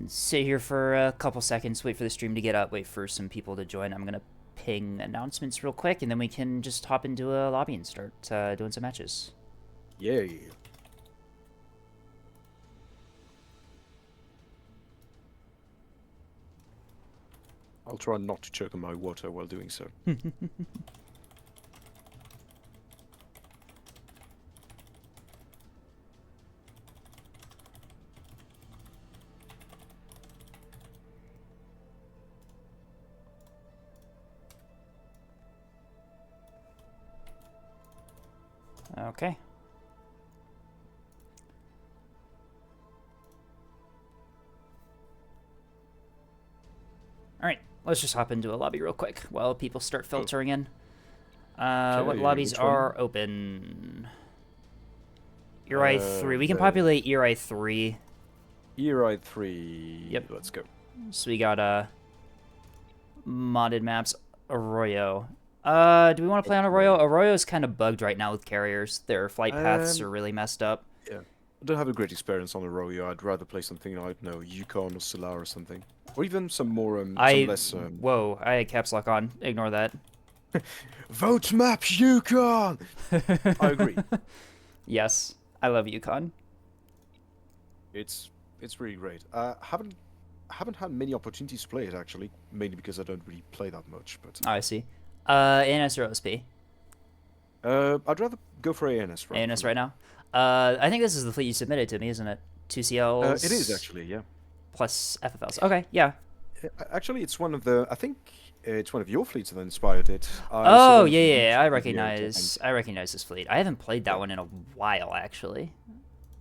sit here for a couple seconds, wait for the stream to get up, wait for some people to join. I'm gonna ping announcements real quick, and then we can just hop into a lobby and start doing some matches. Yeah. I'll try not to choke on my water while doing so. Okay. All right, let's just hop into a lobby real quick while people start filtering in. What lobbies are open? Eri 3. We can populate Eri 3. Eri 3. Yep. Let's go. So we got modded maps. Arroyo. Do we want to play on Arroyo? Arroyo's kind of bugged right now with carriers. Their flight paths are really messed up. Yeah. I don't have a great experience on Arroyo. I'd rather play something, I don't know, Yukon or Solar or something. Or even some more, some less... Whoa, I had caps lock on. Ignore that. Vote map Yukon! I agree. Yes, I love Yukon. It's really great. Haven't had many opportunities to play it, actually. Mainly because I don't really play that much, but... Oh, I see. ANS or OSP? I'd rather go for ANS right ANS right now? I think this is the fleet you submitted to me, isn't it? 2 CLs? It is, actually, yeah. Plus FFLs. Okay, yeah. Actually, it's one of the... I think it's one of your fleets that inspired it. Oh, yeah. I recognize this fleet. I haven't played that one in a while, actually.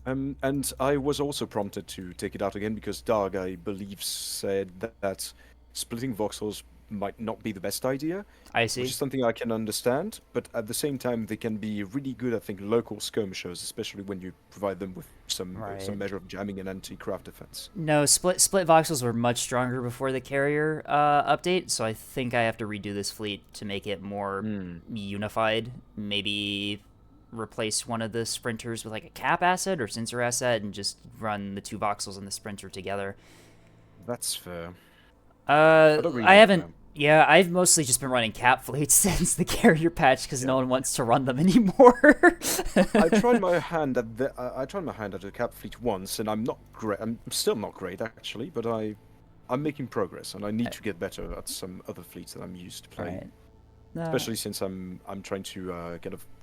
And I was also prompted to take it out again because Doug, I believe, said that splitting voxels might not be the best idea. I see. Which is something I can understand, but at the same time, they can be really good, I think, local skirmishers, especially when you provide them with some measure of jamming and anti-craft defense. No, split voxels were much stronger before the carrier update, so I think I have to redo this fleet to make it more unified. Maybe replace one of the sprinters with like a cap asset or sensor asset and just run the 2 voxels and the sprinter together. That's fair. I haven't. Yeah, I've mostly just been running cap fleets since the carrier patch because no one wants to run them anymore. I tried my hand at a cap fleet once, and I'm not great. I'm still not great actually, but I'm making progress, and I need to get better at some other fleets that I'm used to playing. Right. Especially since I'm trying to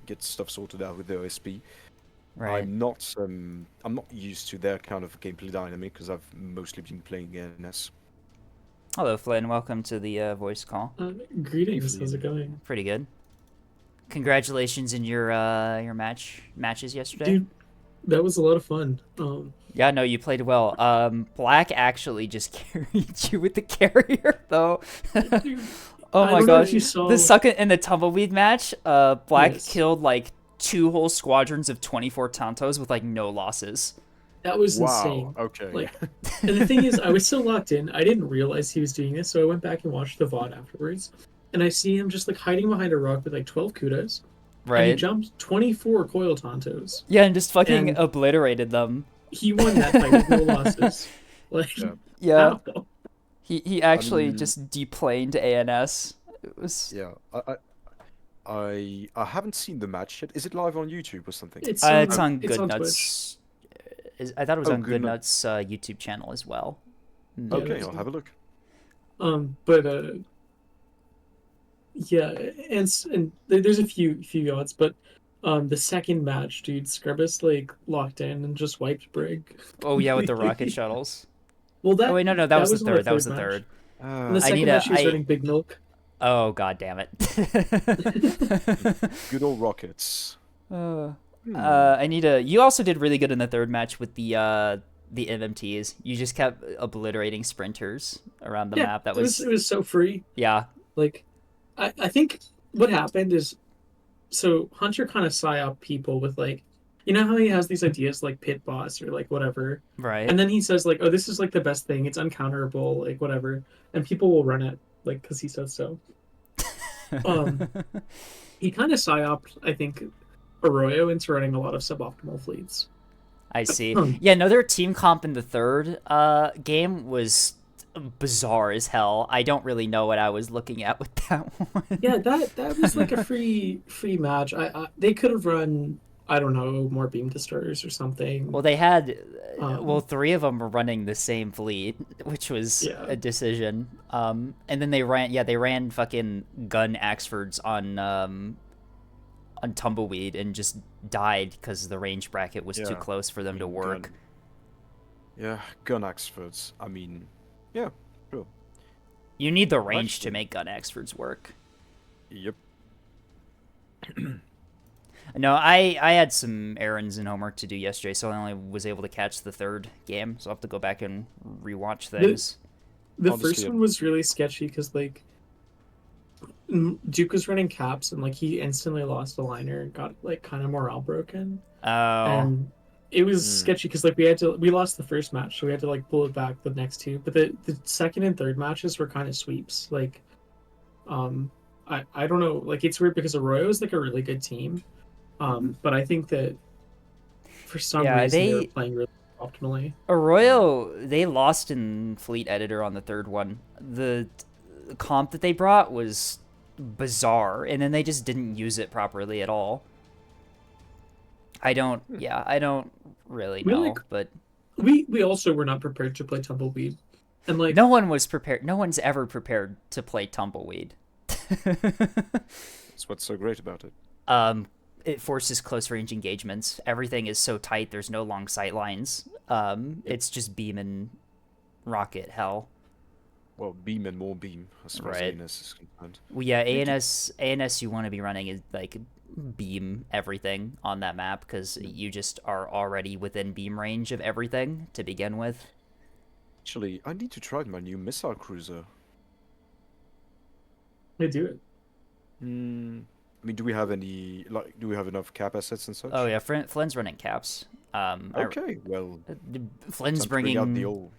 get stuff sorted out with the OSP. Right. I'm not used to their kind of gameplay dynamic because I've mostly been playing NS. Hello, Flynn. Welcome to the voice call. Greetings. How's it going? Pretty good. Congratulations in your matches yesterday. Dude, that was a lot of fun. Yeah, no, you played well. Black actually just carried you with the carrier, though. Oh my gosh! The second in the tumbleweed match, Black killed like 2 whole squadrons of 24 Tantos with like no losses. That was insane. Okay. Like, and the thing is, I was so locked in, I didn't realize he was doing this, so I went back and watched the VOD afterwards, and I see him just like hiding behind a rock with like 12 kudos. Right. And he jumped 24 coil Tantos. Yeah, and just fucking obliterated them. He won that fight with no losses. Like, yeah. He actually just deplaned ANS. It was. Yeah. I haven't seen the match yet. Is it live on YouTube or something? It's on GoodNuts. I thought it was on GoodNuts YouTube channel as well. Okay, I'll have a look. Yeah, and there's a few odds, but the second match, dude, Scrubbus like locked in and just wiped Brig. Oh yeah, with the rocket shuttles. Well, that. Oh wait, no, that was the third. That was the third. The second match, he was running Big Milk. Oh god damn it! Good old rockets. I need a. You also did really good in the third match with the MMTs. You just kept obliterating sprinters around the map. That it was so free. Yeah. Like, I think what happened is, so Hunter kind of psyop people with like, you know how he has these ideas like pit boss or like whatever, right? And then he says like, oh, this is like the best thing. It's uncounterable, like whatever, and people will run it like because he says so. He kind of psyoped, I think, Arroyo into running a lot of suboptimal fleets. I see. Yeah, no, their team comp in the third game was bizarre as hell. I don't really know what I was looking at with that one. Yeah, that was like a free match. They could have run, I don't know, more beam destroyers or something. Well, they had three of them were running the same fleet, which was a decision. And then they ran fucking gun Axfords on Tumbleweed and just died because the range bracket was too close for them to work. Gun Axfords. I mean, yeah, sure. You need the range to make gun Axfords work. Yep. No, I had some errands and homework to do yesterday, so I only was able to catch the third game, so I'll have to go back and rewatch things. The first one was really sketchy because, like, Duke was running caps, and, like, he instantly lost a liner and got, like, kind of morale broken. Oh. And it was sketchy because, like, we lost the first match, so we had to, like, pull it back the next two. But the second and third matches were kind of sweeps. Like, I don't know. Like, it's weird because Arroyo is, like, a really good team. But I think that for some reason they were playing really optimally. Arroyo, they lost in Fleet Editor on the third one. The comp that they brought was bizarre, and then they just didn't use it properly at all. I don't really know, but we also were not prepared to play Tumbleweed, and like no one was prepared. No one's ever prepared to play Tumbleweed. That's what's so great about it. It forces close range engagements. Everything is so tight. There's no long sight lines. It's just beam and rocket hell. Well, beam and more beam as far as ANS is concerned. Well, yeah, ANS you want to be running is like beam everything on that map because you just are already within beam range of everything to begin with. Actually, I need to try my new missile cruiser. They do it. I mean, do we have enough cap assets and such? Oh yeah, Flynn's running caps. Okay, well, Flynn's bringing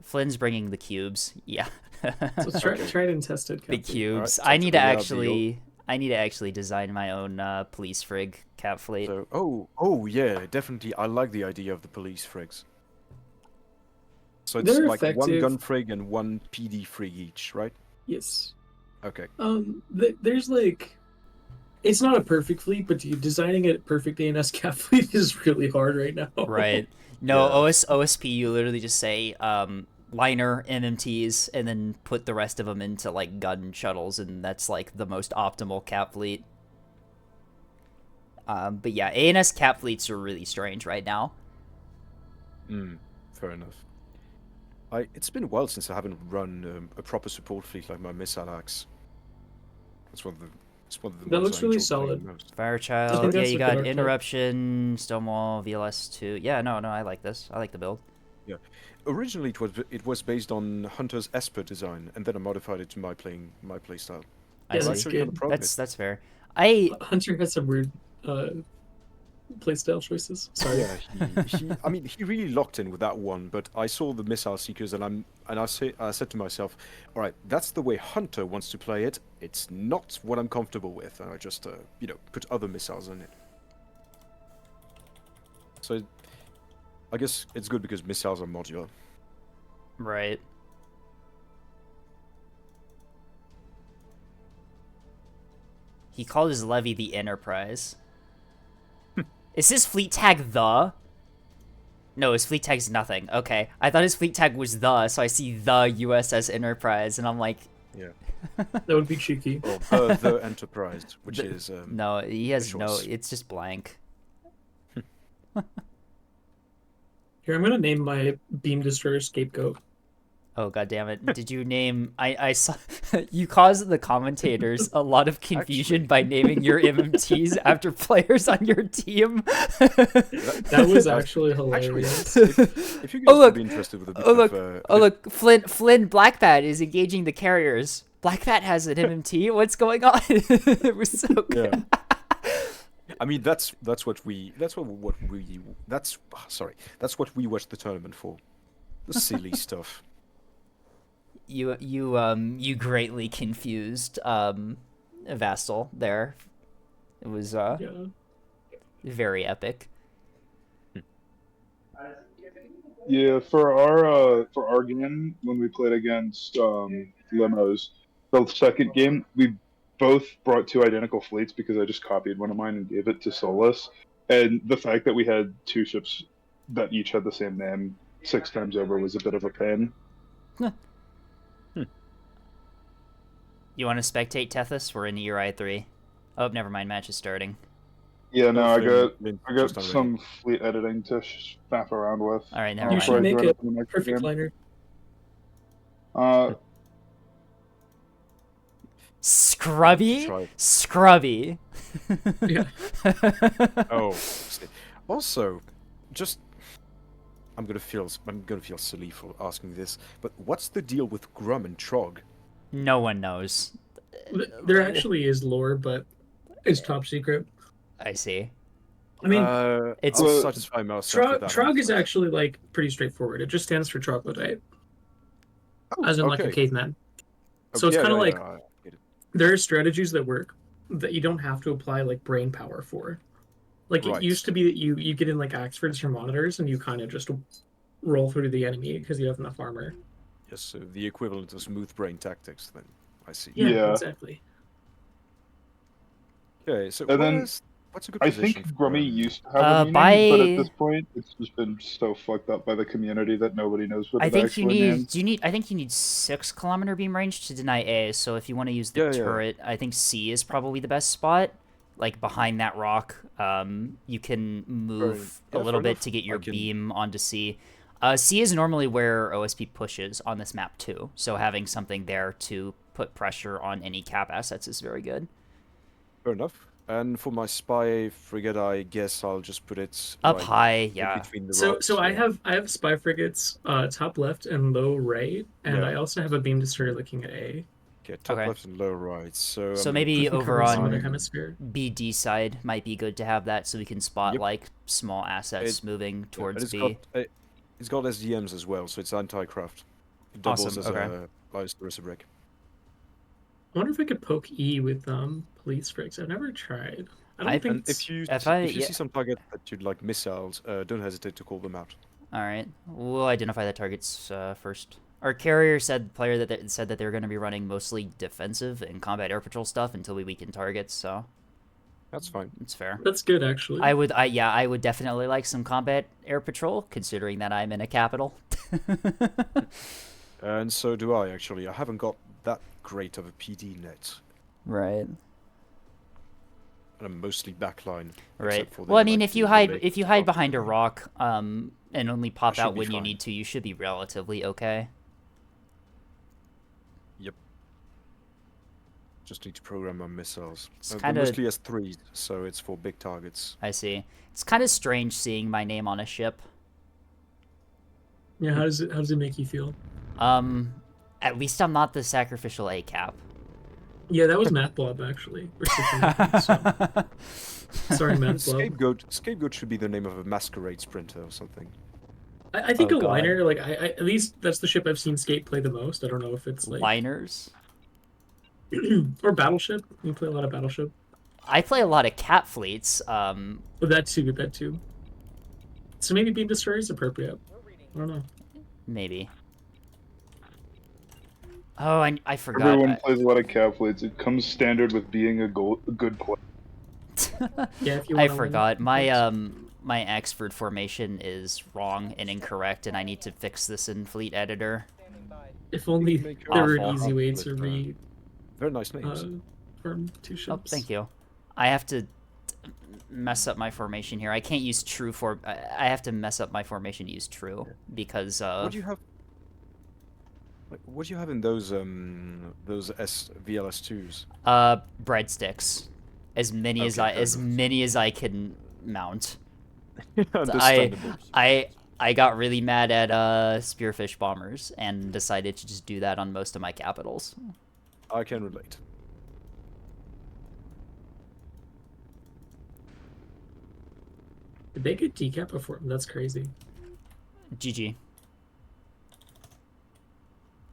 Flynn's bringing the cubes. Yeah. So tried and tested. The cubes. Right, I need to actually design my own police frig cap fleet. So, oh yeah, definitely. I like the idea of the police frigs. So it's They're like effective. One gun frig and one PD frig each, right? Yes. Okay. There's like, it's not a perfect fleet, but designing a perfect ANS cap fleet is really hard right now. Right. No, OSP, you literally just say liner, MMTs, and then put the rest of them into like gun shuttles, and that's like the most optimal cap fleet. But yeah, ANS cap fleets are really strange right now. Fair enough. It's been a while since I haven't run a proper support fleet like my Missile Axe. It's one of the that ones looks I really enjoy solid. most. Firechild, yeah, you got Interruption, Stonewall, VLS2. Yeah, no, I like this. I like the build. Yeah, originally it was based on Hunter's Esper design, and then I modified it to my playstyle. I see. That's good. That's fair. Hunter has some weird playstyle choices. Sorry. Yeah, I mean, he really locked in with that one. But I saw the Missile Seekers, and I said to myself, all right, that's the way Hunter wants to play it. It's not what I'm comfortable with, and I just put other missiles in it. So I guess it's good because missiles are modular. Right. He called his levy the Enterprise. Is his fleet tag the? No, his fleet tag's nothing. Okay. I thought his fleet tag was the, so I see the USS Enterprise, and I'm like... Yeah. That would be cheeky. Or the Enterprise, which is... no, he has no... It's just blank. Here, I'm going to name my beam destroyer Scapegoat. Oh, god damn it. Did you name... I saw... You caused the commentators a lot of confusion by naming your MMTs after players on your team. That was actually hilarious. If you guys be interested with a bit look, Flynn Blackbat is engaging the carriers. Blackbat has an MMT? What's going on? It was so good. Yeah. I mean, that's what we watched the tournament for. The silly stuff. You greatly confused Vassal there. It was very epic. Yeah, for our game when we played against Limos, the second game we both brought two identical fleets because I just copied one of mine and gave it to Solus, and the fact that we had two ships that each had the same name 6 times over was a bit of a pain. You want to spectate Tethys? We're in ERI 3. Oh, never mind. Match is starting. Yeah, no, I got just some fleet editing to faff around with. All right, never You mind. should make a the next perfect game. liner. Scrubby? Try. Scrubby. Yeah. Oh, also, just I'm gonna feel silly for asking this, but what's the deal with Grum and Trog? No one knows. There actually is lore, but it's top secret. I see. I mean, it's I'll satisfy myself with that. Trog is actually like pretty straightforward. It just stands for troglodyte, as in like a caveman. So it's kind of like there are strategies that work that you don't have to apply like brain power for. Like it used to be that you get in like Axfords or monitors and you kind of just roll through the enemy because you have enough armor. Yes, so the equivalent of smooth brain tactics. Then I see. Yeah. Exactly. Okay, so what's a good I position think Grummy used to have a meaning, but at this point, it's just been so fucked up by the community that nobody knows what it actually means. I think you need 6 kilometer beam range to deny A. So if you want to use the turret, I think C is probably the best spot. Like behind that rock, you can move a little bit to get your beam onto C. C is normally where OSP pushes on this map too. So having something there to put pressure on any cap assets is very good. Fair enough. And for my spy frigate, I guess I'll just put it up high, yeah. Between the so rocks, I have spy frigates top left and low right, and I also have a beam destroyer looking at A. Okay, top left and low right. So maybe over on hemisphere. BD side might be good to have that, so we can spot like small assets moving towards B. It's got SDMs as well, so it's anti-craft. It doubles as a Larissa brick. I wonder if I could poke E with police frigs. I've never tried. I don't think. If you see some target that you'd like missiles, don't hesitate to call them out. All right, we'll identify the targets first. Our carrier player said that they're going to be running mostly defensive and combat air patrol stuff until we weaken targets. So that's fine. It's fair. That's good, actually. I would definitely like some combat air patrol, considering that I'm in a capital. And so do I, actually. I haven't got that great of a PD net. Right. And I'm mostly backline. Right. Well, I mean, if you hide behind a rock, and only pop out when you need to, you should be relatively okay. Yep. Just need to program my missiles. It's kind of mostly S3s, so it's for big targets. I see. It's kind of strange seeing my name on a ship. Yeah, how does it make you feel? At least I'm not the sacrificial A cap. Yeah, that was Matt Blob actually. Sorry, Matt Blob. Scapegoat should be the name of a masquerade sprinter or something. I think a liner, like I at least that's the ship I've seen Skate play the most. I don't know if it's like liners or Battleship. You play a lot of Battleship. I play a lot of cat fleets. That too. So maybe Beam Destroyer is appropriate. I don't know. Maybe. Oh, I forgot. Everyone plays a lot of cat fleets. It comes standard with being a good player. Yeah, if you I forgot. My Axford formation is wrong and incorrect, and I need to fix this in Fleet Editor. If only there were an easy way to read. Very nice names. From two ships. Oh, thank you. I have to mess up my formation here. I can't use true I have to mess up my formation to use true because What do you have? What do you have in those VLS2s? Breadsticks, as many as I can mount. Understandable. I got really mad at Spearfish bombers and decided to just do that on most of my capitals. I can relate. Did they get decap before? That's crazy. GG.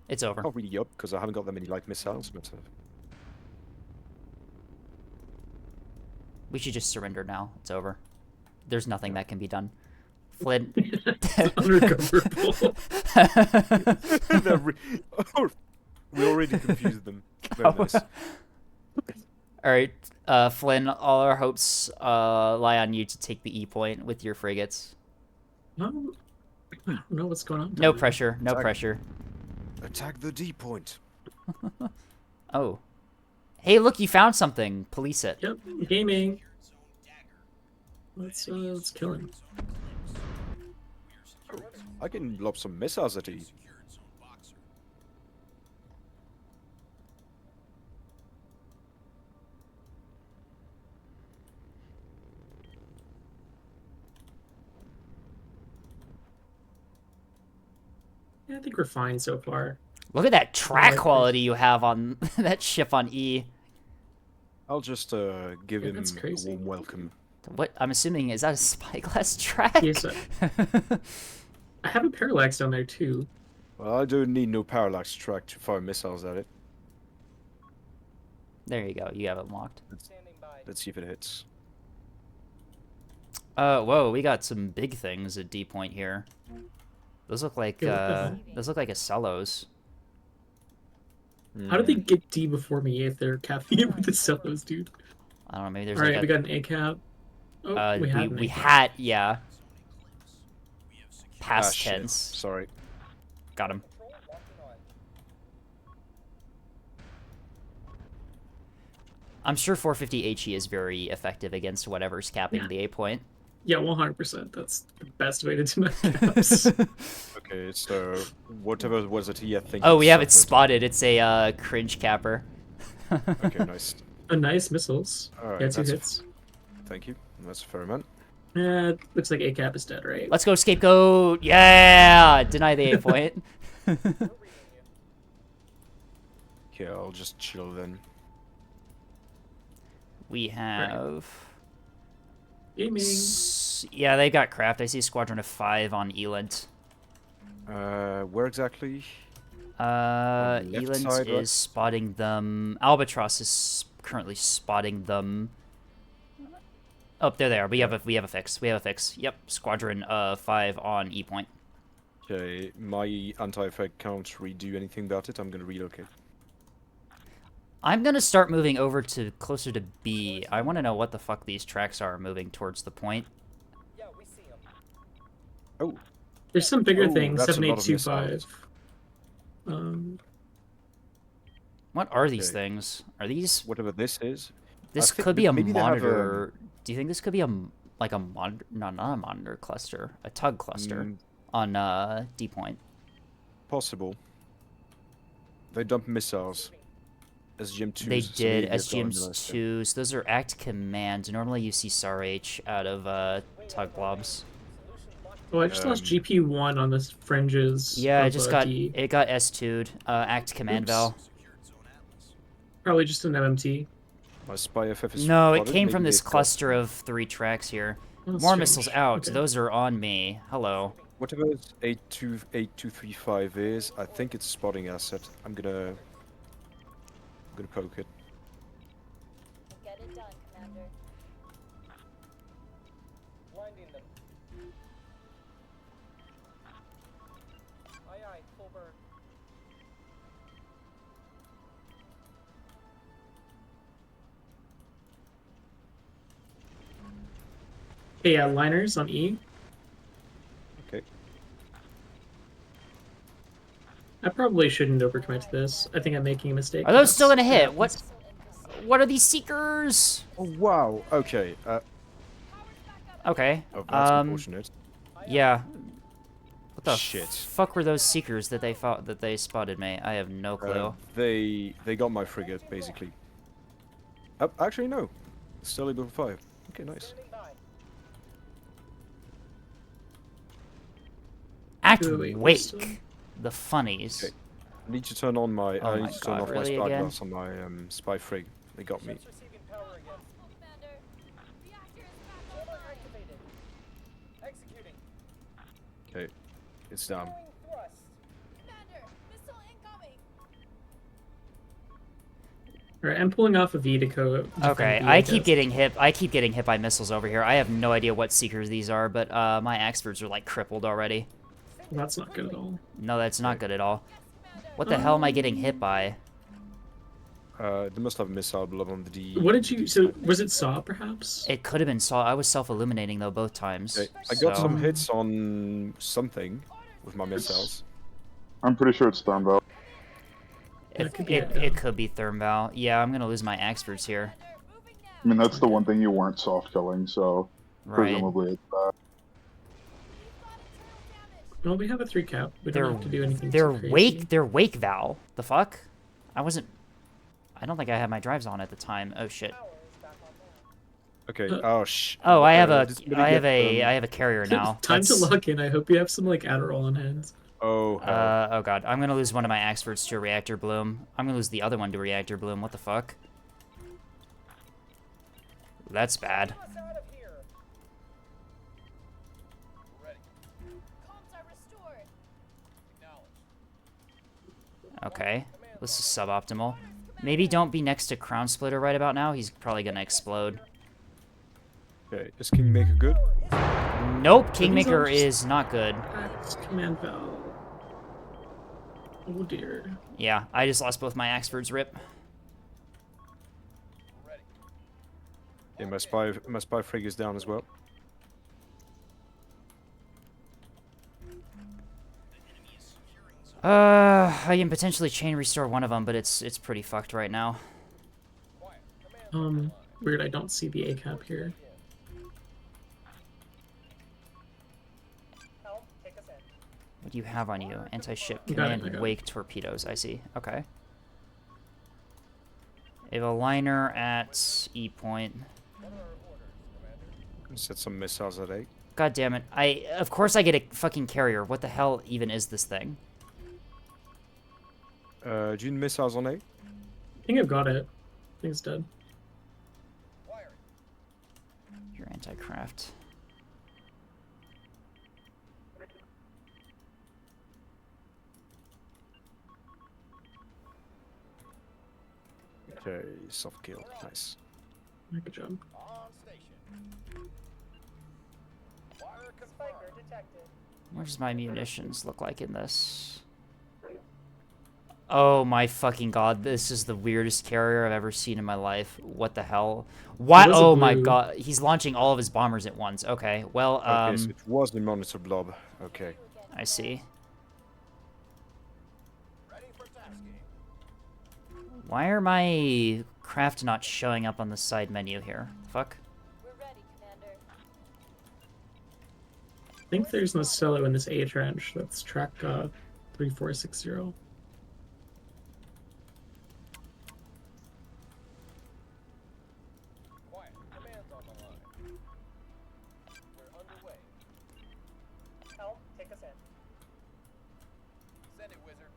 It's over. Not really up because I haven't got that many light missiles, but we should just surrender now. It's over. There's nothing that can be done. Flynn. It's unrecoverable. Oh, we already confused them. Oh. Very nice. All right, Flynn. All our hopes lie on you to take the E point with your frigates. I don't know what's going on. No pressure. No pressure. Attack the D point. Oh. Hey, look! You found something. Police it. Yep, gaming. Let's kill him. I can lob some missiles at E. Yeah, I think we're fine so far. Look at that track like quality you have on that ship on E. I'll just give him that's a crazy. warm welcome. What I'm assuming is that a spyglass track? Yes, I have a parallax down there too. Well, I don't need no parallax track to fire missiles at it. There you go. You have it locked. Let's see if it hits. Whoa, we got some big things at D point here. Those look like Acellos. How did they get D before me if they're capping it with the Celos, dude? I don't know. Maybe there's All right, like we got an A cap. Oh, we had an we A cap. had yeah. Ah, Past shit. tense. Sorry. Got him. I'm sure 450 HE is very effective against whatever's capping the A point. Yeah, 100%. That's the best way to deny caps. Okay, so whatever was it here, I think. Oh, it's we have it suffered. spotted. It's a cringe capper. Okay, nice. A nice missiles. Alright, Yeah, 2 that's- hits. Thank you. That's a fair amount. Yeah, looks like A cap is dead, right? Let's go scapegoat. Yeah, deny the A point. Okay, I'll just chill then. We have. Gaming. Yeah, they got craft. I see a squadron of 5 on Elent. Where exactly? Uh, the left Elent side, right? is spotting them. Albatross is currently spotting them. Oh, there they are. We have a fix. We have a fix. Yep, squadron 5 on E point. Okay, my anti-effect can't redo anything about it. I'm gonna relocate. I'm gonna start moving over to closer to B. I want to know what the fuck these tracks are moving towards the point. Oh, There's some bigger Oh, things. that's a lot of 7825. missiles. What are these Okay. things? Are these? whatever this is. This think could be that a maybe they have, monitor. Do you think this could be a monitor? No, not a monitor cluster. A tug cluster Mm, on D point. possible. They dump missiles. SGM-2s. They so did maybe they've got them SGM-2s. Those are Act Command. Normally you see SAR H out of tug blobs. Oh, I just lost GP1 on the fringes. Yeah, of, it just got D. it got S2'd. Act Command Oops. Val. Probably just an MMT. My spy FF is No, it spotted. came from Maybe this they've got- cluster of 3 tracks here. Oh, More strange. missiles out. Okay. Those are on me. Hello. Whatever 8235 is, I think it's a spotting asset. I'm gonna poke it. Get it done, Commander. Blinding them. Aye, aye, full burn. Hey, yeah, liners on E. Okay. I probably shouldn't overcommit to this. I think I'm making a mistake. Are those still gonna That's- hit? What? What are these seekers? Oh wow. Okay. Okay. Oh, that's unfortunate. Yeah. What the Shit. fuck were those seekers that they thought that they spotted me? I have no clue. They got my frigate basically. Actually no. Still level 5. Okay, nice. Act wait, Wake. still- The funnies. Okay. I need to turn on my. Oh I my need to turn God, off really my again? spyglass on my spy frig. They got me. Ships receiving power again. Commander, reactor is back Solar online. activated. Executing. Okay, it's down. Throwing thrust. Commander, missile incoming. All right, I'm pulling off a V to go. defend Okay, B, I guess. keep getting hit. I keep getting hit by missiles over here. I have no idea what seekers these are, but my experts are like crippled already. Well, that's not good at all. No, that's not good at all. What the hell am I getting hit by? They must have a missile blob on the D. What did you? So was it Saw perhaps? It could have been I was self-illuminating though both times. Okay, I got so- some hits on something with my missiles. I'm pretty sure it's Thornbow. That could be It could be Thermval. Yeah, I'm gonna lose my experts here. I mean, that's the one thing you weren't soft killing, so Right. presumably it's that. Well, we have a 3 cap. We don't have to do anything. They're too crazy. They're wake Val. The fuck? I don't think I had my drives on at the time. Oh shit. Okay. Oh sh. Oh, I have this is gonna I have get, I have a carrier now. Time to That's- lock in. I hope you have some like Adderall on hand. Oh. Hell. Oh god, I'm gonna lose one of my experts to a reactor bloom. I'm gonna lose the other one to a reactor bloom. What the fuck? That's bad. Us out of here. Ready. Comms are restored. Acknowledged. Okay, this is suboptimal. Maybe don't be next to Crown Splitter right about now. He's probably gonna explode. Okay. Is Kingmaker good? Nope, Kingmaker almost- is not good. Axe command valve. Oh dear. Yeah, I just lost both my experts. Rip. Ready. Yeah, my spy frig is down as well. I can potentially chain restore one of them, but it's pretty fucked right now. Quiet. Command. Weird. I don't see the A cap here. Helm, take us in. What do you have on you? Anti-ship I got it, command I got it. wake torpedoes. I see. Okay. I have a liner at E point. Set some missiles at 8. God damn it! Of course I get a fucking carrier. What the hell even is this thing? Do you need missiles on 8? I think I've got it. I think it's dead. Wiring. Your anti-craft. Okay, soft kill. Nice. Good job. On station. Wire confirmed. Spiker detected. What does my munitions look like in this? Oh my fucking god, this is the weirdest carrier I've ever seen in my life. What the hell? What? It was a Oh my blue. god, he's launching all of his bombers at once. Okay, well, Okay, so it was the monitor blob. Okay. I see. Ready for tasking. Why are my craft not showing up on the side menu here? Fuck. We're ready, Commander. I think there's no solo in this A trench. That's track 3460. Quiet. Command's on the line. We're underway. Helm, take us in. Send it, wizard.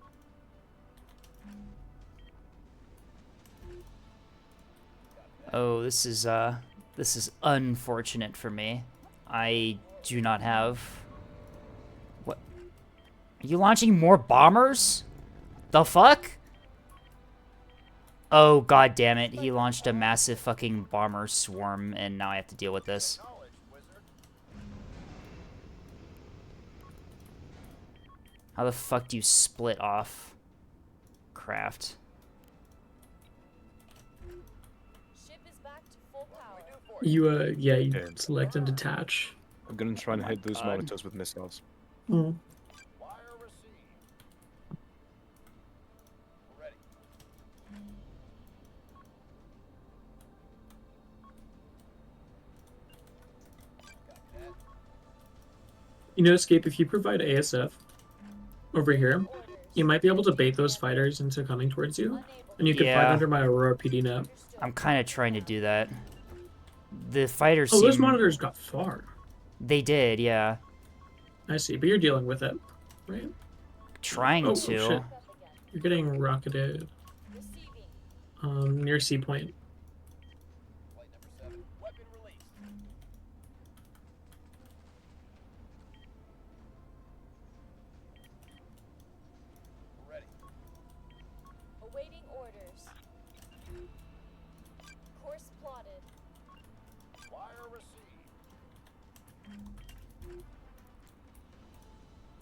Oh, this is unfortunate for me. I do not have... What? Are you launching more bombers? The fuck? Oh, god damn it. He launched a massive fucking bomber swarm, and now I have to deal with this. Knowledge, wizard. How the fuck do you split off craft? Ship is back to full power. You yeah, you Okay. select and detach. I'm gonna try and hit those God. monitors with missiles. Oh. Wire received. Ready. Copy that. You know, Escape, if you provide ASF over here, you might be able to bait those fighters into coming towards you, and you can fight Yeah. under my Aurora PD net. I'm kind of trying to do that. The fighters Oh, those seem... monitors got far. They did, yeah. I see, but you're dealing with it, right? Trying Oh, to. shit. You're getting rocketed Receiving. near C point. Flight number 7. Weapon released. Ready. Awaiting orders. Wire received.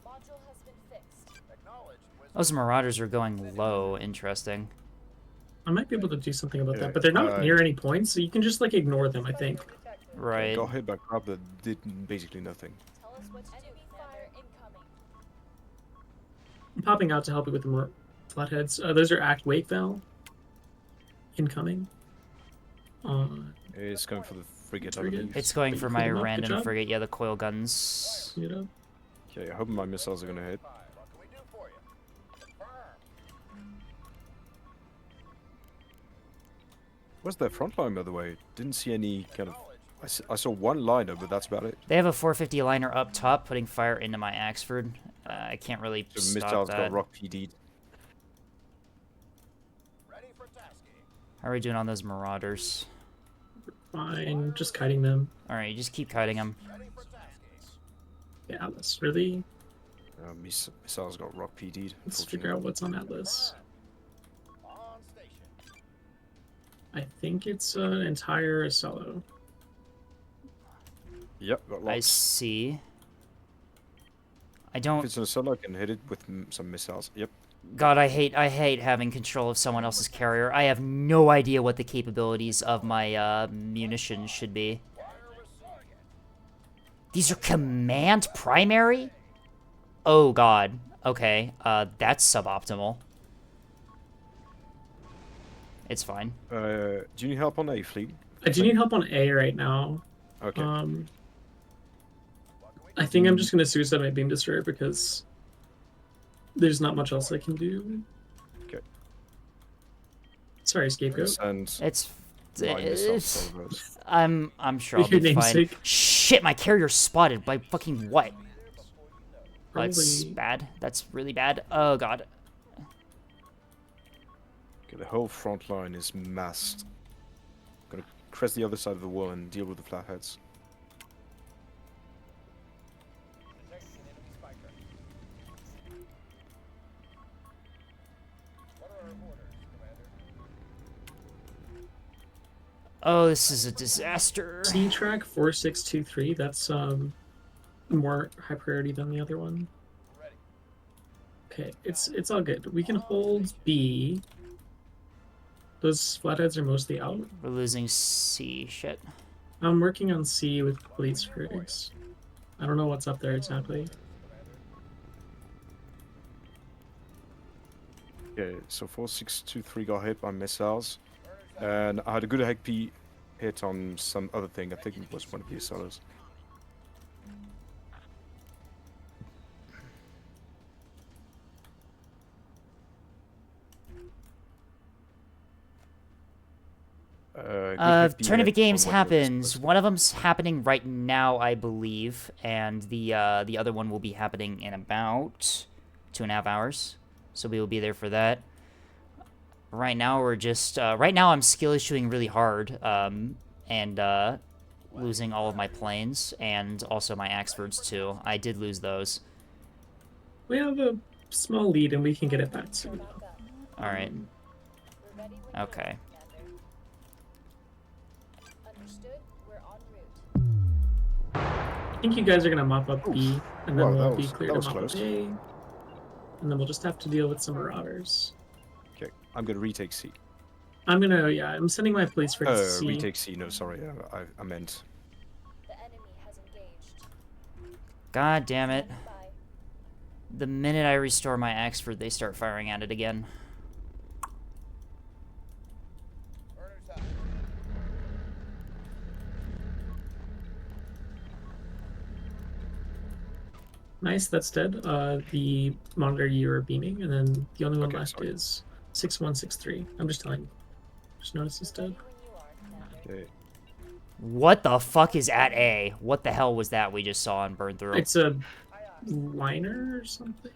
Module has been fixed. Acknowledged. Those Marauders are going low. Interesting. I might be able to do something about Yeah, that, but they're not near any points, so you can just like ignore them, I think. Right. Got hit by crab that did basically nothing. Tell us what to do, Commander. Incoming. I'm popping out to help you with the flatheads. Those are Act Wake Val. Incoming. It's going for the frigate, I Frigate. believe. It's going for my Good job. random frigate. Yeah, the coil guns. You know? Okay, I hope my missiles are gonna hit. What can we do for you? Confirm. Where's their front line, by the way? Didn't see any kind of... I saw one liner, but that's about it. They have a 450 liner up top, putting fire into my Axford. I can't really The stop missiles that. got rock PD'd. Ready for tasking. How are we doing on those Marauders? Fine, just kiting them. Alright, just keep kiting them. Ready for tasking. Yeah, Atlas, really? Missiles got rock PD'd. Let's figure out what's on Atlas. On station. I think it's an entire Acello. Yep, got I lots. see. I If don't... it's an Assault, I can hit it with some missiles. Yep. God, I hate having control of someone else's carrier. I have no idea what the capabilities of my munitions should be. These are command primary? Oh God. Okay. That's suboptimal. It's fine. Do you need help on A fleet? I do need help on A right now. Okay. I think I'm just gonna suicide my beam destroyer because there's not much else I can do. Okay. Sorry, scapegoat. And It's... my missiles salvos. I'm sure I'll Your be fine. namesake. Shit, my carrier's spotted by fucking what? That's Probably- bad. That's really bad. Oh God. Okay, the whole front line is massed. Gonna crest the other side of the wall and deal with the flatheads. Detecting an enemy spy craft. What are our orders, Commander? Oh, this is a disaster. C track 4623. That's more high priority than the other one. Ready. Okay, it's all good. We can hold B. Those flatheads are mostly out. We're losing C. Shit. I'm working on C with police frigs. I don't know what's up there exactly. Okay, so 4623 got hit by missiles. And I had a good HP hit on some other thing. I think it was one of the Acellos. Good Turn of hit Games on what was happens. supposed One of them's happening right now, I believe, and the other one will be happening in about 2.5 hours. So we will be there for that. Right now we're just right now I'm skill issuing really hard, and losing all of my planes and also my Axfords too. I did lose those. We have a small lead and we can get it back soon. All right. We're ready when Okay. you're ready, Commander. Understood. We're en route. I think you guys are gonna mop up B, and then Wow, we'll that be was- clear that to was mop close. up A. And then we'll just have to deal with some marauders. Okay, I'm gonna retake C. I'm sending my police frigs to C. Retake C, no, sorry, I meant. The enemy has engaged. God damn it. Bye. The minute I restore my Axford, they start firing at it again. Orders out. Nice, that's dead. The monitor you are beaming, and then the only one Okay, left sorry. is 6163. I'm just telling you. Just notice it's dead. Ready when you are, Commander. Okay. What the fuck is at A? What the hell was that we just saw and burned through? It's a liner or something.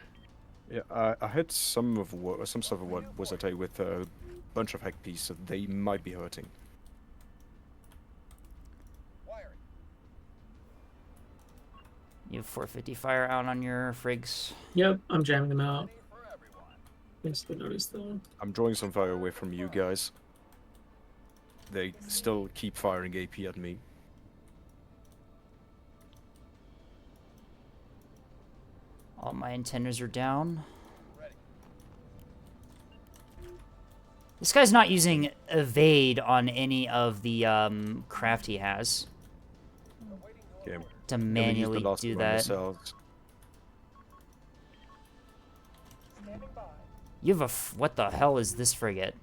Yeah, I hit some stuff of what was at A with a bunch of hack pieces, so they might be hurting. Wiring. You have 450 fire out on your frigs. Yep, I'm jamming them out. Ready for everyone. Thanks for the notice, though. I'm drawing some fire away from you guys. They still keep firing AP at me. All my intenders are down. This guy's not using evade on any of the craft he has Okay. to Let me use the manually last do one that. myself. Standing by. You have a what the hell is this frigate?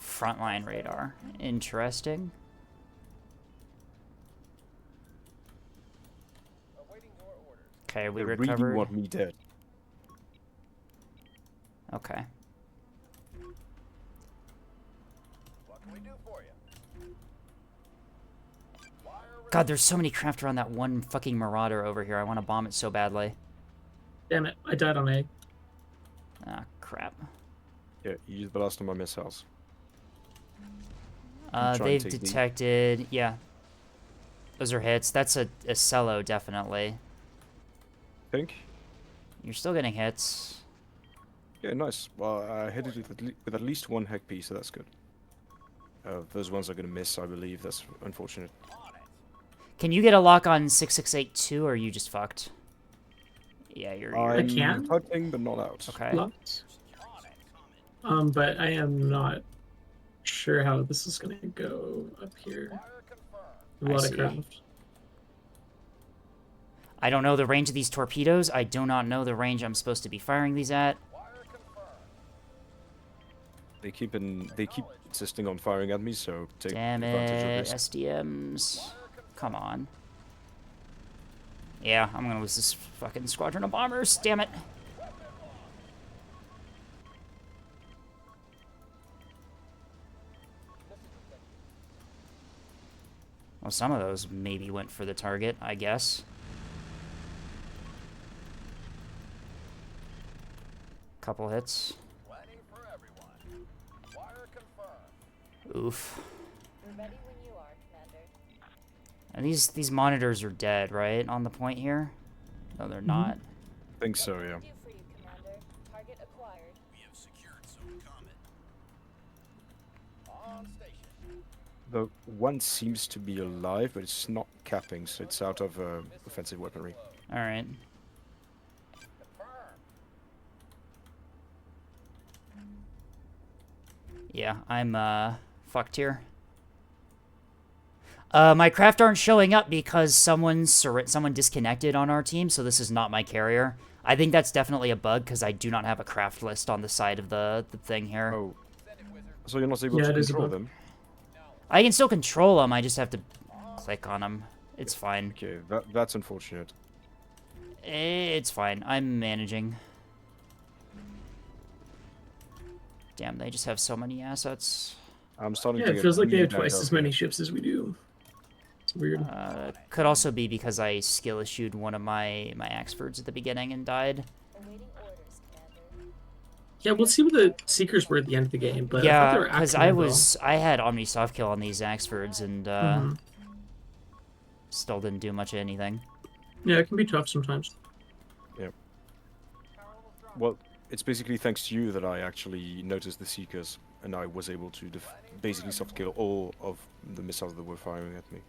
Frontline radar. Interesting. Awaiting your orders. Okay, we They really recovered. want me dead. Okay. What can we do for you? Wire God, there's so many craft around that one fucking Marauder over here. I want to bomb it so badly. Damn it, I died on A. Ah, crap. Yeah, you used the last of my missiles. try and They've take the- detected... Yeah. Those are hits. That's a cello, definitely. Think? You're still getting hits. Yeah, nice. Well, I hit it with at least one heck piece, so that's good. Those ones are gonna miss, I believe. That's unfortunate. Can you get a lock on 6682, or are you just fucked? Yeah, you're... I'm can? typing, but not out. Okay. Locked. But I am not sure how this is gonna go up here. wire confirmed. A I lot see. of craft. I don't know the range of these torpedoes. I do not know the range I'm supposed to be firing these at. Wire confirmed. They keep insisting on firing at me, so take Damn advantage of it, this. SDMs. Come on. Yeah, I'm gonna lose this fucking squadron of bombers. Damn it. Well, some of those maybe went for the target, I guess. Couple hits. Planning for everyone. Wire confirmed. Oof. We're ready when you are, Commander. And these monitors are dead, right? On the point here? No, they're not. I think so, yeah. Do for you, Commander. Target acquired. On station. The one seems to be alive, but it's not capping, so it's out of offensive weaponry. Alright. Confirmed. Yeah, I'm fucked here. My craft aren't showing up because someone disconnected on our team, so this is not my carrier. I think that's definitely a bug because I do not have a craft list on the side of the thing here. Oh. So you're not able Yeah, to it is a control bug. them? I can still control them, I just have to click on them. It's fine. Okay, that's unfortunate. It's fine. I'm managing. Damn, they just have so many assets. I'm starting Yeah, to it get feels like they really have backed twice up as here. many ships as we do. It's weird. Could also be because I skill issued one of my Axfords at the beginning and died. Awaiting orders, Commander. Yeah, we'll see what the Seekers were at the end of the game, but I thought Yeah, they were because acting I had Omni soft kill on these Axfords and Mhm. still didn't do much of anything. Yeah, it can be tough sometimes. Well, it's basically thanks to you that I actually noticed the Seekers, and I was able to basically soft kill all of the missiles that were firing at me.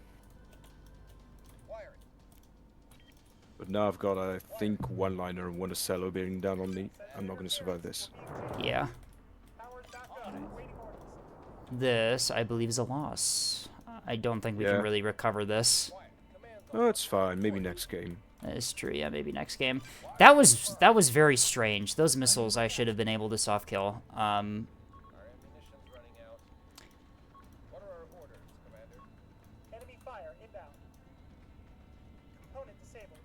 Wiring. But now I've got, I think, one liner and one Ocello bearing down on me. I'm not going to survive this. Yeah. Power's back up. Awaiting orders. This, I believe, is a loss. I don't think we Yeah. can really recover this. Quiet. Command's Oh, it's fine. Maybe next game. That is true, yeah, maybe next game. That was very strange. Those missiles I should have been able to soft kill. Our ammunition's running out. What are our orders, Commander? Enemy fire inbound. Component disabled.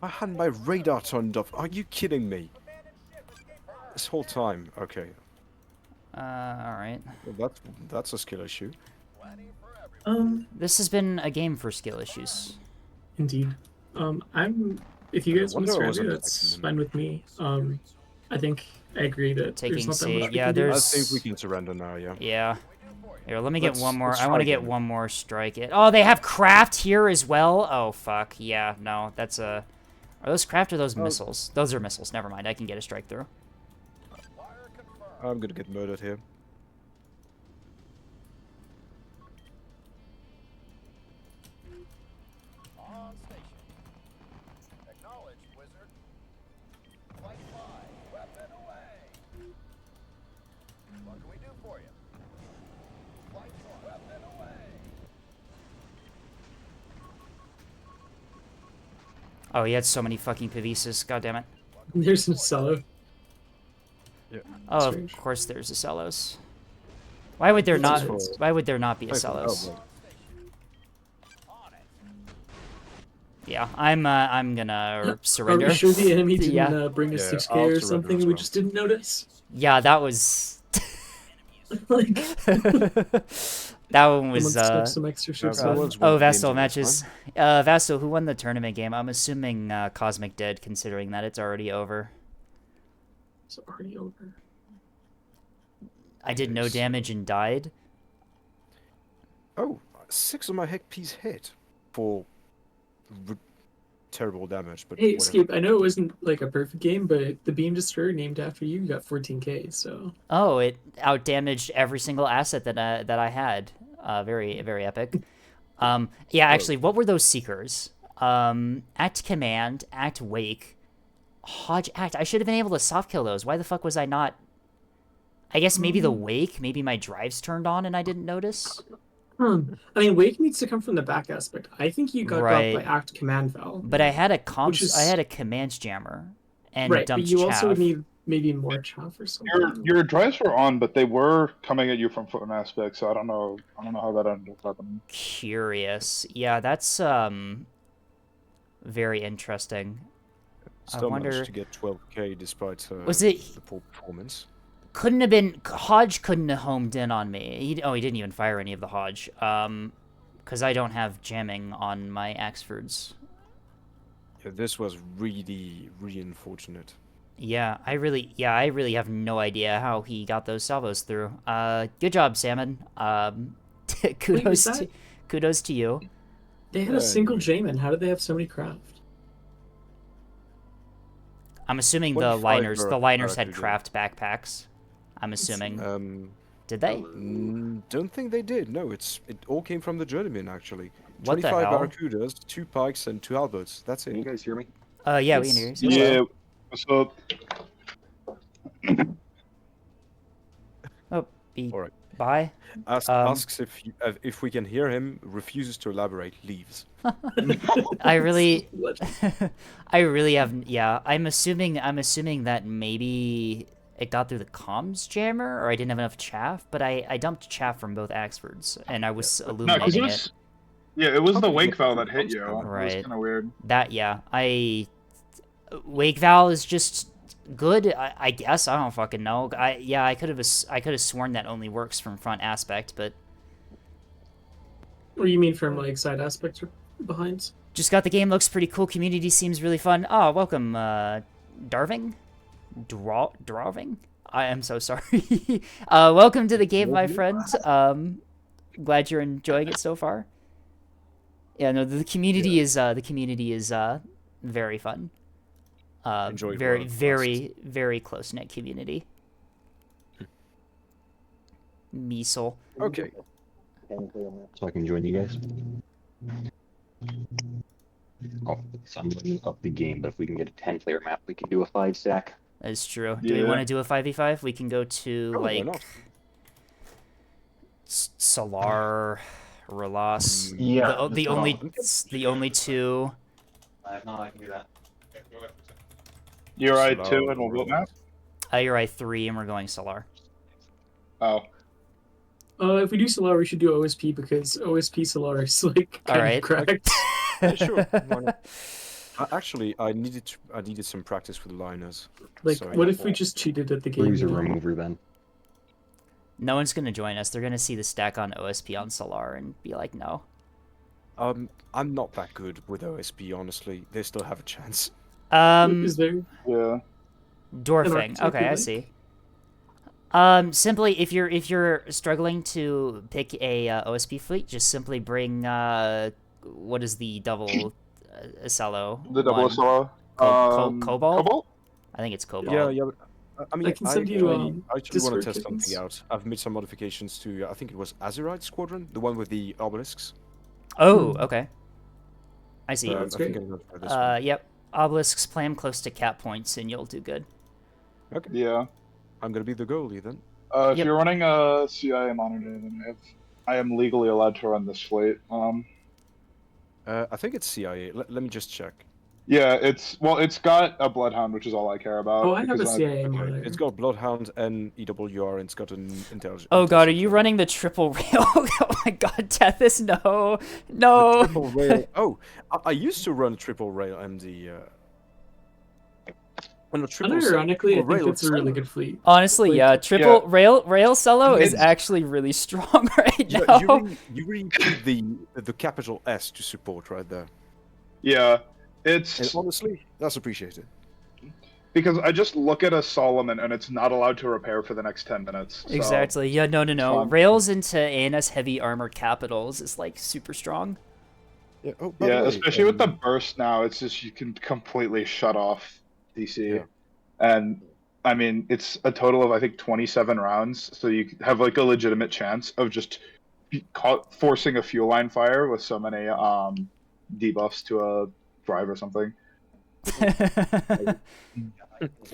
I had my radar turned off. Are you kidding me? Abandoned ship escaped. This whole time. Okay. Alright. Well, that's a skill issue. Planning for everyone. This has been a game for skill issues. Indeed. I'm. If you guys want to wonder I surround wasn't me, that's detecting them. fine with me. I think I agree that Taking there's not that C, much we yeah, can do. I there's- think we can surrender now, yeah. Yeah. Here, let me get one more. let's I want to try get again. one more strike. Oh, they have craft here as well? Oh, fuck. Yeah, no, that's a... Are those craft or those missiles? Those are missiles. Never mind. I can get a strike through. Wire confirmed. I'm gonna get murdered here. On station. Flight 5, weapon away! What can we do for you? Flight 1, weapon away! Oh, he had so many fucking Pavises. God damn it. There's no cello. Oh, Strange. of course there's a Celos. Why would there not? for- Why would there not be a Thanks for the Celos? help, On it! Yeah, I'm gonna Are surrender. we sure the enemy didn't Yeah. bring a Yeah, 6K I'll or surrender something as we well. just didn't notice? Yeah, that was. Like, That one was. someone stuck some extra ships that on. was one Oh, of the games Vastal of the matches. Vastal, who won the tournament game? I'm assuming Cosmic did, considering that it's already over. It's already over. I did no Yes. damage and died. Oh, 6 of my heck piece hit for terrible damage, but Hey, whatever. Skip, I know it wasn't like a perfect game, but the Beam Destroyer named after you got 14K, so... Oh, it outdamaged every single asset that I had. Very epic. Yeah, actually, what were those Seekers? Act Command, Act Wake, Hodge Act. I should have been able to soft kill those. Why the fuck was I not? I guess maybe the Wake. Maybe my drives turned on and I didn't notice. I mean, Wake needs to come from the back aspect. I think you got Right. got by Act Command Val. But I had a Which is- I had a commands jammer and Right, but dumped you chaff. also would need maybe more chaff or something. Your drives were on, but they were coming at you from foot and aspect, so I don't know how that ended up happening. Curious. Yeah, that's very interesting. Still wonder- managed to get 12k despite Was it- the poor performance. Couldn't have been Hodge. Couldn't have homed in on me. He didn't even fire any of the Hodge. Because I don't have jamming on my Axfords. Yeah, this was really unfortunate. Yeah, I really have no idea how he got those salvos through. Good job, Salmon. Kudos was to that- kudos to you. They had a single Jamin. How did they have so many craft? I'm assuming the 25 liners had Barracuda. craft backpacks. I'm assuming. Did they? Don't think they did. No, it all came from the journeyman actually. What the 25 hell? Barracudas, 2 pikes, and 2 halberds. That's Can you it. guys hear me? Yeah, we can hear you. Yeah. So Oh, Alright. bye. Asks if we can hear him, refuses to elaborate, leaves. I really, What? I really have. Yeah, I'm assuming that maybe it got through the comms jammer, or I didn't have enough chaff. But I dumped chaff from both Axfords, and I was no, because illuminating it it. was it was the wake valve that hit you. It Right. was kind of weird. That Wake Val is just good. I guess I don't fucking know. I could have sworn that only works from front aspect, but What do you mean from like side aspects or behinds? just got the game. Looks pretty cool. Community seems really fun. Oh, welcome, Darving. Drawing? I am so sorry. Welcome to the game, my friend. Glad you're enjoying it so far. Yeah, no, the community is very fun. Enjoy Very, World very close knit community. Measle. Okay. So I can join you guys. Oh, so I'm looking up the game, but if we can get a 10-player map, we can do a 5-stack. That is true. Do we Yeah. want to do a 5v5? We can go to Oh, why like not? Solar, Relas. Yeah, the only two. If not, I can do that. You're right Slow too, and we'll vote roll. now. You're right, 3, and we're going Solar. Oh, If we do Solar, we should do OSP because OSP Solar is like kind Alright. of cracked. Yeah, sure. Why not? Actually, I needed some practice with liners. Like, So, what yeah. if we just cheated at the game? Freezer you know? remover then. No one's gonna join us. They're gonna see the stack on OSP on Solar and be like, no. I'm not that good with OSP, honestly. They still have a chance. Is there? yeah. Dwarfing. archetype Okay, you I like? see. Simply, if you're struggling to pick a OSP fleet, just simply bring what is the double Acello? The double one? SLR. Cobalt? Cobalt? I think it's Cobalt. Yeah. But, I mean, I can send you, I actually want Discord to test chickens. something out. I've made some modifications to, I think it was Azerite Squadron, the one with the obelisks. Oh, okay. I see. that's I think great. I'm gonna try this one. Yep. Obelisks, play him close to cap points, and you'll do good. Okay. Yeah. I'm gonna be the goalie then. If Yep. you're running a CIA monitor, then I am legally allowed to run this fleet. I think it's CIA. Let me just check. Yeah, it's got a Bloodhound, which is all I care about. Oh, I have a because CIA monitor. It's got Bloodhound and EWR, and it's got an intelligence. Oh god, are you running the triple rail? Oh my god, Tethys, no. Triple rail. Oh, I used to run triple rail MD. Unironically, I think it's a really good fleet. Honestly, Like, yeah, triple yeah. rail solo is It's- actually really strong right now. You really need the capital S to support right there. Yeah, And it's honestly, that's appreciated. because I just look at a Solomon and it's not allowed to repair for the next 10 minutes. So, Exactly. Yeah, no. fun. Rails into ANS heavy armored capitals is like super strong. Yeah. Oh, by the Yeah, way, especially with the burst now, it's just you can completely shut off DC. Yeah. And I mean, it's a total of I think 27 rounds, so you have like a legitimate chance of just forcing a fuel line fire with so many debuffs to a drive or something.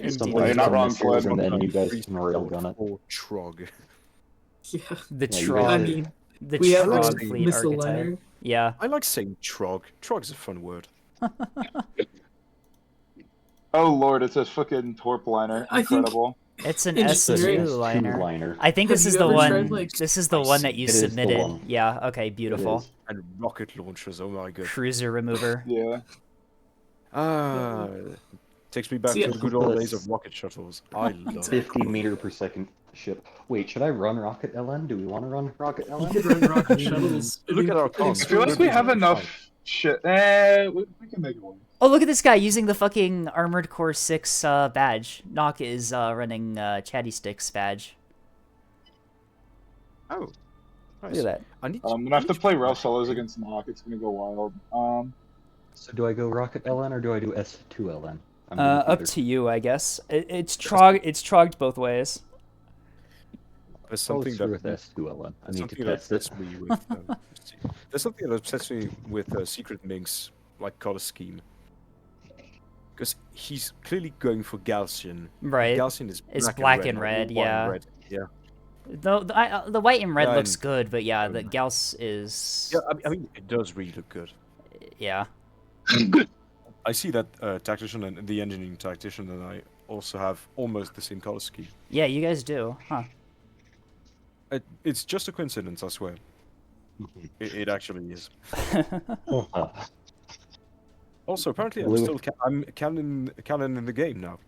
Somebody You're not wrong, missiles, Floyd. and then you guys can railgun it. Or Trog. Yeah. The Yeah, you Trog. I guys- mean, The we have Trog a fleet missile archetype. liner. Yeah. I like saying Trog. Trog's a fun word. Oh lord, it's a fucking torp liner. I think- Incredible. It's an It's a S2 S2 liner. liner. I think Have this you is the ever one. tried, like, This is the one that you It is the submitted. one. Yeah. Okay. Beautiful. is. And rocket launchers. Oh my god. Cruiser remover. Yeah. Ah, takes me back See, to the good old this- days of rocket shuttles. I love it. 50 meter per second ship. Wait, should I run Rocket LN? Do we want to run Rocket You LN? could run rocket shuttles. Look at our I cons. feel like we have enough shit. We can make it work. Oh, look at this guy using the fucking Armored Core 6 badge. Nock is running Chatty Sticks badge. Oh, nice. Look at that. I need. I'm gonna have to play rail solos against Knock. It's gonna go wild. So do I go Rocket LN or do I do S2 LN? I'm Up confused. to you, I guess. It's trogged both ways. There's I'll something screw that with S2 LN. I need to something that test it. obsesses me with. There's something that obsesses me with Secret Minx, like color scheme, because he's clearly going for Gaussian. Right. Gaussian is It's black, black and not red, white yeah. and red. Yeah. The white and red Yeah, looks and- good, but yeah, the Gauss is. Yeah. I mean, it does really look good. Yeah. I see that tactician and the engineering tactician, and I also have almost the same color scheme. Yeah, you guys do, huh? It's just a coincidence, I swear. It actually is. Also, apparently, I'm Blue- still I'm canon in the game now.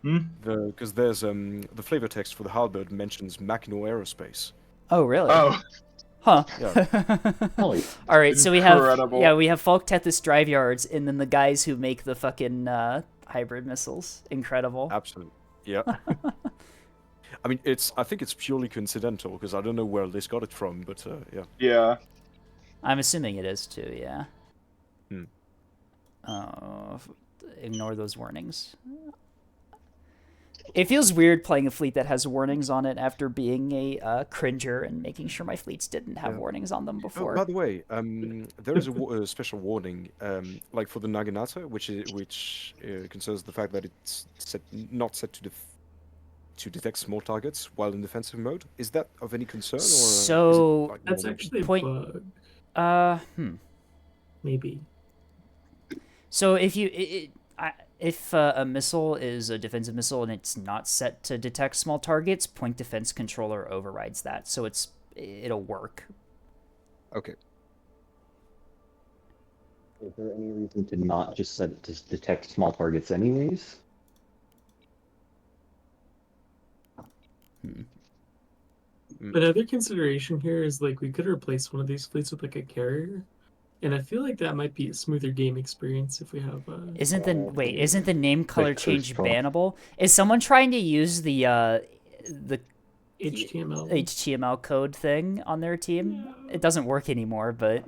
Hmm? Because there's the flavor text for the halberd mentions Mackinac Aerospace. Oh, really? Oh, Huh. Holy. All right, so we have Incredible. we have Falk Tethys drive yards, and then the guys who make the fucking hybrid missiles. Incredible. Absolutely. Yeah. I mean, I think it's purely coincidental because I don't know where Liz got it from, but yeah. yeah. I'm assuming it is too. Yeah. Hmm. Ignore those warnings. It feels weird playing a fleet that has warnings on it after being a cringer and making sure my fleets didn't have Yeah. warnings on them Oh, before. by the way, there is a special warning, like for the Naginata, which concerns the fact that it's not set to detect small targets while in defensive mode. Is that of any concern? Or So- That's actually Point- a bug, maybe. So if if a missile is a defensive missile and it's not set to detect small targets, Point Defense Controller overrides that, so it'll work. Okay. Is there any reason to not just set it to detect small targets anyways? Another consideration here is like we could replace one of these fleets with like a carrier, and I feel like that might be a smoother game experience if we have. Isn't the name color First change draw. bannable? Is someone trying to use the HTML. HTML code thing on their team? It doesn't work anymore, but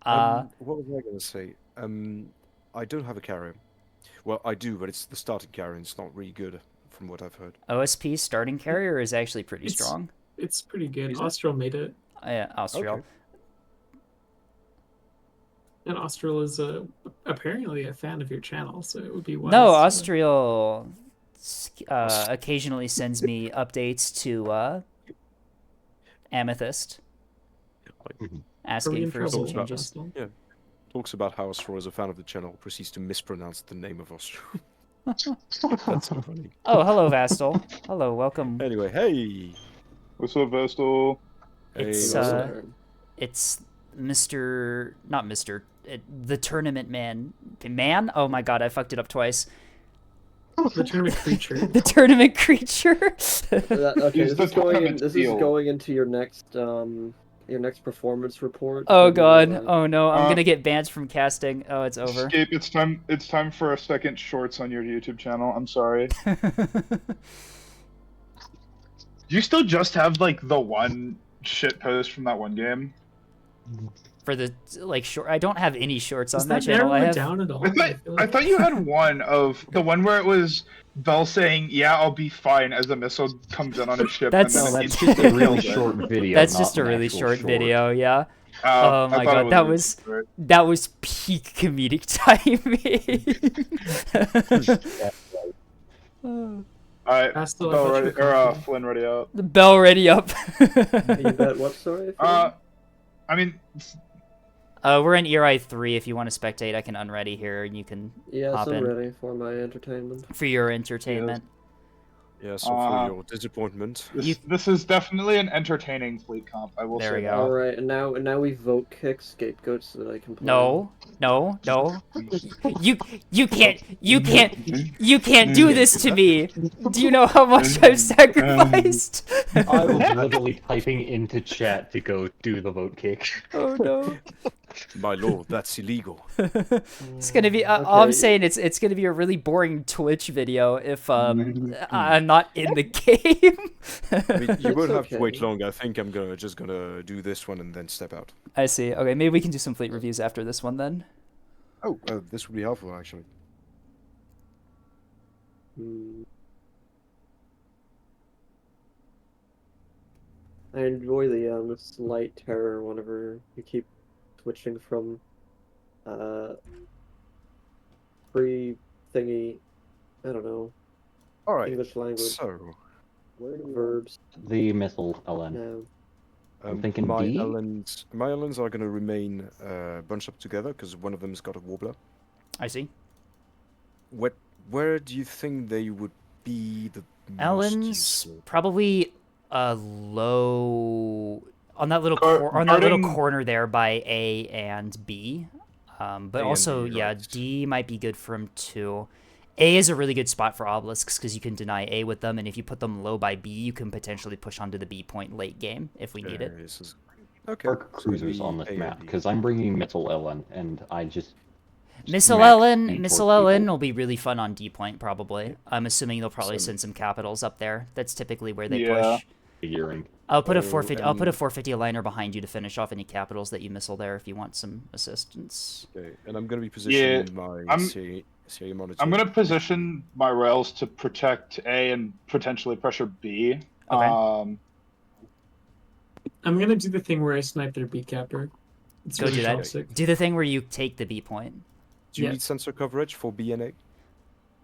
What was I going to say? I don't have a carrier. Well, I do, but it's the starting carrier, and it's not really good from what I've heard. OSP starting carrier is actually pretty It's- strong. It's pretty good. Is it? Austral made it. Yeah, Austral. Okay. And Austral is apparently a fan of your channel, so it would be wise. No, Austrial occasionally sends me updates to Amethyst, asking for some changes. Yeah. Talks about how Austral is a fan of the channel, proceeds to mispronounce the name of Austral. That's so funny. Oh, hello, Vastal. Hello, welcome. Anyway, hey. What's up, Vestal? It's Hey, it's not Mr. The tournament man. Oh my god, I fucked it up twice. The tournament creature. The tournament creature. Okay, Use this the tournament is seal. going into your next performance report. Oh for god. the, Oh no, I'm Uh, gonna get banned from casting. Oh, it's over. Escape, it's time for a second shorts on your YouTube channel. I'm sorry. Do you still just have like the one shit post from that one game? For the short, I don't have any shorts on Does my that channel. I narrow it have down at all? I thought you had one of the one where it was Bell saying, "Yeah, I'll be fine," as a missile comes in on a ship. That's- and then That's it just a really kills it. short video. that's not just a an really actual short video. Yeah. Oh my I thought god, it that really was short. that was peak comedic timing. Alright, Vastal, I Bell thought you ready, were confident. Flynn ready up. The bell ready up. You bet what story? I mean, We're in Eri 3. If you want to spectate, I can unready here, and you can Yes, hop I'm in ready for my entertainment. for your entertainment. Yeah, so for your disappointment. this is definitely an entertaining fleet comp. I will There say we that. go. All right, and now we vote kick scapegoats so that I can play. No. You can't do this to me. Do you know how much I've sacrificed? I was literally typing into chat to go do the vote kick. Oh no. My lord, that's illegal. It's gonna be. All I'm Okay. saying it's gonna be a really boring Twitch video if I'm not in the game. I mean, you It's won't have to okay. wait long. I think I'm just gonna do this one and then step out. I see. Okay, maybe we can do some fleet reviews after this one then. Oh, this would be helpful actually. Hmm. I enjoy the slight terror whenever you keep switching from free thingy. I don't know. All right. English language So, verbs. The missile, Ellen. No. I'm thinking my D? my islands are gonna remain bunched up together because one of them's got a warbler. I see. Where do you think they would be the most Ellen's useful? probably low on that little Guarding- corner there by A and B. But A and also, B, yeah, right. D might be good for him too. A is a really good spot for obelisks because you can deny A with them, and if you put them low by B, you can potentially push onto the B point late game if we need it. This is... Okay. Park so it'd cruisers be on this A and map B. because I'm bringing Missile Ellen and I just Missile smack Ellen, D4 Missile Ellen people. will be really fun on D point probably. I'm assuming they'll probably So- send some capitals up there. That's typically where they Yeah. push. figuring. I'll put a So, 450. I'll put a 450 liner behind you to finish off any capitals that you missile there if you want some assistance. Okay, and I'm gonna be positioning my I'm- CA monitor. I'm gonna position my rails to protect A and potentially pressure B. Okay. I'm gonna do the thing where I snipe their beat captor. It's Go really do that. toxic. Do the thing where you take the B point. Do you Yeah. need sensor coverage for BNA?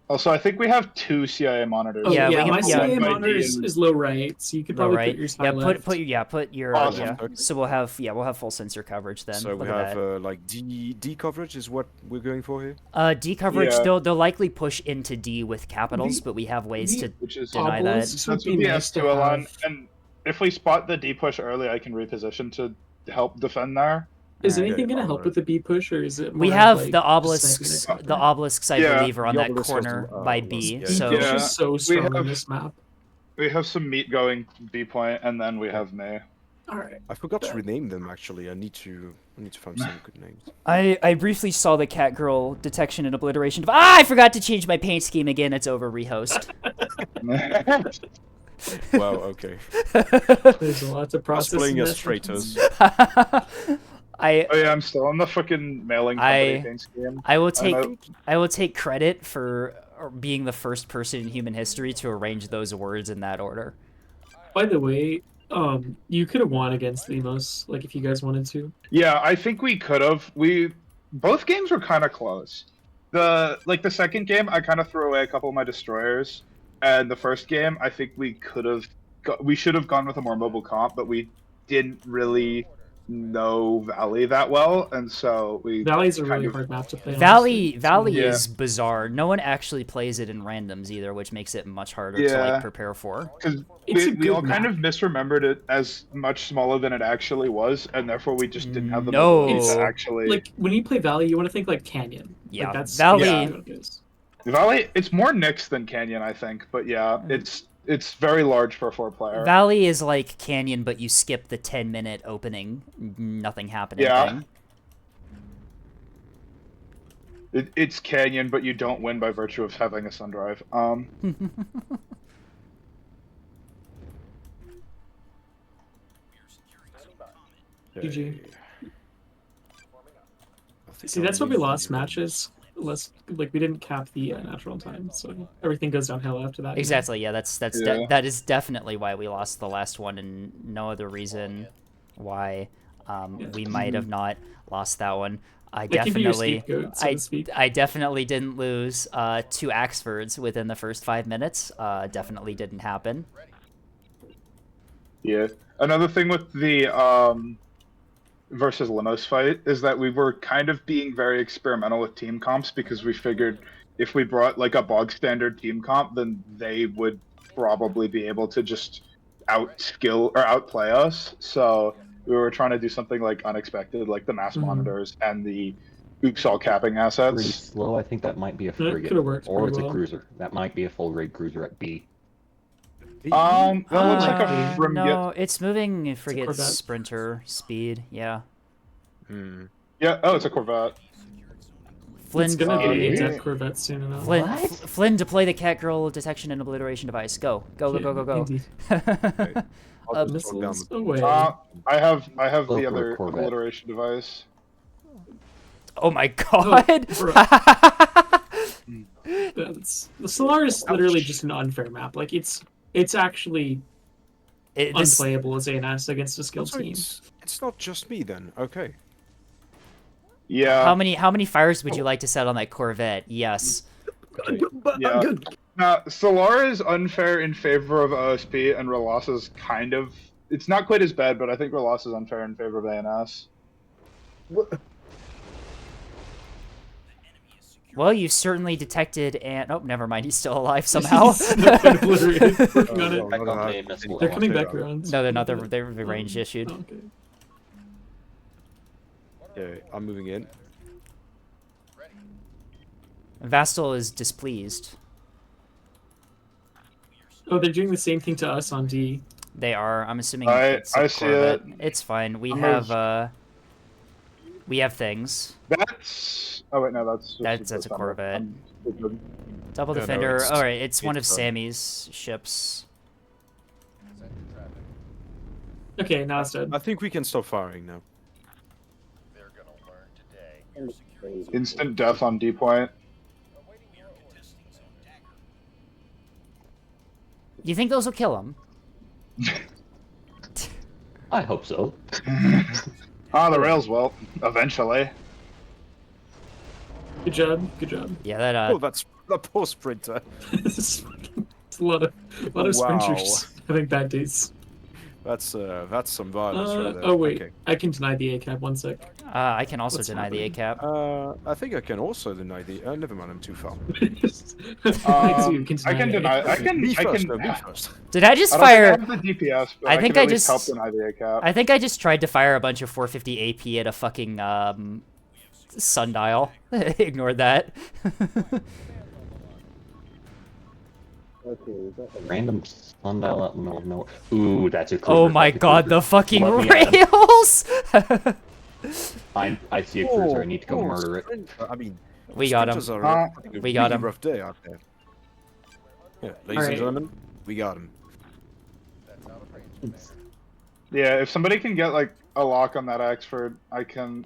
Also, I think we have 2 CIA monitors. Oh, Yeah, yeah, we can- my yeah. CIA By monitor D is, and- is low right, so you could Low probably right. put yours high Yeah, left. put your Awesome. yeah. Okay. So we'll have full sensor coverage then. So we Look at have that. like D coverage is what we're going for here. D coverage. Yeah. They'll likely push into D with capitals, but we have ways to. Which is Deny that. Obelisks would that's be what the nice to S2 Elan, have. and if we spot the D push early, I can reposition to help defend there. Is Alright. anything gonna help alright. with the B push, or is it? We more have like the just obelisks. sniping it? The obelisks, I Yeah, believe, are on the that obelisk has corner the, by obelisk, B. yeah. B So push Yeah. is so We strong on have- this map. We have some meat going B point, and then we have me. All right. I forgot to rename them actually. I need to find some good names. I briefly saw the Catgirl detection and obliteration. I forgot to change my paint scheme again. It's over. Rehost. Wow. Okay. There's a lot to process. Cosplaying in as that traitors. I Oh yeah, I'm still on the fucking mailing company thing scheme. I will know. take credit for being the first person in human history to arrange those words in that order. By the way, you could have won against Lemos, like if you guys wanted to. Yeah, I think we could have. We both games were kind of close. The second game, I kind of threw away a couple of my destroyers, and the first game, I think we should have gone with a more mobile comp, but we didn't really know Valley that well, and so we. Valley's a really hard map to play. Valley Yeah. is bizarre. No one actually plays it in randoms either, which makes it much harder to like prepare for. Because It's a we good all kind map. of misremembered it as much smaller than it actually was, and therefore we just didn't have the No. mobility to It's actually. Like when you play Valley, you want to think like Canyon. Yeah, like, that's Valley- exactly what it is. Valley, it's more Nyx than Canyon, I think, but yeah, it's very large for a 4-player. Valley is like Canyon, but you skip the 10-minute opening, nothing happening Yeah. thing. It's Canyon, but you don't win by virtue of having a Sundrive. GG. I think See, I'll that's what we leave lost you. matches. We didn't cap the natural time, so everything goes downhill after that. you know? Exactly. Yeah, that's Yeah. that is definitely why we lost the last one, and no other reason why we might have not lost that one. I They can be your definitely, scapegoat, so to speak. I definitely didn't lose 2 Axfords within the first 5 minutes. Definitely didn't happen. Yeah. Another thing with the versus Limos fight is that we were kind of being very experimental with team comps because we figured if we brought like a bog standard team comp, then they would probably be able to just outplay us. So we were trying to do something like unexpected, like the mass monitors and the oops all capping Pretty assets. slow. I think that might be a That frigate, could've worked or pretty it's a well. cruiser. That might be a full grade cruiser at B. That looks like a Uh, frigate. No, it's moving frigate Corvette. sprinter speed. Yeah. Hmm. Yeah. Oh, it's a Corvette. Flynn, It's gonna be a yeah. death Corvette soon enough. Flynn, deploy the Catgirl detection and obliteration device. Go, go, go, go, go, Indeed. go. I'll just talk down Missiles the- away. I have Local the other Corvette. obliteration device. Oh my god! The Solar is literally just an unfair map. Like it's actually This- unplayable as ANS against a skilled So team. it's not just me then. Okay. Yeah. how many fires would you like to set on that Corvette? Yes. Yeah. Solar is unfair in favor of OSP, and Relas is kind of. It's not quite as bad, but I think Relas is unfair in favor of ANS. Well, you've certainly detected and oh, never mind. He's still alive somehow. They're obliterated. Working on it. Back on the missile They're coming launcher. back around. No, they're not. They're range issued. Oh, okay. Yeah, I'm moving in. Vastal is displeased. Oh, they're doing the same thing to us on D. They are. I'm assuming I it's a see Corvette. it. It's fine. We I'm have things. That's. Oh wait, no, that's. That's a Corvette. Double No, no, defender. it's- All right, it's one of it's, Sammy's ships. Okay, now it's dead. I think we can stop firing now. They're gonna learn today. Your security Instant death on D point. awaiting your orders. You think those will kill him? I hope so. The rails will eventually. Good job. Good job. Yeah, that Oh, that's the poor sprinter. It's a lot of Wow. sprinters having bad days. That's some violence right there. Oh wait, Okay. I can deny the ACAB. 1 sec. I can also What's deny the happening? ACAP. I think I can also deny the. Never mind, I'm too far. I too can deny. I can the deny. I ACAB. can. Me I first, can. no, me first. Did I just I don't fire? think I have the DPS, but I I think can I at least help just- deny the ACAP. I think I just tried to fire a bunch of 450 AP at a fucking sundial. Ignored that. Random sundial out in the middle of nowhere. Ooh, that's a cruiser. Oh my That's a god, cruiser. the fucking Let me at him. rails! I see a cruiser. I need to go Oh, murder it. sprinter. I mean, We got him. sprinters are having a We got really him. rough day out there. Yeah, ladies and Alright. gentlemen, we got him. That's out of range. Yeah, if somebody can get like a lock on that Axford, I'm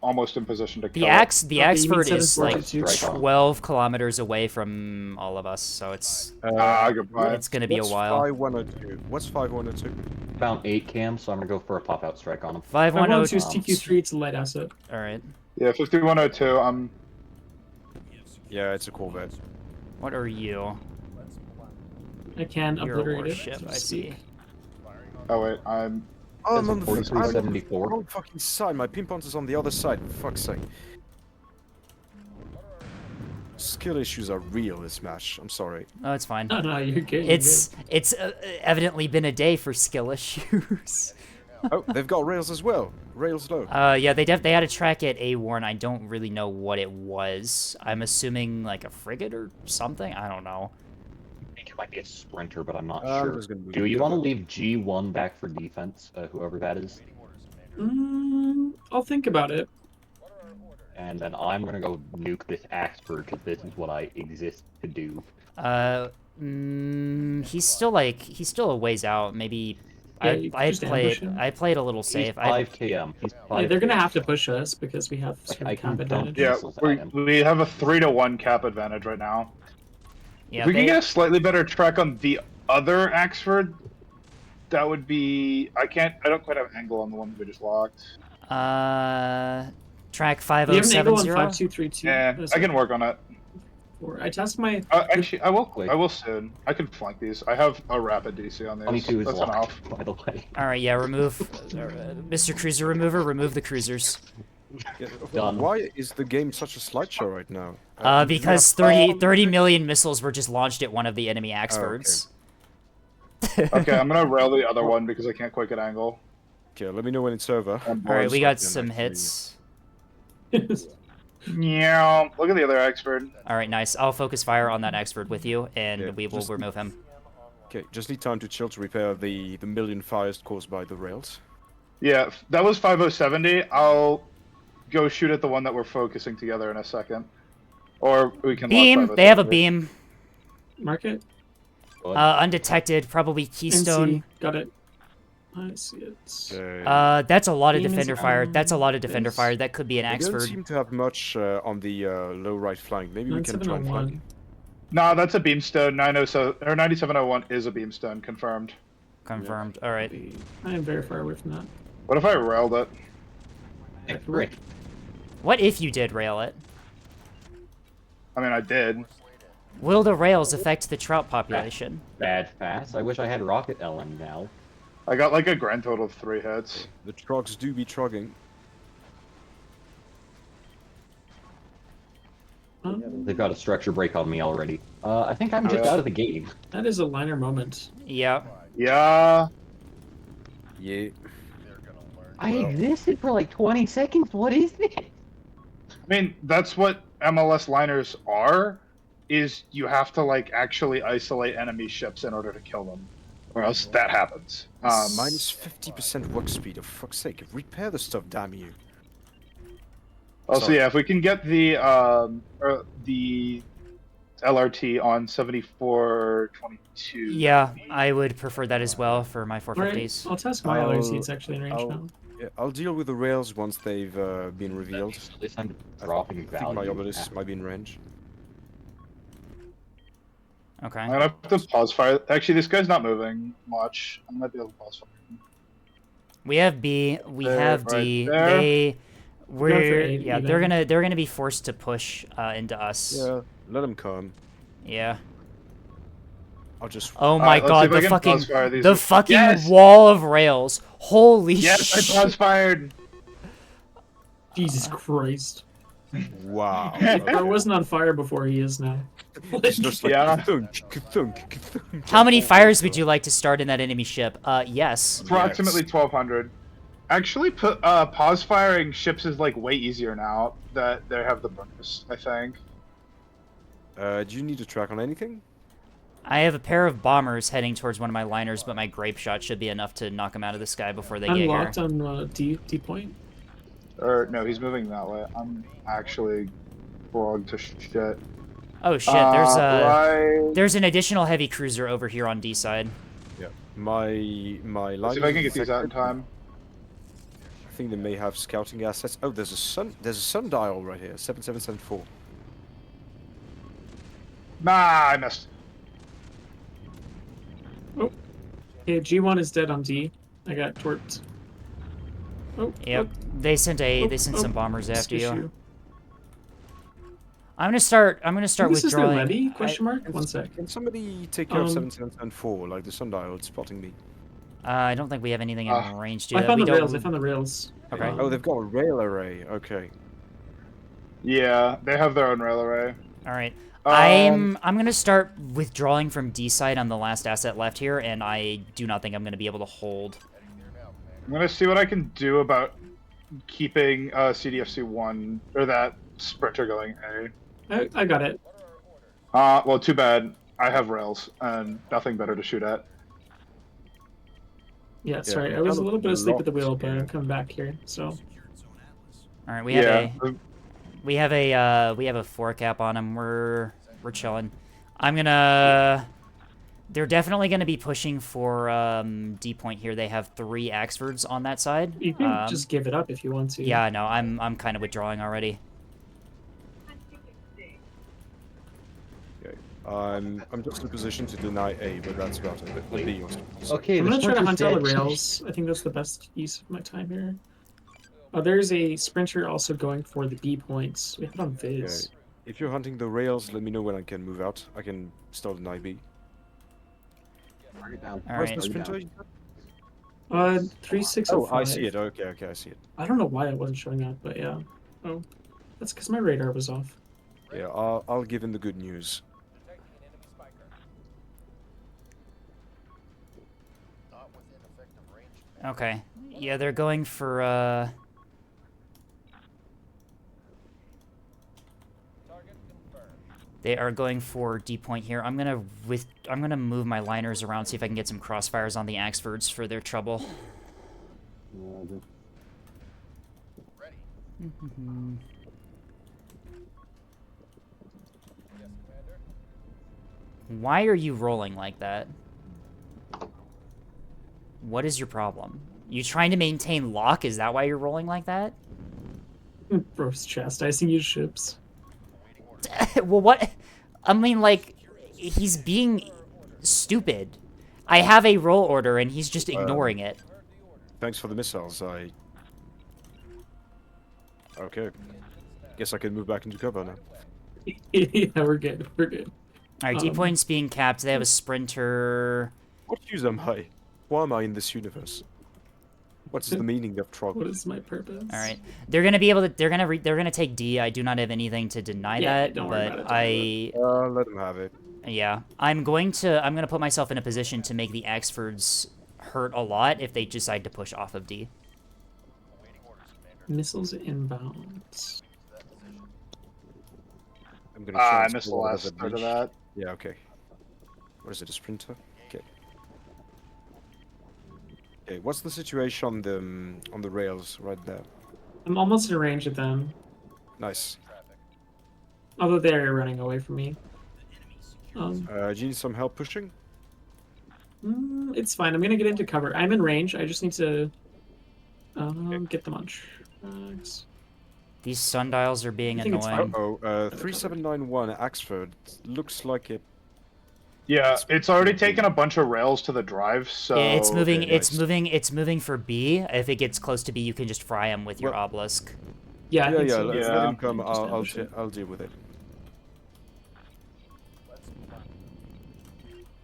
almost in position to kill The it. axe, Okay, you mean Axford is like 742? Strike on. 12 kilometers away from all of us, so it's Goodbye. it's gonna be a What's while. 5102? What's 5102? Found 8 cam, so I'm gonna go for a pop out strike on him. 512 is 510. TQ3. It's a light asset. All right. Yeah, 5102. I'm. Yeah, it's a Corvette. What are you? I can You're a obliterate it. warship, as we I see. speak. Oh wait, I'm. Oh, That's I'm on the 4374. wrong fucking side. My pinpoint is on the other side. For fuck's sake. Skill issues are real this match. I'm sorry. Oh, it's fine. No, no, you're good. It's evidently been a day for skill issues. Oh, they've got rails as well. Rails low. Yeah, they had a track at A-Warn. I don't really know what it was. I'm assuming like a frigate or something. I don't know. I think it might be a sprinter, but I'm not I'm sure. just gonna Do you want to leave G1 back for defense, whoever that is? I'll think about it. And then I'm going to go nuke this Axford, because this is what I exist to do. He's still a ways out. Maybe Yeah, you could just ambush him. I played a little He's safe. 5 km. He's 5 Yeah, they're gonna km. have to push us because we have sort I of can cap dump advantage. Yeah, missiles at him. we have a 3-to-1 cap advantage right now. Yeah, If we can get a slightly better track on the other Axford, that would be. I don't quite have angle on the one we just locked. track We have an angle on 5070. 5232. Yeah, I can work on it. I tasked my. Actually, I will. Quick. I will soon. I can flank these. I have a rapid DC on these. 22 is That's locked, enough. by the way. All right, yeah, remove Mr. Cruiser Remover. Remove the cruisers. Yeah, Done. why is the game such a slideshow right now? Because 30 million missiles were just launched at one of the enemy Axfords. Okay, I'm gonna rail the other one because I can't quite get angle. Okay, let me know when it's over. All right, we got Yeah, some actually. hits. Yeah, look at the other Axford. All right, nice. I'll focus fire on that Axford with you, and Yeah, we will just- remove him. Okay, just need time to chill to repair the million fires caused by the rails. Yeah, that was 5070. I'll go shoot at the one that we're focusing together in a second. Or we can Beam. lock They have a 5070. beam. Mark it. Undetected. Probably Keystone. NC. Got it. I see it. That's a lot of Beam is defender fire. That's a lot of defender this. fire. That could be an They don't Axford. seem to have much on the low right flank. Maybe we can try and flank. 9701. Nah, that's a beamstone. 907 or 9701 is a beamstone, confirmed. Confirmed. All right. I am very far away from that. What if I railed it? Hey, Rick, What if you did rail it? I mean, I did. Will the rails affect the trout population? bad fast. I wish I had Rocket Ellen now. I got like a grand total of 3 hits. The trogs do be trogging. They've got a structure break on me already. I think I'm just Yeah. out of the game. That is a liner moment. Yeah. Yeah. Yeah. I existed for like 20 seconds. What is this? I mean, that's what MLS liners are, is you have to like actually isolate enemy ships in order to kill them. Or else that happens. Minus 50% work speed, for fuck's sake. Repair the stuff, damn you. Also, Sorry. yeah, if we can get the LRT on 7422. Yeah, I would prefer that as well for my Alright, 450s. I'll test my LRC. It's actually in range now. Yeah, I'll deal with the rails once they've been revealed. At least I'm I dropping think my value. obelisk might be in range. Okay. I'm gonna have to pause fire. Actually, this guy's not moving much. I might be able to pause fire. We have B. We There, have right D. there. Going for eight, Yeah. even. They're gonna be forced to push into us. Yeah, let them come. Yeah. I'll just. Oh my let's see god, if I the can fucking pause fire these. the fucking Yes! wall of rails. Holy Yes, I shit. pause fired. Jesus Christ. Wow. If I wasn't on fire before, he is now. It's just like Yeah. ka-thunk, ka-thunk, ka-thunk. How many fires would you like to start in that enemy ship? Yes. Approximately 1200. Actually, pause firing ships is like way easier now that they have the bonus. I think. Do you need a track on anything? I have a pair of bombers heading towards one of my liners, but my grape shot should be enough to knock them out of the sky before they I'm get locked here. on D point. Or no, he's moving that way. I'm actually brogged to shit. Oh shit, Right. there's an additional heavy cruiser over here on D side. Yeah. My Let's line. see if I can get these out in time. I think they may have scouting assets. Oh, there's a sundial right here. 7774. Nah, I missed. Okay, G1 is dead on D. I got torped. Oh, Yep. They sent some bombers after you. issue. I'm gonna start This is their withdrawing. levy? Question mark. Can, One sec. can somebody take care of Um, 7774, like the sundial? It's spotting me. I don't think we have anything in range to do I that. found We the don't- rails. I found the rails. Okay. Oh, they've got a rail array. Okay. Yeah, they have their own rail array. All right. Um, I'm gonna start withdrawing from D side on the last asset left here, and I do not think I'm gonna be able to hold. I'm gonna see what I can do about keeping CDFC1 or that sprinter going A. I got it. Well, too bad. I have rails and nothing better to shoot at. Yeah, sorry. I was a little bit asleep at the wheel, but I'm coming back here. So All right, we have Yeah. we have a 4 cap on him. We're chilling. I'm gonna. They're definitely gonna be pushing for D point here. They have 3 Axfords on that side. you can just give it up if you want to. Yeah, no, I'm kind of withdrawing already. Okay. I'm just in position to deny A, but that's about it. But B also. Okay, I'm the gonna try to sprinter's hunt all the dead. rails. I think that's the best use of my time here. There's a sprinter also going for the B points. We have it on Viz. Okay. If you're hunting the rails, let me know when I can move out. I can start an IB. Mark it down. All Where's right. the Mark it sprinter? down. 3605. Oh, I see it. Okay, okay, I see it. I don't know why it wasn't showing up, but yeah. Oh, that's because my radar was off. Yeah, I'll give him the good news. Detecting an enemy spiker. Not within effective range. Okay. Yeah, they're going for Target confirmed. They are going for D point here. I'm gonna move my liners around, see if I can get some crossfires on the Axfords for their trouble. Ready. Yes, Commander. Why are you rolling like that? What is your problem? You trying to maintain lock? Is that why you're rolling like that? Bro's chastising you ships. Well, what? I mean, like, he's being stupid. I have a roll order, and he's just ignoring it. Thanks for the missiles. Okay. Guess I can move back into cover now. Yeah, we're good. We're good. All right, D point's being capped. They have a sprinter. What use am I? Why am I in this universe? What's the meaning of What trouble? is my purpose? All right, they're gonna be able to. They're gonna take D. I do not have anything to deny Yeah, that, don't worry but about it, don't Let him have it. yeah, I'm gonna put myself in a position to make the Axfords hurt a lot if they decide to push off of D. Awaiting orders, Commander. Missiles inbound. I'm gonna I transport missed the it last as a part of breach. that. Yeah, okay. What is it, a sprinter? Okay. Okay, what's the situation on the rails right there? I'm almost in range of them, Nice. although they're running away from me. Do you need some help pushing? It's fine. I'm gonna get into cover. I'm in range. I just need to get them on tracks. These sundials are being I think it's annoying. Uh-oh, 3791 Axford. Looks like it. Yeah, it's already taken a bunch of rails to the drive, so Yeah, it's moving. okay, It's nice. moving. It's moving for B. If it gets close to B, you can just fry him with your Well- obelisk. Yeah, I Yeah, think yeah, so. let Yeah. him come. Just I'll ambush it. I'll deal with it.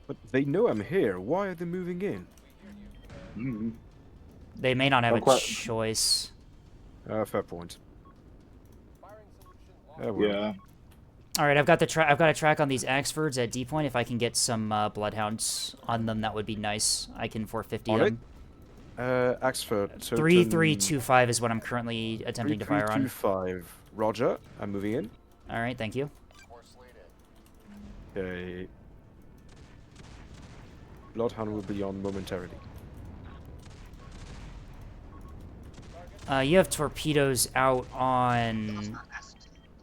But they know I'm here. Why are they moving in? Mhm. They may not have a quite- choice. Fair point. Firing solution locked. Yeah, well, Yeah. All right, I've got a track on these Axfords at D point. If I can get some Bloodhounds on them, that would be nice. I can 450 On it? them. Axford. 3325 is what I'm currently attempting to fire on. 3325. Roger. I'm moving in. All right, thank you. Course laid in. Okay. Bloodhound will be on momentarily. You have torpedoes out on.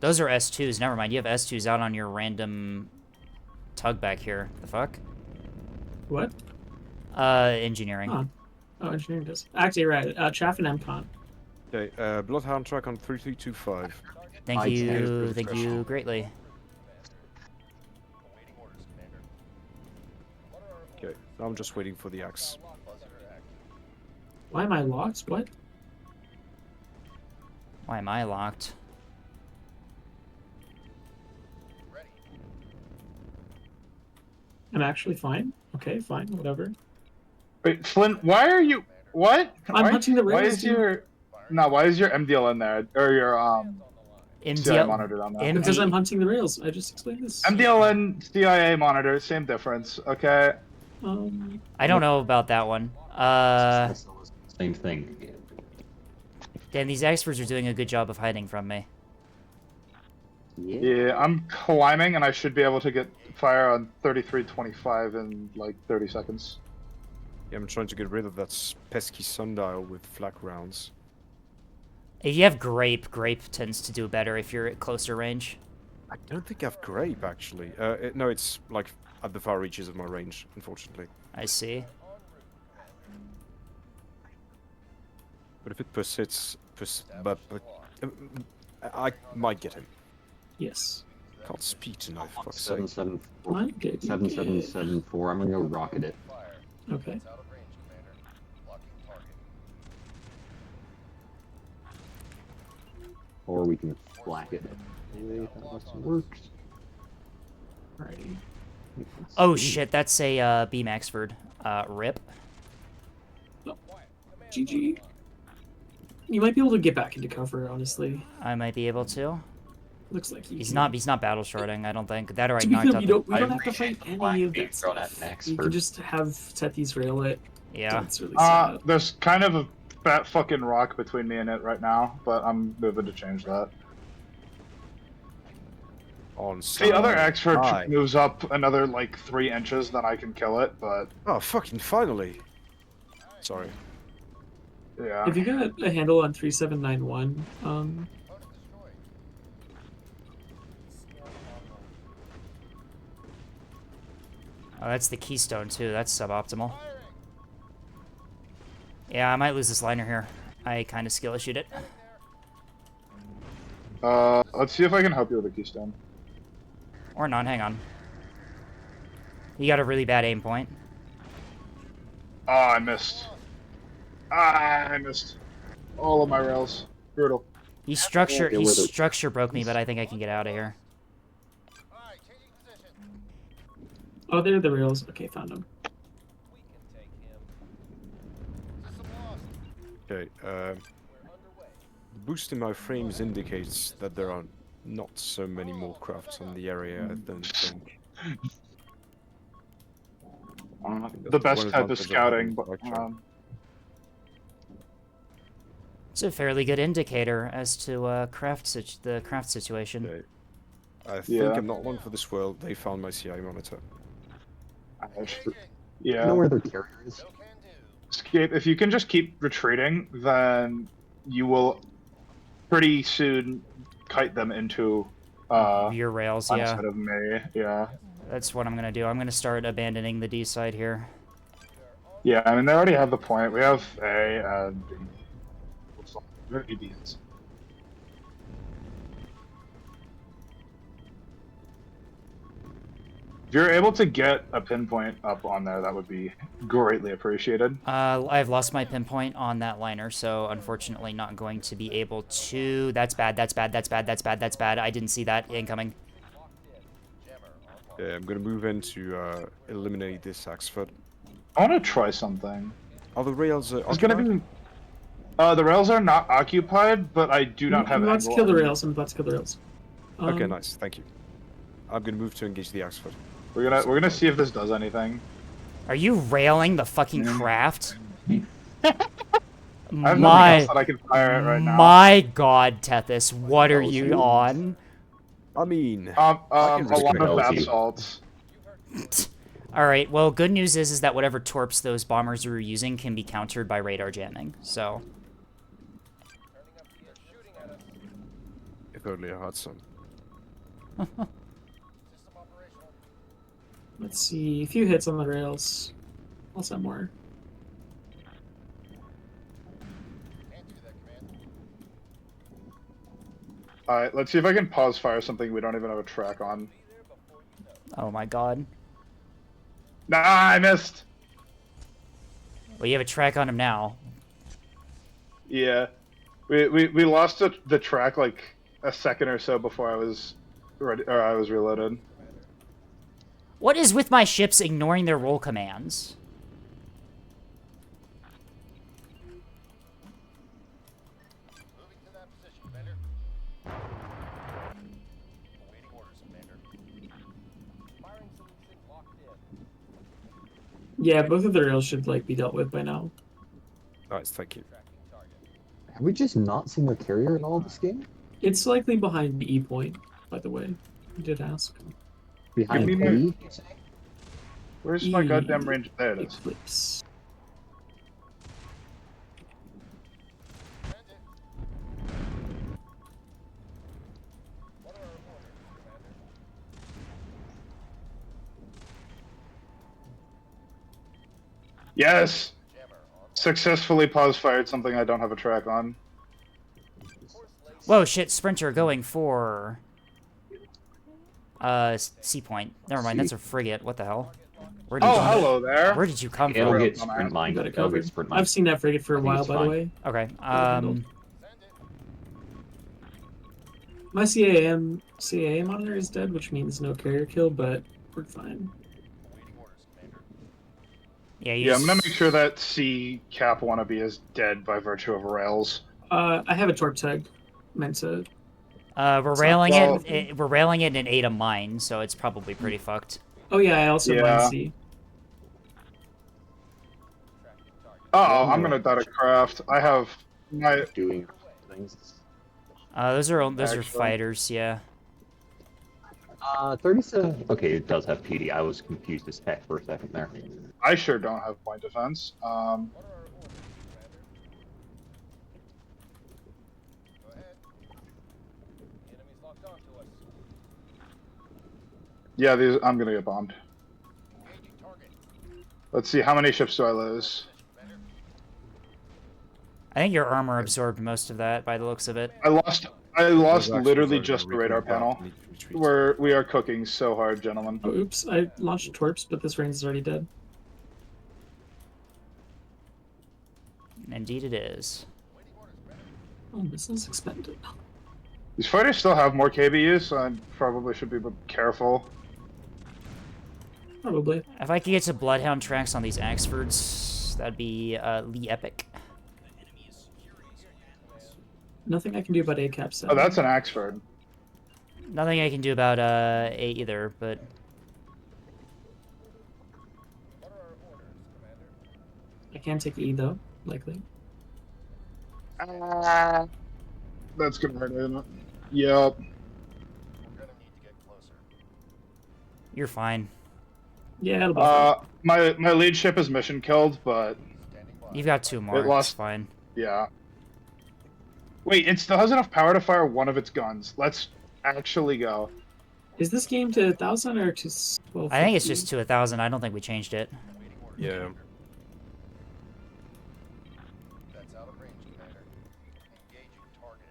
Those are S2s. Never mind. You have S2s out on your random tug back here. The fuck? What? Engineering. Huh. Oh, engineering does. Actually, you're right. Chaff and MCON. Okay. Bloodhound track on 3325. Thank I you. can. Thank you greatly. Awaiting orders, Commander. What are our Okay. Now I'm just waiting for the axe. lock buzzer active? Why am I locked? What? Why am I locked? I'm actually fine. Okay, fine, whatever. Wait, Flynn, why are you? What? I'm hunting the Why rails, is dude. your? No, why is your MDLN there or your CIA MDL monitor on there? Because I'm MD hunting the rails. I just explained this. MDLN CIA monitor, same difference. Okay. I don't know about that one. Same thing. Damn, these experts are doing a good job of hiding from me. Yeah, I'm climbing and I should be able to get fire on 3325 in like 30 seconds. Yeah, I'm trying to get rid of that pesky sundial with flak rounds. If you have grape, grape tends to do better if you're at closer range. I don't think I have grape actually. No, it's like at the far reaches of my range, unfortunately. I see. But if it persists, but I might get him. Yes. Can't speak tonight, for fuck's sake. 7774. I'm good. 7774. I'm gonna go rocket it. Okay. It's out of range, Commander. Locking target. Or we can flak it. Maybe that also works. Alrighty. Oh shit, that's a B Maxford. Rip. GG. You might be able to get back into cover, honestly. I might be able to. Looks like He's not battle sharding, I don't think. That or I To be knocked fair, out we the... don't have to fight any of that thrown at stuff. an You expert. can just have Tethys rail it. Yeah. That's really sad. There's kind of a fat fucking rock between me and it right now, but I'm moving to change that. On The other expert Hi. moves up another like 3 inches, then I can kill it, but Oh, fucking finally! Sorry. yeah. If you got a handle on 3791, Opponent destroyed. Oh, that's the keystone too. That's suboptimal. Firing. Yeah, I might lose this liner here. I kind of skill issued it. Let's see if I can help you with a keystone. Or not, hang on. You got a really bad aim point. Ah, I missed. Ah, I missed. All of my rails. Brutal. He Yeah, with it. structure broke me, but I think I can get out of here. Alright, changing position. oh, there are the rails. Okay, found them. We can take him. System lost. Okay, We're underway. the boost in my frames indicates that there are not so many more crafts on the area, I don't think. The best One type of advantage of scouting, having but Electro. It's a fairly good indicator as to the craft situation. Okay. I think Yeah. I'm not long for this world. They found my CI monitor. Engaging. You yeah. know where their carrier is? No can do. Escape. If you can just keep retreating, then you will pretty soon kite them into Your rails, on yeah. side of me. Yeah. That's what I'm gonna do. I'm gonna start abandoning the D side here. Yeah, I mean they already have the point. We have A and B. Where are Indians? If you're able to get a pinpoint up on there, that would be greatly appreciated. I've lost my pinpoint on that liner, so unfortunately not going to be able to... That's bad, that's bad, that's bad, that's bad, that's bad. I didn't see that incoming. Locked in. Jammer on target. Yeah, I'm gonna move in to eliminate this Axford. I want to try something. Are the rails It's gonna occupied? be. The rails are not occupied, but I do not have. I'm about to angle kill the on- rails. I'm about to kill the rails. Okay, nice, thank you. I'm gonna move to engage the Axford. We're gonna see if this does anything. Are you railing the fucking craft? I have nothing My... else that I can fire at right now. My god, Tethys, what are you on? I mean, A can lot respect of that. basalts. Alright, well, good news is that whatever torps those bombers were using can be countered by radar jamming, so... Turning up the shooting at us. if only I had some. System operational. Let's see. A few hits on the rails. Also have more. Can't do that, command. Alright, let's see if I can pause fire something we don't even have a track on. Be there before you know. Oh my god. Nah, I missed. Well, you have a track on him now. Yeah. We lost the track like a second or so before I was ready, or I was reloaded. What is with my ships ignoring their roll commands? Moving to that position, Commander. Awaiting orders, Commander. Firing some things locked in. Yeah, both of the rails should like be dealt with by now. Nice, thank you. Tracking target. Have we just not seen the carrier in all this game? It's likely behind the E point, by the way. You did ask. Behind Give me me? Where's my goddamn range? There it is. Eclipse. Send it. What are our orders, Commander? Yes! Jammer on. Successfully pause fired something I don't have a track on. Course laid. Whoa, shit, Sprinter going for... C point. Never mind, that's a frigate. What the hell? Where did Oh, you, hello there. Where did you come It'll from? get sprint mine. Got it It'll covered. get sprint mine. I've seen that frigate for a I think while, it's by the fine. way. Okay, Send it. My CAA monitor is dead, which means no carrier kill, but we're fine. Awaiting orders, Commander. yeah, you Yeah, I'm gonna s- make sure that C cap wannabe is dead by virtue of rails. I have a torp tug meant to. we're railing well- we're railing it in 8 of mine, so it's probably pretty fucked. Oh yeah, I also Yeah. mine C. Tracking target. Oh, I'm gonna die to craft. I have my. Doing things. Those are Actually. fighters, yeah. 37. Okay, it does have PD. I was confused as heck for a second there. I sure don't have point defense. What are our orders, Commander? Go ahead. The enemy's locked onto us. Yeah, these. I'm gonna get bombed. Engaging target. Let's see, how many ships do I lose? Commander. I think your armor absorbed most of that by the looks of it. I lost Those axes literally are just the recon radar back, panel. need to retreat. We are cooking so hard, gentlemen. Oh, oops! I launched torps, but this range is already dead. Indeed it is. Waiting orders, Commander. Oh, missiles expended. These fighters still have more KBUs, so I probably should be careful. Probably. If I could get to Bloodhound tracks on these Axfords, that'd be Lee Epic. Nothing I can do about A cap 7. Oh, that's an Axford. Nothing I can do about A either, but What are our orders, Commander? I can take E though, likely. That's gonna hurt, isn't it? Yep. We're gonna need to get closer. you're fine. Yeah, it'll be fine. My lead ship is mission killed, but Standing by. You've got 2 more. It lost- It's fine. yeah. Wait, it still has enough power to fire one of its guns. Let's actually go. Is this game to 1,000 or to 12? I think it's just to 1,000. I don't think we changed it. Waiting orders. Yeah. That's out of range, Commander. Engaging target.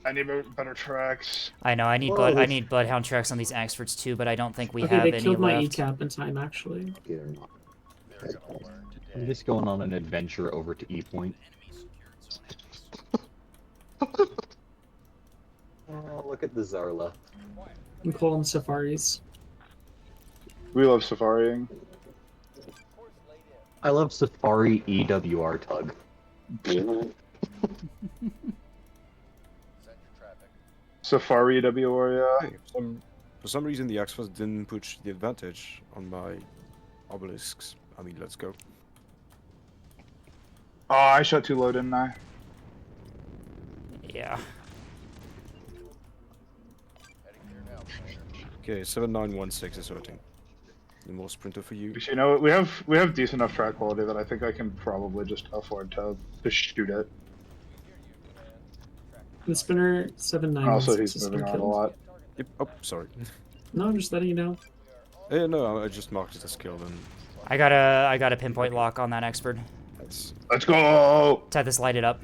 I need better tracks. I know. I need Bloodhound tracks on these Axfords too, but I don't think we Okay, have they any killed my E left. cap in time actually. Okay, they're not. They're gonna learn I'm today. just going on an adventure over to E Point. Oh, look at the Zarla. And call them safaris. We love safarying. Course laid in. I love Safari EWR tug. Send your traffic. Safari WR, yeah. Hey, for some reason, the Axfords didn't push the advantage on my obelisks. I mean, let's go. Oh, I shot too low, didn't I? Yeah. Heading there now, Commander. Okay, 7916 is hurting. The more sprinter for you. You know, we have decent enough track quality that I think I can probably just afford to shoot it. We hear you, Command. Tracking The spinner 796 Also, he's has moving been on a killed. lot. Yep. Oh, sorry. No, I'm just letting you know. No, I just marked it as killed and I got a pinpoint lock on that Axford. that's... Let's go! Tethys, light it up.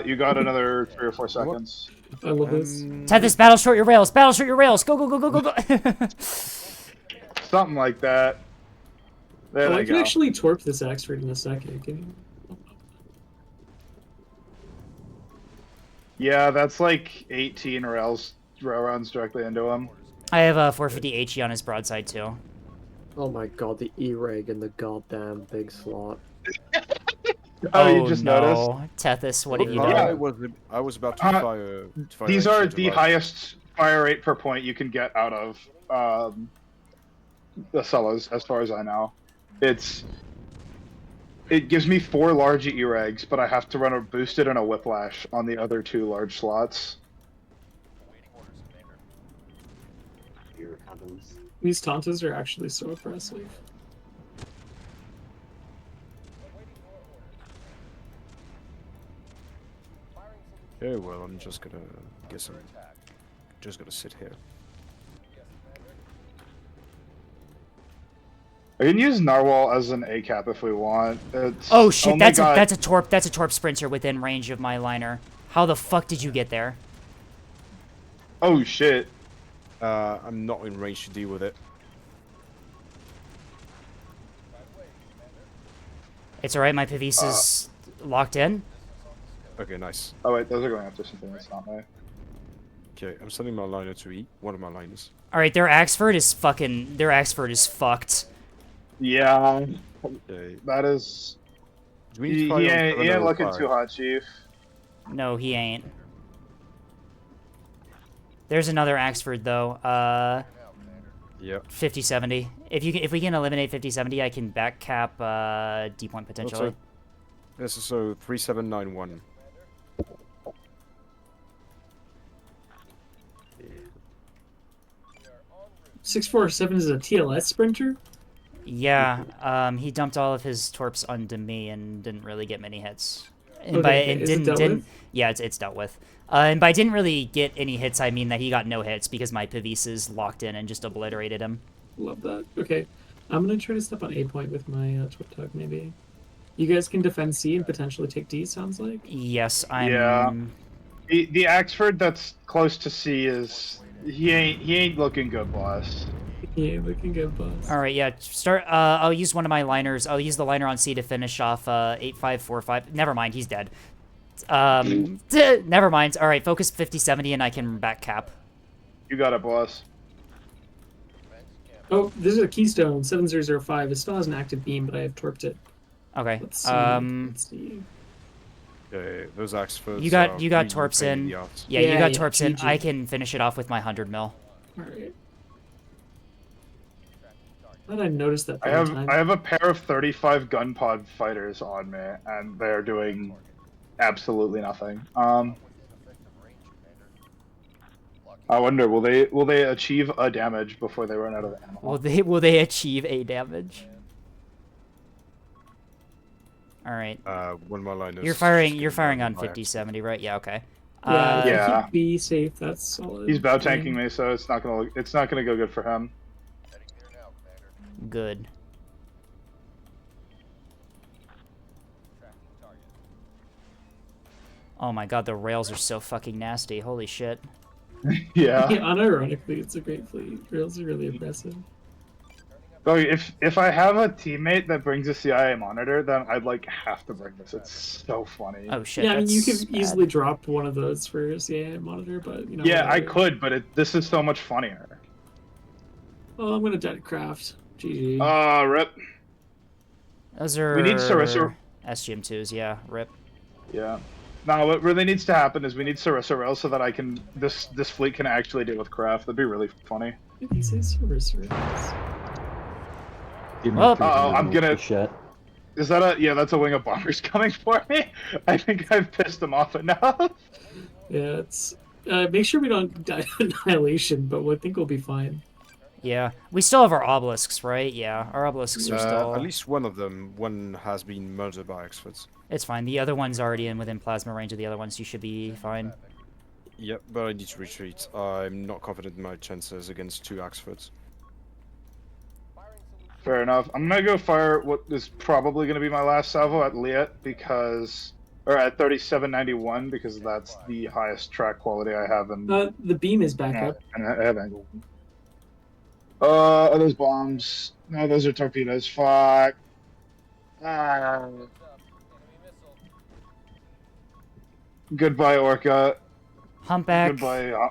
You got another 3 or 4 seconds. I love this. Tethys, battle short your rails. Battle short your rails. Go, go, go, go, go, go. Something like that. There Oh, they I can go. actually torp this Axford in a second. Can you? Yeah, that's like 18 rail runs directly into him. I have a 450 HE on his broadside too. Oh my god, the E-Reg and the goddamn big slot. Oh, you just noticed? no. Tethys, what have you Yeah. done? I was about to fire. These are extra the device. highest fire rate per point you can get out of the Cellas, as far as I know. It gives me 4 large E-Regs, but I have to run a boosted and a whiplash on the other 2 large slots. Awaiting orders, Commander. Here comes. These Tantas are actually so oppressive. Awaiting your orders. Firing solution. Okay, well, I'm just gonna get some. Attack. Just gonna sit here. Yes, Commander. I can use Narwhal as an ACAP if we want. It's Oh shit, only that's got- a Torp sprinter within range of my liner. How the fuck did you get there? Oh shit. I'm not in range to deal with it. It's alright, my Pavis is locked in. Okay, nice. Oh wait, those are going after something that's not me. Okay, I'm sending my liner to E. One of my liners. Alright, their Axford is fucked. Yeah, Okay. that is. Do we need to He fire on ain't 705? looking too hot, Chief. No, he ain't. There's another Axford though. Yep. 50-70. If we can eliminate 50-70, I can back cap D point potentially. This is so 3791. 647 is a TLS sprinter. Yeah, he dumped all of his torps onto me and didn't really get many hits. And Okay, is it dealt with? Yeah, it's dealt with. And by didn't really get any hits, I mean that he got no hits because my Pavises locked in and just obliterated him. Love that. Okay, I'm gonna try to step on A point with my Twip Tug. Maybe you guys can defend C and potentially take D. Sounds like. Yes, I'm. Yeah. The Axford that's close to C is he ain't looking good, boss. Yeah, looking good, boss. All right, yeah. Start. I'll use one of my liners. I'll use the liner on C to finish off 8545. Never mind, he's dead. Never mind. All right, focus 50-70 and I can back cap. You got it, boss. Oh, this is a Keystone 7005. It still has an active beam, but I have torped it. Okay. Let's see. Let's see. Okay, those Axfords. You got really torps pain in. the ass. Yeah, you got yeah, torps in. GG. I can finish it off with my 100 mil. All right. Glad I noticed that. I have a pair of 35 gun pod fighters on me, and they're doing absolutely nothing. I wonder, will they achieve a damage before they run out of ammo? Will they achieve a damage? All right. One of my liners. You're firing on 50-70, right? Yeah. Okay. Yeah, Yeah. keep B safe. That's solid. He's bow tanking me, so it's not gonna go good for him. Heading there now, Commander. Good. Tracking target. Oh my god, the rails are so fucking nasty. Holy shit. Yeah. Yeah, unironically, it's a great fleet. Rails are really impressive. So if I have a teammate that brings a CIA monitor, then I'd like have to bring this. It's so funny. Oh shit. Yeah, I mean, you that's could bad. easily drop one of those for a CA monitor, but you know. Yeah, I whatever. could, but this is so much funnier. Oh, I'm gonna dead craft. GG. Rip. Those are. We need Sarissa. SGM2s. Yeah. Rip. Yeah. No, what really needs to happen is we need Sarissa rails so that this fleet can actually deal with craft. That'd be really funny. Did he say Sarissa rails? Well, I'm gonna- Shit. Is that that's a wing of bombers coming for me? I think I've pissed them off enough. Yeah, it's. Make sure we don't die of annihilation, but I think we'll be fine. Yeah. We still have our obelisks, right? Yeah. Our obelisks are still. At least one of them. One has been murdered by Axfords. It's fine. The other one's already within plasma range of the other ones. You should be fine. Yep, but I need to retreat. I'm not confident in my chances against 2 Axfords. Fair enough. I'm gonna go fire what is probably gonna be my last salvo at Liet or at 3791 because that's the highest track quality I have in. The beam is back Yeah, up. and I have angle. Are those bombs? No, those are torpedoes. Fuck. Ah. Enemy missile. Goodbye, Orca. Humpback. Goodbye.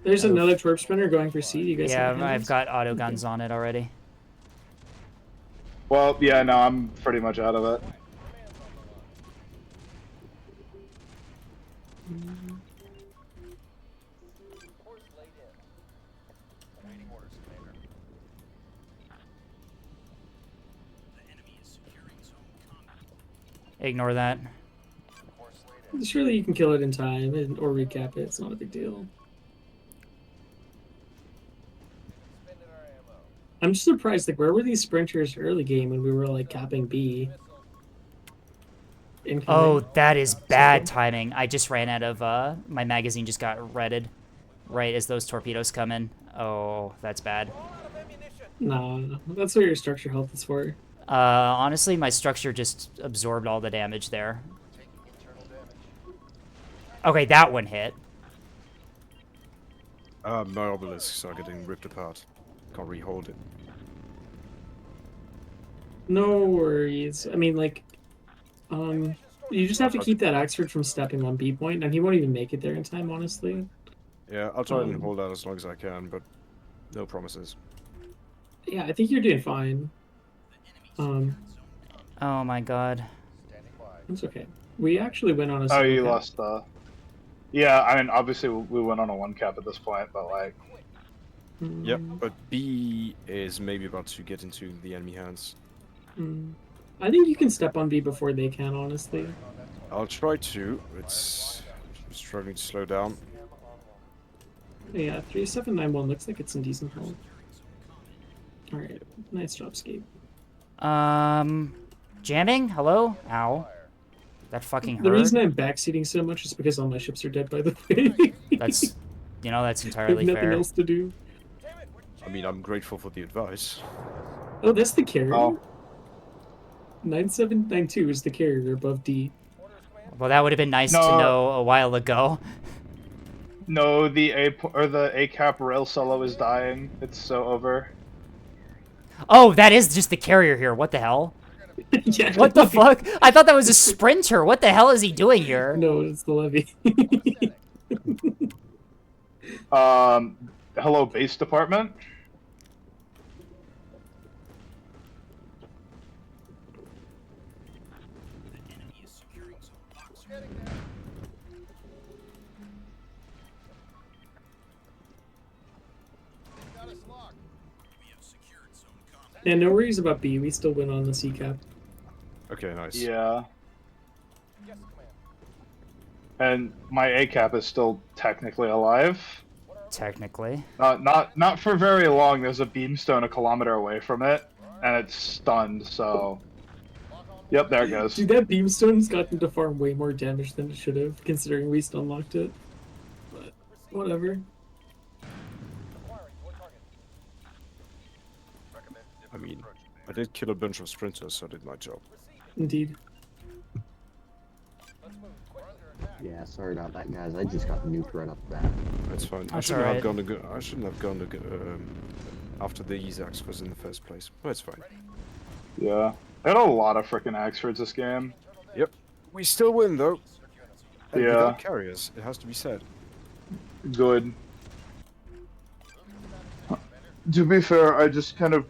There's another Twerp Sprinter going for C. You guys Yeah, have I've got auto guns on it already. Well, yeah, no, I'm pretty much out of it. Course laid in. Awaiting orders, Commander. Ignore that. Course laid in. Surely you can kill it in time or recap it. It's not a big deal. Spending our ammo. I'm just surprised. Like, where were these sprinters early game when we were like capping B? Incoming. Oh, that is bad timing. I just ran out of, my magazine just got redded right as those torpedoes come in. Oh, that's bad. Nah, that's what your structure health is for. Honestly, my structure just absorbed all the damage there. Taking internal damage. Okay, that one hit. My obelisks are getting ripped apart. Can't rehold it. No worries. I mean, like, you just have to keep that Axford from stepping on B point, and he won't even make it there in time, honestly. Yeah, I'll try and hold out as long as I can, but no promises. Yeah, I think you're doing fine. Oh my god. Standing by. It's okay. We actually went on a. Oh, you single cap. lost the. Yeah, I mean, obviously we went on a 1 cap at this point, but like, Yep, but B is maybe about to get into the enemy hands. I think you can step on B before they can, honestly. I'll try to. It's struggling to slow down. Yeah, 3791 looks like it's in decent health. Alright, nice job, Skate. Jamming? Hello? Ow. That fucking hurt. The reason I'm backseating so much is because all my ships are dead, by the way. That's, you know, that's I have entirely nothing fair. else to do. I mean, I'm grateful for the advice. Oh, that's the carrier? Oh. 9792 is the carrier above D. Well, that would have been nice to No. know a while ago. no, the A cap rail solo is dying. It's so over. Oh, that is just the carrier here. What the hell? Yeah. What the fuck? I thought that was a sprinter. What the hell is he doing here? No, it's the levy. Hello, base department. Got us locked. Yeah, no worries about B. We still win on the C cap. Okay, nice. Yeah, Yes, Commander. and my A cap is still technically alive. Technically. Not for very long. There's a beamstone a kilometer away from it, and it's stunned. So, yep, there it goes. Dude, that beamstone's gotten to farm way more damage than it should have, considering we still unlocked it. But, whatever. Acquiring your target. Recommend I different mean, approach, I did kill a bunch of sprinters, so I did my job. Indeed. Let's move. Quick. Under attack. Yeah, sorry about that, guys. I just got nuked right off the bat. That's fine. I That's shouldn't alright. have gone to go. I shouldn't have gone to go after the Ezax was in the first place. But it's fine. Yeah, I had a lot of freaking Axfords this game. Yep. We still win though. And Yeah. without carriers, it has to be said. Good. To be fair, I just kind of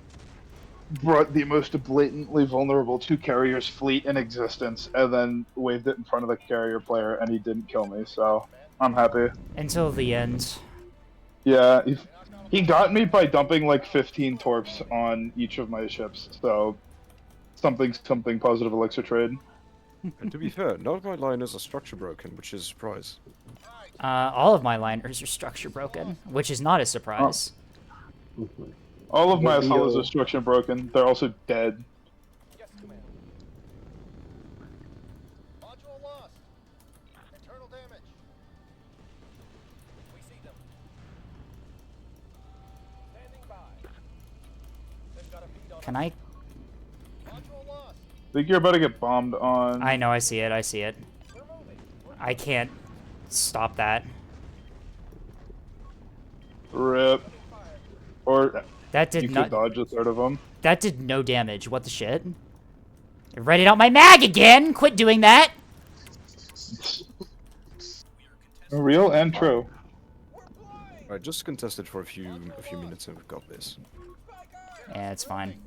brought the most blatantly vulnerable 2 carriers fleet in existence and then waved it in front of the carrier player and he didn't kill me, so I'm happy. Until the end. Yeah, he got me by dumping like 15 torps on each of my ships, so something positive elixir trade. And to be fair, none of my liners are structure broken, which is a surprise. All of my liners are structure broken, which is not a surprise. All of my Maybe, Asalas are structure broken, they're also dead. Yes, Commander. Module lost. Internal damage. We see them. Standing by. They've got a beat on Can I? Module lost. I think you're about to get bombed on. I know, I see it, I see it. We're moving. I can't stop that. Rip. Or That you did could not. dodge a third of them. That did no damage. What the shit? I readied out my mag again! Quit doing that! Real and true. Alright, just contest it for a few minutes and we've got this. Yeah, it's fine.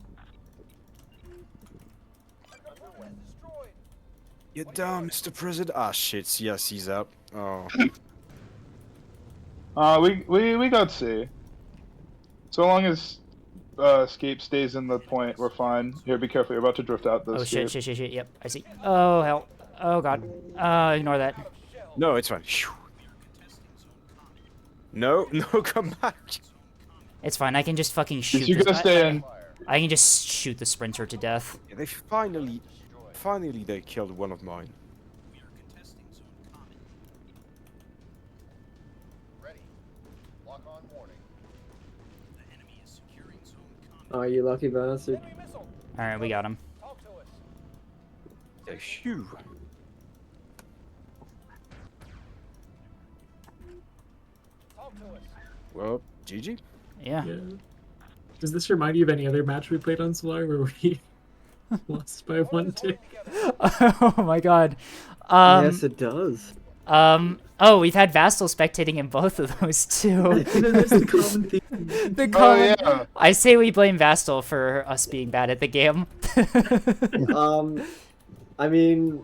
You're down, Mr. President. Ah, shit. Yes, he's up. Oh. We got C. So long as escape stays in the point, we're fine. Here, be careful. You're about to drift out. Oh shit! Yep, I see. Oh hell! Oh god! Ignore that. No, it's fine. No, come back. It's fine. I can just fucking shoot. You're gonna stay in. I can just shoot the sprinter to death. Yeah, they finally they killed one of mine. Ready. Lock on warning. Oh, you lucky bastard. Enemy missile. All right, we got him. Talk to us. Yeah, phew. Talk to us. Well, GG. Yeah. Yeah. Does this remind you of any other match we played on Solar where we lost by 1-2? Oh my god. Yes, it does. Oh, we've had Vastal spectating in both of those too. That's the common theme. The common... yeah. I say we blame Vastal for us being bad at the game. I mean,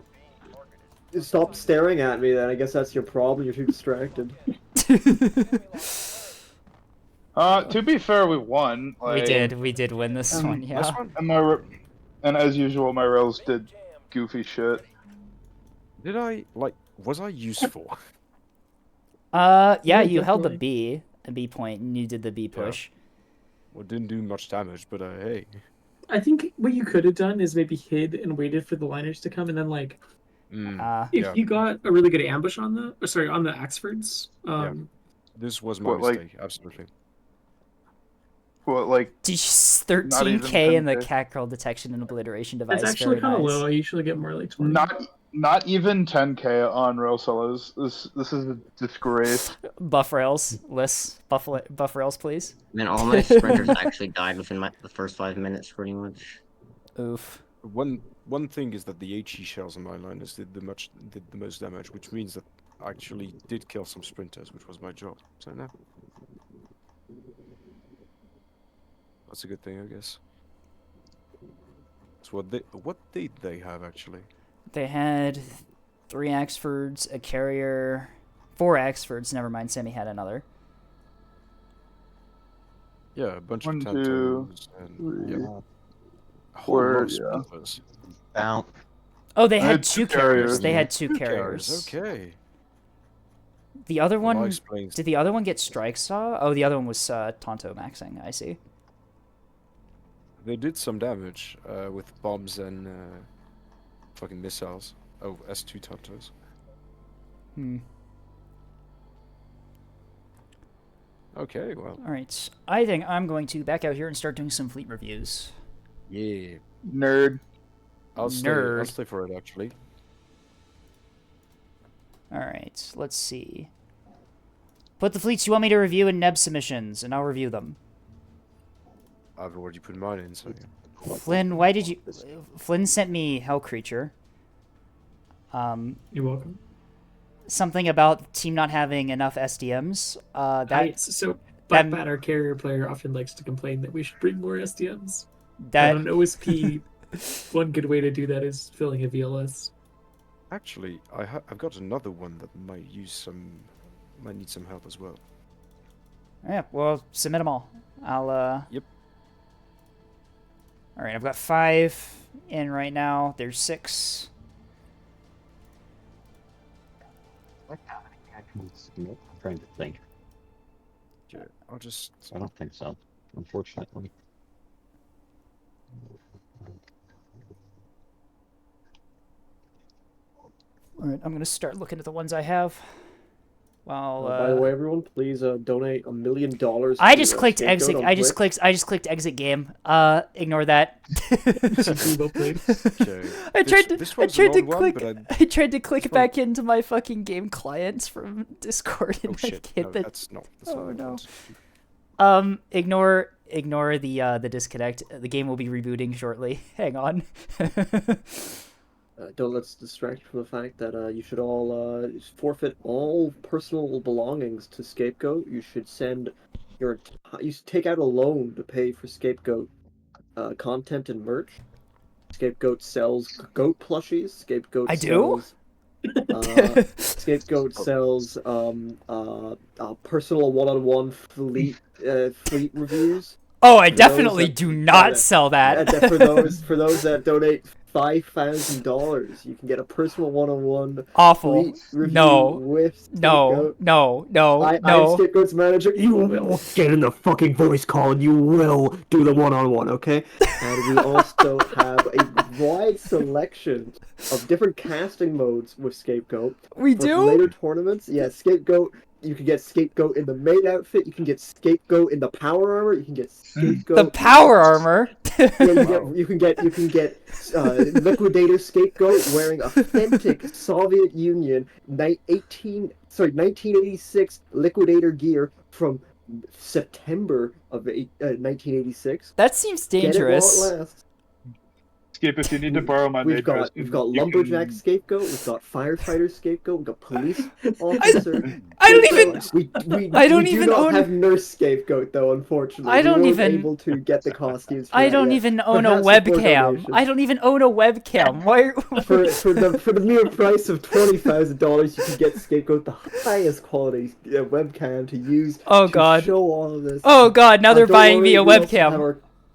stop staring at me then. I guess that's your problem. You're too distracted. To be fair, we won. We did win this one, yeah. This one? And as usual, my rails did goofy shit. Did I, was I useful? Yeah, Yeah, you held the definitely. B point, and you did the B push. Well, didn't do much damage, but hey. I think what you could have done is maybe hid and waited for the liners to come, and then like if Yeah. you got a really good ambush on the on the Axfords, This was my What, like- mistake, absolutely. What, like, Did you Not even 13k in the 10K. cat girl detection and obliteration device? it's actually Very kind of nice. low. I usually get more like 20. not even 10k on rail solos. This is a disgrace. Buff rails, lists, buff rails, please. Man, all my sprinters actually died within the first 5 minutes, pretty much. Oof. One thing is that the HE shells on my liners did the most damage, which means that I actually did kill some sprinters, which was my job. So no. That's a good thing, I guess. So what did they have actually? They had 3 Axfords, a carrier, 4 Axfords. Never mind, Sammy had another. Yeah, a bunch 1, of 2, Tantos and 3, yeah, a whole lot 4, of yeah. sprinters. Bounce. Oh, they I had had 2 2 carriers. carriers. They had 2 Two carriers. Okay. The other Well, that one, explains. did the other one get strike saw? Oh, the other one was Tonto maxing. I see. They did some damage with bombs and fucking missiles. Oh, S2 Tantos. Hmm. Okay, well. All right. I think I'm going to back out here and start doing some fleet reviews. Yeah. Nerd. I'll Nerd. stay for it actually. All right. Let's see. Put the fleets you want me to review in Neb submissions, and I'll review them. I've already put mine in, so yeah. Flynn, why did you... Flynn sent me Hell Creature. You're welcome. Something about the team not having enough SDMs. Black Bat, our carrier player, often likes to complain that we should bring more SDMs. That And on OSP, one good way to do that is filling a VLS. Actually, I've got another one that might need some help as well. Yeah, well, submit them all. I'll, Yep. Alright, I've got 5 in right now. There's 6. Like how many actually submit? I'm trying to think. Yeah, I'll just. I don't think so, unfortunately. Alright, I'm gonna start looking at the ones I have. While, By the way, everyone, please donate $1 million. I just clicked exit. I just clicked exit game. Ignore that. Well played. Okay. I tried to this one's an odd one, but I tried to click this one- back into my fucking game clients from Discord and Oh shit! hit No, the that's not Oh, what I no. want. Ignore the disconnect. The game will be rebooting shortly. Hang on. don't let's distract you from the fact that you should all forfeit all personal belongings to Scapegoat. You should send you should take out a loan to pay for Scapegoat content and merch. Scapegoat sells goat plushies. Scapegoat I do? sells Scapegoat sells personal one-on-one fleet reviews. Oh, I definitely do not sell that. For those that donate $5,000, you can get a personal one-on-one Awful. fleet review No. with No, Scapegoat. no. I'm Scapegoat's manager. You will get in the fucking voice call and you will do the one-on-one, okay? And we also have a wide selection of different casting modes with Scapegoat. We For do? later tournaments, yeah, Scapegoat. You can get Scapegoat in the maid outfit. You can get Scapegoat in the power armor. You can get Scapegoat. The power armor. You can get Liquidator Scapegoat wearing authentic Soviet Union 1986 Liquidator gear from September of 1986. That seems dangerous. Get it while it lasts. Skip, if you need to borrow my We've got lumberjack scapegoat. We've got firefighter scapegoat. We've got police officer. I don't even. We do not have nurse scapegoat though. Unfortunately, I don't we weren't even able to get the costumes. For I that don't yet. even own a Perhaps before webcam. donation. I don't even own a webcam. Why? For the mere price of $20,000, you can get Scapegoat the highest quality webcam to use. Oh to God. Show all of this. Oh God! Now they're Don't buying worry, me a we also webcam. have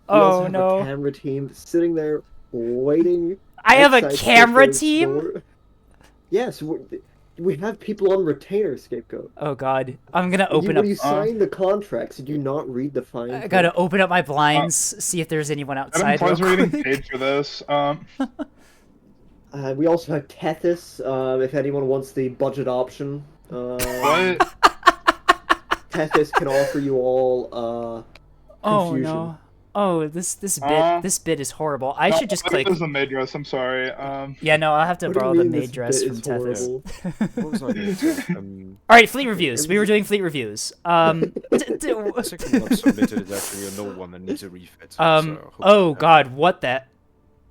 our No! camera team sitting there waiting. I have a outside camera Scapegoat's team? door. Yes, we have people on retainer, Scapegoat. Oh God! I'm gonna open When up. you sign the contracts, did you not read the fine? I gotta open up my blinds, see if there's anyone That outside. implies real we're getting quick. paid for this. We also have Tethys, if anyone wants the budget option. What? Tethys can offer you all Oh confusion. no! Oh, this bit is horrible. I should just click. This is the maid dress. I'm sorry. Yeah, no, I'll have to What do you borrow the mean maid this dress bit from is Tethys. horrible? What was I going to say? All right, fleet reviews. We were doing fleet reviews. The second one I've submitted is actually a no one that needs a refit. so hopefully Oh that- God, what the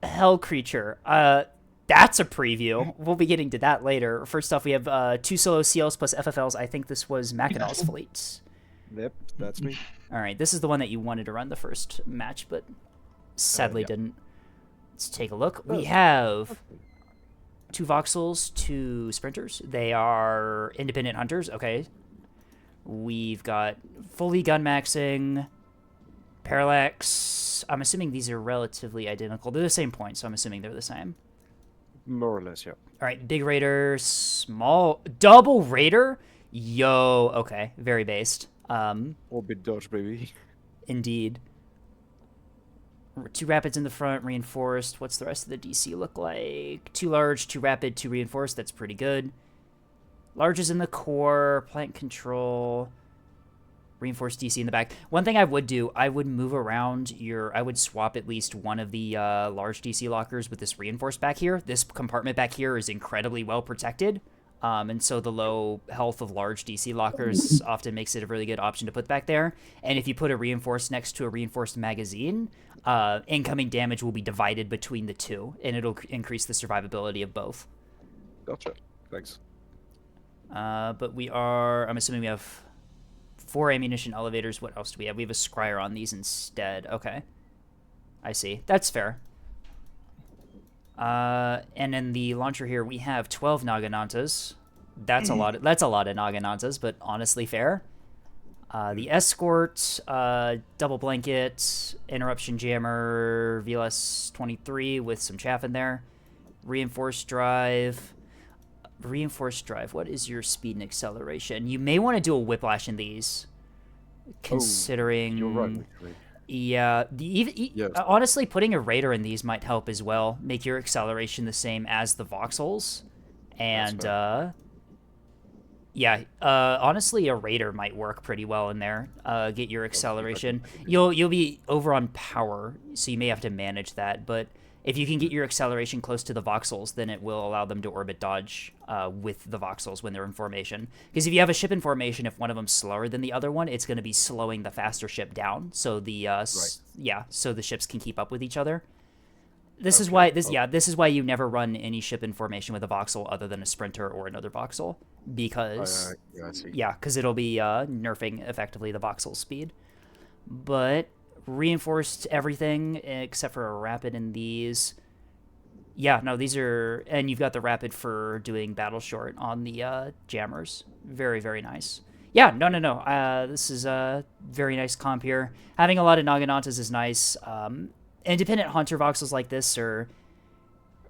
hell creature? That's a preview. We'll be getting to that later. First off, we have 2 solo CLs plus FFLs. I think this was Mackinal's fleet. Yep, that's me. All right, this is the one that you wanted to run the first match, but sadly yeah. didn't. Let's take a look. We have 2 voxels, 2 sprinters. They are independent hunters. Okay. We've got fully gun maxing, parallax. I'm assuming these are relatively identical. They're the same point, so I'm assuming they're the same. More or less, yeah. All right, big raider, small double raider. Yo, okay, very based. Orbit dodge, baby. Indeed. 2 rapids in the front, reinforced. What's the rest of the DC look like? 2 large, 2 rapid, 2 reinforced. That's pretty good. Large is in the core, plant control, reinforced DC in the back. One thing I would do, I would move around I would swap at least one of the large DC lockers with this reinforced back here. This compartment back here is incredibly well protected. And so the low health of large DC lockers often makes it a really good option to put back there. And if you put a reinforced next to a reinforced magazine, incoming damage will be divided between the two, and it'll increase the survivability of both. Gotcha. Thanks. But I'm assuming we have 4 ammunition elevators. What else do we have? We have a scryer on these instead. Okay. I see. That's fair. And in the launcher here, we have 12 Naginantas. That's a lot. That's a lot of Naginantas, but honestly fair. The escort, double blanket, interruption jammer, VLS 23 with some chaff in there. Reinforced drive. What is your speed and acceleration? You may want to do a whiplash in these, considering. You're right. Actually. Yeah, Yes. Honestly, putting a raider in these might help as well. Make your acceleration the same as the voxels, and honestly, a raider might work pretty well in there. Get your acceleration. You'll be over on power, so you may have to manage that. But if you can get your acceleration close to the voxels, then it will allow them to orbit dodge with the voxels when they're in formation. Because if you have a ship in formation, if one of them's slower than the other one, it's going to be slowing the faster ship down. So the so the ships can keep up with each other. This is Okay. why this is why you never run any ship in formation with a voxel other than a sprinter or another voxel, because Yeah, I see. because it'll be nerfing effectively the voxel speed. But reinforced everything except for a rapid in these. Yeah, no, these are, and you've got the rapid for doing battle short on the jammers. Very, very nice. Yeah, no. This is a very nice comp here. Having a lot of Naginantas is nice. Independent Hunter voxels like this are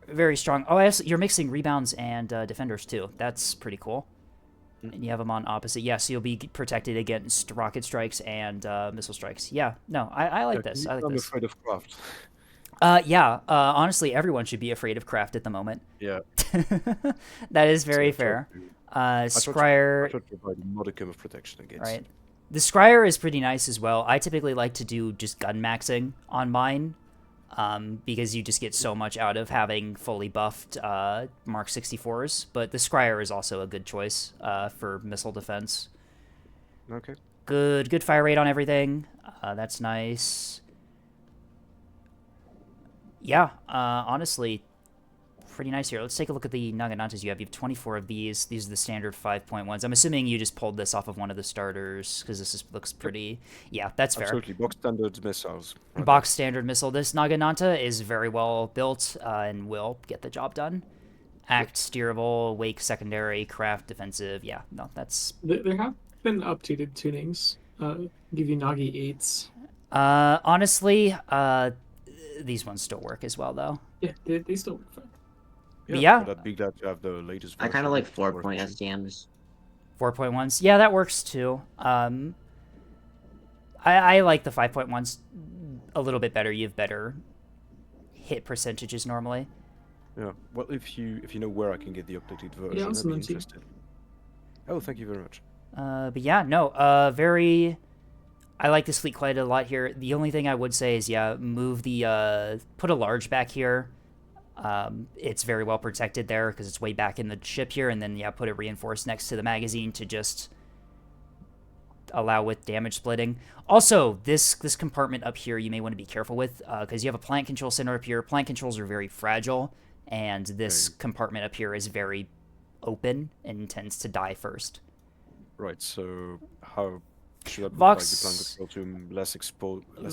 very strong. Oh, you're mixing rebounds and defenders too. That's pretty cool. And you have them on opposite. Yeah, so you'll be protected against rocket strikes and missile strikes. Yeah, no, I like this. I like I'm this. afraid of craft. Honestly, everyone should be afraid of craft at the moment. Yeah. That is very So I fair. I Scryer, tried to provide a modicum of protection against. right? The Scryer is pretty nice as well. I typically like to do just gun maxing on mine, because you just get so much out of having fully buffed Mark 64s. But the Scryer is also a good choice for missile defense. Okay. Good fire rate on everything. That's nice. Yeah, honestly, pretty nice here. Let's take a look at the Naginantas you have. You have 24 of these. These are the standard 5.1s. I'm assuming you just pulled this off of one of the starters, because looks pretty... Yeah, that's fair. Absolutely. Box standard missiles. Right Box standard missile. This Naginata is very well built and will get the job done. Act steerable, wake secondary, craft defensive. Yeah, no, that's... There have been updated tunings. Give you Nagi 8s. Honestly, these ones still work as well, though. Yeah, they still work fine. Yeah. But I'd be glad to have the latest I kind of version like 4-point SDMs. 4.1s. Yeah, that works too. I like the 5.1s a little bit better. You have better hit percentages normally. Yeah. Well, if you know where I can get the updated version, I'll I'd send be them to you. interested. Oh, thank you very much. But yeah, no, I like this fleet quite a lot here. The only thing I would say is, yeah, move the, put a large back here. It's very well protected there because it's way back in the ship here, and then, yeah, put it reinforced next to the magazine to just allow with damage splitting. Also, this compartment up here you may want to be careful with, because you have a plant control center up here. Plant controls are very fragile, and this compartment up here is very open and tends to die first. Right, so how should I put Vox- like, the plant control to less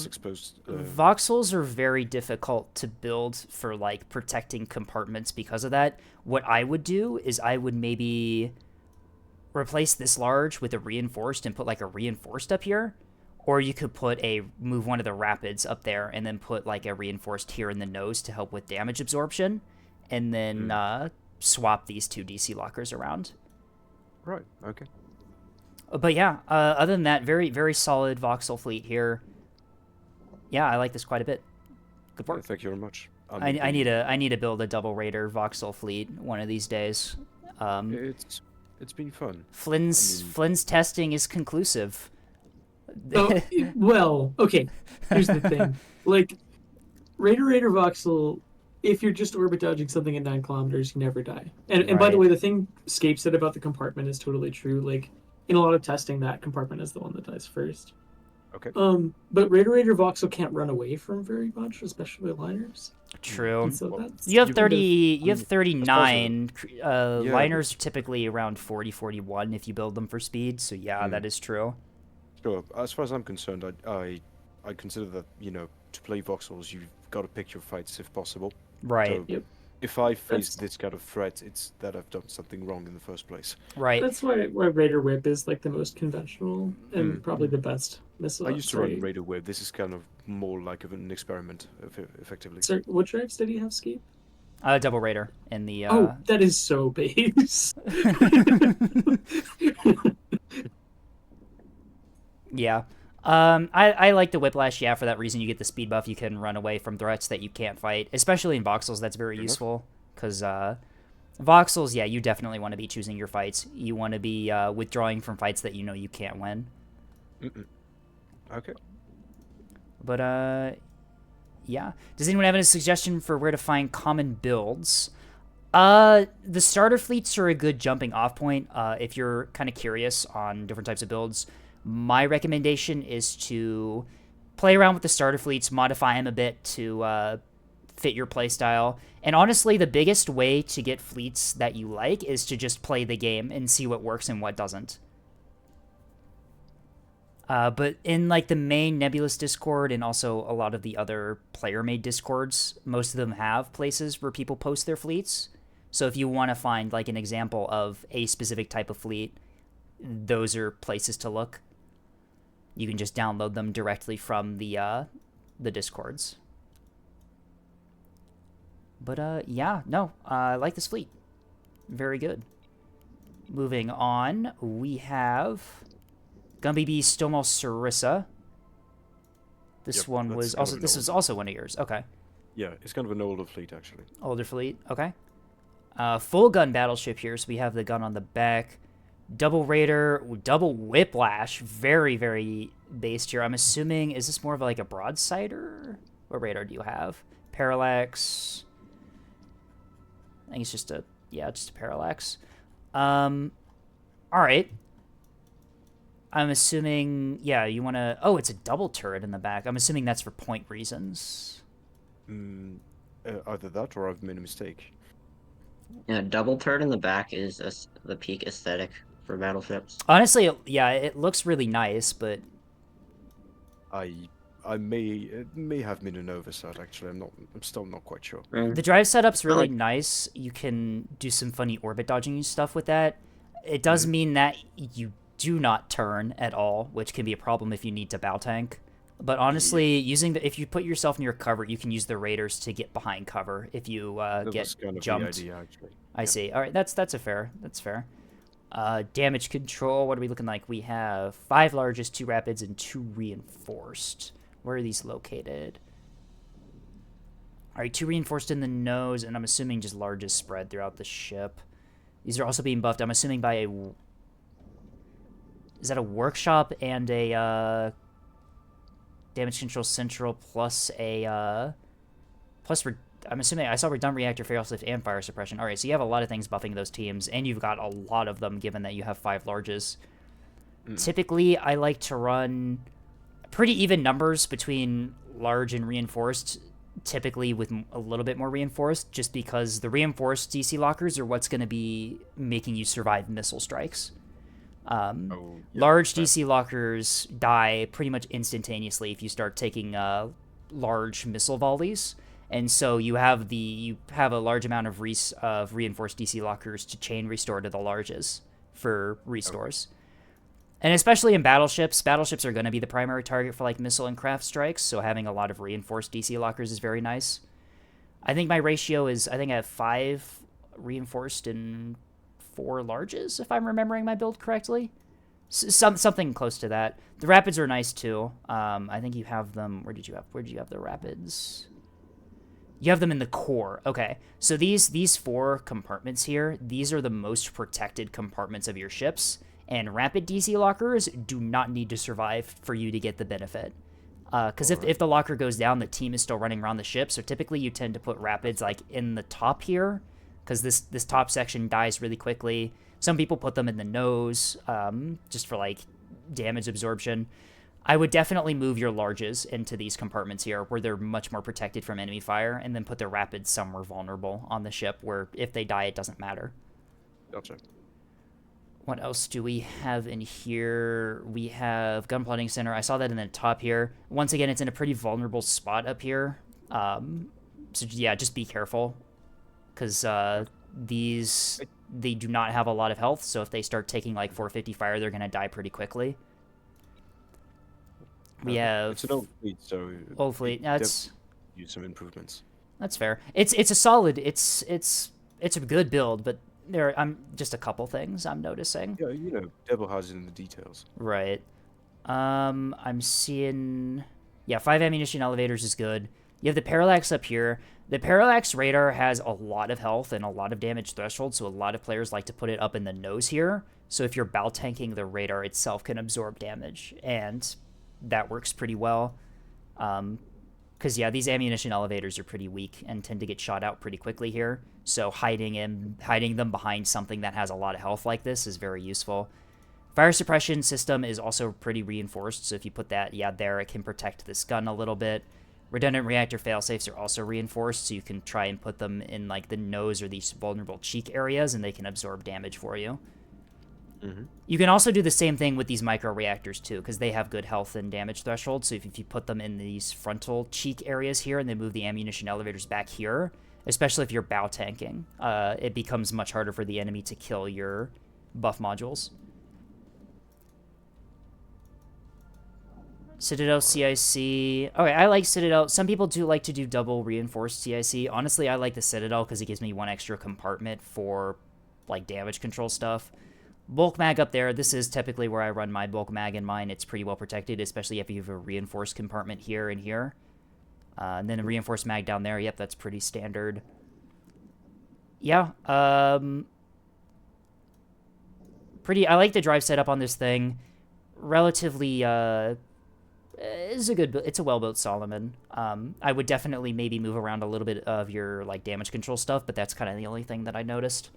exposed? Voxels are very difficult to build for, like, protecting compartments because of that. What I would do is I would maybe replace this large with a reinforced and put, like, a reinforced up here. Or you could move one of the rapids up there and then put, like, a reinforced here in the nose to help with damage absorption. And then swap these two DC lockers around. Right, okay. But yeah, other than that, very, very solid voxel fleet here. Yeah, I like this quite a bit. Good work. Yeah, thank you very much. I need to build a double raider voxel fleet one of these days. It's been fun. Flynn's testing is conclusive. Oh, well, okay. Here's the thing. Like, Raider voxel, if you're just orbit dodging something at 9 kilometers, you never die. And by the way, the thing Scape said about the compartment is totally true. Like, in a lot of testing, that compartment is the one that dies first. Okay. But Raider voxel can't run away from very much, especially with liners. True. And so You have 30. You You have 39. Yeah. Liners are typically around 40, 41 if you build them for speed. So yeah, that is true. Sure. As far as I'm concerned, I consider that, to play voxels, you've got to pick your fights if possible. Right. So if I face this kind of threat, it's that I've done something wrong in the first place. Right. That's why Raider Whip is like the most conventional and probably the best missile. I used to run Raider Whip. This is kind of more like an experiment, effectively. Sir, what drives did he have, Scape? Double raider in the. Oh, that is so base. Yeah. I like the Whiplash, yeah, for that reason. You get the speed buff, you can run away from threats that you can't fight. Especially in voxels, that's very useful. Because voxels, yeah, you definitely want to be choosing your fights. You want to be withdrawing from fights that you know you can't win. Okay. But, yeah. Does anyone have any suggestion for where to find common builds? The starter fleets are a good jumping off point if you're kind of curious on different types of builds. My recommendation is to play around with the starter fleets, modify them a bit to fit your playstyle. And honestly, the biggest way to get fleets that you like is to just play the game and see what works and what doesn't. But in like the main Nebulous Discord and also a lot of the other player-made Discords, most of them have places where people post their fleets. So if you want to find like an example of a specific type of fleet, those are places to look. You can just download them directly from the Discords. But yeah, no, I like this fleet. Very good. Moving on, we have Gumby B Stomos Sarissa. This one was also was also one of yours. Okay. Yeah, it's kind of an older fleet actually. Older fleet. Okay. Full gun battleship here, so we have the gun on the back. Double Raider, double Whiplash, very, very based here. I'm assuming, is this more of like a broadsider? What radar do you have? Parallax. I think it's just a, yeah, just a parallax. All right. I'm assuming, yeah, you want to, oh, it's a double turret in the back. I'm assuming that's for point reasons. Either that or I've made a mistake. Yeah, double turret in the back is the peak aesthetic for battleships. Honestly, yeah, it looks really nice, but it may have been an oversight actually. I'm still not quite sure. The drive setup's really nice. You can do some funny orbit dodging stuff with that. It does mean that you do not turn at all, which can be a problem if you need to bow tank. But honestly, if you put yourself near cover, you can use the raiders to get behind cover if you get jumped. The idea, actually. I see. All right, that's fair. That's fair. Damage control. What are we looking like? We have 5 largest, 2 rapids, and 2 reinforced. Where are these located? All right, 2 reinforced in the nose, and I'm assuming just largest spread throughout the ship. These are also being buffed. I'm assuming by a. Is that a workshop and a damage control central plus a I'm assuming I saw redundant reactor, failsafe, and fire suppression. All right, so you have a lot of things buffing those teams, and you've got a lot of them given that you have 5 larges. Typically, I like to run pretty even numbers between large and reinforced, typically with a little bit more reinforced, just because the reinforced DC lockers are what's going to be making you survive missile strikes. Large DC lockers die pretty much instantaneously if you start taking large missile volleys, and so you have a large amount of reinforced DC lockers to chain restore to the larges for restores. And especially in battleships are going to be the primary target for like missile and craft strikes, so having a lot of reinforced DC lockers is very nice. I think my ratio is, I think I have 5 reinforced and 4 larges, if I'm remembering my build correctly. Something close to that. The rapids are nice too. I think you have them. Where did you have the rapids? You have them in the core. Okay, so these 4 compartments here, these are the most protected compartments of your ships, and rapid DC lockers do not need to survive for you to get the benefit. Because if the locker goes down, the team is still running around the ship, so typically you tend to put rapids like in the top here, because this top section dies really quickly. Some people put them in the nose, just for like damage absorption. I would definitely move your larges into these compartments here, where they're much more protected from enemy fire, and then put the rapids somewhere vulnerable on the ship, where if they die, it doesn't matter. Gotcha. What else do we have in here? We have gun plotting center. I saw that in the top here. Once again, it's in a pretty vulnerable spot up here. So yeah, just be careful, because they do not have a lot of health, so if they start taking like 450 fire, they're going to die pretty quickly. We have... It's an old fleet, so... Old fleet, that's... Use some improvements. That's fair. It's a solid... It's a good build, but I'm just a couple things I'm noticing. Yeah, devil hides in the details. Right. I'm seeing... Yeah, 5 ammunition elevators is good. You have the parallax up here. The parallax radar has a lot of health and a lot of damage threshold, so a lot of players like to put it up in the nose here. So if you're bow tanking, the radar itself can absorb damage, and that works pretty well. Because, yeah, these ammunition elevators are pretty weak and tend to get shot out pretty quickly here. So hiding them behind something that has a lot of health like this is very useful. Fire suppression system is also pretty reinforced, so if you put that, there, it can protect this gun a little bit. Redundant reactor failsafes are also reinforced, so you can try and put them in like the nose or these vulnerable cheek areas, and they can absorb damage for you. You can also do the same thing with these micro reactors too, because they have good health and damage threshold. So if you put them in these frontal cheek areas here, and they move the ammunition elevators back here, especially if you're bow tanking, it becomes much harder for the enemy to kill your buff modules. Citadel CIC. Okay, I like Citadel. Some people do like to do double reinforced CIC. Honestly, I like the Citadel because it gives me one extra compartment for like damage control stuff. Bulk mag up there. This is typically where I run my bulk mag in mine. It's pretty well protected, especially if you have a reinforced compartment here and here. And then a reinforced mag down there. Yep, that's pretty standard. Yeah. I like the drive setup on this thing. Relatively, it's a well-built Solomon. I would definitely maybe move around a little bit of your like damage control stuff, but that's kind of the only thing that I noticed.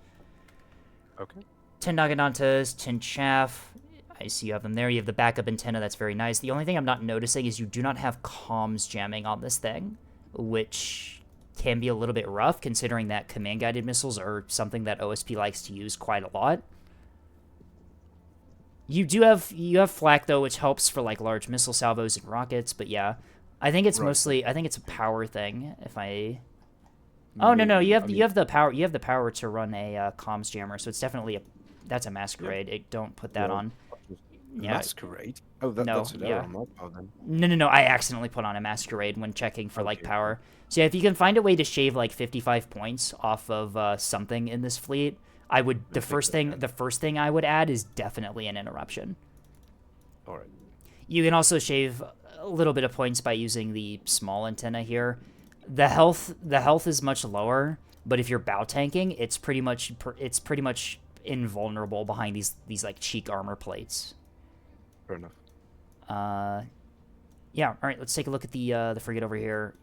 Okay. 10 Nagadantas, 10 Chaff. I see you have them there. You have the backup antenna. That's very nice. The only thing I'm not noticing is you do not have comms jamming on this thing, which can be a little bit rough considering that command-guided missiles are something that OSP likes to use quite a lot. You have flak though, which helps for like large missile salvos and rockets, but yeah. I think it's mostly a power thing if I Oh no, you have the power to run a comms jammer, so it's definitely that's a masquerade. Don't put that on. Yeah. Masquerade? Oh, that's an error on my part then. No, I accidentally put on a masquerade when checking for like power. So yeah, if you can find a way to shave like 55 points off of something in this fleet, I would the first thing I would add is definitely an interruption. All right. You can also shave a little bit of points by using the small antenna here. The health is much lower, but if you're bow tanking, it's pretty much invulnerable behind these like cheek armor plates. Fair enough. Yeah. All right. Let's take a look at the frigate over here.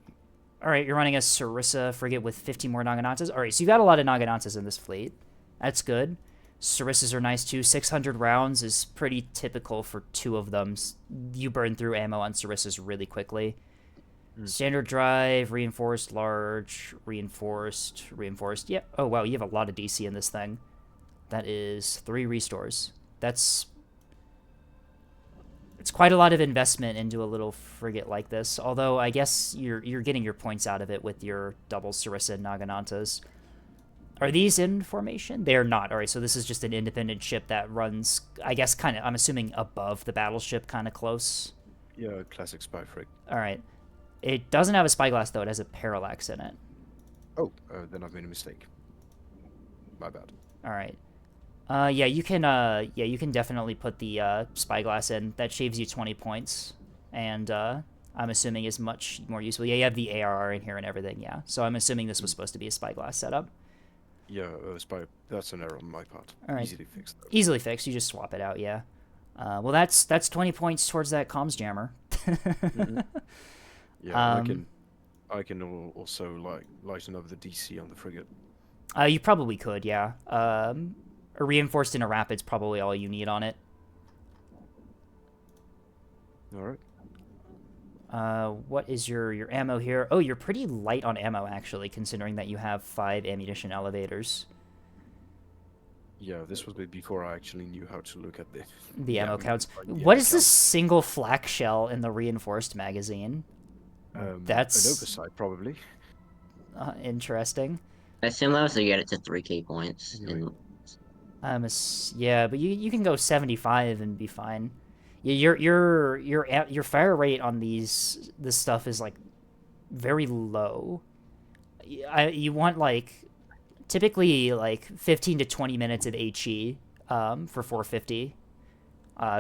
All right, you're running a Sarissa frigate with 50 more Naganatas. All right, so you got a lot of Naganatas in this fleet. That's good. Sarissas are nice too. 600 rounds is pretty typical for two of them. You burn through ammo on Sarissas really quickly. Standard drive, reinforced, large, reinforced. Yeah. Oh, wow, you have a lot of DC in this thing. That is 3 restores. It's quite a lot of investment into a little frigate like this, although I guess you're getting your points out of it with your double Sarissa and Naganatas. Are these in formation? They're not. All right, so this is just an independent ship that runs, I guess, kind of, I'm assuming, above the battleship, kind of close. Yeah, classic spy frig. All right. It doesn't have a spyglass, though. It has a parallax in it. Oh, then I've made a mistake. My bad. All right. Yeah, you can definitely put the spyglass in. That shaves you 20 points, and I'm assuming is much more useful. Yeah, you have the ARR in here and everything. Yeah, so I'm assuming this was supposed to be a spyglass setup. Yeah, that's an error on my part. All right. Easily fixed. Though. Easily fixed. You just swap it out. Yeah. Well, that's 20 points towards that comms jammer. Yeah, I can also like lighten up the DC on the frigate. You probably could, yeah. A reinforced in a rapid's probably all you need on it. All right. What is your ammo here? Oh, you're pretty light on ammo, actually, considering that you have 5 ammunition elevators. Yeah, this was before I actually knew how to look at the ammo counts. What is this single flak shell in the reinforced magazine? That's an oversight, probably. Interesting. I assume that was to get it to 3k points. Yeah, but you can go 75 and be fine. Yeah, your fire rate on this stuff is like very low. You want like typically like 15 to 20 minutes of HE for 450.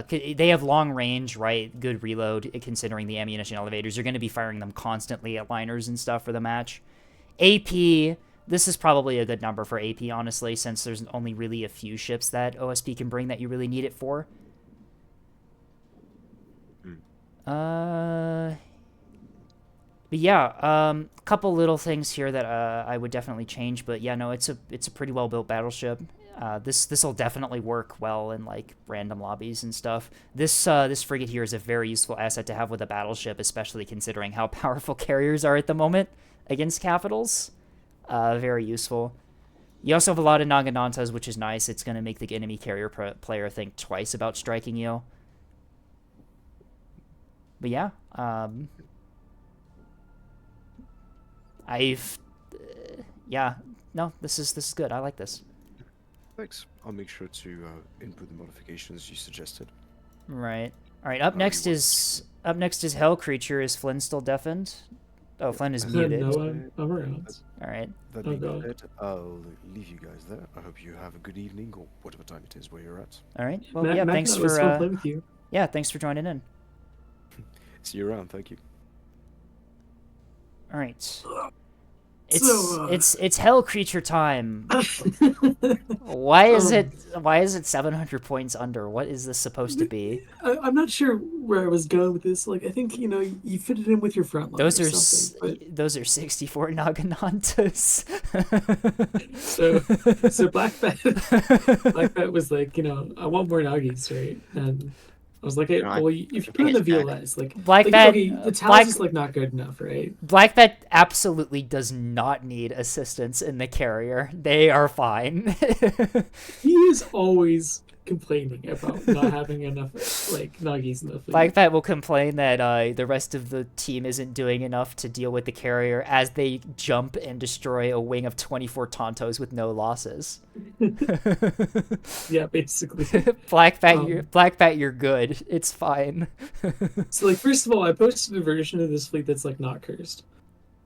They have long range, right? Good reload considering the ammunition elevators. You're going to be firing them constantly at liners and stuff for the match. AP, this is probably a good number for AP, honestly, since there's only really a few ships that OSP can bring that you really need it for. But yeah, couple little things here that I would definitely change, but yeah, no, it's a pretty well built battleship. This will definitely work well in like random lobbies and stuff. This frigate here is a very useful asset to have with a battleship, especially considering how powerful carriers are at the moment against capitals. Very useful. You also have a lot of Naginantas, which is nice. It's going to make the enemy carrier player think twice about striking you. But yeah, no, this is good. I like this. Thanks. I'll make sure to input the modifications you suggested. Right. All right. Up next is Hell Creature. Is Flynn still deafened? Oh, Flynn is muted. No, I'm around. All right. That being said, I'll leave you guys there. I hope you have a good evening or whatever time it is where you're at. All right. Well, yeah. Thanks for playing with you. Yeah. Thanks for joining in. See you around. Thank you. All right. It's Hell Creature time. Why is it 700 points under? What is this supposed to be? I'm not sure where I was going with this. Like, I think you fit it in with your front line. Those are 64 Naginantas. so Black Bat was like, I want more Nagis, right? And I was like, hey, well, if you put in the VLS, the Talus is like not good enough, right? Black Bat absolutely does not need assistance in the carrier. They are fine. He is always complaining about not having enough Nagis in the fleet. Black Bat will complain that the rest of the team isn't doing enough to deal with the carrier as they jump and destroy a wing of 24 Tontos with no losses. Yeah, basically. Black Bat, you're good. It's fine. So, first of all, I posted a version of this fleet that's not cursed.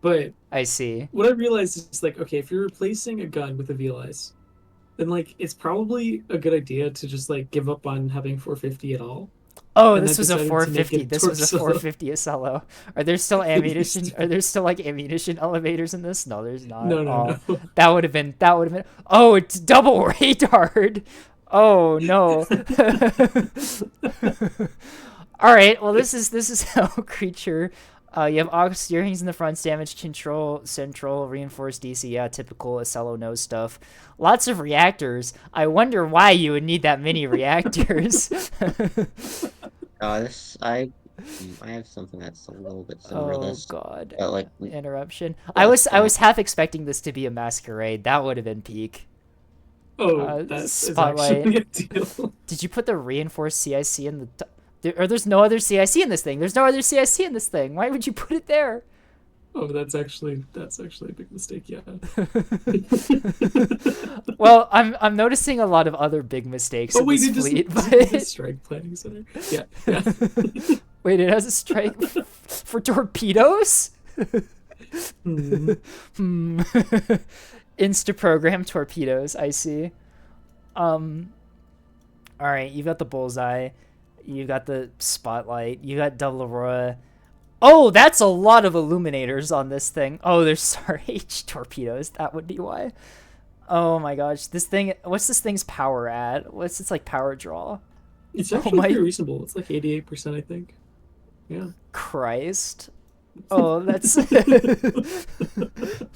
But I see. What I realized is okay, if you're replacing a gun with a VLS, then it's probably a good idea to just give up on having 450 at all. Oh, this was a 450. This was a 450 Acello. Are there still ammunition? Are there still ammunition elevators in this? No, there's not. No. That would have been. Oh, it's double radar. Oh no. All right. Well, this is Hell Creature. You have aux steerings in the front, damage control, central, reinforced DC, yeah, typical Acello knows stuff. Lots of reactors. I wonder why you would need that many reactors. I have something that's a little bit similar to this. Oh god. Interruption. Yeah, I was half expecting this to be a masquerade. That would have been peak. Oh, that's Spotlight. actually a deal. Did you put the reinforced CIC in the there's no other CIC in this thing. There's no other CIC in this thing. Why would you put it there? Oh, that's actually a big mistake, yeah. Well, I'm noticing a lot of other big mistakes in this fleet. But... strike planning center. Yeah. Wait, it has a strike for torpedoes? Insta-program torpedoes, I see. Alright, you've got the bullseye. You got the spotlight. You got double aurora. Oh, that's a lot of illuminators on this thing. Oh, there's H torpedoes. That would be why. Oh my gosh, this thing. What's this thing's power at? What's its power draw? It's actually pretty reasonable. It's 88%, I think. Yeah. Christ. Oh, that's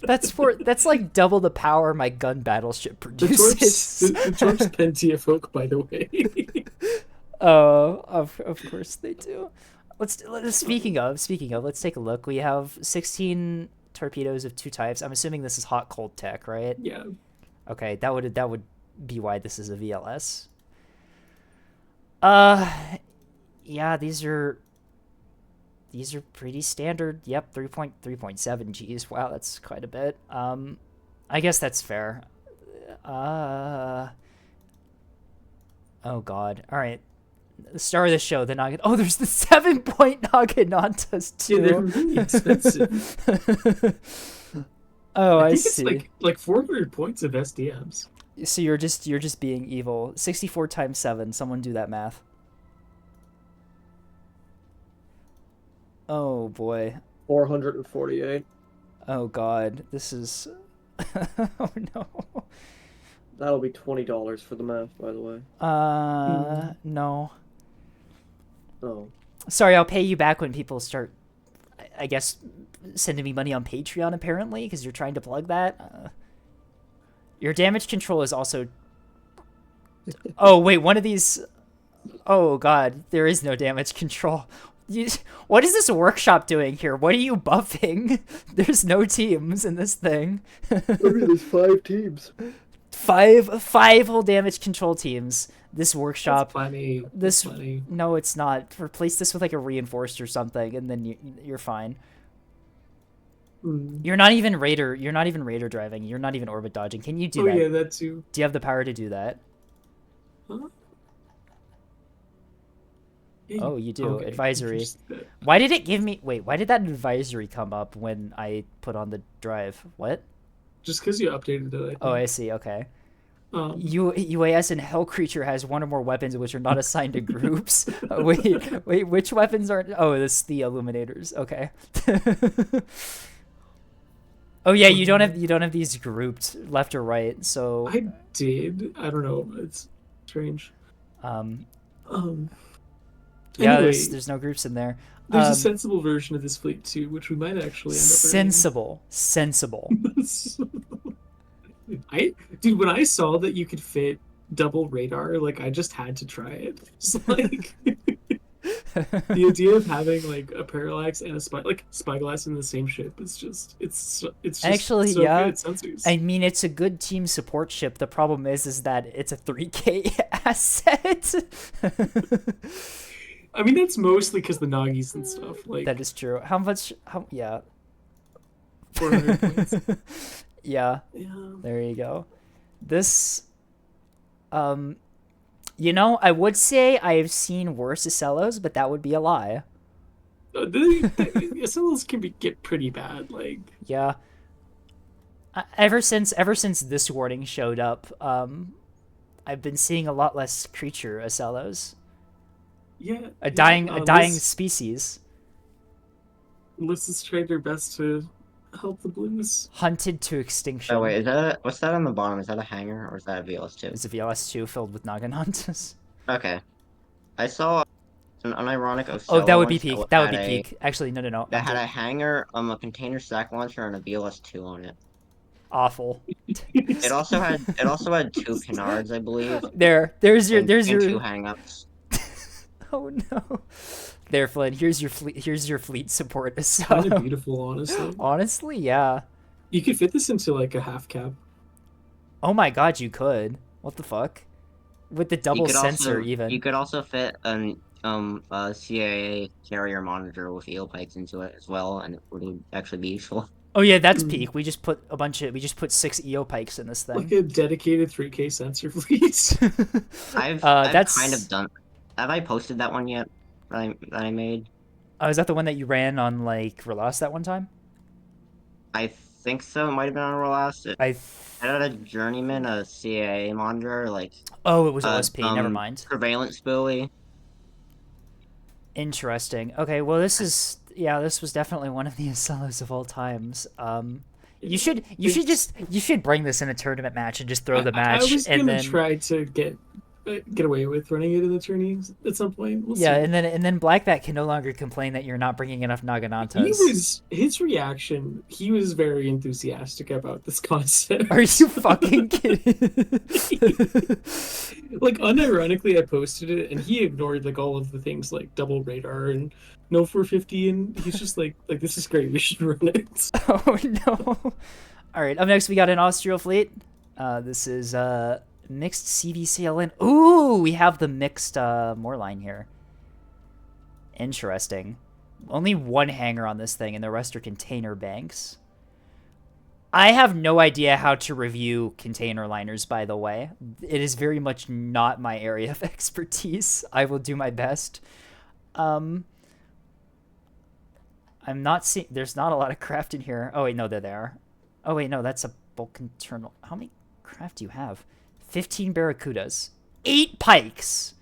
that's like double the power my gun battleship produces. The Torps Pentia folk, by the way. Oh, of course they do. Speaking of, let's take a look. We have 16 torpedoes of 2 types. I'm assuming this is hot cold tech, right? Yeah. Okay, that would be why this is a VLS. Yeah, these are pretty standard. Yep, 3.7 Gs. Wow, that's quite a bit. I guess that's fair. Oh god. All right. The star of the show, the Nagin. Oh, there's the 7-point Naginantas too. Yeah, they're really expensive. Oh, I think see. It's like 400 points of SDMs. So you're just being evil. 64 times 7. Someone do that math. Oh boy. 448. Oh god, this is. Oh no. That'll be $20 for the math, by the way. No. Oh. Sorry, I'll pay you back when people start, I guess, sending me money on Patreon, apparently, because you're trying to plug that. Your damage control is also Oh, wait, one of these... Oh, God, there is no damage control. What is this workshop doing here? What are you buffing? There's no teams in this thing. There's 5 teams. Five whole damage control teams. This workshop. That's plenty. This That's plenty. No, it's not. Replace this with like a reinforced or something, and then you're fine. You're not even radar. You're not even radar driving. You're not even orbit dodging. Can you do that? Oh yeah, that too. Do you have the power to do that? Huh? Oh, you do. Okay. Advisory. Why did it give me... Wait, why did that advisory come up when I put on the drive? What? Just because you updated it. I think. Oh, I see. Okay. UAS and Hell Creature has one or more weapons which are not assigned to groups. Wait, which weapons aren't... Oh, this the Illuminators. Okay. Oh yeah, you don't have these grouped left or right, so... I did. I don't know. It's strange. Yeah, Anyway, there's no groups in there. There's a sensible version of this fleet too, which we might actually end up sensible. Dude, when I saw that you could fit double radar, like I just had to try it. It's like the idea of having like a parallax and a spyglass in the same ship is just it's actually so yeah. good at sensors. I mean, it's a good team support ship. The problem is that it's a 3K asset. I mean, that's mostly because the Nagis and stuff. Like that is true. Yeah. 400 points. Yeah. There you go. This, I would say I have seen worse Acellos, but that would be a lie. The Acellos can get pretty bad. Like yeah. Ever since this warning showed up, I've been seeing a lot less creature Acellos. Yeah. A dying species. Alyssa's tried their best to help the blues. Hunted to extinction. Oh wait, what's that on the bottom? Is that a hangar or is that a VLS2? It's a VLS2 filled with Naganantas. Okay. I saw an unironic Ocello. Oh, that would be once peak. That would be peak. Actually, no. That had a hangar, a container stack launcher, and a VLS2 on it. Awful. It also had 2 canards, I believe. There's your 2 hang-ups. Oh no. There, Flynn. Here's your fleet support. It's kind of beautiful, honestly. Honestly, yeah. You could fit this into like a half cab. Oh my god, you could. What the fuck? With the double sensor, even. You could also fit a CAA carrier monitor with eel pikes into it as well, and it would actually be useful. Oh yeah, that's peak. We just put 6 EO pikes in this thing. Like a dedicated 3K sensor fleet. I've kind of done. Have I posted that one yet? That I made. Oh, is that the one that you ran on like Relas that one time? I think so. It might have been on Relas. I had a journeyman, a CAA monitor, like. Oh, it was OSP. Never mind. Prevalence buoy. Interesting. Okay, well this was definitely one of the Acellos of all times. You should bring this in a tournament match and just throw the match. I was gonna try to get away with running it in the tourneys at some point. We'll see. and then Blackback can no longer complain that you're not bringing enough Naganantas. His reaction. He was very enthusiastic about this concept. Are you fucking kidding? Like unironically, I posted it, and he ignored like all of the things like double radar and no 450, and he's just like this is great. We should run it. Oh no! All right, up next we got an Austral fleet. This is mixed CVCLN. Ooh, we have the mixed Moorline here. Interesting. Only one hangar on this thing, and the rest are container banks. I have no idea how to review container liners, by the way. It is very much not my area of expertise. I will do my best. I'm not seeing... There's not a lot of craft in here. Oh, wait, no, there they are. Oh, wait, no, that's a bulk internal... How many craft do you have? 15 Barracudas. 8 pikes!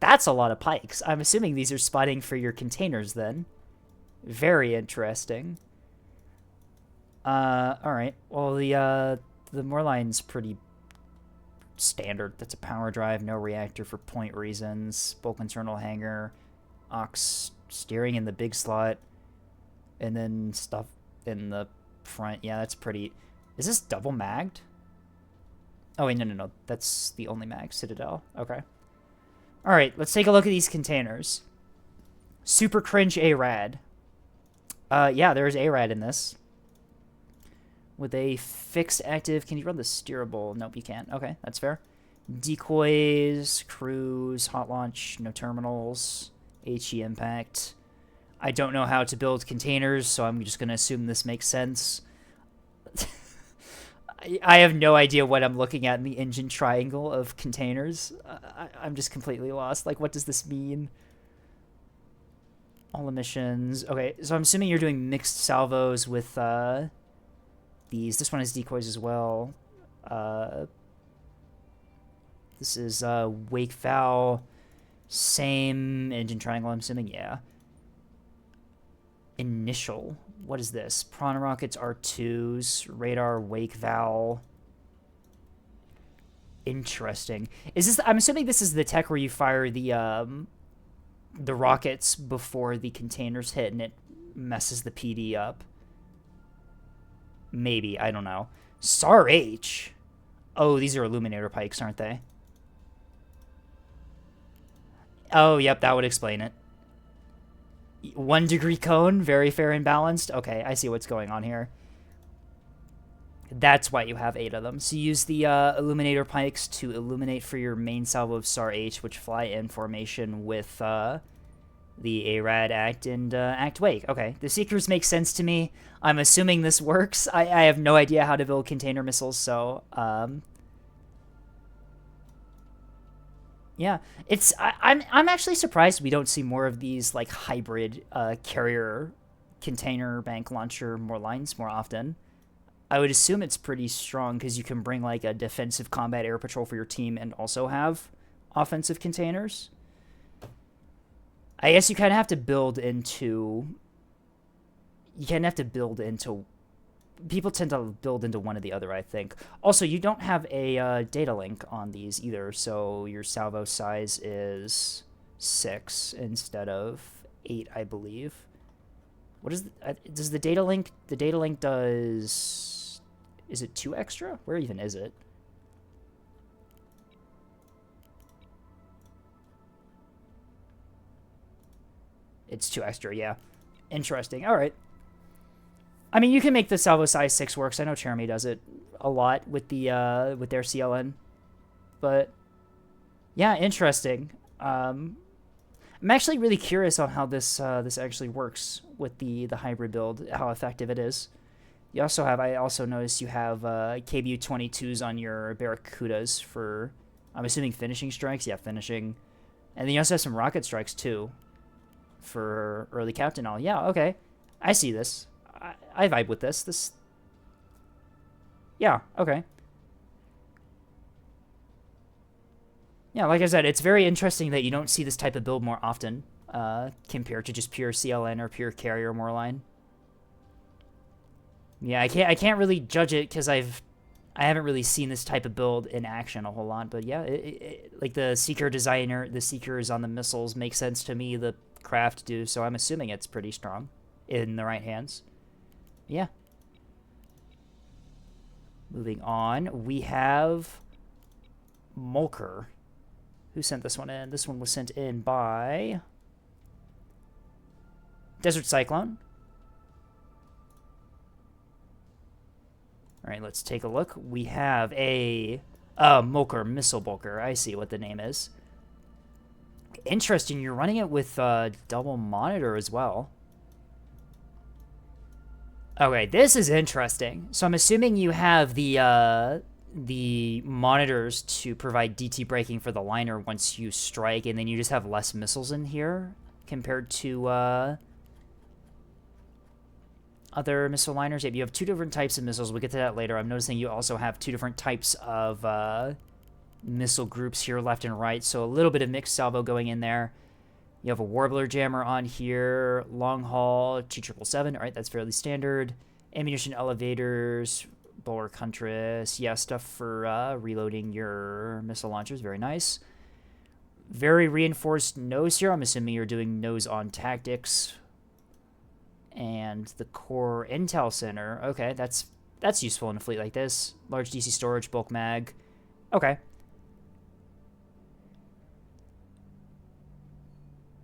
That's a lot of pikes. I'm assuming these are spotting for your containers, then. Very interesting. Alright. Well, the Moorline's pretty standard. That's a power drive, no reactor for point reasons, bulk internal hangar, aux steering in the big slot, and then stuff in the front. Yeah, that's pretty... Is this double magged? Oh, wait, no. That's the only mag. Citadel. Okay. All right, let's take a look at these containers. Super cringe ARAD. Yeah, there's ARAD in this. With a fixed active... Can you run the steerable? Nope, you can't. Okay, that's fair. Decoys, cruise, hot launch, no terminals, HE impact. I don't know how to build containers, so I'm just going to assume this makes sense. I have no idea what I'm looking at in the engine triangle of containers. I'm just completely lost. Like, what does this mean? All emissions. Okay, so I'm assuming you're doing mixed salvos with these. This one has decoys as well. This is wake valve. Same engine triangle, I'm assuming. Yeah. Initial. What is this? Prawn rockets R2s, radar, wake valve. Interesting. Is this? I'm assuming this is the tech where you fire the rockets before the containers hit and it messes the PD up. Maybe, I don't know. SAR H. Oh, these are illuminator pikes, aren't they? Oh, yep, that would explain it. 1 degree cone, very fair and balanced. Okay, I see what's going on here. That's why you have 8 of them. So you use the illuminator pikes to illuminate for your main salvo of SAR H, which fly in formation with the ARAD Act and Act Wake. Okay, the Seekers make sense to me. I'm assuming this works. I have no idea how to build container missiles, so yeah, it's I'm actually surprised we don't see more of these like hybrid carrier container bank launcher more lines more often. I would assume it's pretty strong because you can bring like a defensive combat air patrol for your team and also have offensive containers. I guess you kind of have to build into. You kind of have to build into. People tend to build into one or the other, I think. Also, you don't have a data link on these either, so your salvo size is 6 instead of 8, I believe. What is does the data link? The data link does. Is it 2 extra? Where even is it? It's 2 extra, yeah. Interesting. All right. I mean, you can make the salvo size 6 works. I know Cherami does it a lot with the with their CLN, but yeah, interesting. I'm actually really curious on how this this actually works with the hybrid build, how effective it is. You also have, I also noticed you have KBU-22s on your Barracudas for, I'm assuming finishing strikes. Yeah, finishing, and then you also have some rocket strikes too, for early captain. All, yeah, okay, I see this. I vibe with this. Yeah, okay. Yeah, like I said, it's very interesting that you don't see this type of build more often, compared to just pure CLN or pure carrier moreline. Yeah, I can't really judge it because I haven't really seen this type of build in action a whole lot. But yeah, like the Seeker designer, the Seekers on the missiles make sense to me. The craft do, so I'm assuming it's pretty strong in the right hands. Yeah. Moving on, we have Mulker. Who sent this one in? This one was sent in by Desert Cyclone. All right, let's take a look. We have a Mulker Missile Bulker. I see what the name is. Interesting. You're running it with double monitor as well. Okay, this is interesting. So I'm assuming you have the monitors to provide DT braking for the liner once you strike, and then you just have less missiles in here compared to other missile liners. Yep, you have 2 different types of missiles. We'll get to that later. I'm noticing you also have 2 different types of missile groups here, left and right, so a little bit of mixed salvo going in there. You have a Warbler Jammer on here, long haul, T-777, all right, that's fairly standard. Ammunition elevators, Bulwark Huntress, yeah, stuff for reloading your missile launchers, very nice. Very reinforced nose here, I'm assuming you're doing nose on tactics. And the core intel center, okay, that's useful in a fleet like this. Large DC storage, bulk mag, Okay.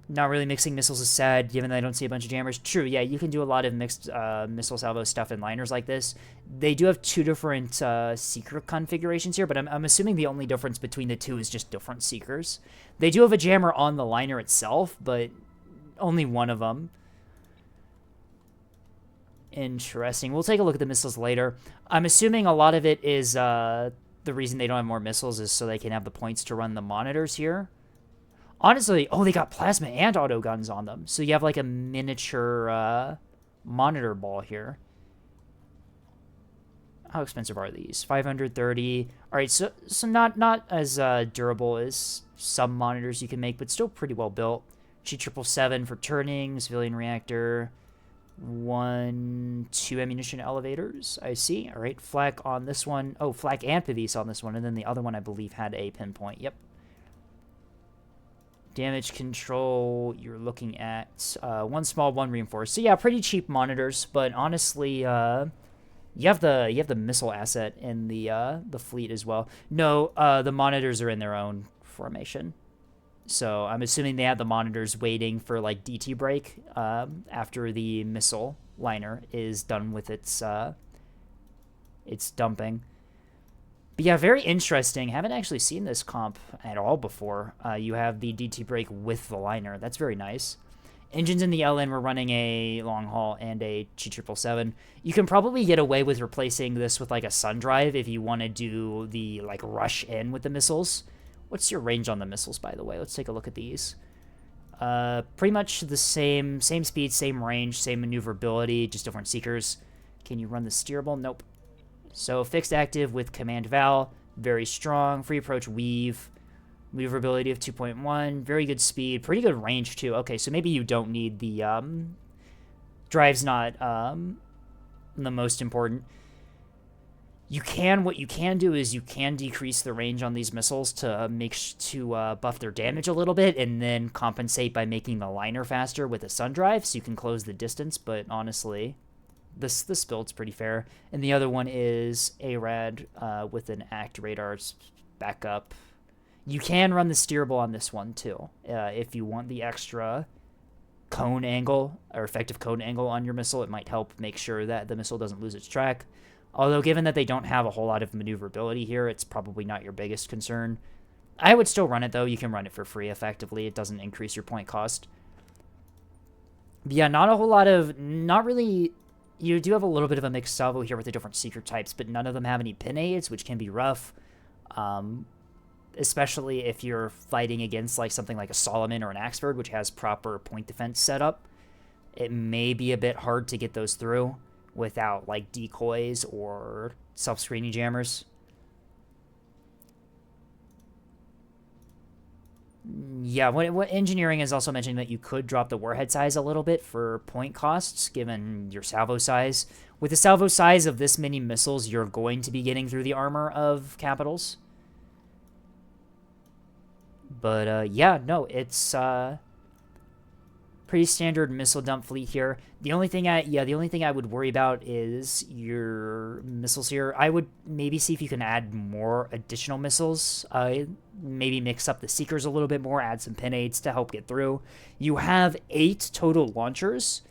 Not really mixing missiles is sad, given that I don't see a bunch of jammers. True, yeah, you can do a lot of mixed missile salvo stuff in liners like this. They do have two different seeker configurations here, but I'm assuming the only difference between the two is just different seekers. They do have a jammer on the liner itself, but only one of them. Interesting. We'll take a look at the missiles later. I'm assuming a lot of it is the reason they don't have more missiles is so they can have the points to run the monitors here. Honestly, oh, they got plasma and auto guns on them. So you have like a miniature monitor ball here. How expensive are these? 530. All right, so not as durable as some monitors you can make, but still pretty well built. G777 for turning, civilian reactor, 2 ammunition elevators. I see. All right, flak on this one. Oh, flak and Pavise on this one, and then the other one I believe had a pinpoint. Yep. Damage control, you're looking at 1 small, 1 reinforced. So yeah, pretty cheap monitors, but honestly, you have the missile asset in the fleet as well. No, the monitors are in their own formation. So I'm assuming they have the monitors waiting for like DT break after the missile liner is done with its dumping. But yeah, very interesting. Haven't actually seen this comp at all before. You have the DT break with the liner. That's very nice. Engines in the LN were running a long haul and a G777. You can probably get away with replacing this with like a sun drive if you want to do the like rush in with the missiles. What's your range on the missiles, by the way? Let's take a look at these. Pretty much the same speed, same range, same maneuverability, just different seekers. Can you run the steerable? Nope. So fixed active with command val, very strong, free approach weave, maneuverability of 2.1, very good speed, pretty good range too. Okay, so maybe you don't need the drive's not the most important. What you can do is you can decrease the range on these missiles to buff their damage a little bit, and then compensate by making the liner faster with a sun drive, so you can close the distance. But honestly, this build's pretty fair. And the other one is ARAD with an ACT radar backup. You can run the steerable on this one too, if you want the extra cone angle or effective cone angle on your missile. It might help make sure that the missile doesn't lose its track. Although given that they don't have a whole lot of maneuverability here, it's probably not your biggest concern. I would still run it though. You can run it for free effectively. It doesn't increase your point cost. But yeah, not a whole lot of, not really. You do have a little bit of a mixed salvo here with the different seeker types, but none of them have any pin aids, which can be rough. Especially if you're fighting against like something like a Solomon or an Axford, which has proper point defense setup. It may be a bit hard to get those through without like decoys or self-screening jammers. Yeah, what engineering is also mentioning that you could drop the warhead size a little bit for point costs, given your salvo size. With the salvo size of this many missiles, you're going to be getting through the armor of Capitals. But yeah, no, it's pretty standard missile dump fleet here. The only thing I would worry about is your missiles here. I would maybe see if you can add more additional missiles. Maybe mix up the seekers a little bit more, add some pin aids to help get through. You have 8 total launchers.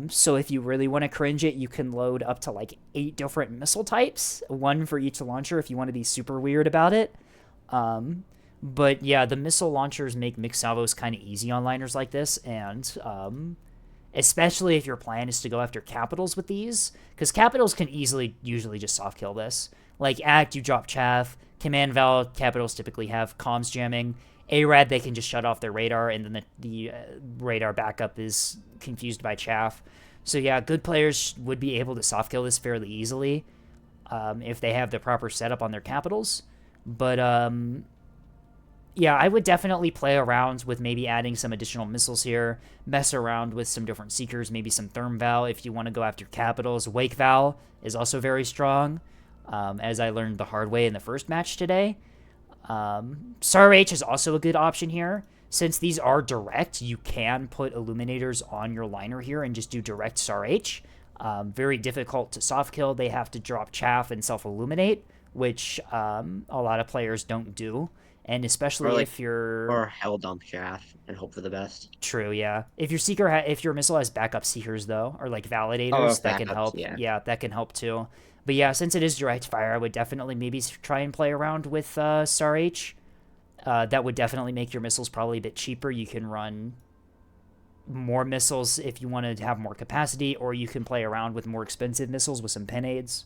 So if you really want to cringe it, you can load up to like 8 different missile types, 1 for each launcher if you want to be super weird about it. But yeah, the missile launchers make mixed salvos kind of easy on liners like this, and especially if your plan is to go after Capitals with these, because Capitals can usually just soft kill this. Like ACT, you drop chaff. Command val, Capitals typically have comms jamming. ARAD, they can just shut off their radar, and then the radar backup is confused by chaff. So yeah, good players would be able to soft kill this fairly easily if they have the proper setup on their Capitals. But yeah, I would definitely play around with maybe adding some additional missiles here, mess around with some different seekers, maybe some Therm Val if you want to go after Capitals. Wake Val is also very strong, as I learned the hard way in the first match today. SAR H is also a good option here. Since these are direct, you can put Illuminators on your liner here and just do direct SAR H. Very difficult to soft kill. They have to drop chaff and self-illuminate, which a lot of players don't do. And especially if you're... Or Hell Dump Shaft and hope for the best. True, yeah. If your missile has backup seekers, though, or like validators, that can help. Yeah, that can help too. But yeah, since it is direct fire, I would definitely maybe try and play around with Star H. That would definitely make your missiles probably a bit cheaper. You can run more missiles if you want to have more capacity, or you can play around with more expensive missiles with some Penades.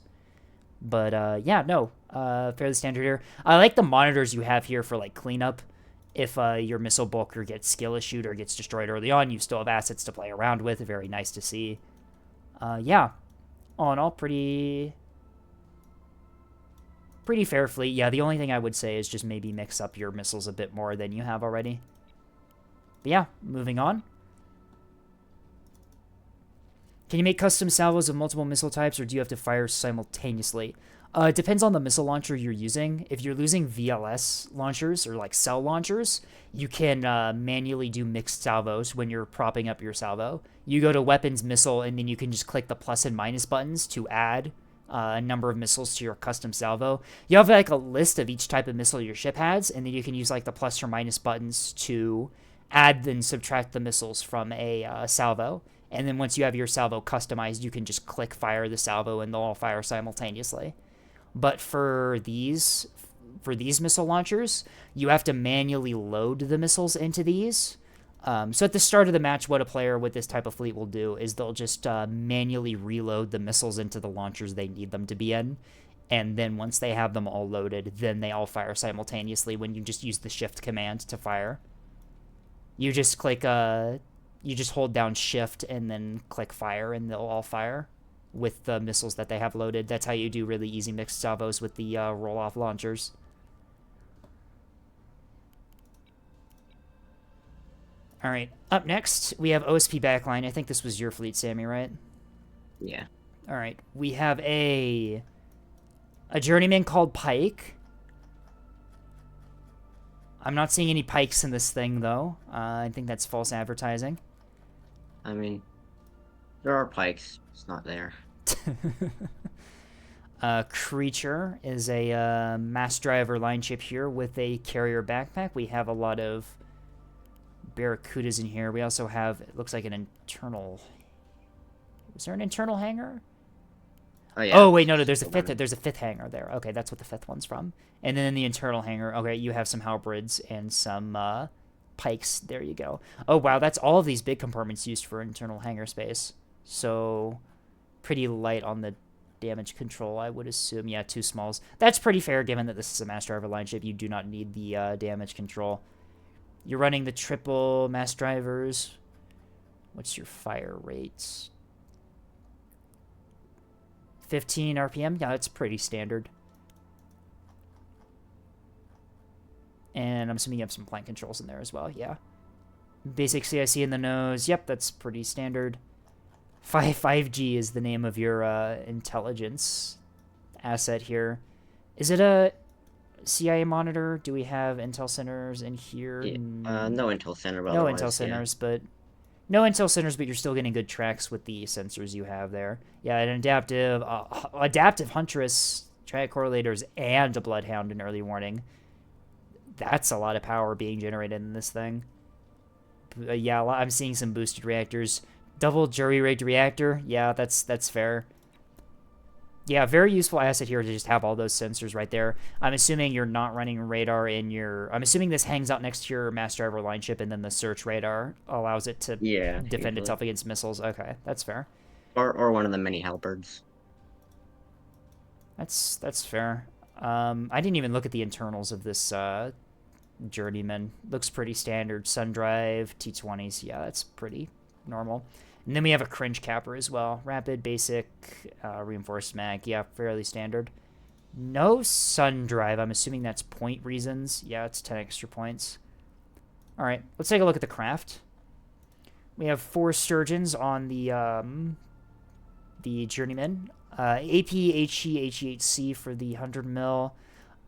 But yeah, no, fairly standard here. I like the monitors you have here for like cleanup. If your missile bulker gets skill issued or gets destroyed early on, you still have assets to play around with. Very nice to see. Yeah, all in all, pretty fair fleet. Yeah, the only thing I would say is just maybe mix up your missiles a bit more than you have already. But yeah, moving on. Can you make custom salvos of multiple missile types, or do you have to fire simultaneously? It depends on the missile launcher you're using. If you're using VLS launchers, or like cell launchers, you can manually do mixed salvos when you're propping up your salvo. You go to weapons missile, and then you can just click the plus and minus buttons to add a number of missiles to your custom salvo. You have like a list of each type of missile your ship has, and then you can use like the plus or minus buttons to add and subtract the missiles from a salvo. And then once you have your salvo customized, you can just click fire the salvo and they'll all fire simultaneously. But for these missile launchers, you have to manually load the missiles into these. So at the start of the match, what a player with this type of fleet will do is they'll just manually reload the missiles into the launchers they need them to be in. And then once they have them all loaded, then they all fire simultaneously when you just use the shift command to fire. You just click... You just hold down shift and then click fire and they'll all fire with the missiles that they have loaded. That's how you do really easy mixed salvos with the roll-off launchers. Alright, up next, we have OSP backline. I think this was your fleet, Sammy, right? Yeah. Alright, we have a journeyman called Pike. I'm not seeing any pikes in this thing, though. I think that's false advertising. I mean, there are pikes. It's not there. Creature is a mass driver line ship here with a carrier backpack. We have a lot of Barracudas in here. We also have, it looks like an internal... Is there an internal hangar? Oh, yeah. Oh, wait, no, there's a fifth hangar there. Okay, that's what the fifth one's from. And then in the internal hangar, okay, you have some halberds and some pikes. There you go. Oh, wow, that's all of these big compartments used for internal hangar space. So, pretty light on the damage control, I would assume. Yeah, 2 smalls. That's pretty fair, given that this is a mass driver line ship. You do not need the damage control. You're running the triple mass drivers. What's your fire rates? 15 RPM? Yeah, that's pretty standard. And I'm assuming you have some plank controls in there as well, yeah. Basic CIC in the nose. Yep, that's pretty standard. 5G is the name of your intelligence asset here. Is it a CIA monitor? Do we have intel centers in here? Yeah, no intel center. No intel centers, yeah. No intel centers, but you're still getting good tracks with the sensors you have there. Yeah, an adaptive Huntress, track correlators, and a Bloodhound in early warning. That's a lot of power being generated in this thing. Yeah, I'm seeing some boosted reactors. Double jury-rigged reactor. Yeah, that's fair. Yeah, very useful asset here to just have all those sensors right there. I'm assuming you're not running radar in your... I'm assuming this hangs out next to your mass driver line ship, and then the search radar allows it to defend itself against missiles. Okay, that's fair. Or one of the mini halberds. That's fair. I didn't even look at the internals of this journeyman. Looks pretty standard. Sundrive, T20s. Yeah, that's pretty normal. And then we have a cringe capper as well. Rapid, basic, reinforced mag. Yeah, fairly standard. No sun drive. I'm assuming that's point reasons. Yeah, it's 10 extra points. All right, let's take a look at the craft. We have 4 sturgeons on the journeyman. AP, HE, HEHC for the 100 mil.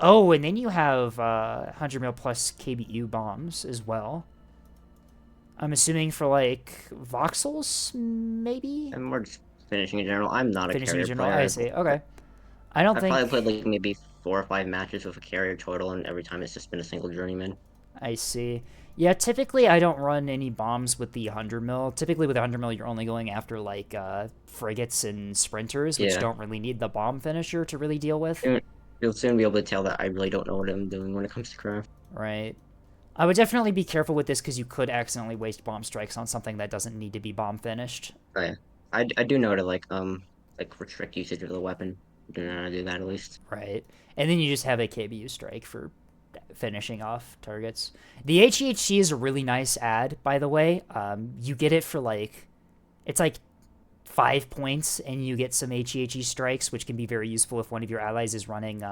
Oh, and then you have 100 mil plus KBU bombs as well. I'm assuming for, like, voxels, maybe? And we're just finishing in general. I'm not a carrier player. I see. Okay. I don't I think... probably played like maybe 4 or 5 matches with a carrier total, and every time it's just been a single journeyman. I see. Yeah, typically I don't run any bombs with the 100 mil. Typically with 100 mil, you're only going after like frigates and sprinters, which don't really need the bomb finisher to really deal with. You'll soon be able to tell that I really don't know what I'm doing when it comes to craft. Right. I would definitely be careful with this because you could accidentally waste bomb strikes on something that doesn't need to be bomb finished. Right. I do know to like restrict usage of the weapon. Do not do that at least. Right. And then you just have a KBU strike for finishing off targets. The HEHC is a really nice ad, by the way. You get it for like, it's like 5 points, and you get some HEHE strikes, which can be very useful if one of your allies is running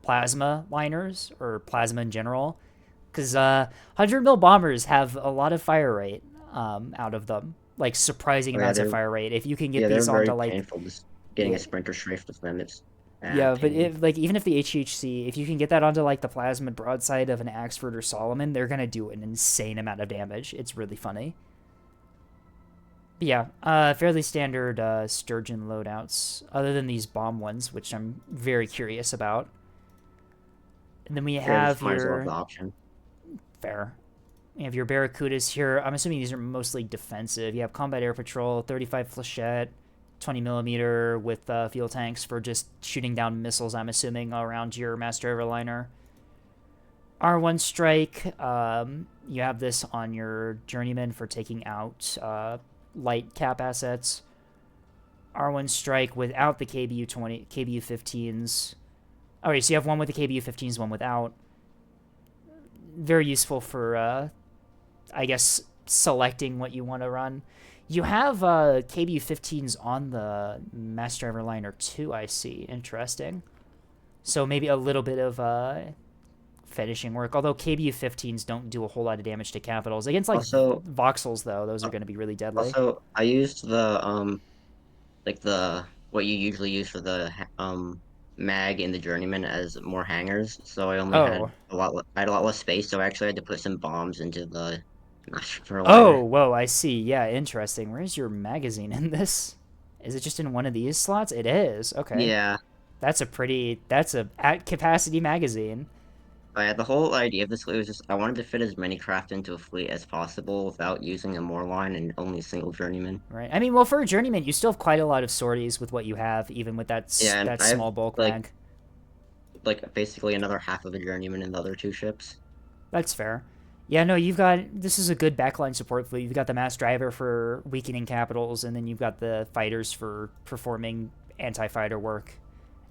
plasma liners or plasma in general. Because 100 mil bombers have a lot of fire rate out of them, like surprising amounts of fire rate. If you can get these onto like painful. Just getting a sprinter strafe with them, it's but even if the HHC, if you can get that onto like the plasmid broadside of an Axford or Solomon, they're gonna do an insane amount of damage. It's really funny. But yeah, fairly standard Sturgeon loadouts, other than these bomb ones, which I'm very curious about. And then we have your option. Fair. You have your Barracudas here. I'm assuming these are mostly defensive. You have Combat Air Patrol, 35 Flechette, 20mm with fuel tanks for just shooting down missiles, I'm assuming, around your Master Overliner. R1 Strike, you have this on your Journeyman for taking out light cap assets. R1 Strike without the KBU-15s. Alright, so you have one with the KBU-15s, one without. Very useful for, I guess, selecting what you want to run. You have KBU-15s on the Master Everliner too, I see. Interesting. So maybe a little bit of finishing work, although KBU-15s don't do a whole lot of damage to capitals. Against, like, voxels, though, those are going to be really deadly. Also, I used the, what you usually use for the, mag in the Journeyman as more hangers, so I only had a lot less space, so I actually had to put some bombs into the Master Everliner. Oh, whoa, I see. Yeah, interesting. Where's your magazine in this? Is it just in one of these slots? It is. Okay. Yeah. That's a at-capacity magazine. Yeah, the whole idea of this fleet was just, I wanted to fit as many craft into a fleet as possible without using a Moorline and only a single Journeyman. Right. I mean, well, for a Journeyman, you still have quite a lot of sorties with what you have, even with that small bulk mag. Like, basically another half of a Journeyman in the other 2 ships. That's fair. Yeah, no, this is a good backline support fleet. You've got the Mass Driver for weakening capitals, and then you've got the fighters for performing anti-fighter work.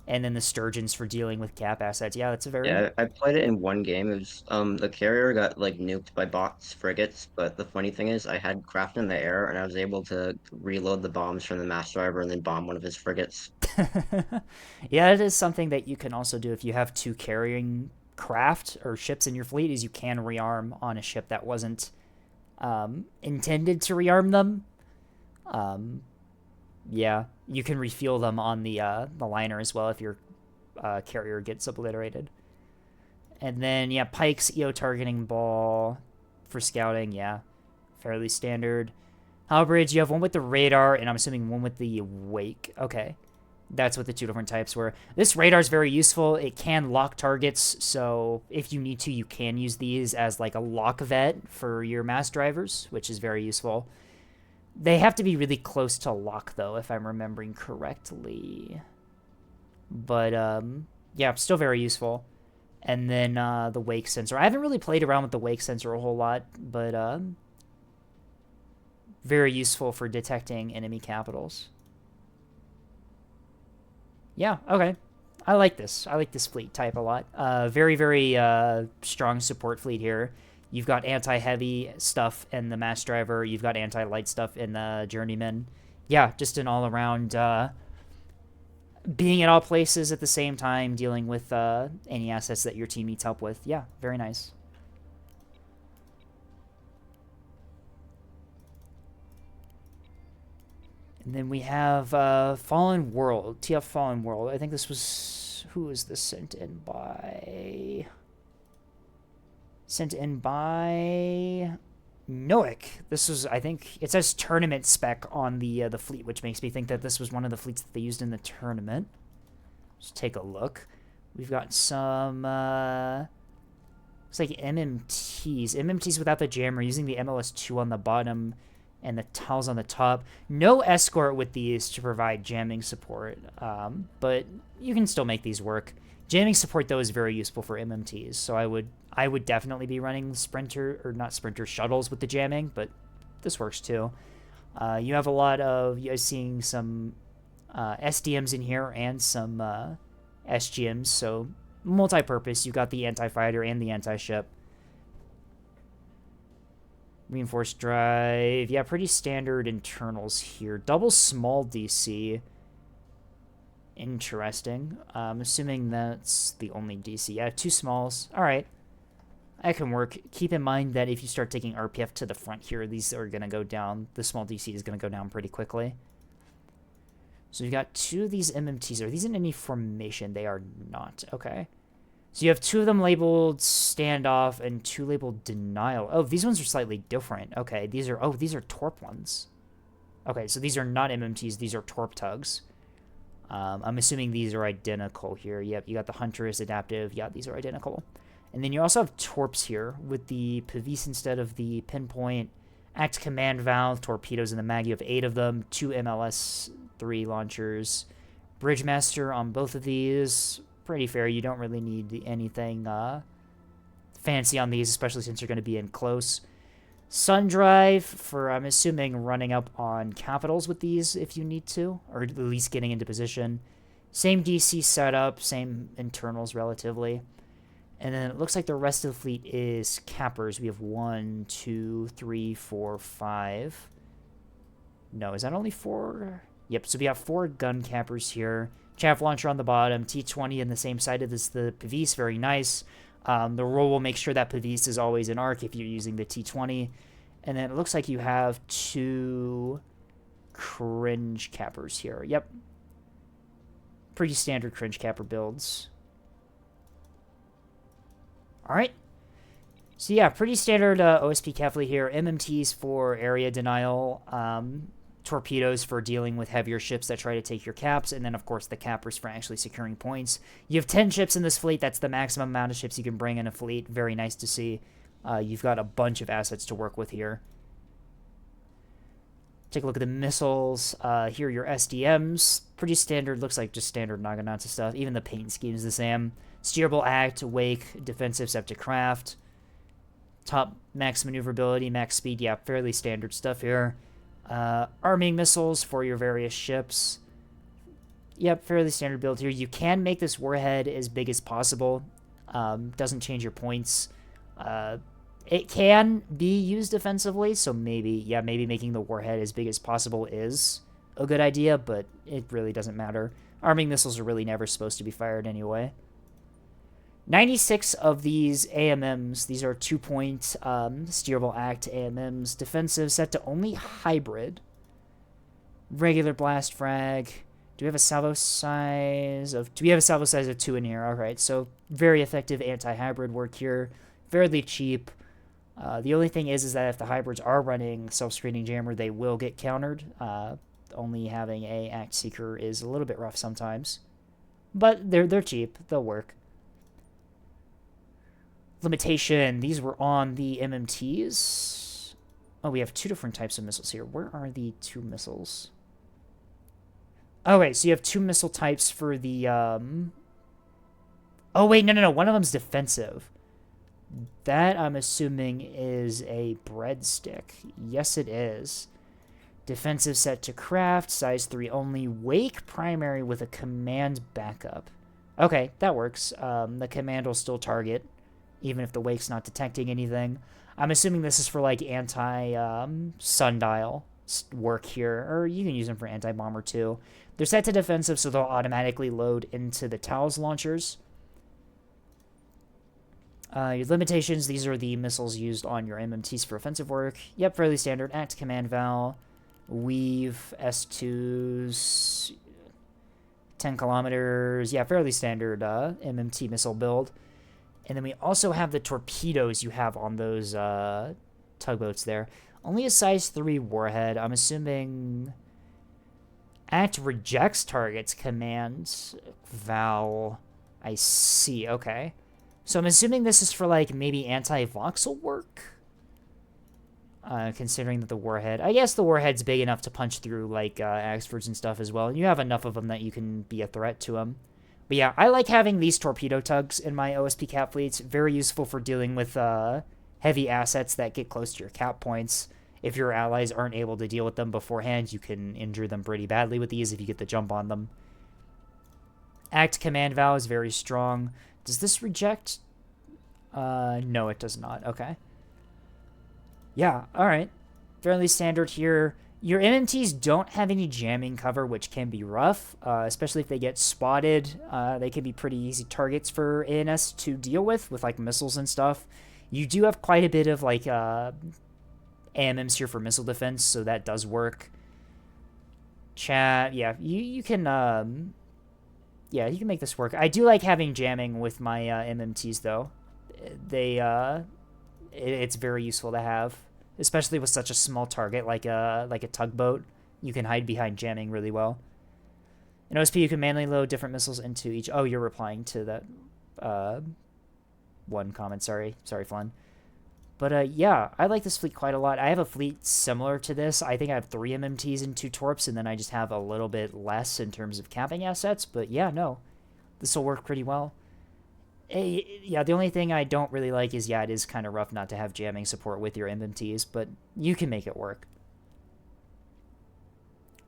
And then the Sturgeons for dealing with cap assets. Yeah, that's a very... Yeah, I played it in one game. It was, the carrier got, like, nuked by bots frigates, but the funny thing is, I had craft in the air, and I was able to reload the bombs from the Mass Driver and then bomb one of his frigates. Yeah, it is something that you can also do if you have 2 carrying craft or ships in your fleet, is you can rearm on a ship that wasn't intended to rearm them. Yeah, you can refuel them on the liner as well if your carrier gets obliterated. And then, yeah, Pikes, EO targeting ball for scouting, yeah, fairly standard. Halbridge, you have one with the radar, and I'm assuming one with the wake. Okay, that's what the 2 different types were. This radar is very useful. It can lock targets, so if you need to, you can use these as like a lock vet for your mass drivers, which is very useful. They have to be really close to lock, though, if I'm remembering correctly. But, yeah, still very useful. And then the wake sensor. I haven't really played around with the wake sensor a whole lot, but very useful for detecting enemy capitals. Yeah, okay. I like this. I like this fleet type a lot. Very, very strong support fleet here. You've got anti-heavy stuff in the Mass Driver. You've got anti-light stuff in the Journeyman. Yeah, just an all-around being at all places at the same time, dealing with any assets that your team needs help with. Yeah, very nice. And then we have Fallen World, TF Fallen World. I think this was... Who was this sent in by... Sent in by Noik. This was, I think, it says tournament spec on the fleet, which makes me think that this was one of the fleets that they used in the tournament. Let's take a look. We've got some, looks like MMTs. MMTs without the jammer, using the MLS2 on the bottom and the tiles on the top. No escort with these to provide jamming support, but you can still make these work. Jamming support, though, is very useful for MMTs, so I would definitely be running shuttles with the jamming, but this works too. You have a lot of, you guys seeing some SDMs in here and some SGMs, so multi-purpose. You got the anti-fighter and the anti-ship. Reinforced drive. Yeah, pretty standard internals here. Double small DC. Interesting. I'm assuming that's the only DC. Yeah, 2 smalls. Alright. That can work. Keep in mind that if you start taking RPF to the front here, these are going to go down. The small DC is going to go down pretty quickly. So you've got 2 of these MMTs. Are these in any formation? They are not. Okay. So you have 2 of them labeled standoff and 2 labeled denial. Oh, these ones are slightly different. Okay, these are torp ones. Okay, so these are not MMTs. These are torp tugs. I'm assuming these are identical here. Yep, you got the Huntress adaptive. Yeah, these are identical. And then you also have torps here with the Pavis instead of the pinpoint. Act command valve, torpedoes in the mag. You have 8 of them. 2 MLS-3 launchers. Bridgemaster on both of these. Pretty fair. You don't really need anything fancy on these, especially since you're going to be in close. Sun Drive for, I'm assuming, running up on capitals with these if you need to, or at least getting into position. Same DC setup, same internals relatively. And then it looks like the rest of the fleet is cappers. We have 1, 2, 3, 4, 5. No, is that only 4? Yep, so we have 4 gun cappers here. Chaff launcher on the bottom, T-20 in the same side as the Pavis, very nice. The roll will make sure that Pavis is always in arc if you're using the T-20. And then it looks like you have 2 cringe cappers here. Yep. Pretty standard cringe capper builds. Alright. So yeah, pretty standard OSP cap fleet here. MMTs for area denial. Torpedoes for dealing with heavier ships that try to take your caps, and then of course the cappers for actually securing points. You have 10 ships in this fleet. That's the maximum amount of ships you can bring in a fleet. Very nice to see. You've got a bunch of assets to work with here. Take a look at the missiles. Here are your SDMs. Pretty standard. Looks like just standard Naginata stuff. Even the paint scheme is the same. Steerable act, wake, defensive septic craft. Top max maneuverability, max speed. Yeah, fairly standard stuff here. Arming missiles for your various ships. Yep, fairly standard build here. You can make this warhead as big as possible. Doesn't change your points. It can be used defensively, so maybe making the warhead as big as possible is a good idea, but it really doesn't matter. Arming missiles are really never supposed to be fired anyway. 96 of these AMMs, these are 2-point steerable act AMMs, defensive, set to only hybrid. Regular blast frag. Do we have a salvo size of 2 in here? Alright, so very effective anti-hybrid work here. Fairly cheap. The only thing is that if the hybrids are running self-screening jammer, they will get countered. Only having a act seeker is a little bit rough sometimes. But they're cheap. They'll work. Limitation. These were on the MMTs. Oh, we have 2 different types of missiles here. Where are the 2 missiles? Oh, wait. So you have 2 missile types for the... Oh, wait. No. One of them's defensive. That, I'm assuming, is a breadstick. Yes, it is. Defensive set to craft. Size 3 only. Wake primary with a command backup. Okay, that works. The command will still target, even if the wake's not detecting anything. I'm assuming this is for, like, anti-sundial work here, or you can use them for anti-bomber, too. They're set to defensive, so they'll automatically load into the Taos launchers. Your limitations, these are the missiles used on your MMTs for offensive work. Yep, fairly standard. Act command val, weave, S2s, 10 kilometers. Yeah, fairly standard MMT missile build. And then we also have the torpedoes you have on those tugboats there. Only a size 3 warhead. I'm assuming Act rejects target's command. Val. I see, okay. So I'm assuming this is for, like, maybe anti-voxel work? Considering that the warhead... I guess the warhead's big enough to punch through, like, Axfords and stuff as well. And you have enough of them that you can be a threat to them. But yeah, I like having these torpedo tugs in my OSP cap fleets. Very useful for dealing with heavy assets that get close to your cap points. If your allies aren't able to deal with them beforehand, you can injure them pretty badly with these if you get the jump on them. Act command Val is very strong. Does this reject? No, it does not. Okay. Yeah, alright. Fairly standard here. Your MMTs don't have any jamming cover, which can be rough, especially if they get spotted. They can be pretty easy targets for ANS to deal with like, missiles and stuff. You do have quite a bit of, like, AMMs here for missile defense, so that does work. Chat, yeah, you can, yeah, you can make this work. I do like having jamming with my MMTs, though. It's very useful to have. Especially with such a small target like a tugboat, you can hide behind jamming really well. In OSP, you can manually load different missiles into each... Oh, you're replying to that one comment. Sorry, Flynn. But yeah, I like this fleet quite a lot. I have a fleet similar to this. I think I have 3 MMTs and 2 torps, and then I just have a little bit less in terms of capping assets. But yeah, no, this will work pretty well. Yeah, the only thing I don't really like is, yeah, it is kind of rough not to have jamming support with your MMTs, but you can make it work.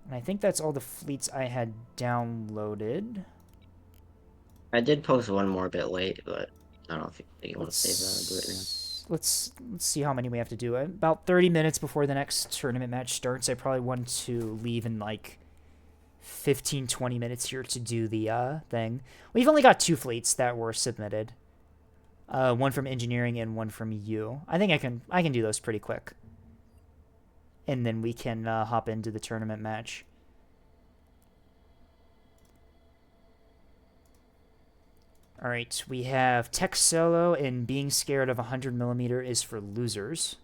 And I think that's all the fleets I had downloaded. I did post one more bit late, but I don't think you want to save that or do it now. Let's see how many we have to do. About 30 minutes before the next tournament match starts. I probably want to leave in, like, 15-20 minutes here to do the thing. We've only got 2 fleets that were submitted. One from engineering and one from you. I think I can do those pretty quick. And then we can hop into the tournament match. Alright, we have Tech Solo, and being scared of 100mm is for losers.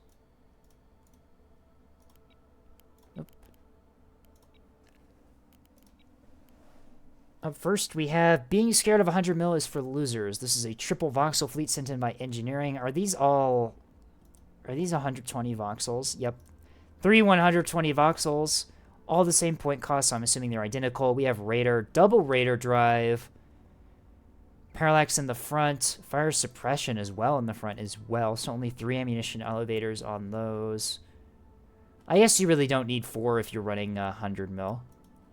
Up first, we have being scared of 100mm is for losers. This is a triple voxel fleet sent in by engineering. Are these 120 voxels? Yep. 3 120 voxels. All the same point cost, so I'm assuming they're identical. We have radar, double radar drive. Parallax in the front. Fire suppression as well in the front as well. So only 3 ammunition elevators on those. I guess you really don't need 4 if you're running 100mm.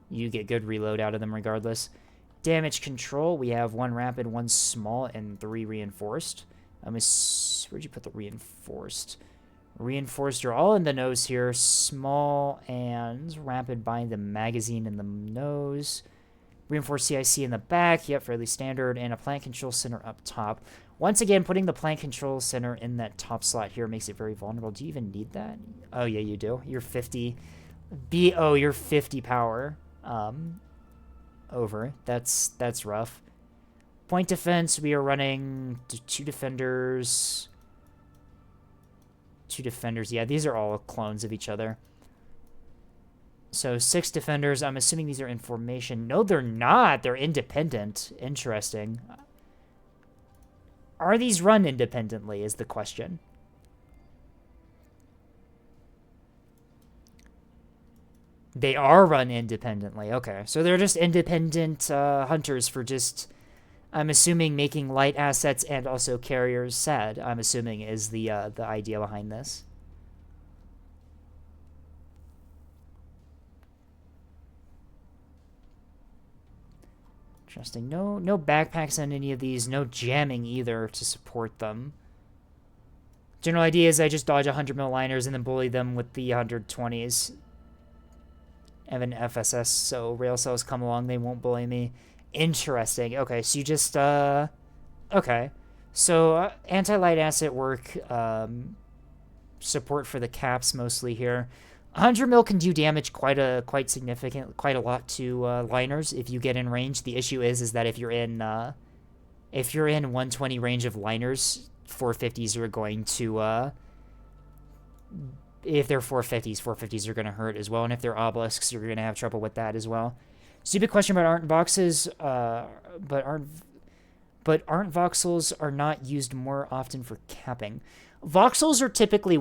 You get good reload out of them regardless. Damage control, we have 1 rapid, 1 small, and 3 reinforced. Where'd you put the reinforced? Reinforced are all in the nose here. Small and rapid by the magazine in the nose. Reinforced CIC in the back, yep, fairly standard. And a plant control center up top. Once again, putting the plant control center in that top slot here makes it very vulnerable. Do you even need that? Oh, yeah, you do. You're 50. You're 50 power. Over. That's rough. Point defense, we are running 2 defenders. 2 defenders. Yeah, these are all clones of each other. So 6 defenders. I'm assuming these are in formation. No, they're not. They're independent. Interesting. Are these run independently is the question. They are run independently. Okay, so they're just independent hunters for just, I'm assuming, making light assets and also carriers sad, I'm assuming, is the idea behind this. Interesting. No backpacks on any of these. No jamming either to support them. General idea is I just dodge 100mm liners and then bully them with the 120s. I have an FSS, so rail cells come along, they won't bully me. Interesting. Okay, so you just, okay. So, anti-light asset work, support for the caps mostly here. 100mm can do damage quite a lot to liners if you get in range. The issue is that if you're in 120 range of liners, 450s are going to if they're 450s, 450s are going to hurt as well. And if they're obelisks, you're going to have trouble with that as well. Stupid question about aren't boxes, but aren't voxels are not used more often for capping. Voxels are typically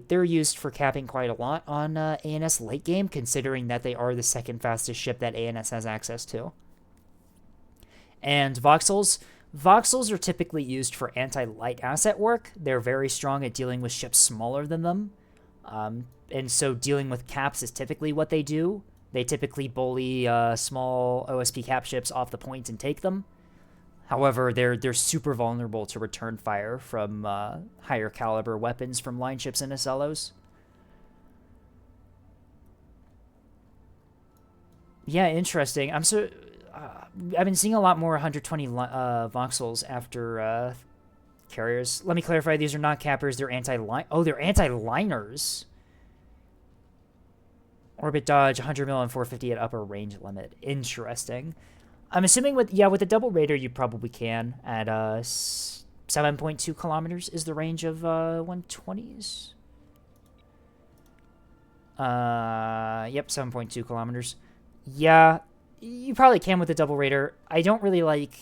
they're used for capping quite a lot on ANS late game, considering that they are the second fastest ship that ANS has access to. And voxels are typically used for anti-light asset work. They're very strong at dealing with ships smaller than them. And so dealing with caps is typically what they do. They typically bully small OSP cap ships off the point and take them. However, they're super vulnerable to return fire from higher caliber weapons from line ships and Acellos. Yeah, interesting. I've been seeing a lot more 120 voxels after carriers. Let me clarify, these are not cappers, they're anti-line. Oh, they're anti-liners. Orbit dodge, 100 mil and 450 at upper range limit. Interesting. I'm assuming with the double raider you probably can at 7.2 kilometers is the range of 120s. Yep, 7.2 kilometers. Yeah, you probably can with the double raider. I don't really like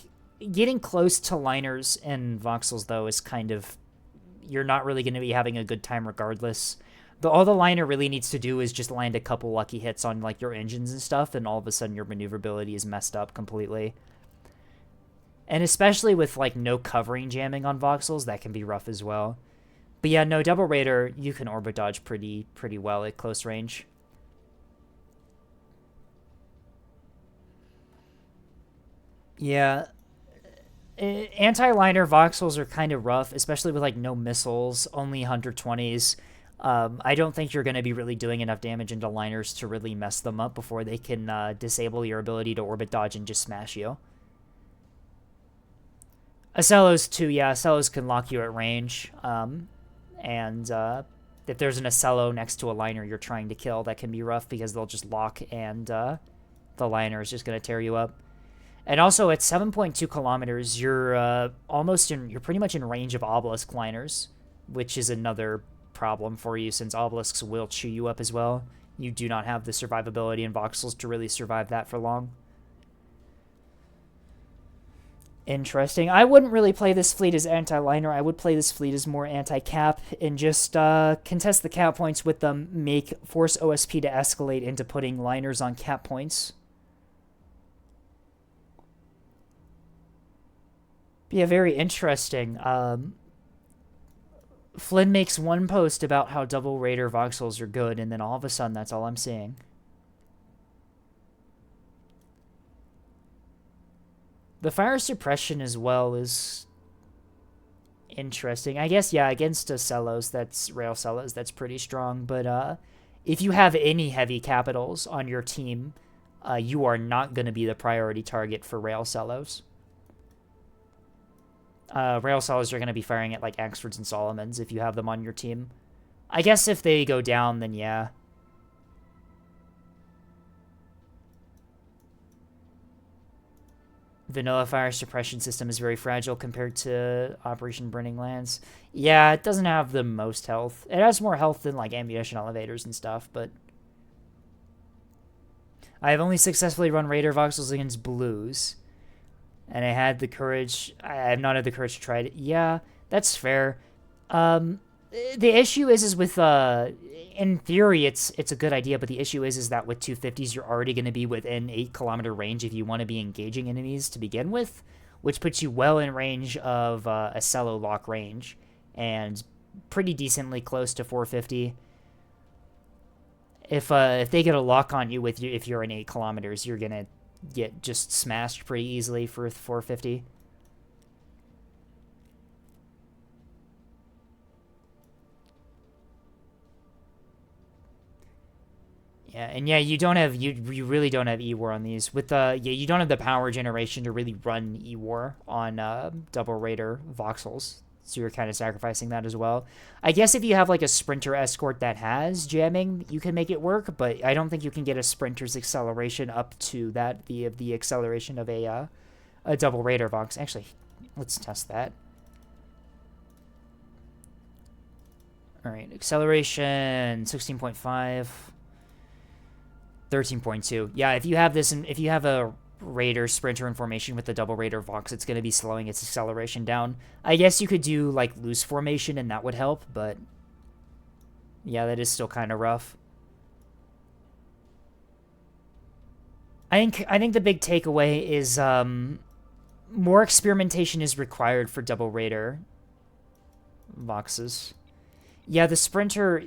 getting close to liners and voxels though is kind of, you're not really going to be having a good time regardless. All the liner really needs to do is just land a couple lucky hits on like your engines and stuff, and all of a sudden your maneuverability is messed up completely. And especially with like no covering jamming on voxels, that can be rough as well. But yeah, no, double raider, you can orbit dodge pretty well at close range. Yeah. Anti-liner voxels are kind of rough, especially with like no missiles, only 120s. I don't think you're going to be really doing enough damage into liners to really mess them up before they can disable your ability to orbit dodge and just smash you. Acellos too, yeah, Acellos can lock you at range. And if there's an Acello next to a liner you're trying to kill, that can be rough because they'll just lock and the liner is just going to tear you up. And also at 7.2 kilometers, you're pretty much in range of obelisk liners, which is another problem for you since obelisks will chew you up as well. You do not have the survivability in voxels to really survive that for long. Interesting. I wouldn't really play this fleet as anti-liner. I would play this fleet as more anti-cap and just contest the cap points with them, force OSP to escalate into putting liners on cap points. Yeah, very interesting. Flynn makes one post about how double raider voxels are good, and then all of a sudden that's all I'm seeing. The fire suppression as well is interesting. I guess, yeah, against rail cellos, that's pretty strong, but if you have any heavy capitals on your team, you are not going to be the priority target for rail cellos. Rail cellos are going to be firing at like Axfords and Solomons if you have them on your team. I guess if they go down, then yeah. Vanilla fire suppression system is very fragile compared to Operation Burning Lands. Yeah, it doesn't have the most health. It has more health than like ammunition elevators and stuff, but I have only successfully run Raider voxels against blues. And I have not had the courage to try it. Yeah, that's fair. The issue is with, in theory, it's a good idea, but the issue is that with 250s, you're already going to be within 8-kilometer range if you want to be engaging enemies to begin with, which puts you well in range of a cello lock range, and pretty decently close to 450. If they get a lock on you if you're in 8 kilometers, you're going to get just smashed pretty easily for 450. Yeah, and yeah, you really don't have E-War on these. You don't have the power generation to really run E-War on double raider voxels. So you're kind of sacrificing that as well. I guess if you have like a sprinter escort that has jamming, you can make it work, but I don't think you can get a sprinter's acceleration up to that via the acceleration of a double raider vox. Actually, let's test that. All right, acceleration 16.5, 13.2. Yeah, if you have this, and if you have a Raider Sprinter in formation with the double Raider Vox, it's going to be slowing its acceleration down. I guess you could do like loose formation and that would help, but yeah, that is still kind of rough. I think the big takeaway is more experimentation is required for double Raider Voxes. Yeah, the sprinter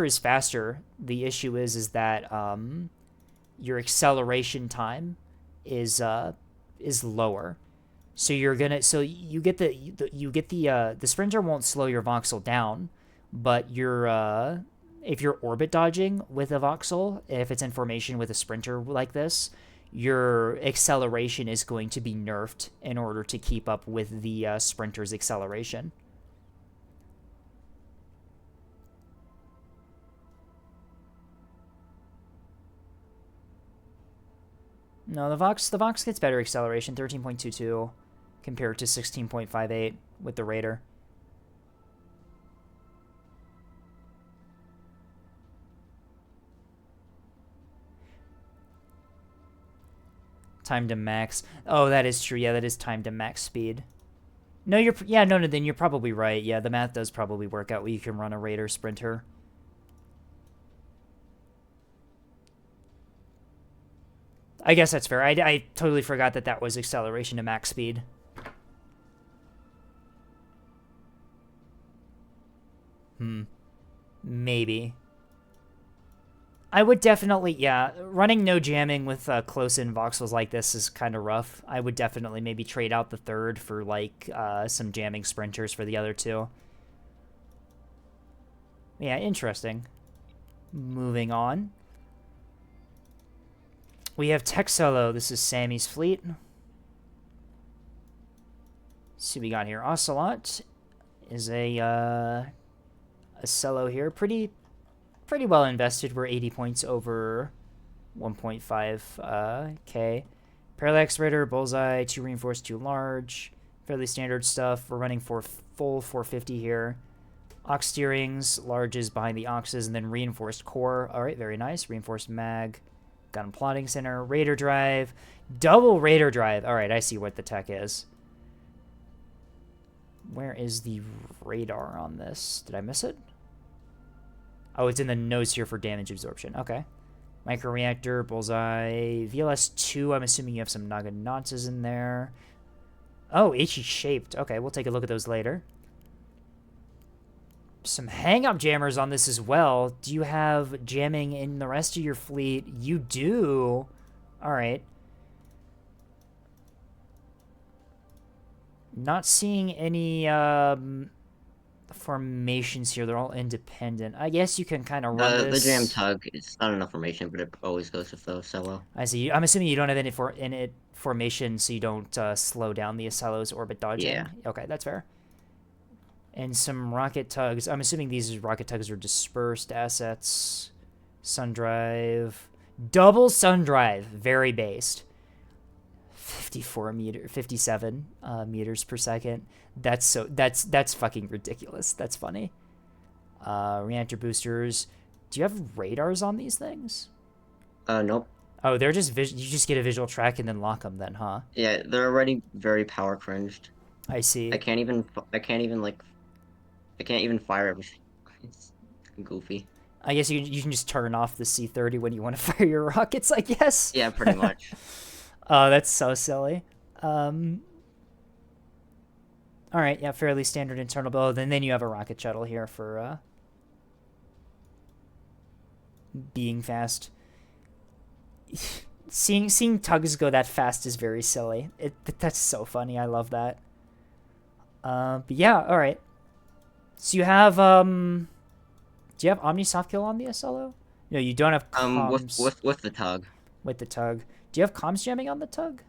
is faster. The issue is that your acceleration time is lower. So you get the sprinter won't slow your voxel down, but if you're orbit dodging with a voxel, if it's in formation with a sprinter like this, your acceleration is going to be nerfed in order to keep up with the sprinter's acceleration. No, the Vox gets better acceleration, 13.22 compared to 16.58 with the Raider. Time to max. Oh, that is true. Yeah, that is time to max speed. No, then you're probably right. Yeah, the math does probably work out where you can run a Raider Sprinter. I guess that's fair. I totally forgot that was acceleration to max speed. Maybe. I would definitely, yeah, running no jamming with close-in voxels like this is kind of rough. I would definitely maybe trade out the third for, like, some jamming sprinters for the other two. Yeah, interesting. Moving on. We have Tech Solo. This is Sammy's fleet. Let's see what we got here. Ocelot is a Solo here. Pretty well invested. We're 80 points over 1.5 K. Parallax Raider, Bullseye, 2 reinforced, 2 large. Fairly standard stuff. We're running for full 450 here. Ox steerings, larges behind the Oxes, and then reinforced core. All right, very nice. Reinforced mag. Gun plotting center. Raider drive. Double Raider drive. All right, I see what the tech is. Where is the radar on this? Did I miss it? Oh, it's in the nose here for damage absorption. Okay. Microreactor, Bullseye, VLS-2. I'm assuming you have some Naganatas in there. Oh, HE shaped. Okay, we'll take a look at those later. Some hang-up jammers on this as well. Do you have jamming in the rest of your fleet? You do. All right. Not seeing any formations here. They're all independent. I guess you can kind of run this. The jam tug, it's not enough formation, but it always goes with the Ocello. I see. I'm assuming you don't have any formation, so you don't slow down the Ocello's orbit dodging. Yeah. Okay, that's fair. And some rocket tugs. I'm assuming these rocket tugs are dispersed assets. Sundrive. Double Sundrive. Very based. 57 meters per second. That's fucking ridiculous. That's funny. Reactor boosters. Do you have radars on these things? Nope. Oh, they're just you just get a visual track and then lock them then, huh? Yeah, they're already very power cringed. I see. I can't even fire everything. It's goofy. I guess you can just turn off the C-30 when you want to fire your rockets, I guess. Yeah, pretty much. Oh, that's so silly. All right, yeah, fairly standard internal build, and then you have a rocket shuttle here for being fast. Seeing tugs go that fast is very silly. That's so funny. I love that. But yeah, all right. So you have do you have Omni soft kill on the Ocello? No, you don't have comms. With the tug. With the tug. Do you have comms jamming on the tug?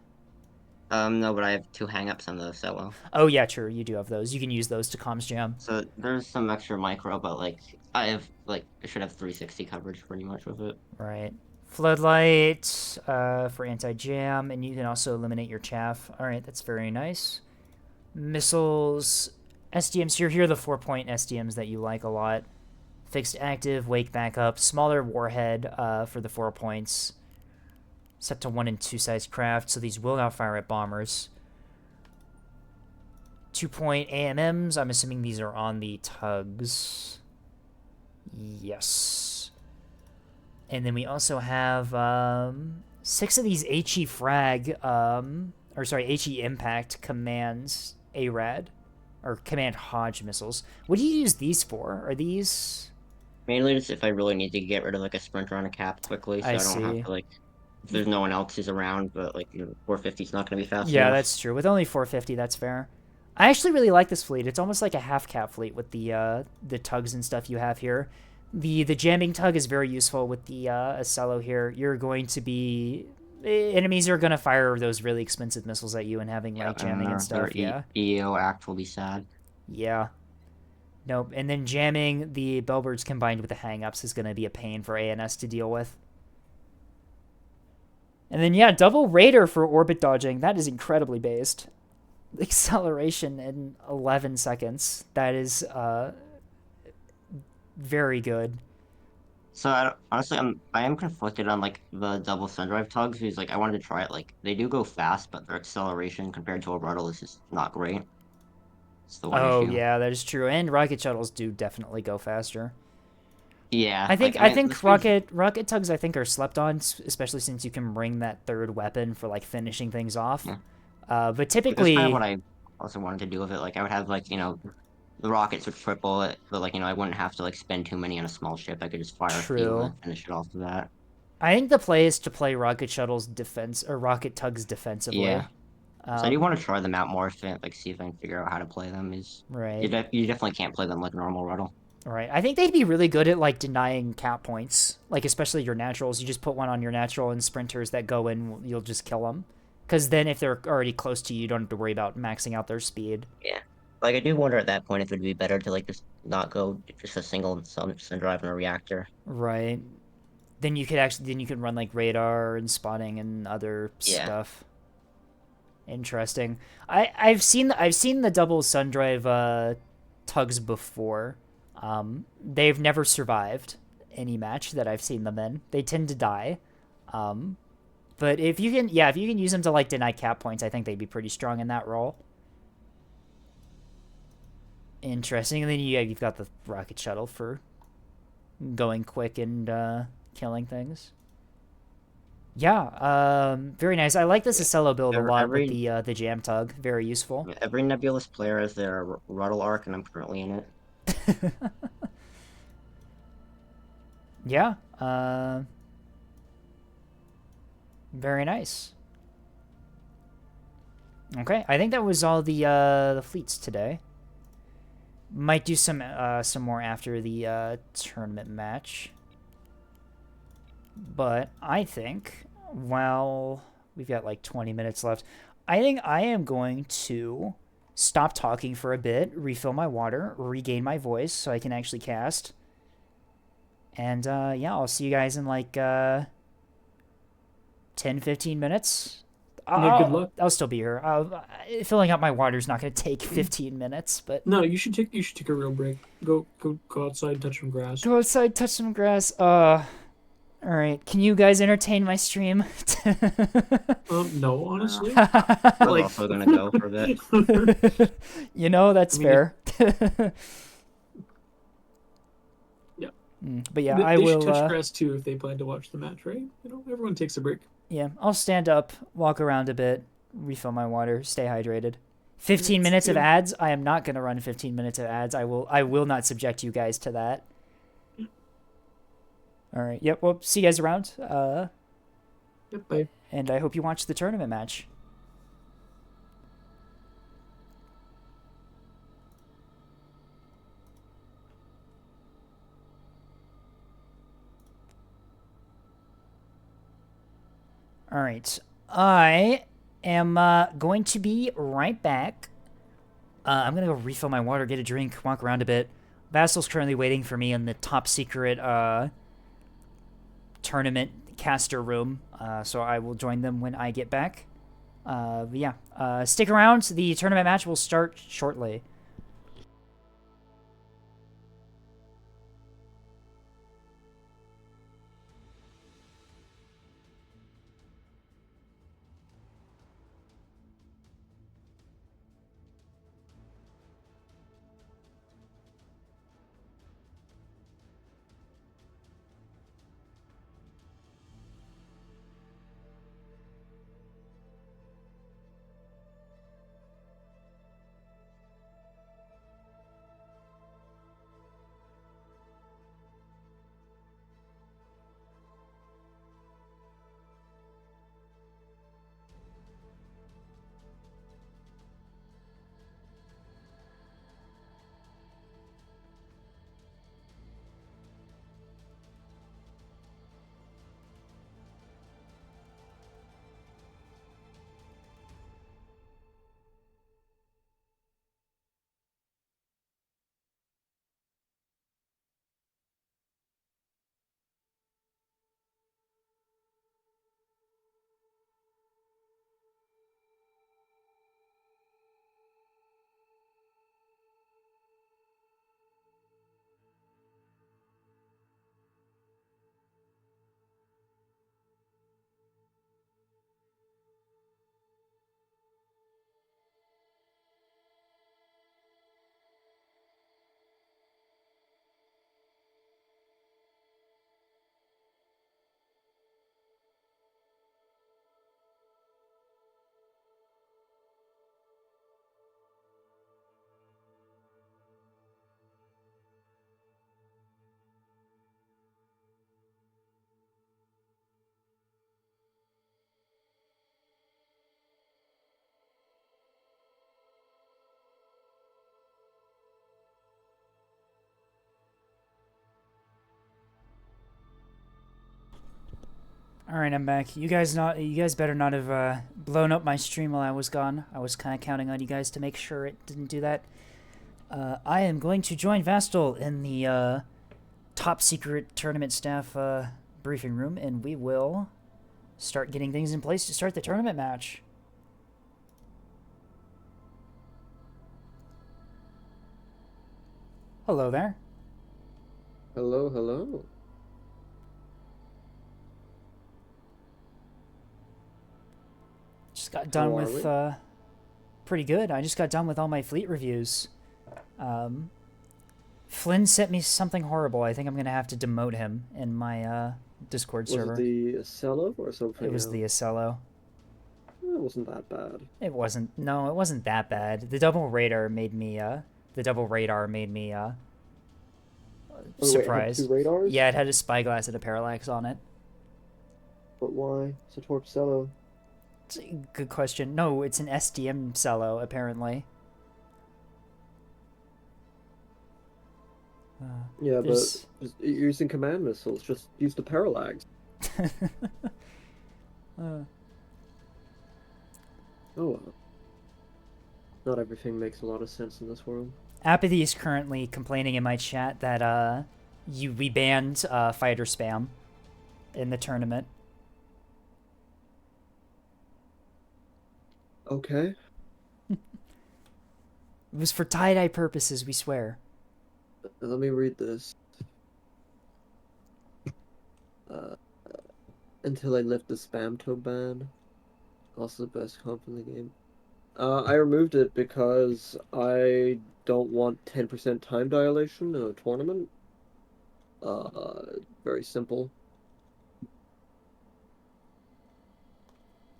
No, but I have 2 hang-ups on the Ocello. Oh yeah, true. You do have those. You can use those to comms jam. So there's some extra micro, but like I should have 360 coverage pretty much with it. Right. Floodlight for anti-jam, and you can also eliminate your chaff. All right, that's very nice. Missiles, SDMs. Here are the 4-point SDMs that you like a lot. fixed active, wake back up, smaller warhead for the 4 points. Set to 1 and 2 size craft, so these will not fire at bombers. 2-point AMMs, I'm assuming these are on the tugs. Yes. And then we also have 6 of these HE frag, HE impact commands ARAD, or command Hodge missiles. What do you use these for? Are these... Mainly just if I really need to get rid of like a sprinter on a cap quickly, so I don't have to like... If there's no one else who's around, but like 450 is not going to be fast enough. Yeah, that's true. With only 450, that's fair. I actually really like this fleet. It's almost like a half cap fleet with the tugs and stuff you have here. The jamming tug is very useful with the Acello here. You're going to be... Enemies are going to fire those really expensive missiles at you and having like jamming and stuff. Yeah. EO act will be sad. Yeah. Nope. And then jamming the Bellbirds combined with the hang-ups is going to be a pain for ANS to deal with. And then, yeah, double Raider for orbit dodging. That is incredibly based. Acceleration in 11 seconds. That is very good. So, honestly, I am conflicted on, like, the double Sundrive tugs, because, like, I wanted to try it. Like, they do go fast, but their acceleration compared to a Ruddle is just not great. It's the one issue. Yeah, that is true. And rocket shuttles do definitely go faster. Yeah, I think rocket tugs are slept on, especially since you can bring that third weapon for like finishing things off. Yeah. But typically, that's kind of what I also wanted to do with it. Like I would have like the rockets would triple it, but like I wouldn't have to like spend too many on a small ship. I could just fire a few and finish it off of that. I think the play is to play rocket shuttles defense or rocket tugs defensively. Yeah. So I do want to try them out more, like see if I can figure out how to play them. Right. You definitely can't play them like normal Ruddle. Right. I think they'd be really good at, like, denying cap points. Like, especially your naturals. You just put one on your natural, and sprinters that go in, you'll just kill them. Because then if they're already close to you, you don't have to worry about maxing out their speed. Yeah. Like, I do wonder at that point if it would be better to, like, just not go just a single Sundrive and a reactor. Right. Then you could run, like, radar and spotting and other stuff. Interesting. I've seen the double Sundrive tugs before. They've never survived any match that I've seen them in. They tend to die. But if you can use them to like deny cap points, I think they'd be pretty strong in that role. Interesting. And then you've got the rocket shuttle for going quick and killing things. Yeah, very nice. I like this Acello build a lot with the jam tug. Very useful. Every Nebulous player has their Ruddle arc, and I'm currently in it. Yeah. Very nice. Okay, I think that was all the fleets today. Might do some more after the tournament match. But I think, well, we've got like 20 minutes left. I think I am going to stop talking for a bit, refill my water, regain my voice so I can actually cast. And yeah, I'll see you guys in like 10-15 minutes. Good luck. I'll still be here. Filling up my water is not going to take 15 minutes, but no, you should take a real break. Go outside, touch some grass. Go outside, touch some grass. All right, can you guys entertain my stream? No, honestly. I'm also gonna go for a bit. That's fair. Yeah. But yeah, they will should touch grass too if they plan to watch the match, right? Everyone takes a break. Yeah, I'll stand up, walk around a bit, refill my water, stay hydrated. 15 minutes of ads. I am not gonna run 15 minutes of ads. I will not subject you guys to that. All right. Yep. Well, see you guys around. Yep. Bye. And I hope you watch the tournament match. All right. I am going to be right back. I'm going to go refill my water, get a drink, walk around a bit. Vassal's currently waiting for me in the top secret tournament caster room, so I will join them when I get back. Stick around. The tournament match will start shortly. All right, I'm back. You guys better not have blown up my stream while I was gone. I was kind of counting on you guys to make sure it didn't do that. I am going to join Vastal in the top secret tournament staff briefing room, and we will start getting things in place to start the tournament match. Hello there. Hello, hello. Just got done with, pretty good. I just got done with all my fleet reviews. Flynn sent me something horrible. I think I'm going to have to demote him in my Discord server. Was it the Acello or something? It was the Acello. It wasn't that bad. It wasn't. No, it wasn't that bad. The double radar made me, surprised. Wait, it had 2 radars? Yeah, it had a spyglass and a parallax on it. But why? It's a Torpecello. It's a good question. No, it's an SDM cello, apparently. Yeah, but you're using command missiles. Just use the parallax. Oh well. Not everything makes a lot of sense in this world. Apathy is currently complaining in my chat that we banned fighter spam in the tournament. Okay. It was for tie-dye purposes, we swear. Let me read this. Until I lift the spam toe ban. Also the best comp in the game. I removed it because I don't want 10% time dilation in a tournament. Very simple.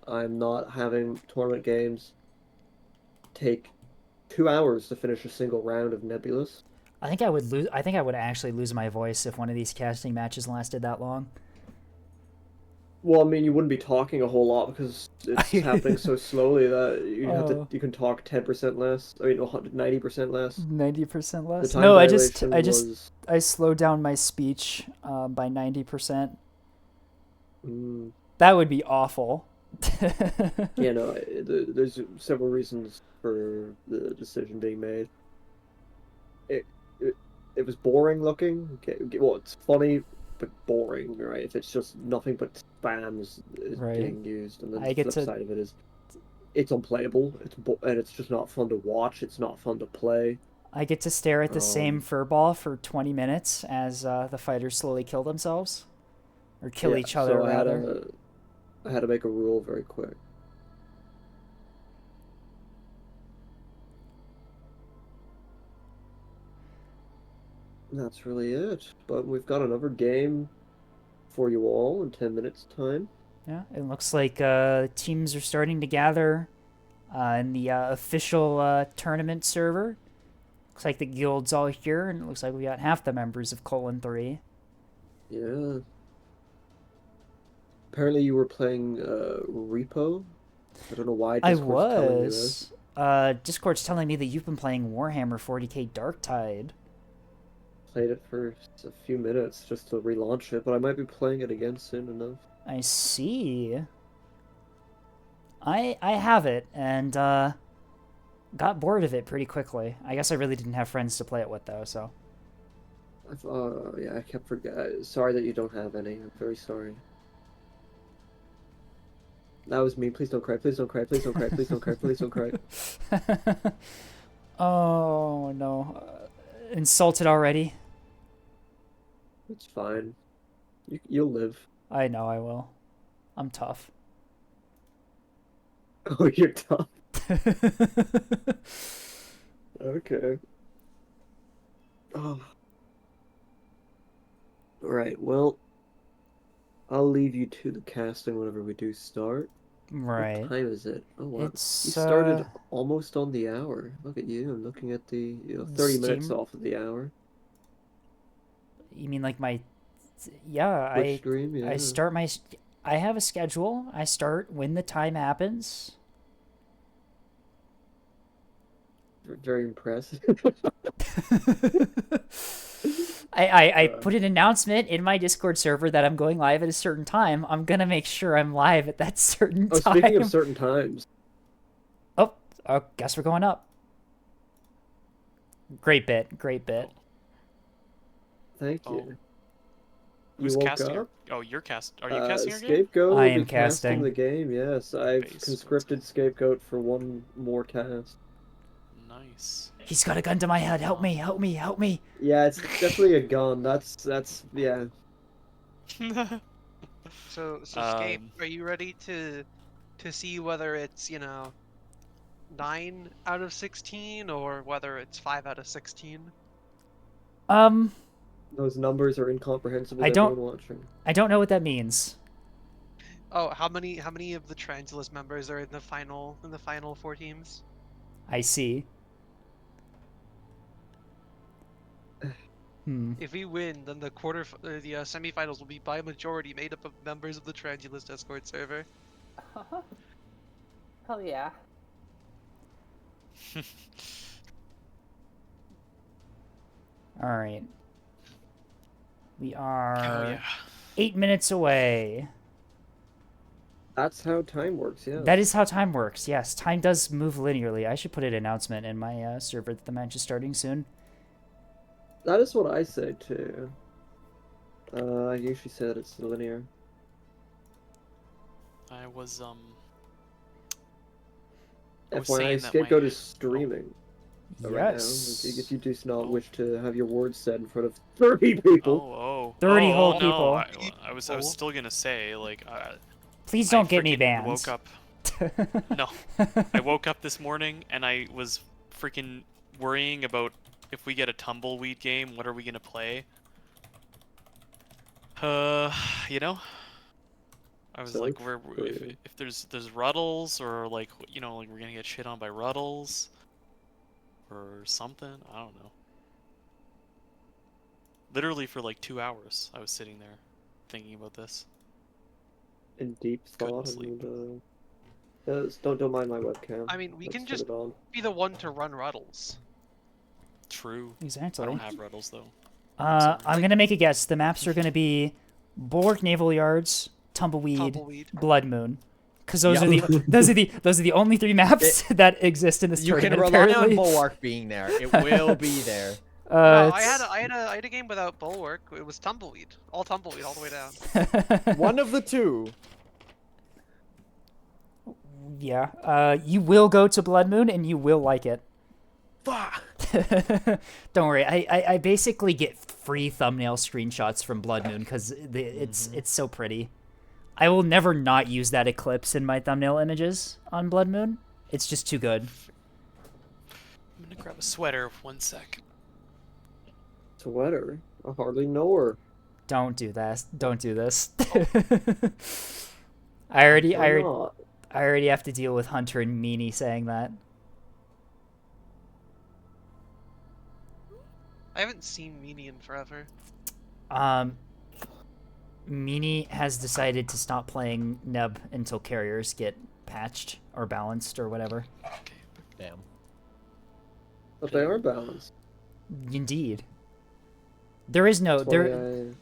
I'm not having tournament games take 2 hours to finish a single round of Nebulous. I think I would actually lose my voice if one of these casting matches lasted that long. Well, I mean, you wouldn't be talking a whole lot because it's happening so slowly that you can talk 10% less. I mean, 90% less. 90% less. The time No, I slowed down my speech by 90%. That would be awful. Yeah, no, there's several reasons for the decision being made. It was boring looking. Okay, well, it's funny but boring, right? If it's just nothing but spam is being used, and then the flip side of it is it's unplayable. And it's just not fun to watch. It's not fun to play. I get to stare at the same furball for 20 minutes as the fighters slowly kill themselves or kill each other. So I had to make a rule very quick. That's really it. But we've got another game for you all in 10 minutes' time. Yeah, it looks like teams are starting to gather in the official tournament server. Looks like the guild's all here, and it looks like we got half the members of Colon 3. Yeah. Apparently you were playing Repo. I don't know why Discord's telling me this. Discord's telling me that you've been playing Warhammer 40k Darktide. Played it for a few minutes just to relaunch it, but I might be playing it again soon enough. I see. I have it, and got bored of it pretty quickly. I guess I really didn't have friends to play it with, though, so... yeah, I kept forgetting. Sorry that you don't have any. I'm very sorry. That was me. Please don't cry. Please don't cry. Please don't cry. Please don't cry. Please don't cry. Oh, no. Insulted already? It's fine. You'll live. I know I will. I'm tough. Oh, you're tough. Okay. Oh. Alright, well, I'll leave you to the casting whenever we do start. Right. What time is it? Oh, wow. It's, you started almost on the hour. Look at you. I'm looking at the 30 minutes off of the hour. You mean like my... Yeah, stream, yeah. I start my... I have a schedule. I start when the time happens. Very impressive. I put an announcement in my Discord server that I'm going live at a certain time. I'm gonna make sure I'm live at that certain time. Speaking of certain times. Oh, guess we're going up. Great bit. Thank you. Who's casting? Up? Oh, you're cast. Are you casting your game? Scapegoat I will am be casting casting the game. Yes, I've Basement. conscripted Scapegoat for one more cast. Nice. He's got a gun to my head. Help me. Yeah, it's definitely a gun. That's yeah. So Scape, are you ready to see whether it's 9 out of 16 or whether it's 5 out of 16? Those numbers are incomprehensible to I don't- everyone watching. I don't know what that means. Oh, how many of the Transulus members are in the final 4 teams? I see. If we win, then the semifinals will be by majority made up of members of the Transulus Discord server. Hell yeah. All right. We are 8 minutes away. That's how time works, yeah. That is how time works, yes. Time does move linearly. I should put an announcement in my server that the match is starting soon. That is what I say too. I usually say that it's linear. I was FYI, Scapegoat is streaming. Right now, if you do not wish to have your words said in front of 30 people. 30 whole no. people. I was still gonna say, like, Please don't get me banned. Woke up. No, I woke up this morning and I was freaking worrying about if we get a tumbleweed game, what are we gonna play? I was like, if there's Ruddles or like like we're gonna get shit on by Ruddles or something. I don't know. Literally for like 2 hours, I was sitting there thinking about this. In deep thought and don't mind my webcam. I mean, we Let's can put just it on. be the one to run Ruddles. True. Exactly. I don't have Ruddles though. I'm gonna make a guess. The maps are gonna be Bulwark Naval Yards, Tumbleweed, Blood Moon, because those are the only 3 maps that exist in this tournament. You can rely apparently. on Bulwark being there. It will be there. No, I had a game without Bulwark. It was Tumbleweed, all the way down. One of the 2. Yeah. You will go to Blood Moon and you will like it. Fuck. Don't worry. I basically get free thumbnail screenshots from Blood Moon because it's so pretty. I will never not use that eclipse in my thumbnail images on Blood Moon. It's just too good. I'm gonna grab a sweater. 1 sec. Sweater? I hardly know her. Don't do that. Don't do this. I already have to deal with Hunter and Meanie saying that. I haven't seen Meanie in forever. Meanie has decided to stop playing Neb until carriers get patched or balanced or whatever. Damn. But they are balanced. Indeed. There is no disbalance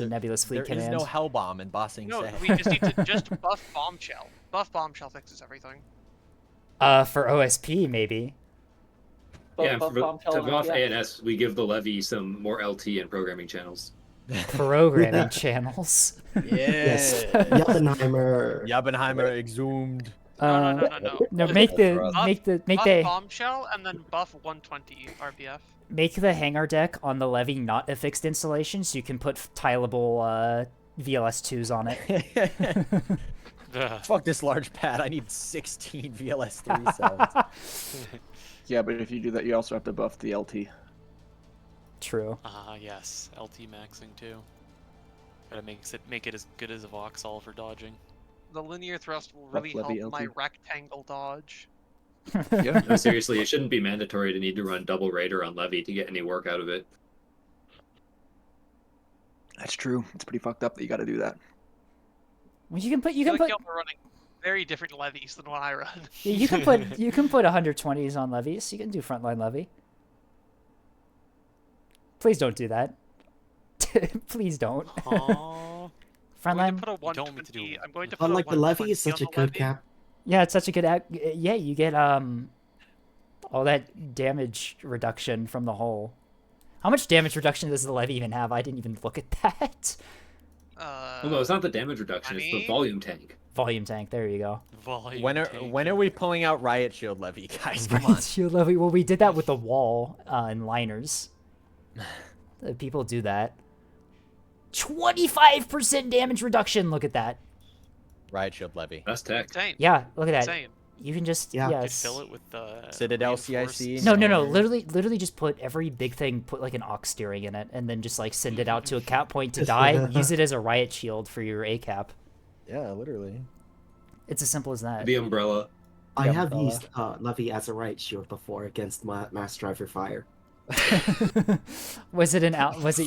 in Nebulous Fleet Command. There is no Hellbomb in Bossing No, Say. we just need to just buff Bombshell. Buff Bombshell fixes everything. For OSP maybe. Yeah, to buff ANS, we give the levy some more LT and programming channels. Programming channels. Yes. Jabenheimer exhumed. No, make the Bombshell and then buff 120 RPF. Make the hangar deck on the levy not a fixed installation, so you can put tileable VLS2s on it. Fuck this large pad. I need 16 VLS3 cells. Yeah, but if you do that, you also have to buff the LT. True. Yes, LT maxing too. Gotta make it as good as a Vauxhall for dodging. The linear thrust will really help my rectangle dodge. Yeah, no, seriously, it shouldn't be mandatory to need to run double Raider on Levy to get any work out of it. That's true. It's pretty fucked up that you got to do that. Well, you can put Y'all are running very different levies than what I run. Yeah, you can put 120s on levies. You can do frontline levy. Please don't do that. Please don't. Frontline. I'm going to put Unlike the levy is such a good cap. Yeah, it's such a good yeah, you get all that damage reduction from the hull. How much damage reduction does the levy even have? I didn't even look at that. Well, no, it's not the damage reduction, it's the volume tank. Volume tank, there you go. When are we pulling out Riot Shield levy, guys? Come on. Riot Shield levy. Well, we did that with the wall in liners. People do that. 25% damage reduction. Look at that. Riot Shield levy. That's tech. Insane. Yeah, look at that. Insane. You can just You could fill it with the Citadel CIC. No. Literally just put every big thing, put like an aux steering in it, and then just like send it out to a cap point to die. Use it as a riot shield for your A cap. Yeah, literally. It's as simple as that. The umbrella. I have used levy as a riot shield before against my mass driver fire. Was it an was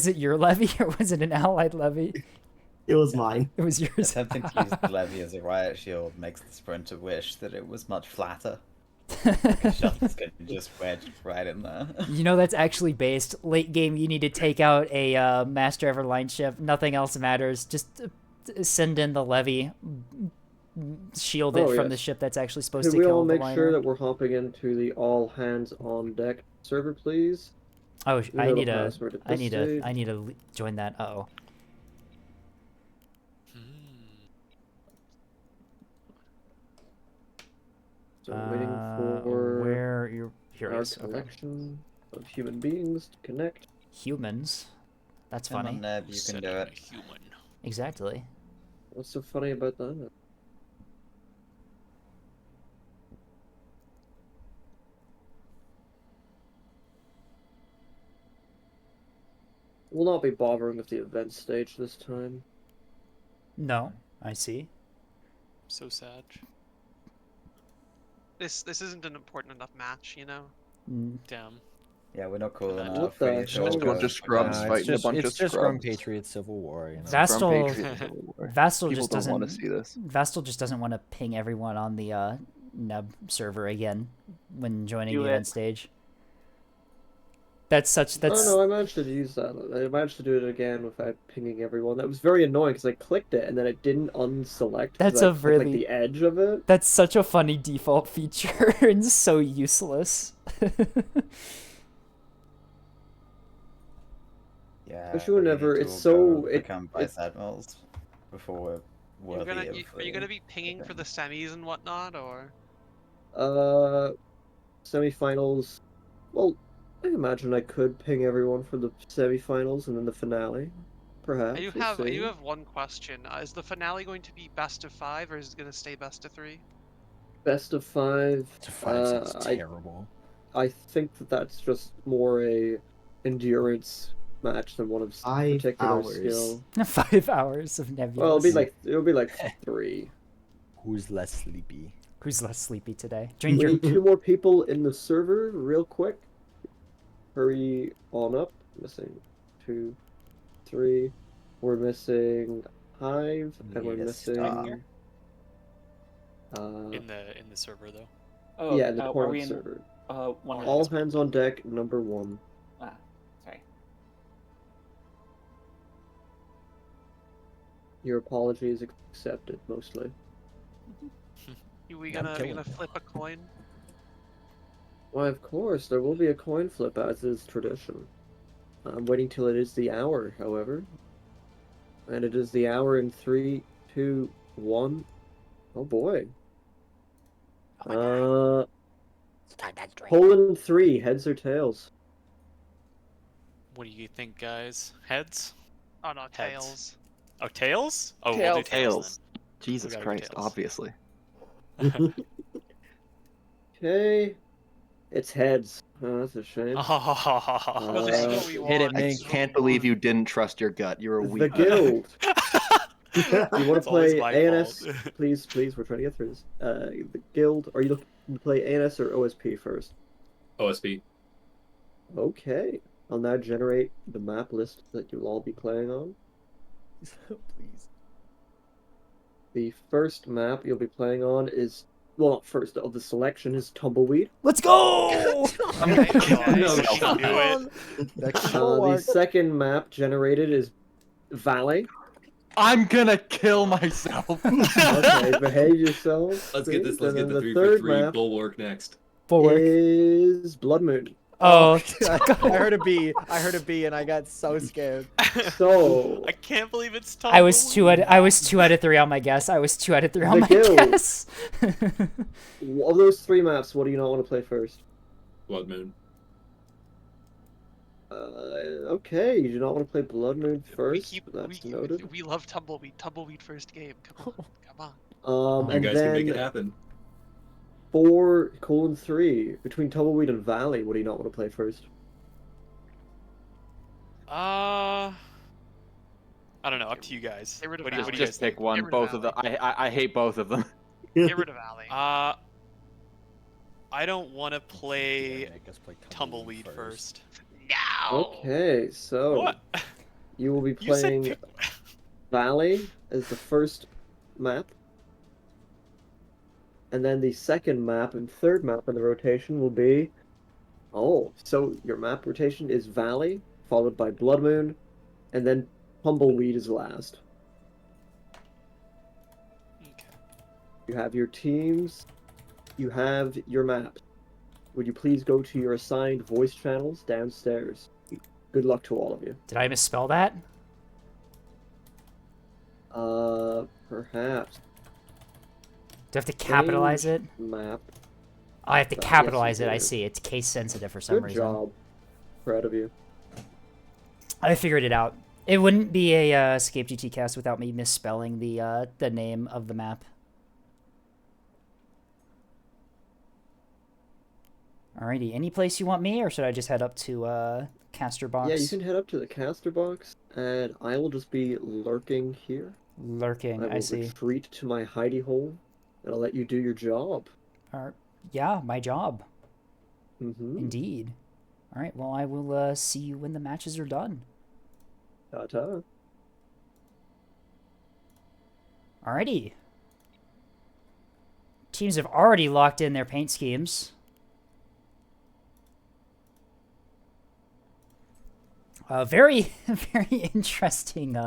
it your levy or was it an allied levy? It was mine. It was yours. Attempting to use the levy as a riot shield makes the sprinter wish that it was much flatter. Because shots can just wedge right in there. You know that's actually based. Late game, you need to take out a mass driver line ship. Nothing else matters. Just send in the levy. Shield it from the ship that's actually supposed to we kill all the make liner. sure that we're hopping into the all hands on deck server, please? Oh, You I know need the to. password at I this need to. stage. I need to join that. Uh-oh. So we're waiting for where you're here. our It is. Okay. connection of human beings to connect. Humans. That's Come funny. on, Neb, you can do it. Exactly. What's so funny about that? We'll not be bothering with the event stage this time. No, I see. So sad. This isn't an important enough match, you know. Damn. Yeah, we're not cool What enough. the We need to all hell? go. bunch of scrubs fighting a bunch of It's just scrubs. Grung Patriots Civil War. You know? Vastal, Vastal People just don't doesn't want to see this. Vastal just doesn't want to ping everyone on the Nub server again when joining Do the it. event stage. That's Oh no, I managed to use that. I managed to do it again without pinging everyone. That was very annoying because I clicked it and then it didn't unselect. 'cause That's I a clicked, really like the edge of it. That's such a funny default feature and so useless. Yeah, Especially we whenever need to it's all so- go it- become vice admirals before we're You're worthy gonna, of. are you gonna be pinging for the semis and whatnot, or? Semifinals. Well, I imagine I could ping everyone for the semifinals and then the finale. Perhaps. I do we'll have see. one question. Is the finale going to be best of 5 or is it gonna stay best of 3? Best of 5. Best of 5 sounds terrible. I think that's just more a endurance match than one of 5 particular hours. skill. 5 hours of Nebulous. Well, it'll be like 3. Who's less sleepy? Who's less sleepy today? We Drink your need 2 more people in the server, real quick. Hurry on up. Missing 2, 3. We're missing Hive, and we're Need a missing. star. In the server though. Oh, Yeah, in the are corner we in, server. one All hands on deck, number 1. Ah, sorry. Your apologies accepted, mostly. Are we I'm gonna killing flip a coin? Why, of course, there will be a coin flip, as is tradition. I'm waiting till it is the hour, however. And it is the hour in 3, 2, 1. Oh boy. Hole in 3, heads or tails? What do you think, guys? Heads? Oh no, Heads. tails. Oh, tails? Oh, we'll do tails. Then. Jesus We gotta do Christ, tails. obviously. Okay. It's heads. Oh, that's a shame. Hit it, man. I can't believe you didn't trust your gut. You're a The weak. guild. You want to It's always play my ANS? fault. Please, we're trying to get through this. The guild. Are you looking to play ANS or OSP first? OSP. Okay. I'll now generate the map list that you'll all be playing on. Please. The first map you'll be playing on is well, first of the selection is Tumbleweed. Let's go! The second map generated is Valley. I'm gonna kill myself. Okay, behave yourself. Let's get this. Let's And get then the 3 third for 3 map bulwark next. Bulwark is Blood Moon. Oh, I heard a B. I heard a B, and I got so scared. So I can't believe it's tough. I was 2 out of 3 on my guess. I was 2 out of 3 on my guess. Of those 3 maps, what do you not want to play first? Blood Moon. Okay, you do not want to play Blood Moon first. That's noted. We love Tumbleweed. Tumbleweed first game. Come on. You And guys then can make it happen. 4:3 between Tumbleweed and Valley. What do you not want to play first? I don't know. Up to you guys. Get rid of What do you Valley. guys Just pick think? one. Get rid of Both of them. I hate both of them. Get rid of Valley. I don't want to play Tumbleweed first. No. Okay, so What? you will be You said playing Valley as the first map. And then the second map and third map in the rotation will be... Oh, so your map rotation is Valley, followed by Blood Moon, and then Tumbleweed is last. Okay. You have your teams. You have your maps. Would you please go to your assigned voice channels downstairs? Good luck to all of you. Did I misspell that? Perhaps. Do I have to capitalize it? Map. Oh, I have to Yes, capitalize you it. I do. see. It's case sensitive for some Good reason. job. Proud of you. I figured it out. It wouldn't be a Escape GT cast without me misspelling the name of the map. Alrighty, any place you want me, or should I just head up to Caster Box? Yeah, you can head up to the caster box, and I will just be lurking here. Lurking, I will I see. retreat to my hidey hole, and I'll let you do your job. Yeah, my job. Mm-hmm. Indeed. Alright, well, I will see you when the matches are done. Ta-ta. Alrighty. Teams have already locked in their paint schemes. Very, very interesting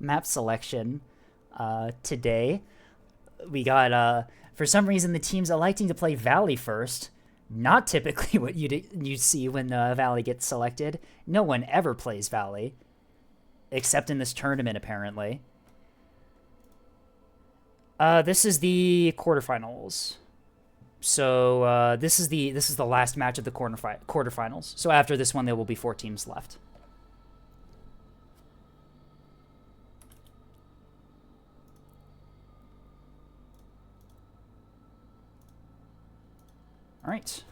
map selection today. We got, for some reason, the teams electing to play Valley first. Not typically what you see when Valley gets selected. No one ever plays Valley, except in this tournament, apparently. This is the quarterfinals. So this is the last match of the quarterfinals. So after this one, there will be 4 teams left. All right.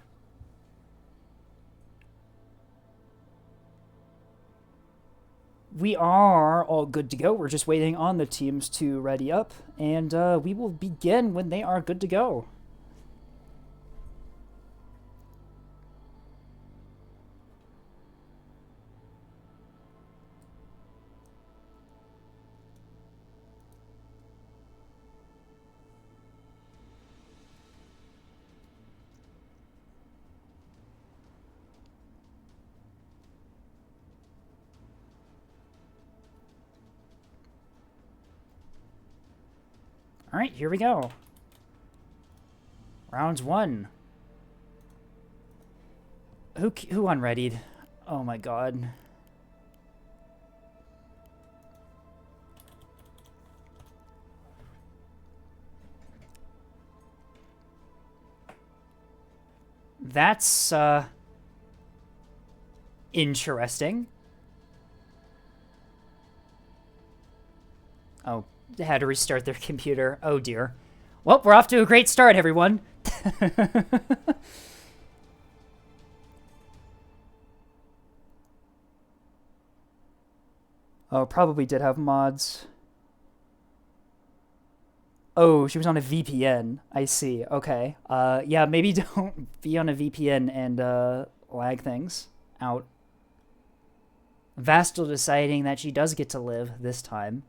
We are all good to go. We're just waiting on the teams to ready up, and we will begin when they are good to go. All right, here we go. Rounds 1. Who unreadied? Oh my god. That's interesting. Oh, they had to restart their computer. Oh dear. Well, we're off to a great start, everyone. Oh, probably did have mods. Oh, she was on a VPN. I see. Okay. Yeah, maybe don't be on a VPN and lag things out. Vastal deciding that she does get to live this time.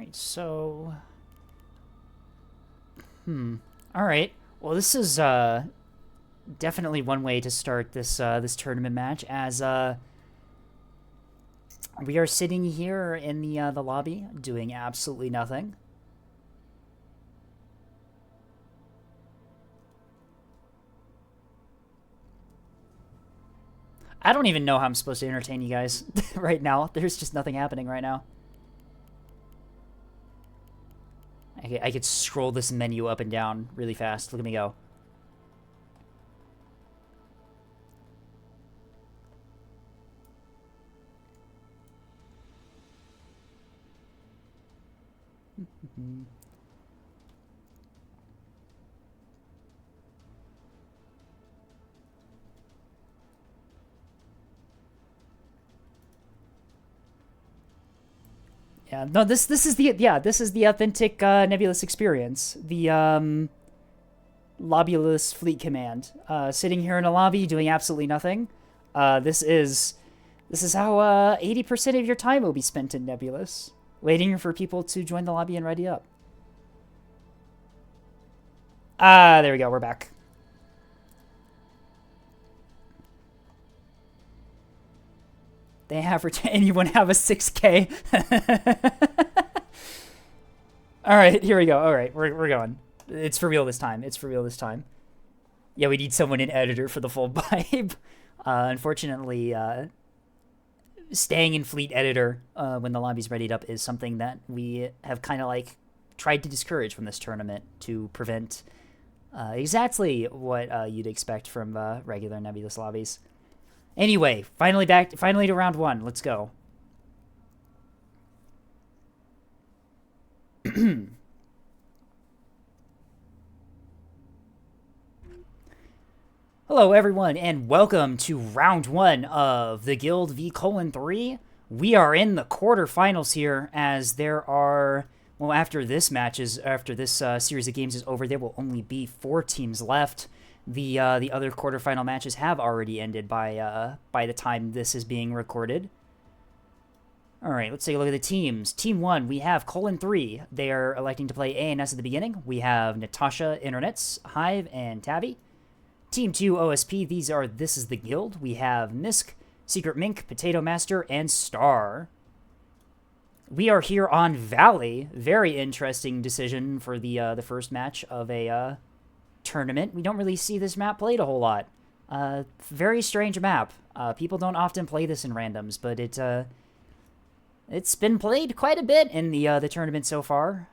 Alright, so... Alright. Well, this is definitely one way to start this this tournament match, as we are sitting here in the lobby doing absolutely nothing. I don't even know how I'm supposed to entertain you guys right now. There's just nothing happening right now. I could scroll this menu up and down really fast. Look at me go. Yeah, no, this is the authentic Nebulous experience. The lobbyless fleet command. Sitting here in a lobby doing absolutely nothing. This is how 80% of your time will be spent in Nebulous, waiting for people to join the lobby and ready up. There we go, we're back. They average anyone have a 6K. All right, here we go. All right, we're going. It's for real this time. It's for real this time. Yeah, we need someone in editor for the full vibe. Unfortunately, staying in fleet editor when the lobby's readied up is something that we have kind of like tried to discourage from this tournament to prevent exactly what you'd expect from regular Nebulous lobbies. Anyway, finally to round one. Let's go. Hello, everyone, and welcome to round one of the Guild v Colon 3. We are in the quarterfinals here, as there are, well, after this series of games is over, there will only be 4 teams left. The other quarterfinal matches have already ended by the time this is being recorded. All right, let's take a look at the teams. Team 1, we have Colon 3. They are electing to play ANS at the beginning. We have Natasha, Internets, Hive, and Tabby. Team 2, OSP, this is the Guild. We have Misk, Secret Mink, Potato Master, and Star. We are here on Valley. Very interesting decision for the first match of a tournament. We don't really see this map played a whole lot. Very strange map. People don't often play this in randoms, but it's been played quite a bit in the tournament so far.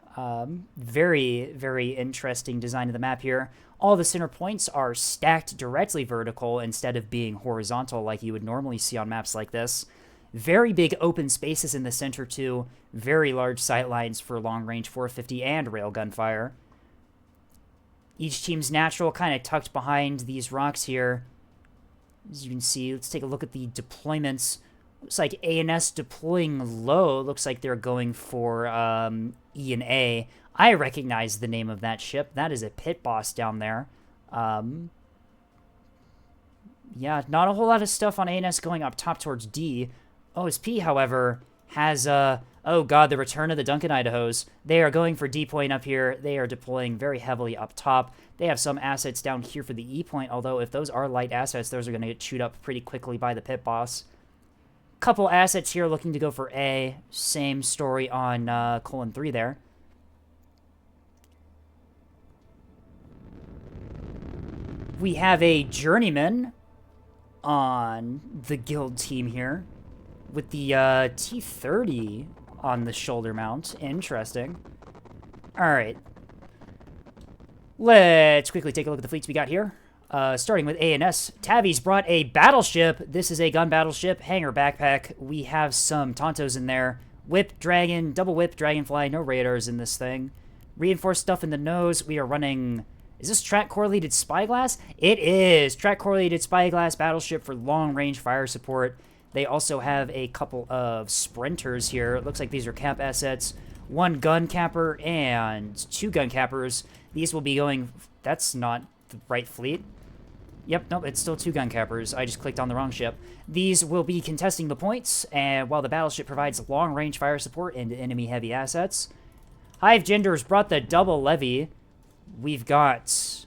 Very, very interesting design of the map here. All the center points are stacked directly vertical instead of being horizontal like you would normally see on maps like this. Very big open spaces in the center too. Very large sight lines for long-range 450 and railgun fire. Each team's natural kind of tucked behind these rocks here. As you can see, let's take a look at the deployments. Looks like ANS deploying low. Looks like they're going for E and A. I recognize the name of that ship. That is a pit boss down there. Yeah, not a whole lot of stuff on ANS going up top towards D. OSP, however, has oh god, the return of the Duncan Idahos. They are going for D point up here. They are deploying very heavily up top. They have some assets down here for the E point, although if those are light assets, those are going to get chewed up pretty quickly by the pit boss. Couple assets here looking to go for A. Same story on Colon 3 there. We have a Journeyman on the Guild team here with the T-30 on the shoulder mount. Interesting. Alright. Let's quickly take a look at the fleets we got here. Starting with ANS, Tavi's brought a battleship. This is a gun battleship, hangar backpack. We have some Tontos in there. Whip, Dragon, double whip, Dragonfly, no radars in this thing. Reinforced stuff in the nose. We are running... Is this track correlated spyglass? It is! Track correlated spyglass battleship for long-range fire support. They also have a couple of sprinters here. It looks like these are cap assets. 1 gun capper and 2 gun cappers. These will be going... That's not the right fleet. Yep, nope, it's still 2 gun cappers. I just clicked on the wrong ship. These will be contesting the points, and while the battleship provides long-range fire support into enemy heavy assets. Hive Genders brought the double levy. We've got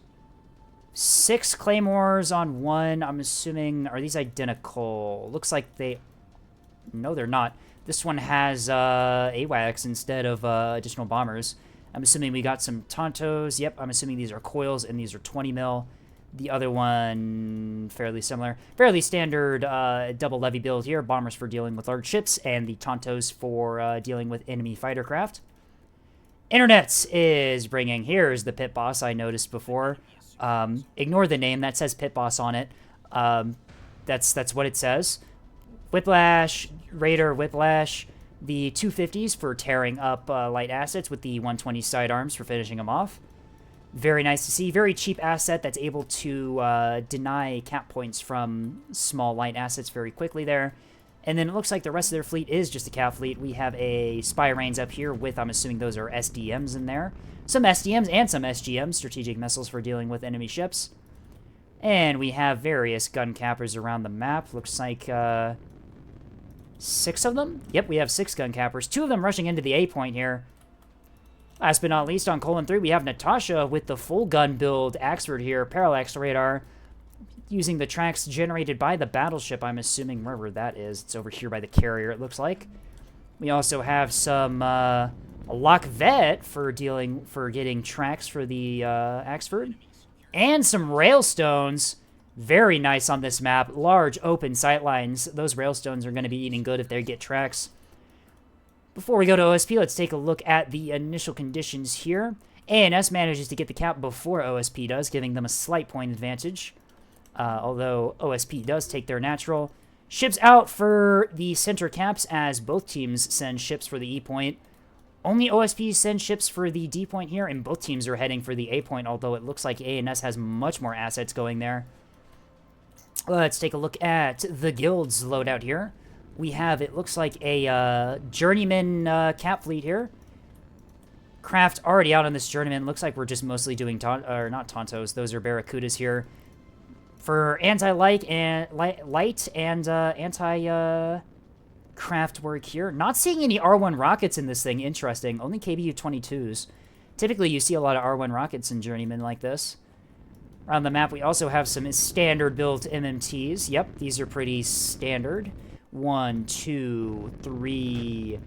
6 claymores on 1. I'm assuming, are these identical? Looks like they... No, they're not. This one has AWACS instead of additional bombers. I'm assuming we got some Tontos. Yep, I'm assuming these are coils and these are 20 mil. The other one, fairly similar. Fairly standard double levy build here. Bombers for dealing with large ships and the Tontos for dealing with enemy fighter craft. Internets is bringing, here's the pit boss I noticed before. Ignore the name, that says pit boss on it. That's what it says. Whiplash, Raider, Whiplash, the 250s for tearing up light assets with the 120 sidearms for finishing them off. Very nice to see. Very cheap asset that's able to deny cap points from small light assets very quickly there. And then it looks like the rest of their fleet is just a cap fleet. We have a spy reins up here with, I'm assuming those are SDMs in there. Some SDMs and some SGMs, strategic missiles for dealing with enemy ships. And we have various gun cappers around the map. Looks like 6 of them? Yep, we have 6 gun cappers. 2 of them rushing into the A point here. Last but not least, on Colon 3, we have Natasha with the full gun build Axford here, parallax radar, using the tracks generated by the battleship, I'm assuming, wherever that is. It's over here by the carrier, it looks like. We also have some Lock Vet for getting tracks for the Axford. And some railstones. Very nice on this map. Large, open sightlines. Those railstones are going to be eating good if they get tracks. Before we go to OSP, let's take a look at the initial conditions here. ANS manages to get the cap before OSP does, giving them a slight point advantage. Although OSP does take their natural. Ships out for the center caps as both teams send ships for the E point. Only OSP send ships for the D point here, and both teams are heading for the A point, although it looks like ANS has much more assets going there. Let's take a look at the guild's loadout here. We have, it looks like a journeyman cap fleet here. Craft already out on this journeyman. Looks like we're just mostly doing, not Tontos, those are Barracudas here. For anti-light and anti-craft work here. Not seeing any R1 rockets in this thing, interesting. Only KBU-22s. Typically you see a lot of R1 rockets in journeyman like this. Around the map we also have some standard built MMTs. Yep, these are pretty standard. 1, 2, 3...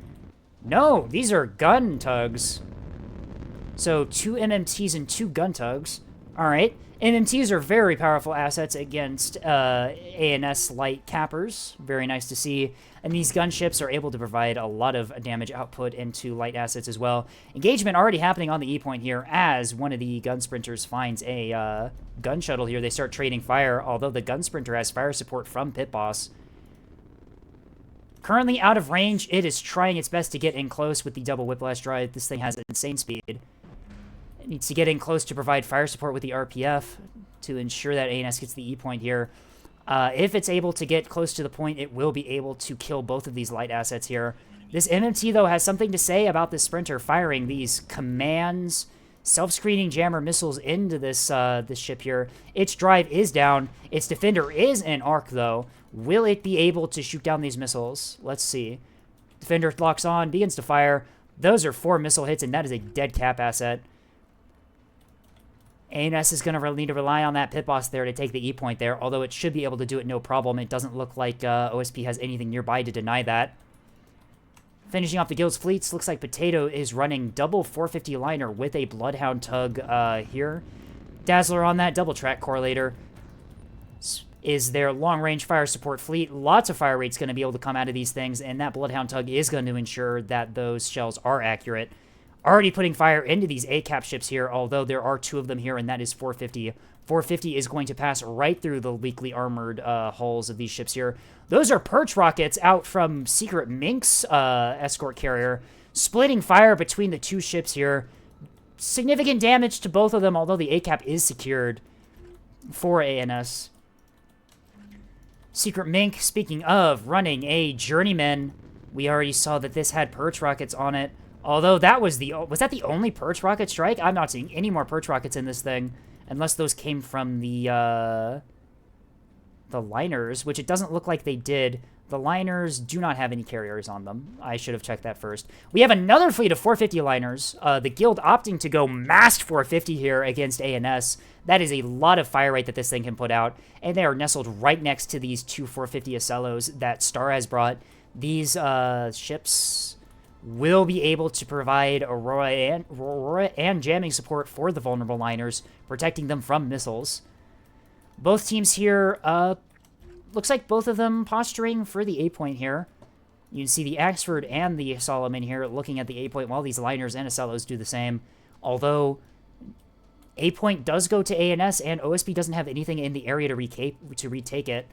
No, these are gun tugs. So 2 MMTs and 2 gun tugs. Alright. MMTs are very powerful assets against ANS light cappers. Very nice to see. And these gunships are able to provide a lot of damage output into light assets as well. Engagement already happening on the E point here as one of the gun sprinters finds a gun shuttle here. They start trading fire, although the gun sprinter has fire support from Pit Boss. Currently out of range, it is trying its best to get in close with the double whiplash drive. This thing has insane speed. It needs to get in close to provide fire support with the RPF to ensure that ANS gets the E point here. If it's able to get close to the point, it will be able to kill both of these light assets here. This MMT, though, has something to say about this sprinter firing these commands, self-screening jammer missiles into this this ship here. Its drive is down. Its defender is in arc, though. Will it be able to shoot down these missiles? Let's see. Defender locks on, begins to fire. Those are 4 missile hits, and that is a dead cap asset. ANS is going to need to rely on that Pit Boss there to take the E point there, although it should be able to do it no problem. It doesn't look like OSP has anything nearby to deny that. Finishing off the guild's fleets, looks like Potato is running double 450 liner with a Bloodhound tug here. Dazzler on that, double track correlator is their long-range fire support fleet. Lots of fire rate's going to be able to come out of these things, and that Bloodhound tug is going to ensure that those shells are accurate. Already putting fire into these A-cap ships here, although there are 2 of them here, and that is 450. 450 is going to pass right through the weakly armored hulls of these ships here. Those are Perch rockets out from Secret Mink's escort carrier, splitting fire between the 2 ships here. Significant damage to both of them, although the A-cap is secured for ANS. Secret Mink, speaking of, running a journeyman. We already saw that this had Perch rockets on it. Although that was that the only Perch rocket strike? I'm not seeing any more Perch rockets in this thing, unless those came from the liners, which it doesn't look like they did. The liners do not have any carriers on them. I should have checked that first. We have another fleet of 450 liners. The guild opting to go massed 450 here against ANS. That is a lot of fire rate that this thing can put out. And they are nestled right next to these two 450 Acellos that Star has brought. These ships will be able to provide Aurora and jamming support for the vulnerable liners, protecting them from missiles. Both teams here, looks like both of them posturing for the A point here. You can see the Axford and the Solomon here looking at the A point while these liners and Acellos do the same. Although A point does go to ANS and OSP doesn't have anything in the area to retake it.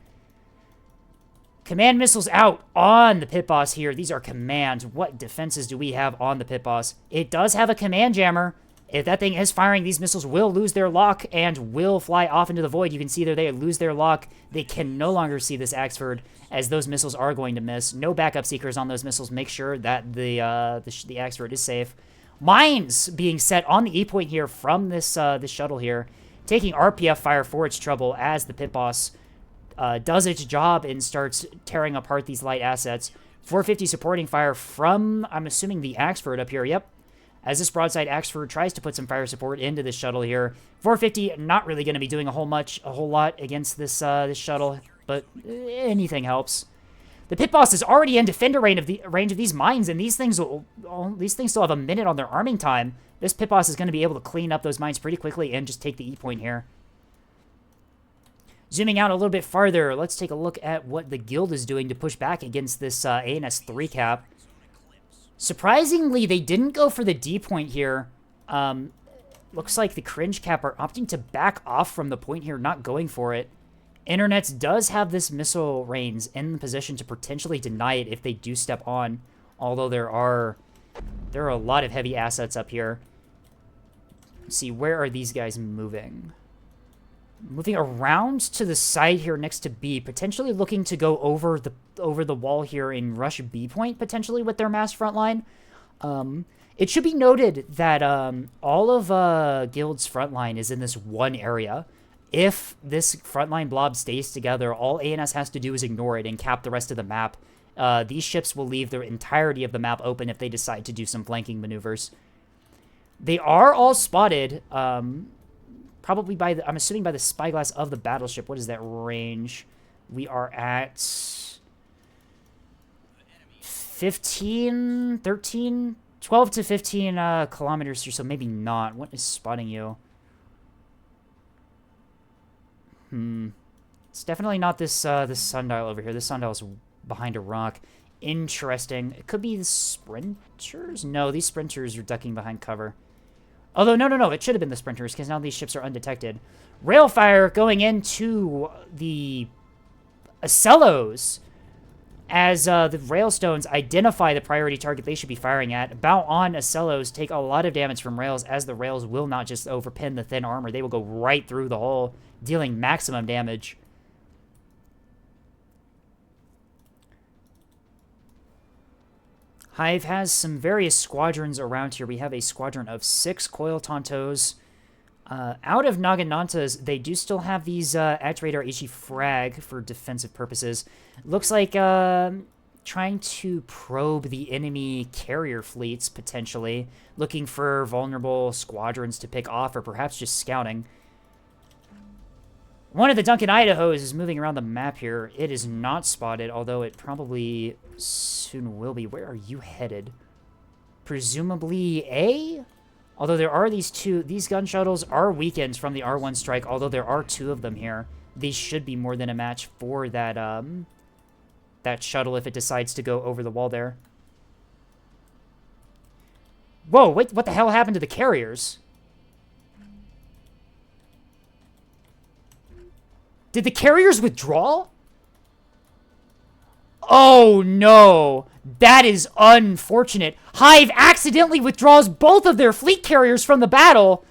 Command missiles out on the pit boss here. These are commands. What defenses do we have on the pit boss? It does have a command jammer. If that thing is firing, these missiles will lose their lock and will fly off into the void. You can see there they lose their lock. They can no longer see this Axford, as those missiles are going to miss. No backup seekers on those missiles. Make sure that the Axford is safe. Mines being set on the E point here from this this shuttle here, taking RPF fire for its trouble as the pit boss does its job and starts tearing apart these light assets. 450 supporting fire from, I'm assuming, the Axford up here. Yep. As this broadside Axford tries to put some fire support into this shuttle here. 450 not really going to be doing a whole lot against this this shuttle, but anything helps. The pit boss is already in defender range of these mines, and these things still have a minute on their arming time. This pit boss is going to be able to clean up those mines pretty quickly and just take the E point here. Zooming out a little bit farther, let's take a look at what the guild is doing to push back against this ANS 3 cap. Surprisingly, they didn't go for the D point here. Looks like the Cringe cap are opting to back off from the point here, not going for it. Internets does have this missile range in the position to potentially deny it if they do step on, although there are a lot of heavy assets up here. Let's see, where are these guys moving? Moving around to the side here next to B, potentially looking to go over the wall here and rush B point, potentially with their mass front line. It should be noted that all of Guild's front line is in this one area. If this frontline blob stays together, all ANS has to do is ignore it and cap the rest of the map. These ships will leave the entirety of the map open if they decide to do some flanking maneuvers. They are all spotted, probably by the, I'm assuming by the spyglass of the battleship. What is that range? We are at 15, 13, 12 to 15 kilometers or so. Maybe not. What is spotting you? It's definitely not this this sundial over here. This sundial is behind a rock. Interesting. It could be the sprinters? No, these sprinters are ducking behind cover. Although, no. It should have been the sprinters, because now these ships are undetected. Railfire going into the Acellos as the Railstones identify the priority target they should be firing at. Bow on Acellos take a lot of damage from rails, as the rails will not just overpin the thin armor. They will go right through the hole, dealing maximum damage. Hive has some various squadrons around here. We have a squadron of 6 Coil Tontos. Out of Naginantas, they do still have these Actuator HE Frag for defensive purposes. Looks like trying to probe the enemy carrier fleets, potentially. Looking for vulnerable squadrons to pick off, or perhaps just scouting. One of the Duncan Idahos is moving around the map here. It is not spotted, although it probably soon will be. Where are you headed? Presumably A? Although there are these gun shuttles are weakened from the R1 strike, although there are 2 of them here. These should be more than a match for that, that shuttle if it decides to go over the wall there. Whoa, wait, what the hell happened to the carriers? Did the carriers withdraw? Oh, no. That is unfortunate. Hive accidentally withdraws both of their fleet carriers from the battle.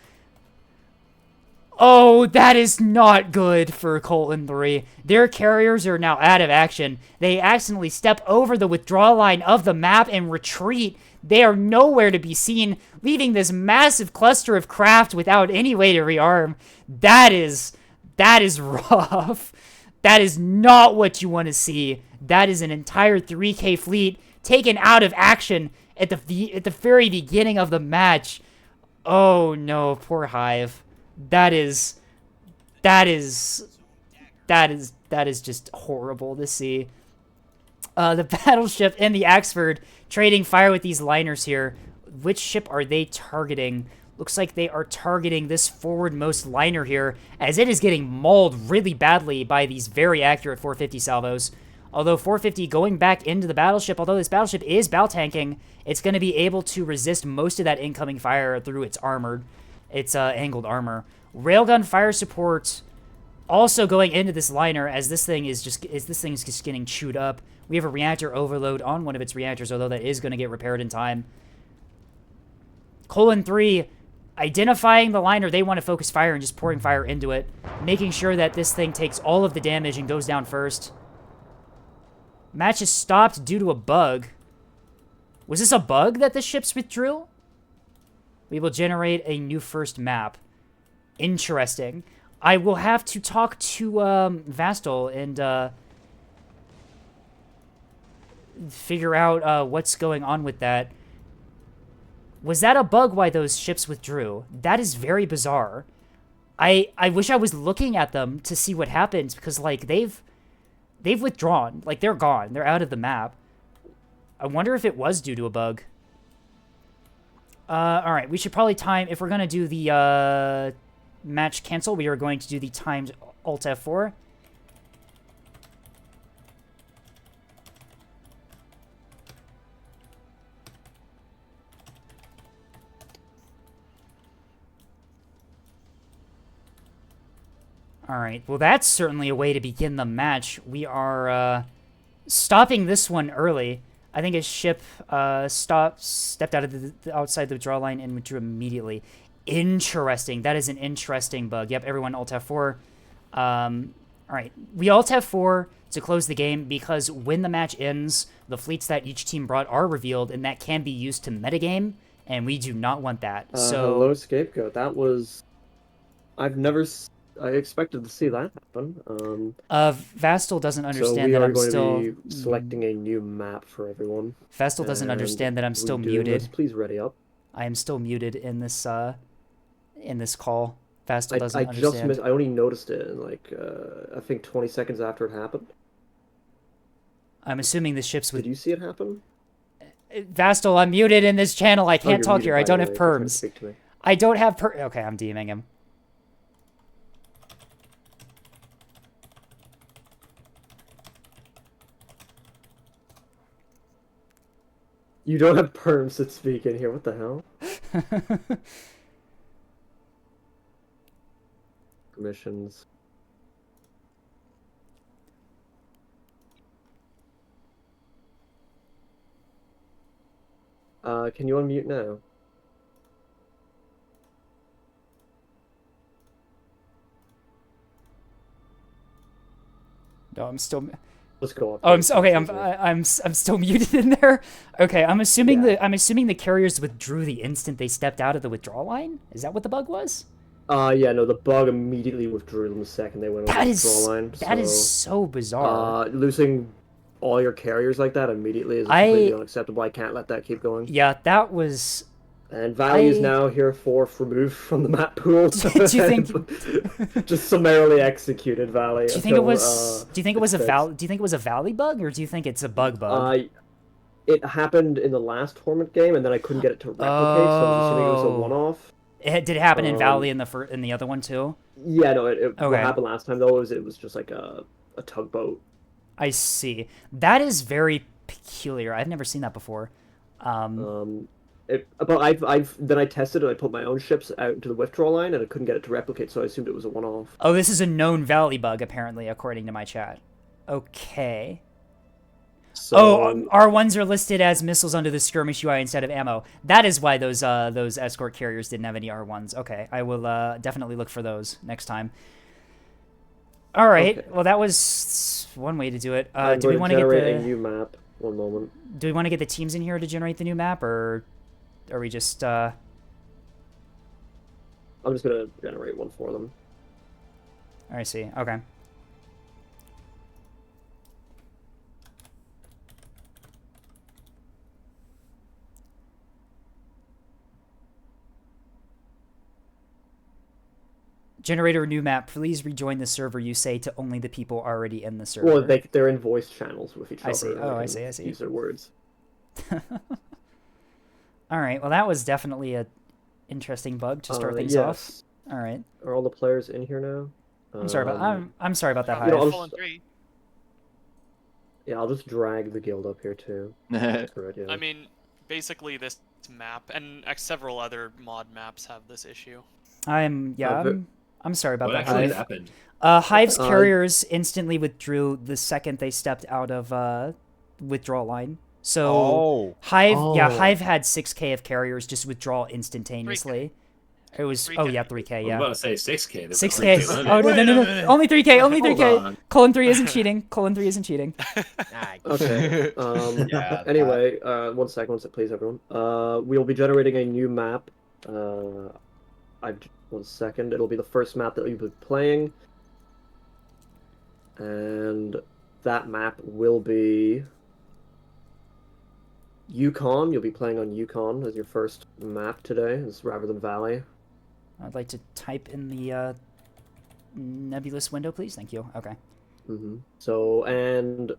Oh, that is not good for Colton 3. Their carriers are now out of action. They accidentally step over the withdrawal line of the map and retreat. They are nowhere to be seen, leaving this massive cluster of craft without any way to rearm. That is rough. That is not what you want to see. That is an entire 3K fleet taken out of action at the very beginning of the match. Oh no, poor Hive. That is just horrible to see. The battleship and the Axford trading fire with these liners here. Which ship are they targeting? Looks like they are targeting this forwardmost liner here, as it is getting mauled really badly by these very accurate 450 salvos. Although 450 going back into the battleship, although this battleship is bow tanking, it's going to be able to resist most of that incoming fire through its angled armor. Railgun fire support also going into this liner, as this thing is just getting chewed up. We have a reactor overload on one of its reactors, although that is going to get repaired in time. Colon 3 identifying the liner they want to focus fire and just pouring fire into it, making sure that this thing takes all of the damage and goes down first. Match is stopped due to a bug. Was this a bug that the ships withdrew? We will generate a new first map. Interesting. I will have to talk to Vastal and figure out what's going on with that. Was that a bug why those ships withdrew? That is very bizarre. I wish I was looking at them to see what happens, because like they've withdrawn. Like they're gone. They're out of the map. I wonder if it was due to a bug. Alright, we should probably time, if we're gonna do the match cancel, we are going to do the timed Alt F4. Alright, well that's certainly a way to begin the match. We are stopping this one early. I think his ship stepped out of the outside the withdrawal line and withdrew immediately. Interesting. That is an interesting bug. Yep, everyone Alt F4. Alright, we Alt F4 to close the game, because when the match ends, the fleets that each team brought are revealed, and that can be used to metagame, and we do not want that. Hello, Scapegoat. That was... I expected to see that happen. Vastal doesn't understand that I'm still... So we are going to be selecting a new map for everyone. Vastal doesn't understand that I'm still muted. Please ready up. I am still muted in this call. Vastal doesn't understand. I only noticed it in like, I think 20 seconds after it happened. I'm assuming the ships would... Did you see it happen? Vastal, I'm muted in this channel. I can't talk here. I don't have perms. To me. I don't have Okay, I'm DMing him. You don't have perms to speak in here. What the hell? Permissions. Can you unmute now? No, I'm still... Let's go up. Oh, I'm still muted in there. Okay, I'm assuming the carriers withdrew the instant they stepped out of the withdrawal line. Is that what the bug was? Yeah, no, the bug immediately withdrew them the second they went over the withdrawal line. That is so bizarre. Losing all your carriers like that immediately is completely unacceptable. I can't let that keep going. Yeah, that was... And Valley is now here removed from the map pool. Do you think just summarily executed Valley? Do you think it was? Do you think it was a Valley bug, or do you think it's a bug? It happened in the last tournament game, and then I couldn't get it to replicate, so I was assuming it was a one-off. Did it happen in Valley in the other one too? Yeah, no. What happened last time though was it was just like a tugboat. I see. That is very peculiar. I've never seen that before. But then I tested it. I put my own ships out into the withdrawal line, and I couldn't get it to replicate, so I assumed it was a one-off. Oh, this is a known Valley bug, apparently, according to my chat. Okay. So, R1s are listed as missiles under the skirmish UI instead of ammo. That is why those escort carriers didn't have any R1s. Okay, I will definitely look for those next time. All right. Okay. Well, that was one way to do it. Do we want to get a new map? One moment. Do we want to get the teams in here to generate the new map, or are we just... I'm just going to generate one for them. I see. Okay. Generator new map. Please rejoin the server. You say to only the people already in the server. Well, they're in voice channels with each other. I see. Oh, I see. Use their words. All right. Well, that was definitely a interesting bug to start things off. All right. Are all the players in here now? I'm sorry about I'm sorry about that. Yeah, I'll just drag the guild up here too. I mean, basically this map and several other mod maps have this issue. I'm sorry about that. What actually happened? Hive's carriers instantly withdrew the second they stepped out of withdrawal line. So Hive had 6K of carriers just withdraw instantaneously. 3K. It was 3K. I was Yeah. about to say 6K. 6K. Oh no! Only 3K. Only 3K. Colon 3 isn't cheating. Colon 3 isn't cheating. Okay. Anyway, 1 second, please, everyone. We'll be generating a new map. 1 second. It'll be the first map that you'll be playing, and that map will be Yukon. You'll be playing on Yukon as your first map today, rather than Valley. I'd like to type in the nebulous window, please. Thank you. Okay. So, and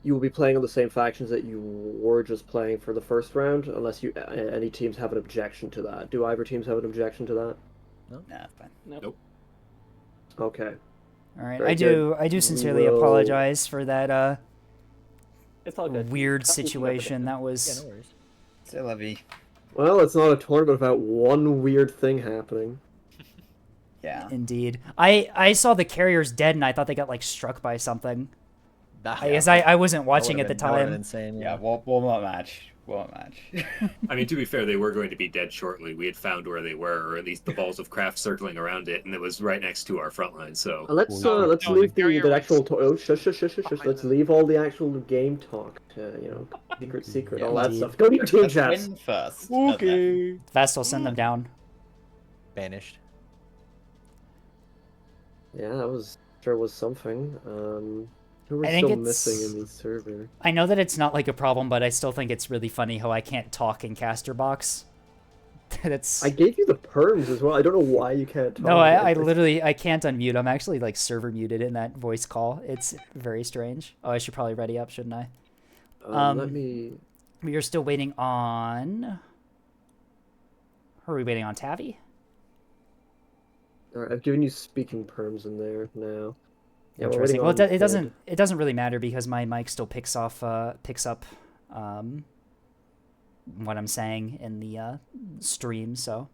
you will be playing on the same factions that you were just playing for the first round, unless any teams have an objection to that. Do either teams have an objection to that? No. Nah, fine. Nope. Okay. All right. I do sincerely apologize for that it's all good. Weird situation. That was. Yeah, no worries. C'est la vie. Well, it's not a tournament without one weird thing happening. Yeah. Indeed. I saw the carriers dead and I thought they got like struck by something. I guess I wasn't watching at the time. Insane, yeah, won't match. I mean, to be fair, they were going to be dead shortly. We had found where they were, or at least the balls of craft circling around it, and it was right next to our front line. So let's leave the actual. Shush. Let's leave all the actual game talk. Secret, all that stuff. Go to your team chats. First. Okay. Fast, I'll send them down. Banished. Yeah, that was something. Who I are think still it's missing in the server? I know that it's not like a problem, but I still think it's really funny how I can't talk in Caster Box. That's. I gave you the perms as well. I don't know why you can't talk. No, I literally can't unmute. I'm actually like server muted in that voice call. It's very strange. Oh, I should probably ready up, shouldn't I? Let me. We are still waiting on. Who are we waiting on? Tavi? Alright, I've given you speaking perms in there now. Yeah, interesting. Well, it doesn't really matter because my mic still picks up what I'm saying in the stream. So.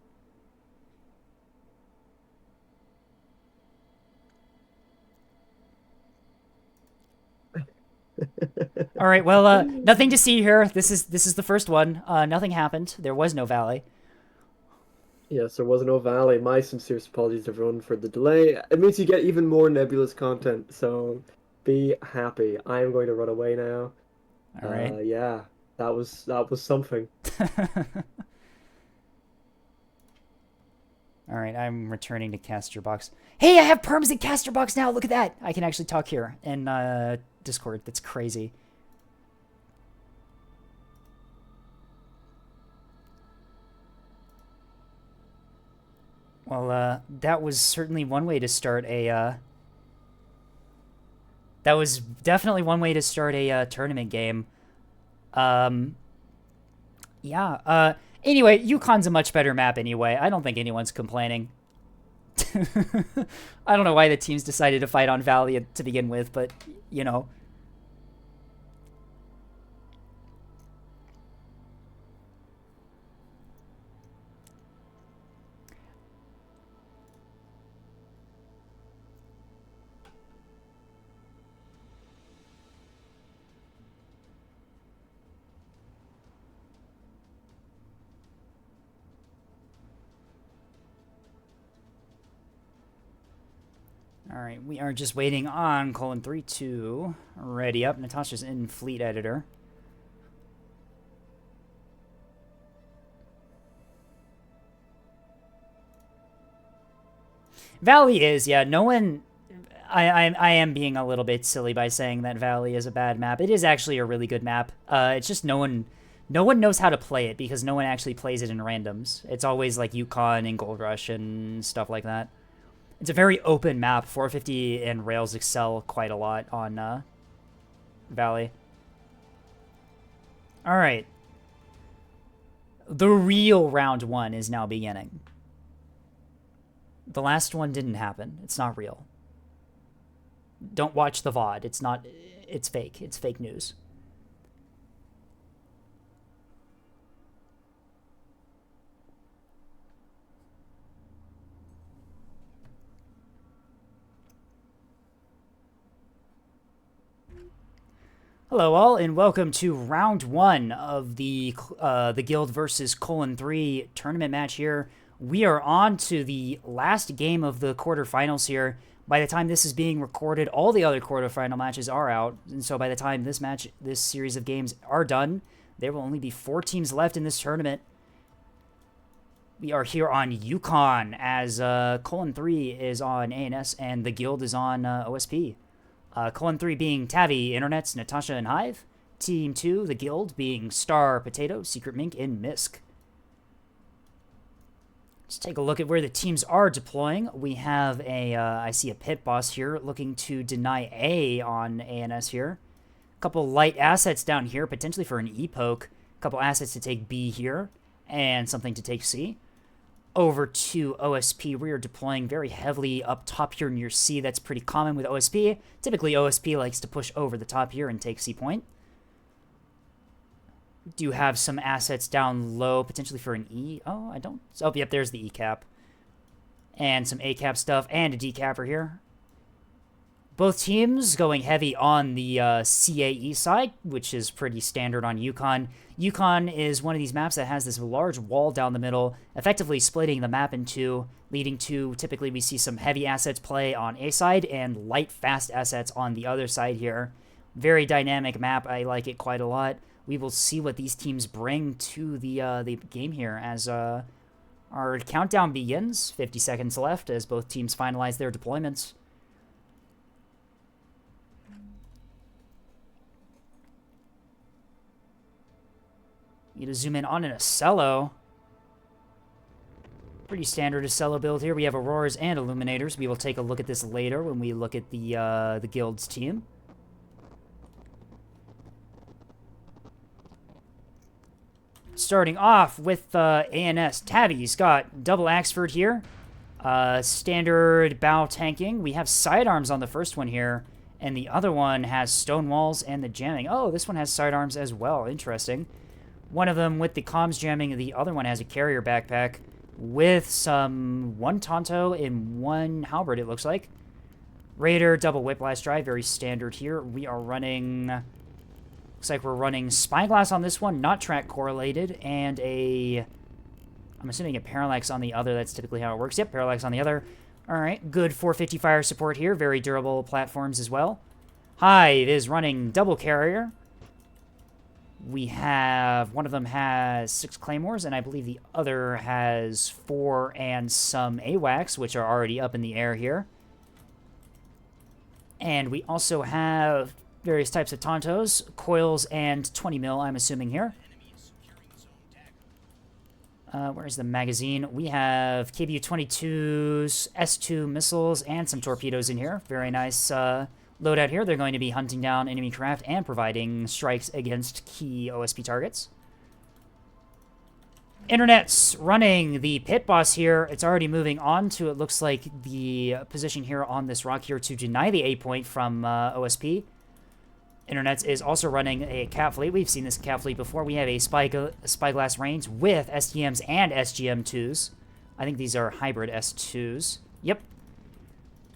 All right. Well, nothing to see here. This is the first one. Nothing happened. There was no Valley. Yes, there was no Valley. My sincere apologies, everyone, for the delay. It means you get even more nebulous content, so be happy. I am going to run away now. All right. Yeah, that was something. All right, I'm returning to Caster Box. Hey, I have perms in Caster Box now. Look at that. I can actually talk here in Discord. That's crazy. Well, that was certainly one way to start a. That was definitely one way to start a tournament game. Yeah. Anyway, Yukon's a much better map anyway. I don't think anyone's complaining. I don't know why the teams decided to fight on Valley to begin with, but you know. Alright, we are just waiting on colon 3 to ready up. Natasha's in Fleet Editor. Valley is, yeah, no one... I am being a little bit silly by saying that Valley is a bad map. It is actually a really good map. It's just no one No one knows how to play it because no one actually plays it in randoms. It's always like Yukon and Gold Rush and stuff like that. It's a very open map. 450 and Rails excel quite a lot on Valley. All right. The real round 1 is now beginning. The last one didn't happen. It's not real. Don't watch the VOD. It's not... It's fake. It's fake news. Hello all, and welcome to round 1 of the Guild versus Colon 3 tournament match here. We are on to the last game of the quarterfinals here. By the time this is being recorded, all the other quarterfinal matches are out, and so by the time this series of games are done, there will only be 4 teams left in this tournament. We are here on Yukon, as Colon 3 is on ANS, and the Guild is on OSP. Colon 3 being Tavi, Internets, Natasha, and Hive. Team 2, the Guild, being Star, Potato, Secret Mink, and Misk. Let's take a look at where the teams are deploying. We have I see a pit boss here looking to deny A on ANS here. A couple light assets down here, potentially for an E-poke. A couple assets to take B here, and something to take C. Over to OSP, we are deploying very heavily up top here near C. That's pretty common with OSP. Typically, OSP likes to push over the top here and take C point. We do have some assets down low, potentially for an E. Oh, I don't... Oh, yep, there's the E cap. And some A cap stuff, and a D capper here. Both teams going heavy on the CAE side, which is pretty standard on Yukon. Yukon is one of these maps that has this large wall down the middle, effectively splitting the map in two, leading to, typically we see some heavy assets play on A side and light, fast assets on the other side here. Very dynamic map. I like it quite a lot. We will see what these teams bring to the game here as our countdown begins. 50 seconds left as both teams finalize their deployments. Need to zoom in on an Acello. Pretty standard Acello build here. We have Auroras and Illuminators. We will take a look at this later when we look at the Guild's team. Starting off with ANS. Tavi's got double Axford here. Standard bow tanking. We have sidearms on the first one here. And the other one has stone walls and the jamming. Oh, this one has sidearms as well. Interesting. One of them with the comms jamming, the other one has a carrier backpack with one Tonto and one Halberd, it looks like. Raider, double Whiplash drive, very standard here. We are running... Looks like we're running Spyglass on this one, not track correlated, and I'm assuming a Parallax on the other. That's typically how it works. Yep, Parallax on the other. All right, good 450 fire support here. Very durable platforms as well. Hive is running double carrier. We have, one of them has 6 Claymores, and I believe the other has 4 and some AWACS, which are already up in the air here. And we also have various types of Tontos, coils, and 20 mil, I'm assuming here. Where's the magazine? We have KBU-22's S2 missiles and some torpedoes in here. Very nice loadout here. They're going to be hunting down enemy craft and providing strikes against key OSP targets. Internet's running the pit boss here. It's already moving on to, it looks like, the position here on this rock here to deny the A point from OSP. Internet's is also running a cat fleet. We've seen this cat fleet before. We have a Spyglass range with STMs and SGM2s. I think these are hybrid S2s. Yep.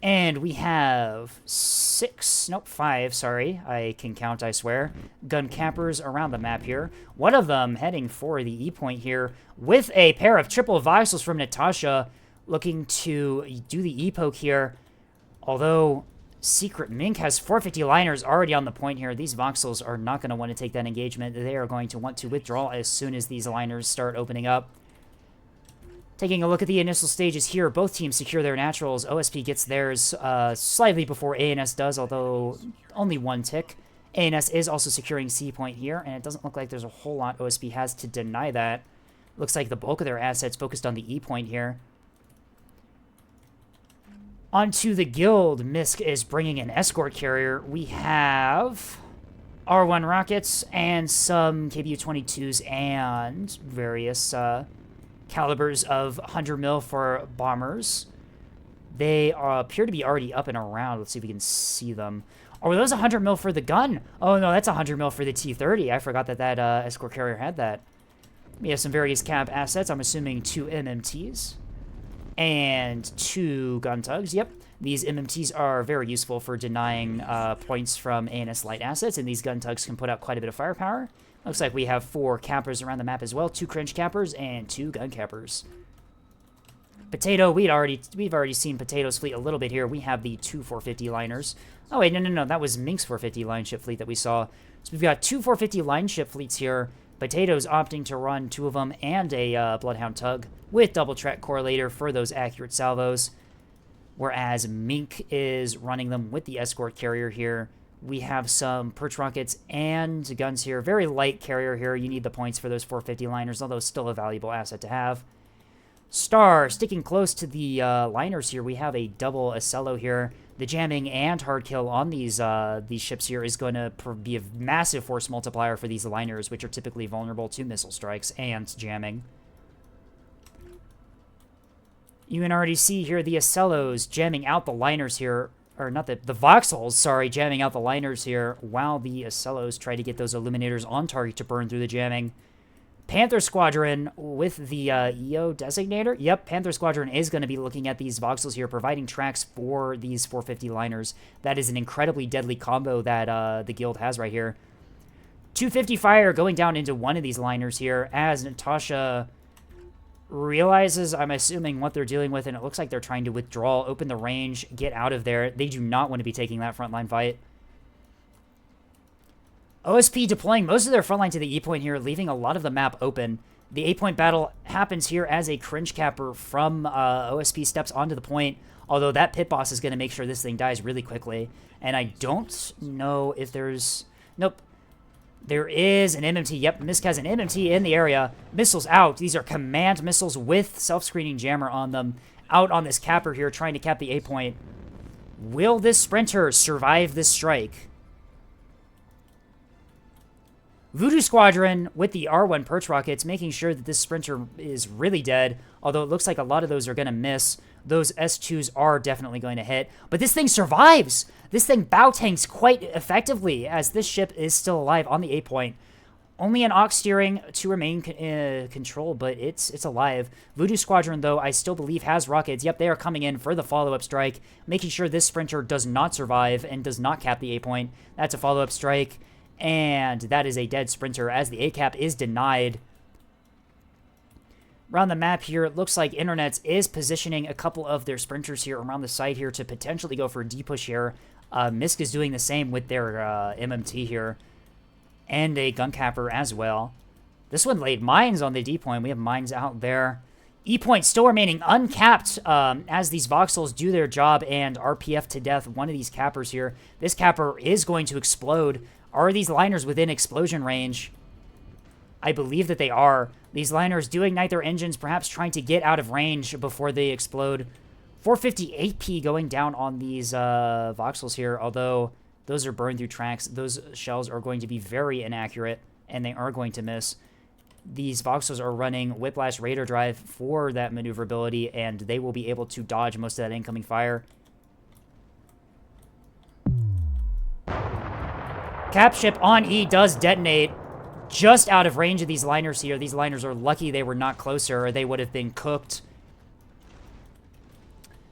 And we have 5, sorry. I can count, I swear. Gun cappers around the map here. One of them heading for the E point here with a pair of triple voxels from Natasha looking to do the E poke here. Although Secret Mink has 450 liners already on the point here. These voxels are not going to want to take that engagement. They are going to want to withdraw as soon as these liners start opening up. Taking a look at the initial stages here, both teams secure their naturals. OSP gets theirs slightly before ANS does, although only 1 tick. ANS is also securing C point here, and it doesn't look like there's a whole lot OSP has to deny that. Looks like the bulk of their assets focused on the E point here. Onto the guild, Misk is bringing an escort carrier. We have R1 rockets and some KBU-22s and various calibers of 100 mil for bombers. They appear to be already up and around. Let's see if we can see them. Oh, are those 100 mil for the gun? Oh, no, that's 100 mil for the T-30. I forgot that that escort carrier had that. We have some various cap assets. I'm assuming 2 MMTs and 2 gun tugs. Yep, these MMTs are very useful for denying points from ANS light assets, and these gun tugs can put out quite a bit of firepower. Looks like we have 4 cappers around the map as well, 2 cringe cappers and 2 gun cappers. Potato, we've already seen Potato's fleet a little bit here. We have the 2 450 liners. Oh wait, no, that was Mink's 450 line ship fleet that we saw. So we've got 2 450 line ship fleets here. Potato's opting to run 2 of them and a Bloodhound tug with double track correlator for those accurate salvos. Whereas Mink is running them with the escort carrier here. We have some perch rockets and guns here. Very light carrier here. You need the points for those 450 liners, although still a valuable asset to have. Star, sticking close to the liners here, we have a double Acello here. The jamming and hard kill on these ships here is going to be a massive force multiplier for these liners, which are typically vulnerable to missile strikes and jamming. You can already see here the Acellos jamming out the liners here, or not the Voxels, sorry, jamming out the liners here, while the Acellos try to get those Illuminators on target to burn through the jamming. Panther Squadron with the EO designator. Yep, Panther Squadron is going to be looking at these voxels here, providing tracks for these 450 liners. That is an incredibly deadly combo that the guild has right here. 250 fire going down into one of these liners here as Natasha realizes, I'm assuming, what they're dealing with, and it looks like they're trying to withdraw, open the range, get out of there. They do not want to be taking that frontline fight. OSP deploying most of their frontline to the E point here, leaving a lot of the map open. The A point battle happens here as a cringe capper from OSP steps onto the point, although that pit boss is going to make sure this thing dies really quickly. And I don't know if there's... Nope. There is an MMT. Yep, Misk has an MMT in the area. Missiles out. These are command missiles with self-screening jammer on them. Out on this capper here, trying to cap the A point. Will this sprinter survive this strike? Voodoo Squadron with the R1 perch rockets, making sure that this sprinter is really dead, although it looks like a lot of those are going to miss. Those S2s are definitely going to hit, but this thing survives! This thing bow tanks quite effectively, as this ship is still alive on the A point. Only an aux steering to remain control, but it's alive. Voodoo Squadron, though, I still believe has rockets. Yep, they are coming in for the follow-up strike, making sure this sprinter does not survive and does not cap the A point. That's a follow-up strike. And that is a dead sprinter as the A-cap is denied. Around the map here, it looks like Internets is positioning a couple of their sprinters here around the site here to potentially go for a D-push here. Misk is doing the same with their MMT here. And a gun capper as well. This one laid mines on the D-point. We have mines out there. E-point still remaining uncapped as these voxels do their job and RPF to death one of these cappers here. This capper is going to explode. Are these liners within explosion range? I believe that they are. These liners do ignite their engines, perhaps trying to get out of range before they explode. 450 AP going down on these voxels here, although those are burned through tracks. Those shells are going to be very inaccurate, and they are going to miss. These voxels are running Whiplash Radar Drive for that maneuverability, and they will be able to dodge most of that incoming fire. Cap ship on E does detonate just out of range of these liners here. These liners are lucky they were not closer, or they would have been cooked.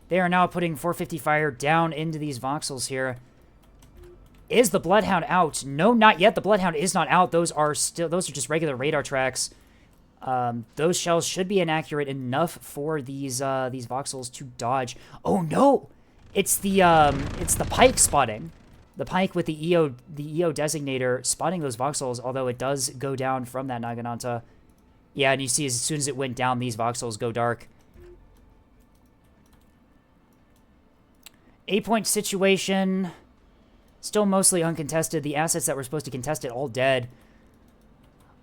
They are now putting 450 fire down into these voxels here. Is the Bloodhound out? No, not yet. The Bloodhound is not out. Those are just regular radar tracks. Those shells should be inaccurate enough for these voxels to dodge. Oh no! It's the Pike spotting. The Pike with the EO designator spotting those voxels, although it does go down from that Naginata. Yeah, and you see as soon as it went down, these voxels go dark. A-point situation. Still mostly uncontested. The assets that were supposed to contest it all dead.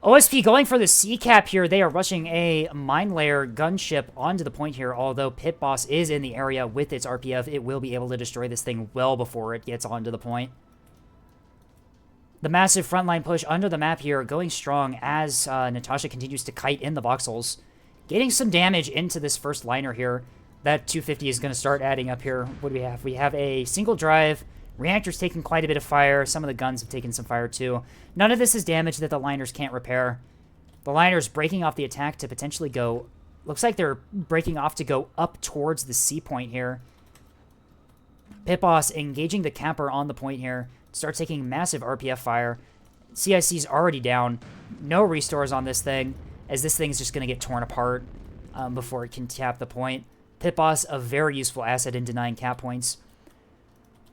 OSP going for the C-cap here. They are rushing a mine layer gunship onto the point here. Although Pit Boss is in the area with its RPF, it will be able to destroy this thing well before it gets onto the point. The massive frontline push under the map here going strong as Natasha continues to kite in the voxels. Getting some damage into this first liner here. That 250 is going to start adding up here. What do we have? We have a single drive. Reactor's taking quite a bit of fire. Some of the guns have taken some fire too. None of this is damage that the liners can't repair. The liners breaking off the attack to potentially go... Looks like they're breaking off to go up towards the C point here. Pit Boss engaging the capper on the point here. Start taking massive RPF fire. CIC's already down. No restores on this thing, as this thing's just going to get torn apart before it can tap the point. Pit Boss, a very useful asset in denying cap points.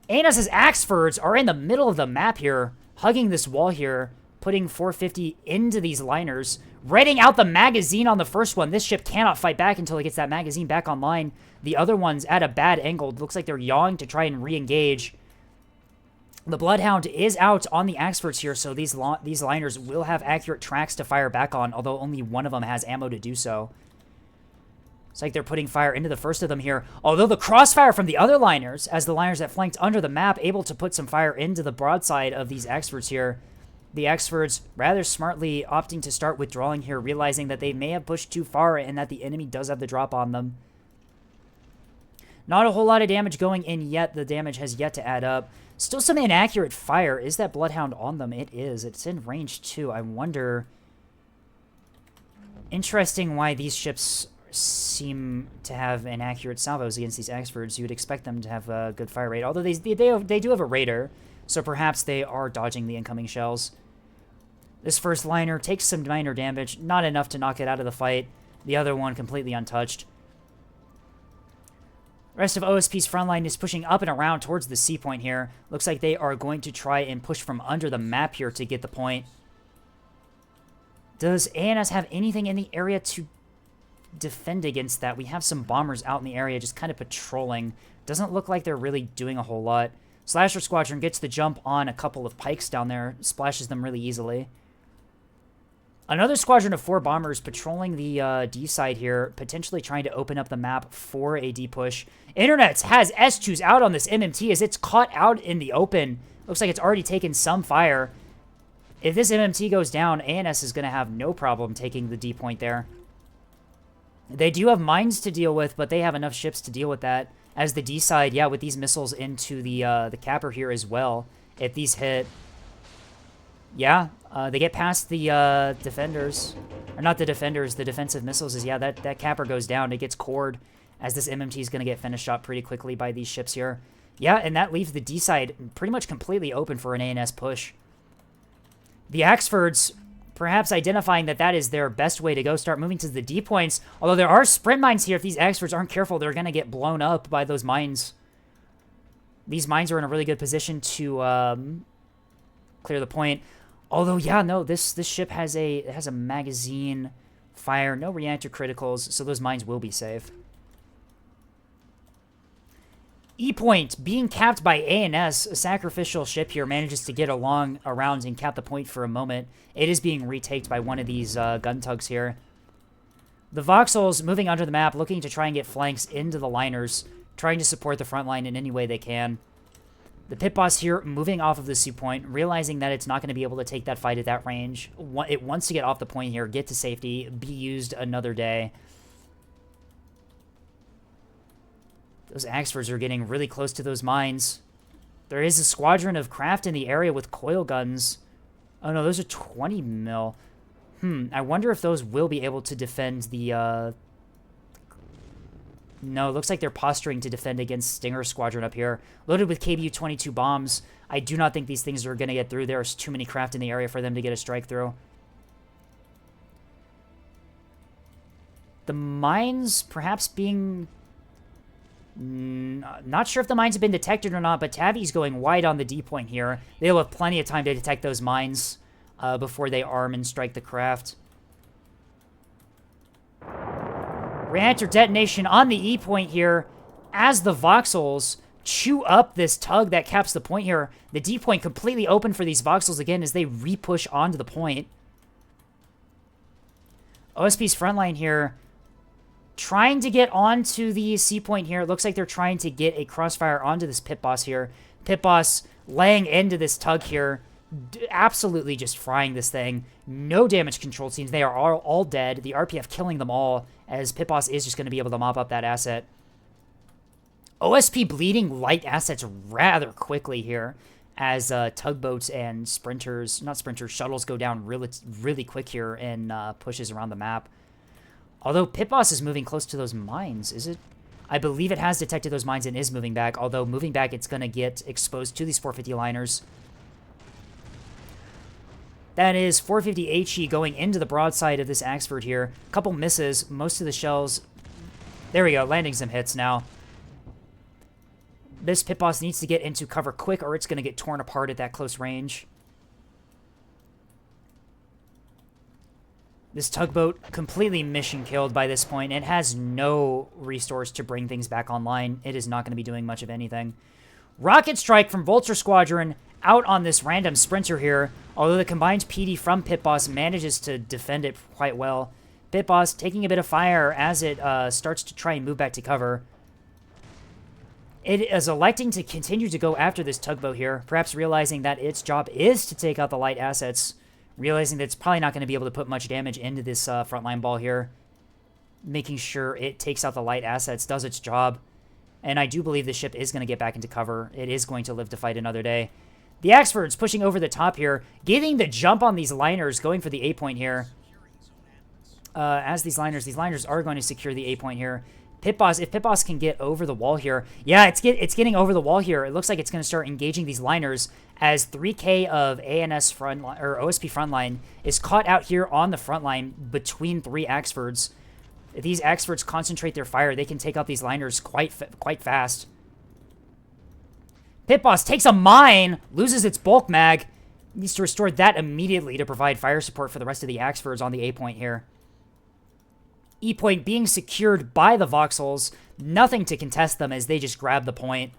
ANS's Axfords are in the middle of the map here, hugging this wall here, putting 450 into these liners, readying out the magazine on the first one. This ship cannot fight back until it gets that magazine back online. The other one's at a bad angle. It looks like they're yawing to try and re-engage. The Bloodhound is out on the Axfords here, so these liners will have accurate tracks to fire back on, although only one of them has ammo to do so. It's like they're putting fire into the first of them here. Although the crossfire from the other liners, as the liners that flanked under the map, able to put some fire into the broadside of these Axfords here. The Axfords rather smartly opting to start withdrawing here, realizing that they may have pushed too far and that the enemy does have the drop on them. Not a whole lot of damage going in yet. The damage has yet to add up. Still some inaccurate fire. Is that Bloodhound on them? It is. It's in range too. I wonder... Interesting why these ships seem to have inaccurate salvos against these Axfords. You would expect them to have a good fire rate, although they do have a radar, so perhaps they are dodging the incoming shells. This first liner takes some minor damage, not enough to knock it out of the fight. The other one completely untouched. Rest of OSP's frontline is pushing up and around towards the C point here. Looks like they are going to try and push from under the map here to get the point. Does ANS have anything in the area to defend against that? We have some bombers out in the area just kind of patrolling. Doesn't look like they're really doing a whole lot. Slasher Squadron gets the jump on a couple of pikes down there, splashes them really easily. Another squadron of 4 bombers patrolling the D side here, potentially trying to open up the map for a D push. Internets has S2s out on this MMT as it's caught out in the open. Looks like it's already taken some fire. If this MMT goes down, ANS is going to have no problem taking the D point there. They do have mines to deal with, but they have enough ships to deal with that. As the D side, yeah, with these missiles into the capper here as well. If these hit, yeah, they get past the defenders, or not the defenders, the defensive missiles. Is yeah, that capper goes down. It gets cored as this MMT is going to get finished up pretty quickly by these ships here. Yeah, and that leaves the D side pretty much completely open for an ANS push. The Axfords, perhaps identifying that that is their best way to go, start moving to the D points. Although there are sprint mines here. If these Axfords aren't careful, they're going to get blown up by those mines. These mines are in a really good position to clear the point. Although, yeah, no, this ship has a magazine fire, no reactor criticals, so those mines will be safe. E-Point being capped by ANS, a sacrificial ship here, manages to get along around and cap the point for a moment. It is being retaked by one of these gun tugs here. The Voxels moving under the map, looking to try and get flanks into the liners, trying to support the front line in any way they can. The Pit Boss here moving off of the C point, realizing that it's not going to be able to take that fight at that range. It wants to get off the point here, get to safety, be used another day. Those Axfords are getting really close to those mines. There is a squadron of craft in the area with coil guns. Oh no, those are 20 mil. I wonder if those will be able to defend the, No, it looks like they're posturing to defend against Stinger Squadron up here. Loaded with KBU-22 bombs. I do not think these things are going to get through. There's too many craft in the area for them to get a strike through. The mines perhaps being... Not sure if the mines have been detected or not, but Tavi's going wide on the D point here. They'll have plenty of time to detect those mines before they arm and strike the craft. Reactor detonation on the E point here as the Voxels chew up this tug that caps the point here. The D point completely open for these voxels again as they re-push onto the point. OSP's front line here trying to get onto the C point here. It looks like they're trying to get a crossfire onto this Pit Boss here. Pit Boss laying into this tug here. Absolutely just frying this thing. No damage control teams. They are all dead. The RPF killing them all as Pit Boss is just going to be able to mop up that asset. OSP bleeding light assets rather quickly here as tugboats and shuttles go down really quick here and pushes around the map. Although Pit Boss is moving close to those mines, is it? I believe it has detected those mines and is moving back, although moving back it's going to get exposed to these 450 liners. That is 450 HE going into the broadside of this Axford here. Couple misses, most of the shells. There we go, landing some hits now. This Pit Boss needs to get into cover quick or it's going to get torn apart at that close range. This tugboat completely mission killed by this point. It has no resource to bring things back online. It is not going to be doing much of anything. Rocket strike from Vulture Squadron out on this random sprinter here. Although the combined PD from Pit Boss manages to defend it quite well. Pit Boss taking a bit of fire as it starts to try and move back to cover. It is electing to continue to go after this tugboat here, perhaps realizing that its job is to take out the light assets, realizing that it's probably not going to be able to put much damage into this frontline ball here, making sure it takes out the light assets, does its job, and I do believe the ship is going to get back into cover. It is going to live to fight another day. The Axford's pushing over the top here, getting the jump on these liners, going for the A point here. As these liners are going to secure the A point here. Pit Boss, if Pit Boss can get over the wall here, yeah, it's getting over the wall here. It looks like it's going to start engaging these liners as 3K of ANS frontline or OSP frontline is caught out here on the front line between 3 Axfords. If these Axfords concentrate their fire, they can take out these liners quite fast. Pit Boss takes a mine, loses its bulk mag, needs to restore that immediately to provide fire support for the rest of the Axfords on the A point here. E point being secured by the voxels. Nothing to contest them as they just grab the point.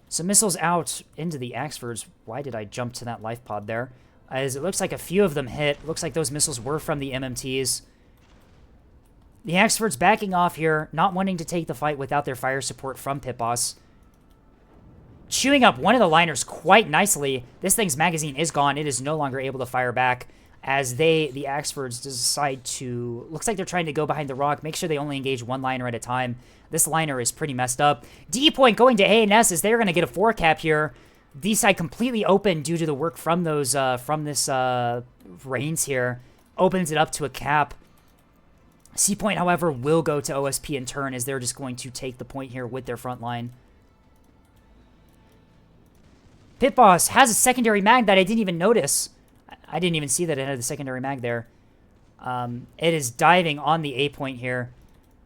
Some missiles out into the Axfords. Why did I jump to that life pod there? As it looks like a few of them hit. Looks like those missiles were from the MMTs. The Axford's backing off here, not wanting to take the fight without their fire support from Pit Boss. Chewing up one of the liners quite nicely. This thing's magazine is gone. It is no longer able to fire back. As the Axfords decide to... Looks like they're trying to go behind the rock, make sure they only engage one liner at a time. This liner is pretty messed up. D point going to ANS as they're going to get a 4-cap here. D side completely open due to the work from those from this Reigns here. Opens it up to a cap. C point, however, will go to OSP in turn as they're just going to take the point here with their front line. Pit Boss has a secondary mag that I didn't even notice. I didn't even see that it had the secondary mag there. It is diving on the A point here.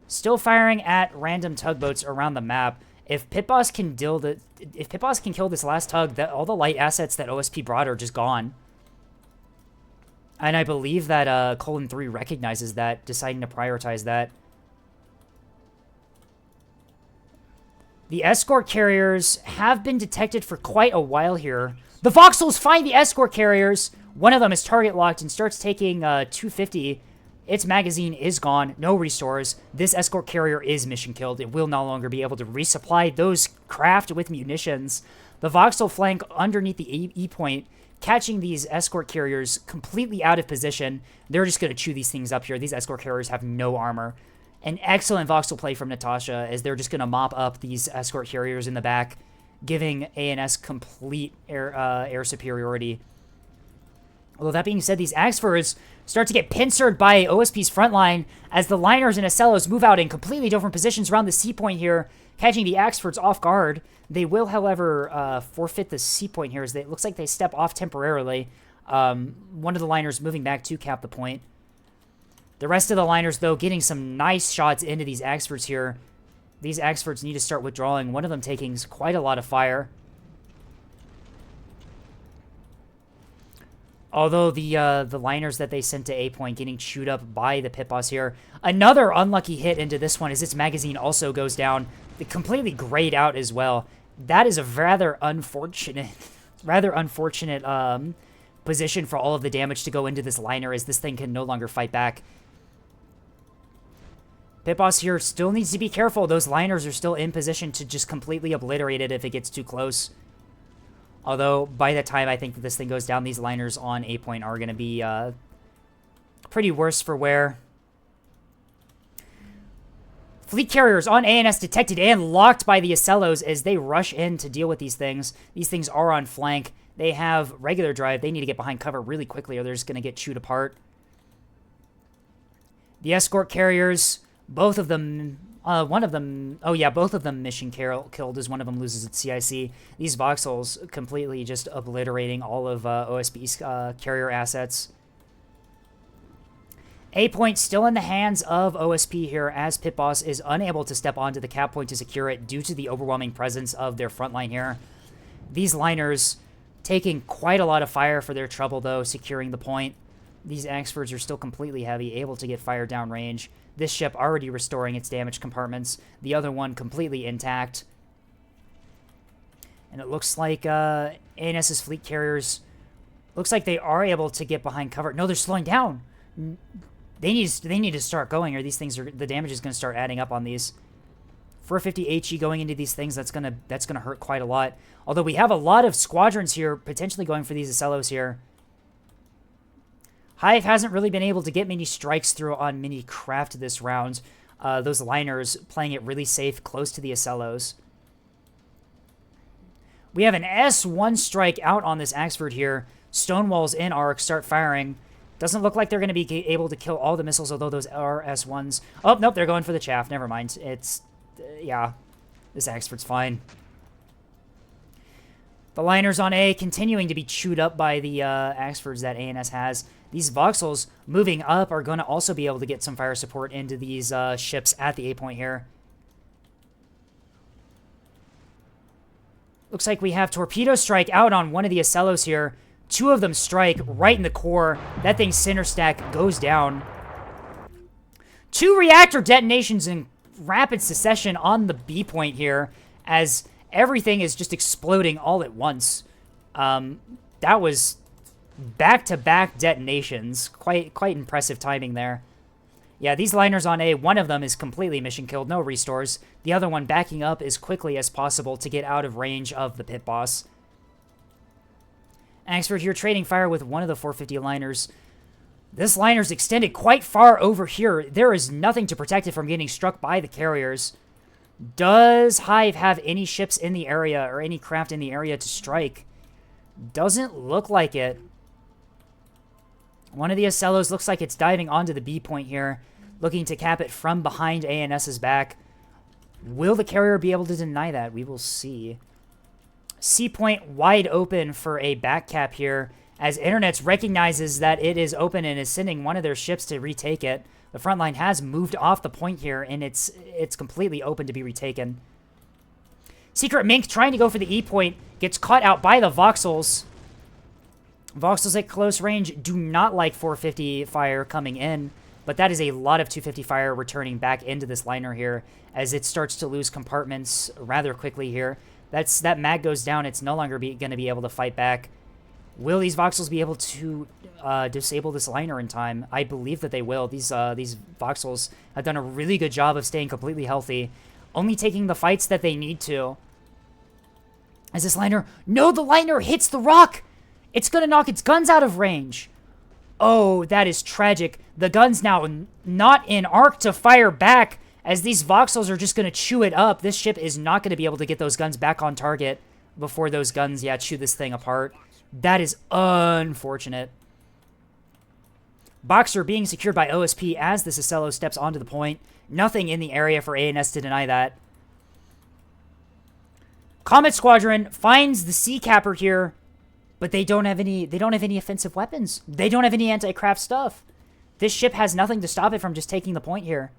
Still firing at random tugboats around the map. If Pit Boss can kill this last tug, all the light assets that OSP brought are just gone. And I believe that Colon 3 recognizes that, deciding to prioritize that. The escort carriers have been detected for quite a while here. The Voxels find the escort carriers. One of them is target locked and starts taking 250. Its magazine is gone. No restores. This escort carrier is mission killed. It will no longer be able to resupply those craft with munitions. The Voxel flank underneath the E point, catching these escort carriers completely out of position. They're just going to chew these things up here. These escort carriers have no armor. An excellent Voxel play from Natasha as they're just going to mop up these escort carriers in the back, giving ANS complete air superiority. Although that being said, these Axfords start to get pincered by OSP's front line as the liners and Acellos move out in completely different positions around the C point here, catching the Axfords off guard. They will, however, forfeit the C point here as it looks like they step off temporarily. One of the liners moving back to cap the point. The rest of the liners, though, getting some nice shots into these Axfords here. These Axfords need to start withdrawing. One of them taking quite a lot of fire. Although the liners that they sent to A point getting chewed up by the pit boss here. Another unlucky hit into this one as its magazine also goes down. They completely grayed out as well. That is a rather unfortunate position for all of the damage to go into this liner as this thing can no longer fight back. Pit boss here still needs to be careful. Those liners are still in position to just completely obliterate it if it gets too close. Although, by the time I think that this thing goes down, these liners on A point are going to be pretty worse for wear. Fleet carriers on ANS detected and locked by the Acellos as they rush in to deal with these things. These things are on flank. They have regular drive. They need to get behind cover really quickly or they're just going to get chewed apart. The escort carriers, both of them... both of them mission killed as one of them loses its CIC. These voxels completely just obliterating all of OSP's carrier assets. A point still in the hands of OSP here as Pit Boss is unable to step onto the cap point to secure it due to the overwhelming presence of their front line here. These liners taking quite a lot of fire for their trouble though, securing the point. These Axfords are still completely heavy, able to get fire downrange. This ship already restoring its damaged compartments. The other one completely intact. And it looks like ANS's fleet carriers... Looks like they are able to get behind cover. No, they're slowing down. They need to start going or these things are... The damage is going to start adding up on these. 450 HE going into these things, that's gonna hurt quite a lot. Although we have a lot of squadrons here potentially going for these Acellos here. Hive hasn't really been able to get many strikes through on mini craft this round. Those liners playing it really safe close to the Acellos. We have an S1 strike out on this Axford here. Stonewalls in arc start firing. Doesn't look like they're going to be able to kill all the missiles, although those are S1s. Oh, nope, they're going for the chaff. Never mind. It's... yeah, this Axford's fine. The liners on A continuing to be chewed up by the Axfords that ANS has. These voxels moving up are going to also be able to get some fire support into these ships at the A point here. Looks like we have torpedo strike out on one of the Acellos here. Two of them strike right in the core. That thing's center stack goes down. 2 reactor detonations in rapid succession on the B point here as everything is just exploding all at once. That was back-to-back detonations. Quite impressive timing there. Yeah, these liners on A, one of them is completely mission killed, no restores. The other one backing up as quickly as possible to get out of range of the pit boss. Axford here trading fire with one of the 450 liners. This liner's extended quite far over here. There is nothing to protect it from getting struck by the carriers. Does Hive have any ships in the area or any craft in the area to strike? Doesn't look like it. One of the Acellos looks like it's diving onto the B point here, looking to cap it from behind ANS's back. Will the carrier be able to deny that? We will see. C point wide open for a back cap here, as Internets recognizes that it is open and is sending one of their ships to retake it. The front line has moved off the point here, and it's completely open to be retaken. Secret Mink trying to go for the E point, gets caught out by the Voxels. Voxels at close range do not like 450 fire coming in, but that is a lot of 250 fire returning back into this liner here as it starts to lose compartments rather quickly here. That mag goes down, it's no longer going to be able to fight back. Will these Voxels be able to disable this liner in time? I believe that they will. These Voxels have done a really good job of staying completely healthy, only taking the fights that they need to. As this liner... No, the liner hits the rock! It's going to knock its guns out of range. Oh, that is tragic. The gun's now not in arc to fire back, as these Voxels are just going to chew it up. This ship is not going to be able to get those guns back on target before those guns, chew this thing apart. That is unfortunate. Boxer being secured by OSP as the Acello steps onto the point. Nothing in the area for ANS to deny that. Comet Squadron finds the Sea Capper here, but they don't have any offensive weapons. They don't have any anti-craft stuff. This ship has nothing to stop it from just taking the point here.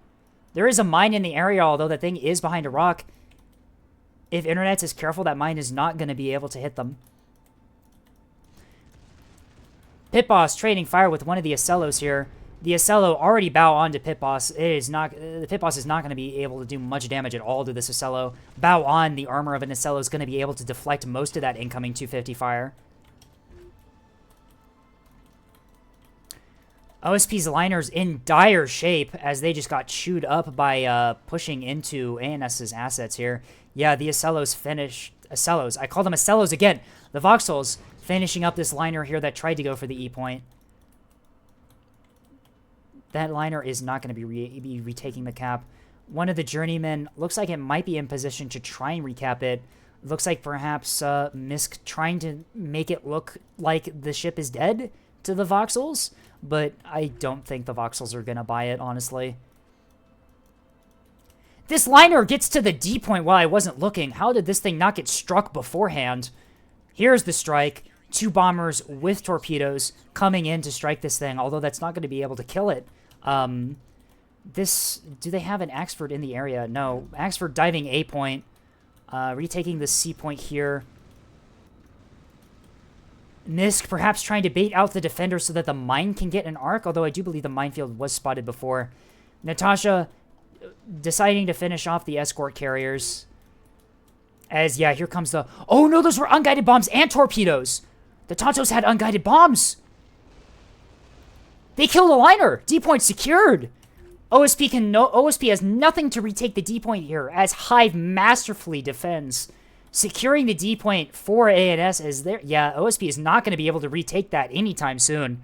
There is a mine in the area, although that thing is behind a rock. If Internets is careful, that mine is not going to be able to hit them. Pit Boss trading fire with one of the Acellos here. The Acello already bow on to Pit Boss. The Pit Boss is not going to be able to do much damage at all to this Acello. Bow on, the armor of an Acello is going to be able to deflect most of that incoming 250 fire. OSP's liners in dire shape as they just got chewed up by pushing into ANS's assets here. Yeah, the Acellos finished... Acellos. I call them Acellos again. The Voxels finishing up this liner here that tried to go for the E point. That liner is not going to be retaking the cap. One of the journeymen looks like it might be in position to try and recap it. Looks like perhaps Misk trying to make it look like the ship is dead to the Voxels, but I don't think the Voxels are going to buy it, honestly. This liner gets to the D point while I wasn't looking. How did this thing not get struck beforehand? Here's the strike. 2 bombers with torpedoes coming in to strike this thing, although that's not going to be able to kill it. Do they have an Axford in the area? No. Axford diving A point. Retaking the C point here. Misk perhaps trying to bait out the defender so that the mine can get an arc, although I do believe the minefield was spotted before. Natasha deciding to finish off the escort carriers. As, yeah, here comes the... Oh, no, those were unguided bombs and torpedoes. The Tontos had unguided bombs. They killed a liner. D point secured. OSP has nothing to retake the D point here, as Hive masterfully defends. Securing the D point for ANS is there. Yeah, OSP is not going to be able to retake that anytime soon.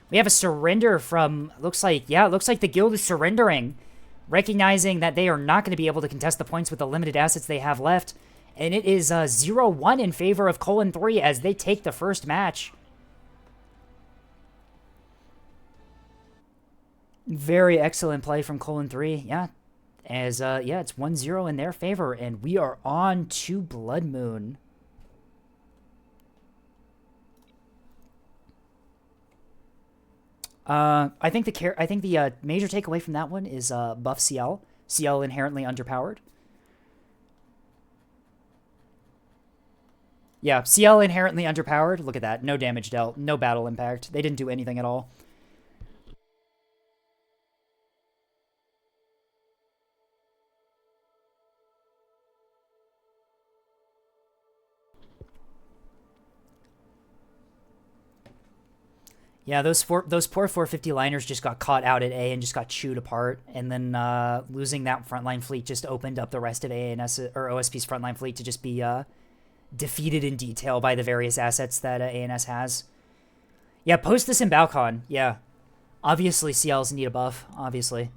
We have a surrender from... Looks like the guild is surrendering, recognizing that they are not going to be able to contest the points with the limited assets they have left. And it is 0-1 in favor of Colon 3 as they take the first match. Very excellent play from Colon 3. Yeah. As, yeah, it's 1-0 in their favor, and we are on to Blood Moon. I think the major takeaway from that one is buff CL. CL inherently underpowered. Yeah, CL inherently underpowered. Look at that. No damage dealt. No battle impact. They didn't do anything at all. Yeah, those poor 450 liners just got caught out at A and just got chewed apart, and then losing that frontline fleet just opened up the rest of ANS or OSP's frontline fleet to just be defeated in detail by the various assets that ANS has. Yeah, post this in Balcon. Yeah, obviously CLs need a buff. Obviously.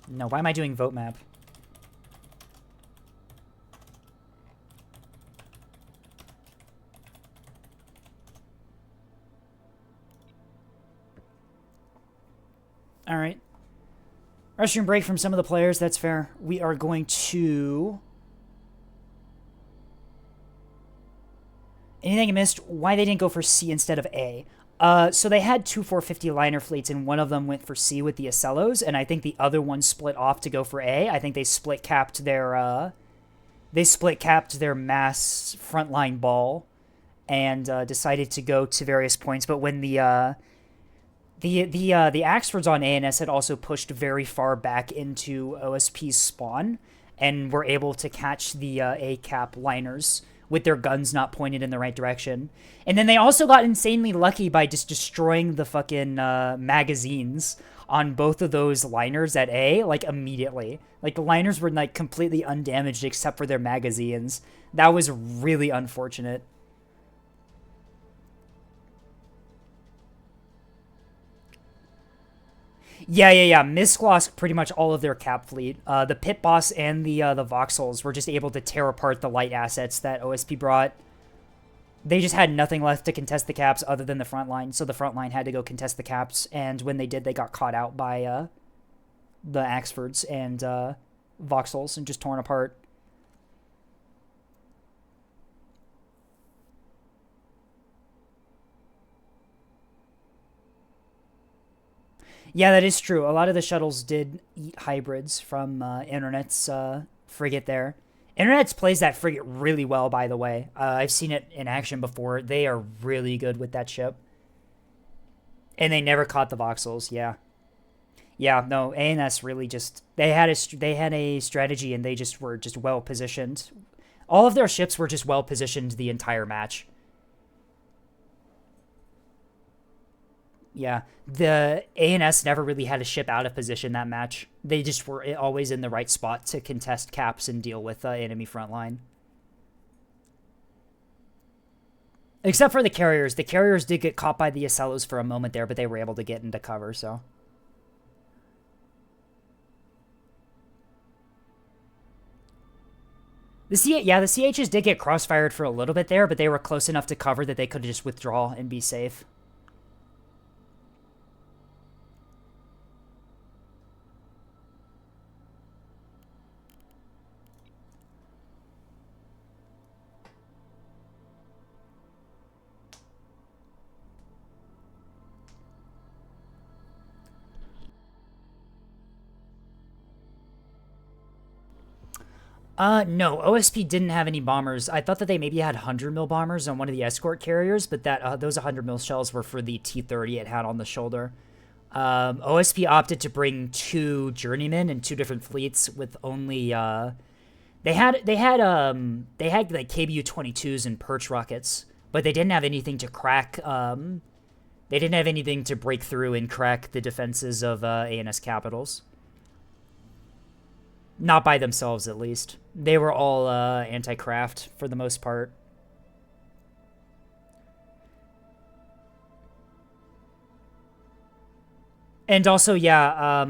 No, why am I doing vote map? All right. Restroom break from some of the players. That's fair. We are going to... Anything I missed? Why they didn't go for C instead of A? So they had 2 450 liner fleets, and one of them went for C with the Acellos, and I think the other one split off to go for A. I think they split capped their mass frontline ball, and decided to go to various points. But when the Axfords on ANS had also pushed very far back into OSP's spawn, and were able to catch the A-cap liners with their guns not pointed in the right direction. And then they also got insanely lucky by just destroying the fucking magazines on both of those liners at A, like, immediately. Like, the liners were, like, completely undamaged except for their magazines. That was really unfortunate. Yeah. Misk lost pretty much all of their cap fleet. The Pit Boss and the Voxels were just able to tear apart the light assets that OSP brought. They just had nothing left to contest the caps other than the front line, so the front line had to go contest the caps, and when they did, they got caught out by the Axfords and Voxels and just torn apart. Yeah, that is true. A lot of the shuttles did eat hybrids from Internet's frigate there. Internets plays that frigate really well, by the way. I've seen it in action before. They are really good with that ship. And they never caught the voxels, yeah. Yeah, no, ANS really just... They had a strategy, and they just were just well-positioned. All of their ships were just well-positioned the entire match. Yeah, the ANS never really had a ship out of position that match. They just were always in the right spot to contest caps and deal with enemy front line. Except for the carriers. The carriers did get caught by the Acellos for a moment there, but they were able to get into cover, so... The CHs did get crossfired for a little bit there, but they were close enough to cover that they could just withdraw and be safe. No, OSP didn't have any bombers. I thought that they maybe had 100 mil bombers on one of the escort carriers, but that those 100 mil shells were for the T-30 it had on the shoulder. OSP opted to bring 2 journeymen and 2 different fleets with only they had like KBU-22s and Perch rockets, but they didn't have anything to crack. They didn't have anything to break through and crack the defenses of ANS capitals. Not by themselves, at least. They were all anti-craft for the most part. And also, yeah,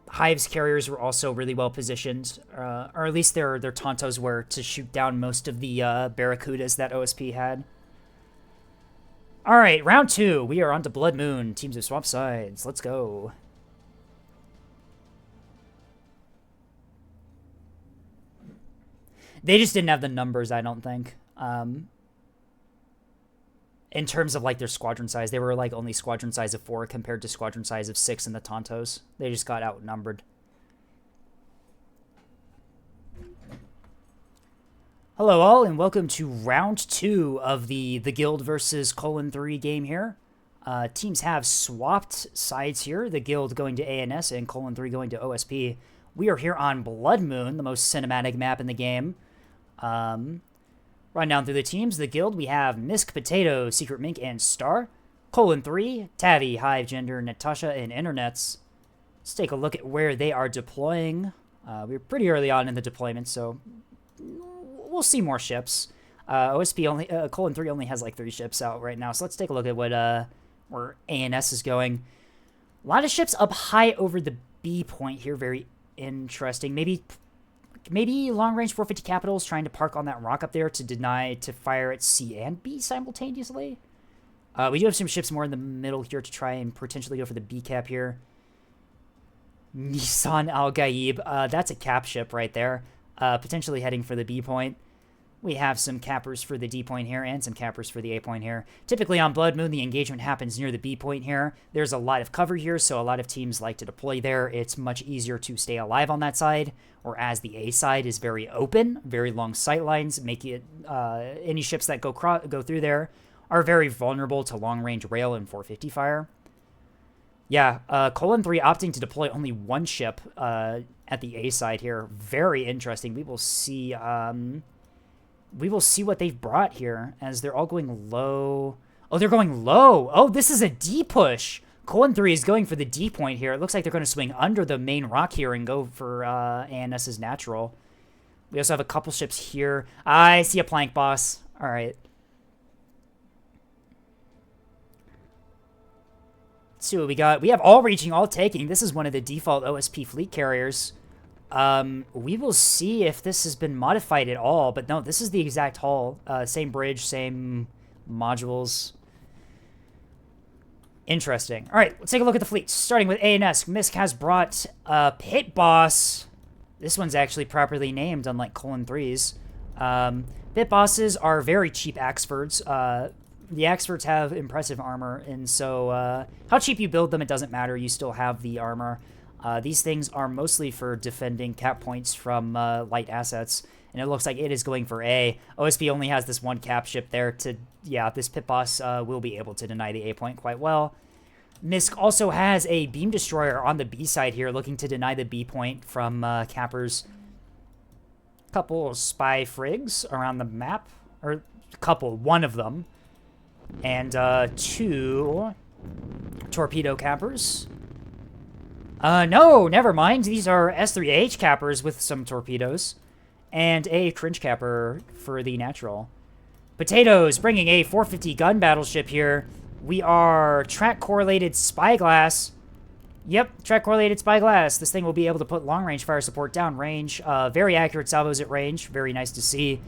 Hive's carriers were also really well positioned, or at least their Tontos were, to shoot down most of the Barracudas that OSP had. All right, round 2. We are on to Blood Moon. Teams have swapped sides. Let's go. They just didn't have the numbers, I don't think. In terms of, like, their squadron size. They were, like, only squadron size of 4 compared to squadron size of 6 in the Tontos. They just got outnumbered. Hello, all, and welcome to round 2 of the Guild versus :3 game here. Teams have swapped sides here. The Guild going to ANS and :3 going to OSP. We are here on Blood Moon, the most cinematic map in the game. Run down through the teams. The Guild, we have Misk, Potato, Secret Mink, and Star. :3, Tavi, Hive, Gender, Natasha, and Internets. Let's take a look at where they are deploying. We're pretty early on in the deployment, so we'll see more ships. OSP only, :3 only has like 3 ships out right now, so let's take a look at what where ANS is going. A lot of ships up high over the B point here. Very interesting. Maybe long-range 450 Capitals trying to park on that rock up there to deny to fire at C and B simultaneously. We do have some ships more in the middle here to try and potentially go for the B cap here. Nissan Al Gaib. That's a cap ship right there. Potentially heading for the B point. We have some cappers for the D point here and some cappers for the A point here. Typically on Blood Moon, the engagement happens near the B point here. There's a lot of cover here, so a lot of teams like to deploy there. It's much easier to stay alive on that side, whereas the A side is very open, very long sight lines, making it any ships that go through there are very vulnerable to long-range rail and 450 fire. Yeah, :3 opting to deploy only 1 ship at the A side here. Very interesting. We will see. We will see what they've brought here as they're all going low. Oh, they're going low. Oh, this is a D push. :3 is going for the D point here. It looks like they're going to swing under the main rock here and go for ANS's natural. We also have a couple ships here. I see a plank boss. All right. Let's see what we got. We have all reaching, all taking. This is one of the default OSP fleet carriers. We will see if this has been modified at all, but no, this is the exact hull. Same bridge, same modules. Interesting. All right, let's take a look at the fleet. Starting with ANS, Misk has brought Pit Boss. This one's actually properly named, unlike :3's. Pit Bosses are very cheap Axfords. The Axfords have impressive armor, and so how cheap you build them, it doesn't matter. You still have the armor. These things are mostly for defending cap points from light assets, and it looks like it is going for A. OSP only has this one cap ship there to, yeah, this pit boss will be able to deny the A point quite well. Misk also has a beam destroyer on the B side here, looking to deny the B point from cappers. Couple spy frigs around the map, or one of them, and 2 torpedo cappers. No, never mind. These are S3H cappers with some torpedoes, and a cringe capper for the natural. Potatoes bringing a 450 gun battleship here. We are track correlated spyglass. Yep, track correlated spyglass. This thing will be able to put long range fire support down range. Very accurate salvos at range. Very nice to see.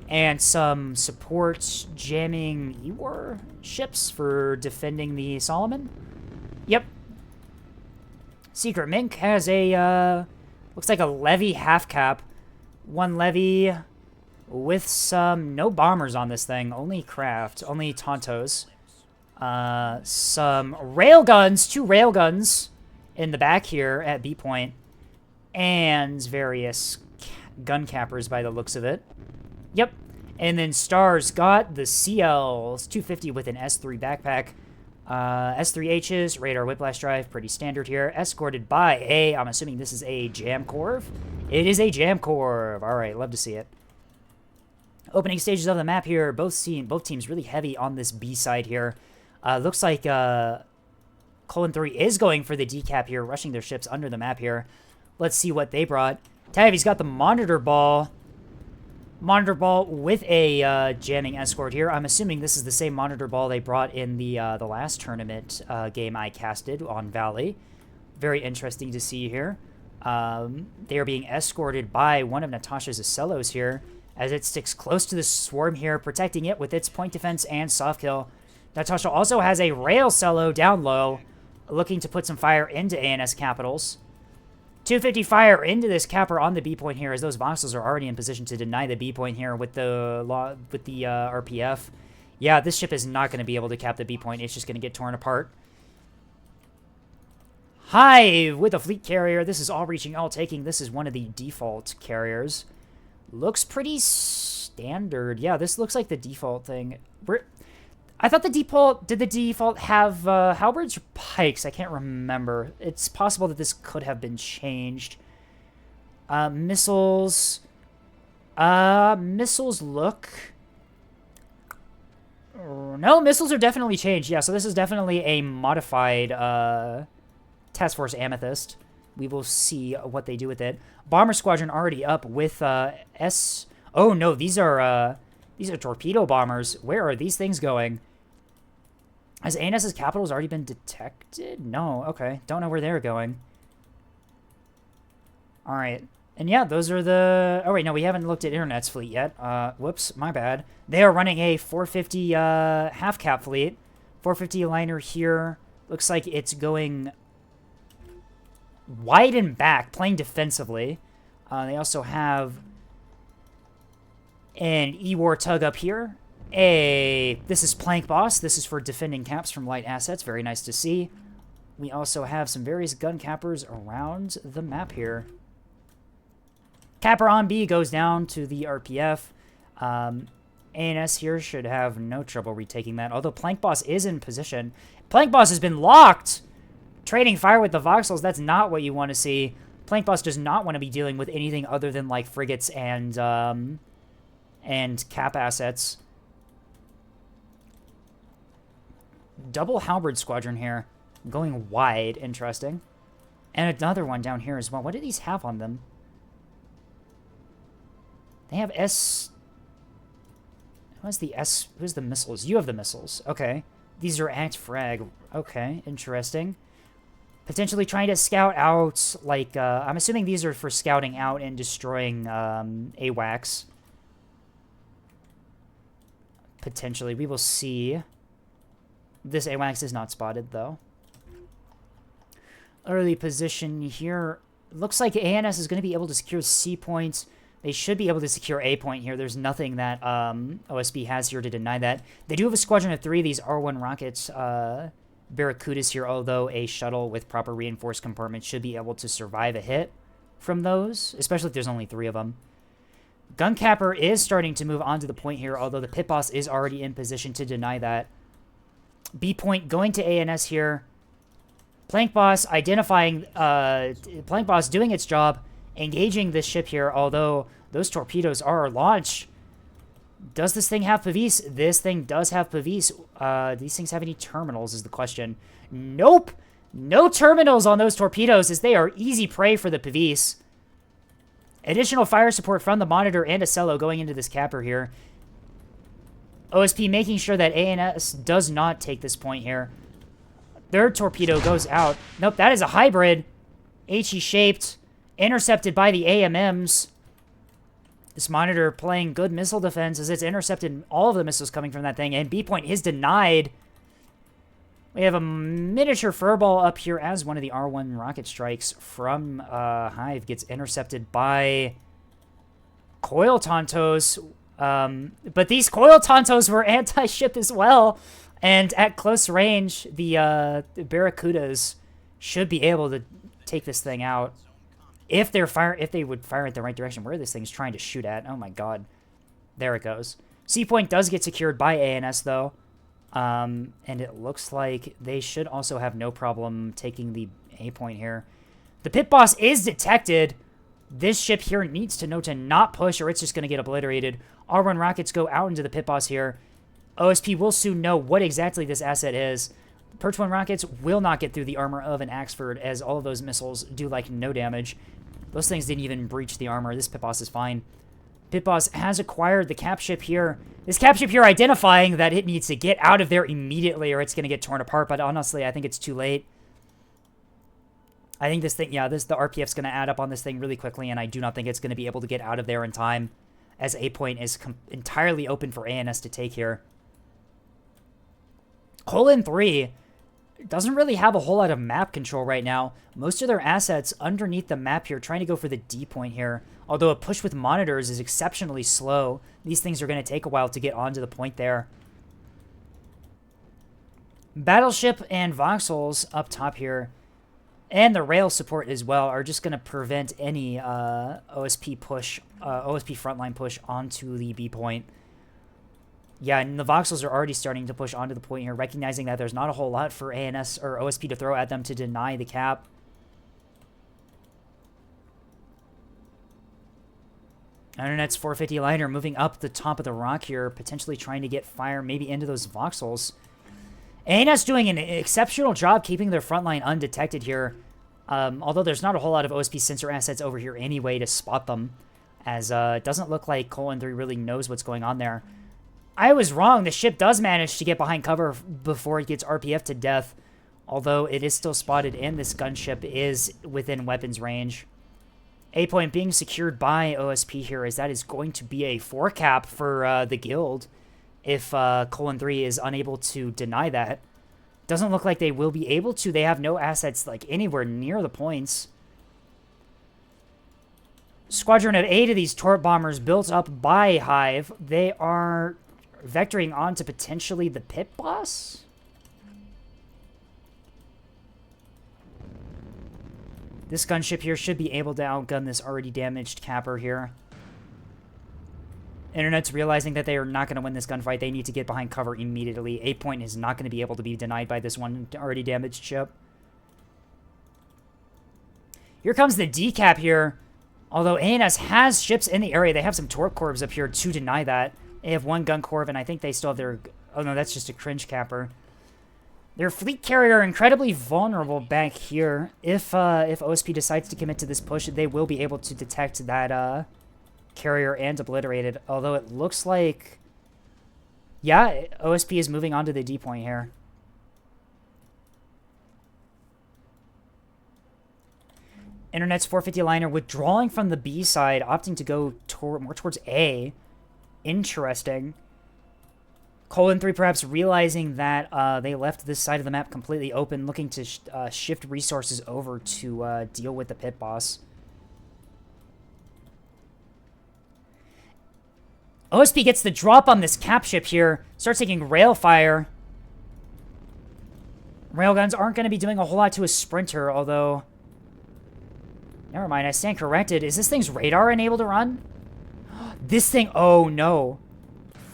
And some support jamming Ewar ships for defending the Solomon. Yep. Secret Mink has a, looks like a levy half cap. 1 levy with no bombers on this thing. Only craft, only Tontos. Some railguns, 2 railguns in the back here at B point, and various gun cappers by the looks of it. Yep. And then Star's got the CLs 250 with an S3 backpack. S3H's, radar whiplash drive, pretty standard here. Escorted by I'm assuming this is a Jam Corv. It is a Jam Corv. All right, love to see it. Opening stages of the map here. Both teams really heavy on this B side here. Looks like Colon 3 is going for the decap here, rushing their ships under the map here. Let's see what they brought. Tavi's got the monitor ball. Monitor ball with a jamming escort here. I'm assuming this is the same monitor ball they brought in the last tournament game I casted on Valley. Very interesting to see here. They are being escorted by one of Natasha's Acellos here, as it sticks close to the swarm here, protecting it with its point defense and soft kill. Natasha also has a rail cello down low, looking to put some fire into ANS Capitals. 250 fire into this capper on the B point here, as those voxels are already in position to deny the B point here with the RPF. Yeah, this ship is not going to be able to cap the B point. It's just going to get torn apart. Hive with a fleet carrier. This is all reaching, all taking. This is one of the default carriers. Looks pretty standard. Yeah, this looks like the default thing. I thought the default, did the default have halberds or pikes? I can't remember. It's possible that this could have been changed. Missiles. Missiles look... No, missiles are definitely changed. Yeah, so this is definitely a modified Task Force Amethyst. We will see what they do with it. Bomber Squadron already up with S... Oh, no, these are torpedo bombers. Where are these things going? Has ANS's Capitals already been detected? No, okay. Don't know where they're going. All right. And yeah, those are the... Oh, wait, no, we haven't looked at Internet's fleet yet. Whoops, my bad. They are running a 450 half-cap fleet. 450 liner here. Looks like it's going wide and back, playing defensively. They also have an Ewar tug up here. This is Plank Boss. This is for defending caps from light assets. Very nice to see. We also have some various gun cappers around the map here. Capper on B goes down to the RPF. ANS here should have no trouble retaking that, although Plank Boss is in position. Plank Boss has been locked! Trading fire with the voxels, that's not what you want to see. Plank Boss does not want to be dealing with anything other than, like, frigates and cap assets. Double halberd squadron here. Going wide. Interesting. And another one down here as well. What do these have on them? They have S... Who's the S? Who's the missiles? You have the missiles. Okay. These are act frag. Okay. Interesting. Potentially trying to scout out, like, I'm assuming these are for scouting out and destroying AWACS. Potentially. We will see. This AWACS is not spotted, though. Early position here. Looks like ANS is going to be able to secure C points. They should be able to secure A point here. There's nothing that OSB has here to deny that. They do have a squadron of 3 of these R1 rockets Barracudas here, although a shuttle with proper reinforced compartments should be able to survive a hit from those, especially if there's only 3 of them. Guncapper is starting to move onto the point here, although the pit boss is already in position to deny that. B point going to ANS here. Plank boss identifying, Plank boss doing its job, engaging this ship here, although those torpedoes are launched. Does this thing have Pavis? This thing does have Pavis. These things have any terminals is the question. Nope! No terminals on those torpedoes, as they are easy prey for the Pavis. Additional fire support from the Monitor and Acello going into this capper here. OSP making sure that ANS does not take this point here. Third torpedo goes out. Nope, that is a hybrid. HE-shaped. Intercepted by the AMMs. This Monitor playing good missile defense as it's intercepted all of the missiles coming from that thing. And B point is denied. We have a miniature furball up here as one of the R1 rocket strikes from Hive gets intercepted by Coil Tontos. But these Coil Tontos were anti-ship as well. And at close range, the Barracudas should be able to take this thing out. If they would fire at the right direction, where this thing's trying to shoot at. Oh my god. There it goes. C point does get secured by ANS though. And it looks like they should also have no problem taking the A point here. The pit boss is detected. This ship here needs to know to not push or it's just going to get obliterated. R1 rockets go out into the pit boss here. OSP will soon know what exactly this asset is. Perch 1 rockets will not get through the armor of an Axford, as all of those missiles do like no damage. Those things didn't even breach the armor. This pit boss is fine. Pit boss has acquired the cap ship here. This cap ship here identifying that it needs to get out of there immediately or it's going to get torn apart, but honestly, I think it's too late. I think this thing, the RPF's going to add up on this thing really quickly, and I do not think it's going to be able to get out of there in time, as A point is entirely open for ANS to take here. Colon 3 doesn't really have a whole lot of map control right now. Most of their assets underneath the map here, trying to go for the D point here. Although a push with monitors is exceptionally slow, these things are going to take a while to get onto the point there. Battleship and Voxels up top here, and the rail support as well, are just going to prevent any OSP frontline push onto the B point. Yeah, and the Voxels are already starting to push onto the point here, recognizing that there's not a whole lot for ANS or OSP to throw at them to deny the cap. Internet's 450 liner moving up the top of the rock here, potentially trying to get fire maybe into those Voxels. ANS doing an exceptional job keeping their front line undetected here, although there's not a whole lot of OSP sensor assets over here anyway to spot them, as it doesn't look like Colon 3 really knows what's going on there. I was wrong. The ship does manage to get behind cover before it gets RPF to death, although it is still spotted and this gunship is within weapons range. A point being secured by OSP here, as that is going to be a 4 cap for the guild if Colon 3 is unable to deny that. Doesn't look like they will be able to. They have no assets like anywhere near the points. Squadron of 8 of these Torp bombers built up by Hive. They are vectoring on to potentially the pit boss? This gunship here should be able to outgun this already damaged capper here. Internet's realizing that they are not going to win this gunfight. They need to get behind cover immediately. A point is not going to be able to be denied by this one already damaged ship. Here comes the decap here. Although ANS has ships in the area, they have some Torp Corps up here to deny that. They have one gun corp, and I think they still have their... Oh, no, that's just a cringe capper. Their fleet carrier incredibly vulnerable back here. If OSP decides to commit to this push, they will be able to detect that carrier and obliterate it. Although it looks like... Yeah, OSP is moving on to the D point here. Internet's 450 liner withdrawing from the B side, opting to go more towards A. Interesting. Colon 3 perhaps realizing that they left this side of the map completely open, looking to shift resources over to deal with the pit boss. OSP gets the drop on this cap ship here, starts taking rail fire. Railguns aren't going to be doing a whole lot to a Sprinter, although... Never mind, I stand corrected. Is this thing's radar enabled to run? This thing... Oh, no.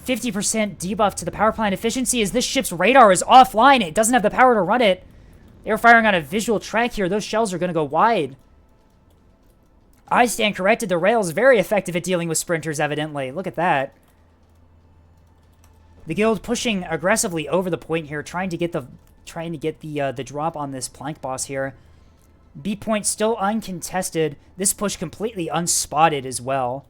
50% debuff to the power plant efficiency as this ship's radar is offline. It doesn't have the power to run it. They're firing on a visual track here. Those shells are going to go wide. I stand corrected. The rail is very effective at dealing with Sprinters, evidently. Look at that. The guild pushing aggressively over the point here, trying to get the drop on this plank boss here. B point still uncontested. This push completely unspotted as well.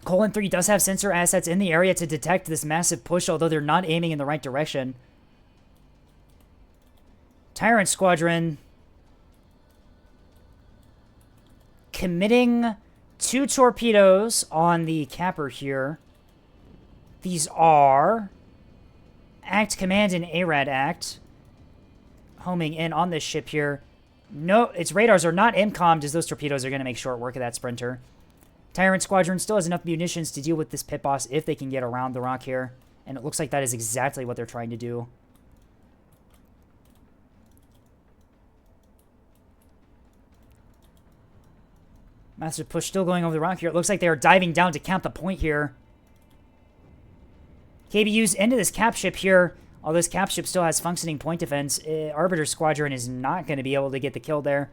Colon 3 does have sensor assets in the area to detect this massive push, although they're not aiming in the right direction. Tyrant Squadron committing 2 torpedoes on the capper here. These are Act Command and ARAD Act homing in on this ship here. No, its radars are not MCOM'd, as those torpedoes are going to make short work of that Sprinter. Tyrant Squadron still has enough munitions to deal with this pit boss if they can get around the rock here. And it looks like that is exactly what they're trying to do. Massive push still going over the rock here. It looks like they are diving down to count the point here. KBU's into this cap ship here. Although this cap ship still has functioning point defense, Arbiter Squadron is not going to be able to get the kill there.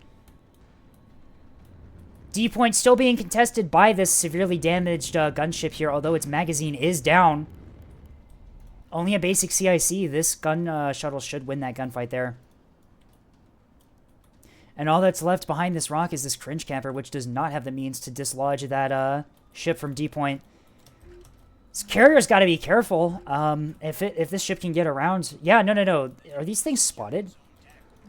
D point still being contested by this severely damaged gunship here, although its magazine is down. Only a basic CIC. This gun shuttle should win that gunfight there. And all that's left behind this rock is this cringe camper, which does not have the means to dislodge that ship from D point. This carrier's got to be careful. If this ship can get around... Yeah, no. Are these things spotted?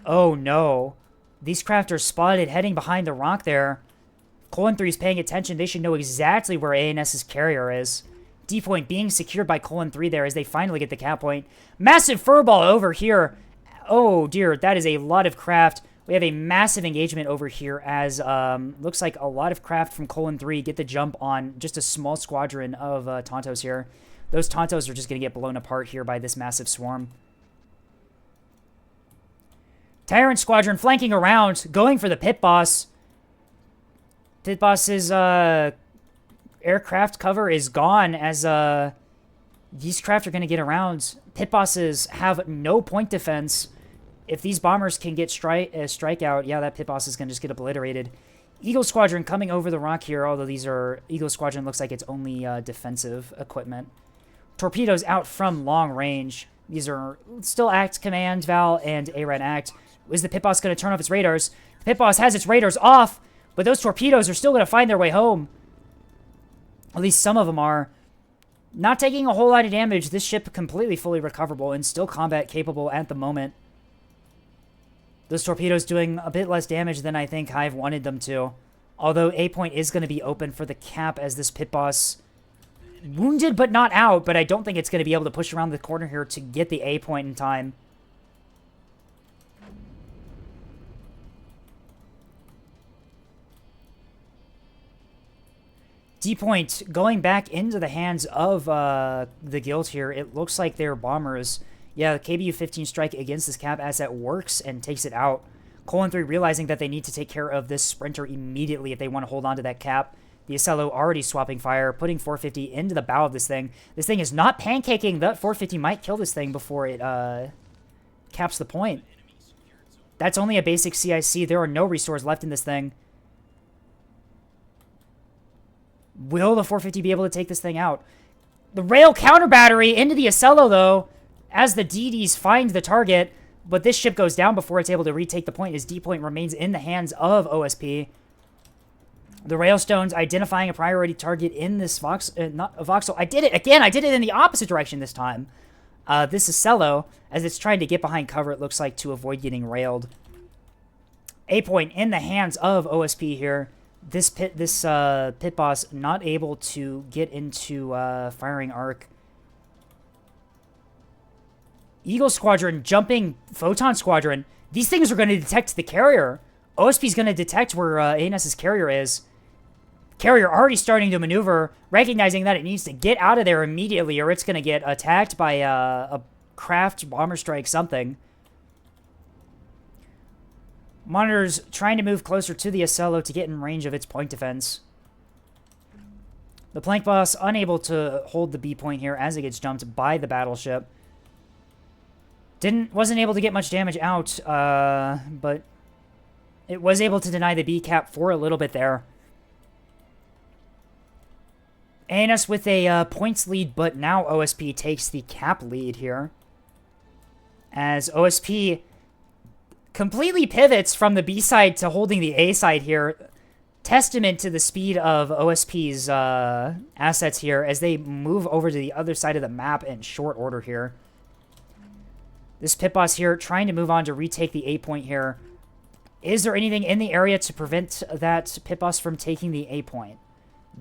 Oh, no. These craft are spotted heading behind the rock there. Colon 3 is paying attention. They should know exactly where ANS's carrier is. D point being secured by Colon 3 there as they finally get the cap point. Massive furball over here. Oh, dear. That is a lot of craft. We have a massive engagement over here as looks like a lot of craft from Colon 3 get the jump on just a small squadron of Tontos here. Those Tontos are just going to get blown apart here by this massive swarm. Tyrant Squadron flanking around, going for the pit boss. Pit boss's aircraft cover is gone as these craft are going to get around. Pit bosses have no point defense. If these bombers can get strike out, yeah, that pit boss is going to just get obliterated. Eagle Squadron coming over the rock here, although these are... Eagle Squadron looks like it's only defensive equipment. Torpedoes out from long range. These are still Act Command, Val, and ARAD Act. Is the pit boss going to turn off its radars? The pit boss has its radars off, but those torpedoes are still going to find their way home. At least some of them are. Not taking a whole lot of damage. This ship completely fully recoverable and still combat capable at the moment. Those torpedoes doing a bit less damage than I think Hive wanted them to. Although A point is going to be open for the cap as this pit boss... Wounded but not out, but I don't think it's going to be able to push around the corner here to get the A point in time. D point going back into the hands of the guild here. It looks like they're bombers. Yeah, the KBU-15 strike against this cap asset works and takes it out. Colon 3 realizing that they need to take care of this Sprinter immediately if they want to hold on to that cap. The Acello already swapping fire, putting 450 into the bow of this thing. This thing is not pancaking. That 450 might kill this thing before it caps the point. That's only a basic CIC. There are no restores left in this thing. Will the 450 be able to take this thing out? The rail counter battery into the Acello, though, as the DDs find the target, but this ship goes down before it's able to retake the point as D point remains in the hands of OSP. The Railstones identifying a priority target in this Voxel. I did it again. I did it in the opposite direction this time. This is Acello, as it's trying to get behind cover, it looks like, to avoid getting railed. A point in the hands of OSP here. This pit boss not able to get into firing arc. Eagle Squadron jumping Photon Squadron. These things are going to detect the carrier. OSP is going to detect where ANS's carrier is. Carrier already starting to maneuver, recognizing that it needs to get out of there immediately or it's going to get attacked by a craft, bomber strike, something. Monitors trying to move closer to the Ocello to get in range of its point defense. The Plank Boss unable to hold the B point here as it gets jumped by the battleship. Wasn't able to get much damage out, but it was able to deny the B cap for a little bit there. ANS with a points lead, but now OSP takes the cap lead here. As OSP completely pivots from the B side to holding the A side here. Testament to the speed of OSP's assets here as they move over to the other side of the map in short order here. This Pit Boss here trying to move on to retake the A point here. Is there anything in the area to prevent that Pit Boss from taking the A point?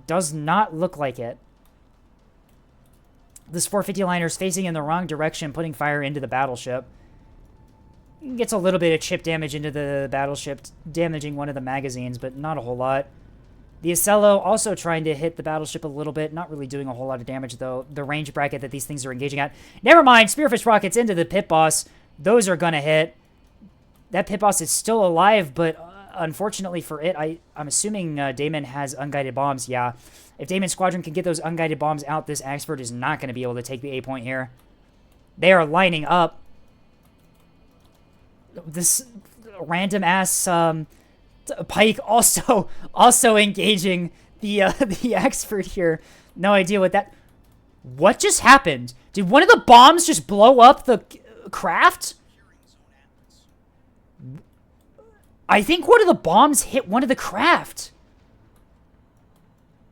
Does not look like it. This 450 liner is facing in the wrong direction, putting fire into the battleship. Gets a little bit of chip damage into the battleship, damaging one of the magazines, but not a whole lot. The Ocello also trying to hit the battleship a little bit, not really doing a whole lot of damage, though. The range bracket that these things are engaging at. Never mind, Spearfish rockets into the Pit Boss. Those are going to hit. That Pit Boss is still alive, but unfortunately for it, I'm assuming Daemon has unguided bombs. Yeah, if Daemon's squadron can get those unguided bombs out, this Axford is not going to be able to take the A point here. They are lining up. This random ass Pike also engaging the Axford here. No idea what that. What just happened? Did one of the bombs just blow up the craft? I think one of the bombs hit one of the craft.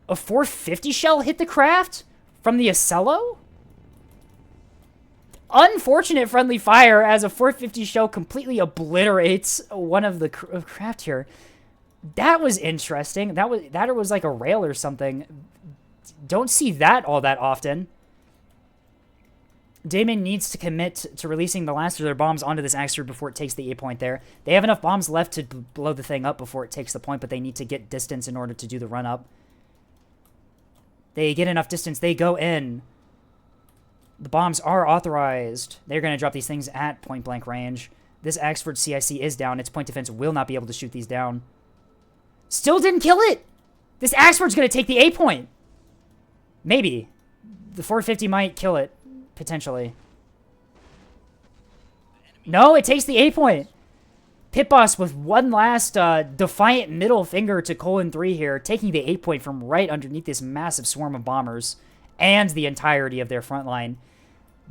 A 450 shell hit the craft from the Ocello? Unfortunate friendly fire as a 450 shell completely obliterates one of the craft here. That was interesting. That was like a rail or something. Don't see that all that often. Daemon needs to commit to releasing the last of their bombs onto this Axford before it takes the A point there. They have enough bombs left to blow the thing up before it takes the point, but they need to get distance in order to do the run up. They get enough distance. They go in. The bombs are authorized. They're going to drop these things at point-blank range. This Axford CIC is down. Its point defense will not be able to shoot these down. Still didn't kill it! This Axford's going to take the A point. Maybe. The 450 might kill it, potentially. No, it takes the A point. Pit Boss with one last defiant middle finger to Colon 3 here, taking the A point from right underneath this massive swarm of bombers and the entirety of their front line.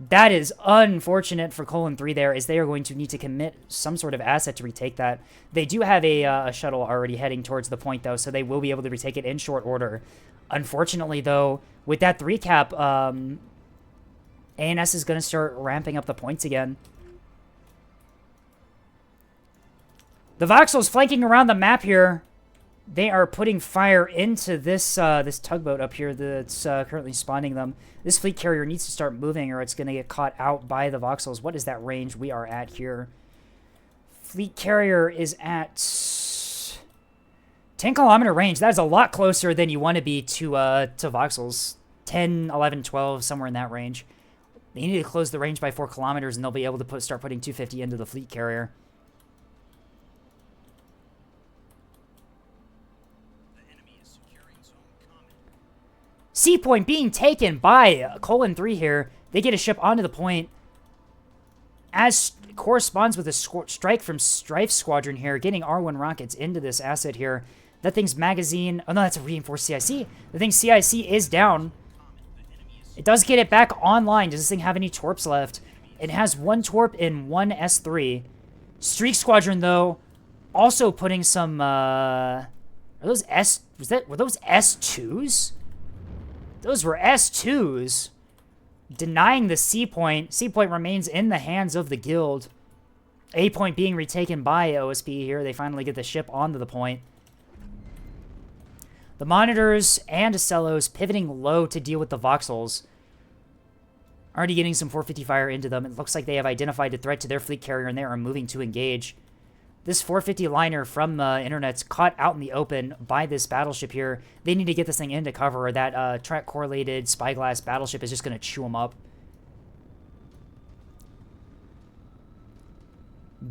That is unfortunate for Colon 3 there, as they are going to need to commit some sort of asset to retake that. They do have a shuttle already heading towards the point, though, so they will be able to retake it in short order. Unfortunately, though, with that 3 cap, ANS is going to start ramping up the points again. The Voxels flanking around the map here. They are putting fire into this this tugboat up here that's currently spawning them. This fleet carrier needs to start moving or it's going to get caught out by the Voxels. What is that range we are at here? Fleet carrier is at 10-kilometer range. That is a lot closer than you want to be to Voxels. 10, 11, 12, somewhere in that range. They need to close the range by 4 kilometers and they'll be able to start putting 250 into the fleet carrier. C point being taken by Colon 3 here. They get a ship onto the point. As corresponds with a strike from Strife Squadron here, getting R1 rockets into this asset here. That thing's magazine... Oh, no, that's a reinforced CIC. The thing's CIC is down. It does get it back online. Does this thing have any torps left? It has 1 torp and 1 S3. Streak Squadron, though, also putting some... Are those were those S2s? Those were S2s. Denying the C point. C point remains in the hands of the guild. A point being retaken by OSP here. They finally get the ship onto the point. The Monitors and Ocellos pivoting low to deal with the Voxels. Already getting some 450 fire into them. It looks like they have identified a threat to their fleet carrier and they are moving to engage. This 450 liner from Internet's caught out in the open by this battleship here. They need to get this thing into cover or that track-correlated spyglass battleship is just going to chew them up.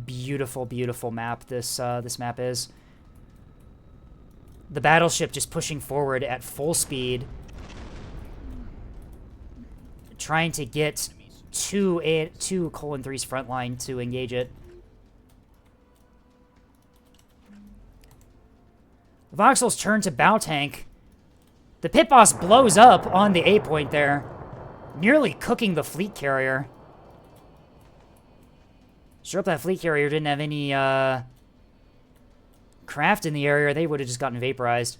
Beautiful, beautiful map this map is. The battleship just pushing forward at full speed, trying to get to Colon 3's front line to engage it. Voxel's turn to bow tank. The pit boss blows up on the A point there, nearly cooking the fleet carrier. Sure up that fleet carrier didn't have any craft in the area, they would have just gotten vaporized.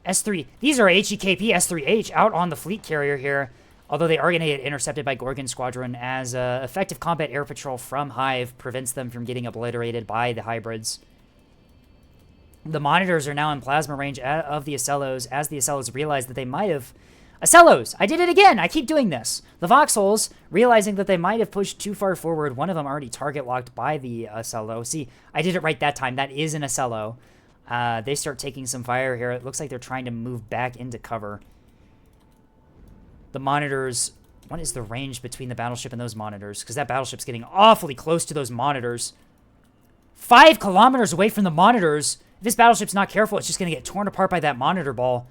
S3, these are HEKP S3H out on the fleet carrier here, although they are going to get intercepted by Gorgon Squadron as effective combat air patrol from Hive prevents them from getting obliterated by the hybrids. The monitors are now in plasma range of the Acellos as the Acellos realize that they might have... Acellos! I did it again! I keep doing this! The Voxels, realizing that they might have pushed too far forward, one of them already target locked by the Acello. See, I did it right that time. That is an Acello. They start taking some fire here. It looks like they're trying to move back into cover. The monitors... What is the range between the battleship and those monitors? Because that battleship's getting awfully close to those monitors. 5 kilometers away from the monitors. If this battleship's not careful, it's just going to get torn apart by that monitor ball.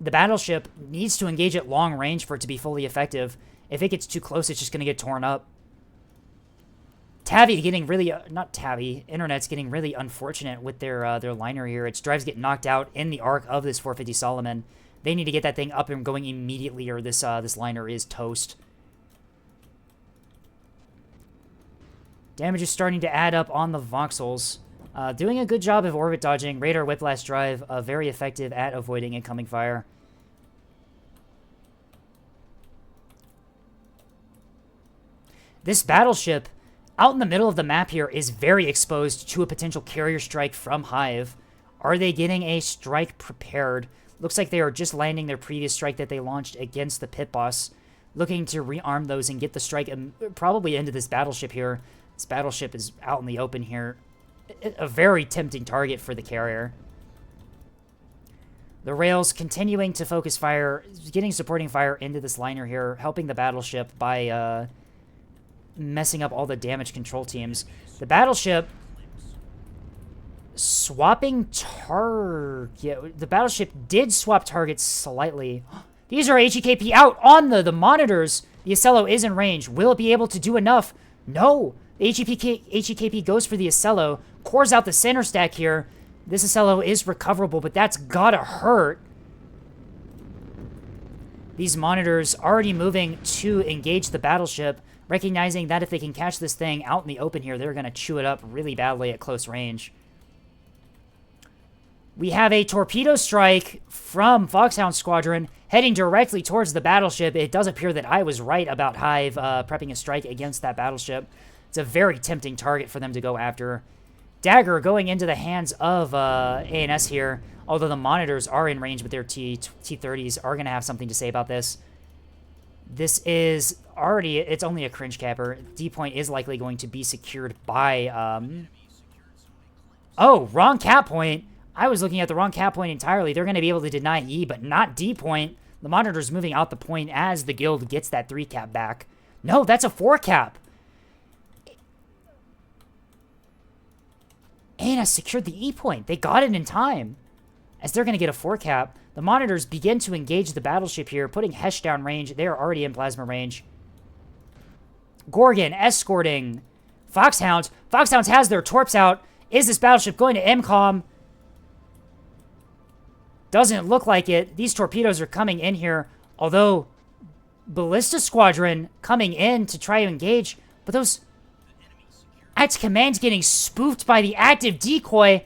The battleship needs to engage at long range for it to be fully effective. If it gets too close, it's just going to get torn up. Tavi getting really... not Tavi. Internet's getting really unfortunate with their liner here. Its drives get knocked out in the arc of this 450 Solomon. They need to get that thing up and going immediately or this liner is toast. Damage is starting to add up on the Voxels. Doing a good job of orbit dodging. Radar Whiplash Drive, very effective at avoiding incoming fire. This battleship, out in the middle of the map here, is very exposed to a potential carrier strike from Hive. Are they getting a strike prepared? Looks like they are just landing their previous strike that they launched against the pit boss. Looking to rearm those and get the strike probably into this battleship here. This battleship is out in the open here. A very tempting target for the carrier. The rails continuing to focus fire, getting supporting fire into this liner here, helping the battleship by messing up all the damage control teams. The battleship swapping target. The battleship did swap targets slightly. These are HEKP out on the monitors. The Acello is in range. Will it be able to do enough? No. The HEKP goes for the Acello, cores out the center stack here. This Acello is recoverable, but that's gotta hurt. These monitors already moving to engage the battleship, recognizing that if they can catch this thing out in the open here, they're gonna chew it up really badly at close range. We have a torpedo strike from Foxhound Squadron heading directly towards the battleship. It does appear that I was right about Hive prepping a strike against that battleship. It's a very tempting target for them to go after. Dagger going into the hands of ANS here, although the monitors are in range with their T-30s, are going to have something to say about this. This is already, it's only a cringe capper. D-point is likely going to be secured by, oh, wrong cap point. I was looking at the wrong cap point entirely. They're going to be able to deny E, but not D-point. The monitor's moving out the point as the guild gets that 3 cap back. No, that's a 4 cap. ANS secured the E point. They got it in time. As they're going to get a 4 cap, the monitors begin to engage the battleship here, putting Hesh down range. They are already in plasma range. Gorgon escorting Foxhounds. Foxhounds has their torps out. Is this battleship going to MCOM? Doesn't look like it. These torpedoes are coming in here, although Ballista Squadron coming in to try to engage, but those... Its command's getting spoofed by the active decoy.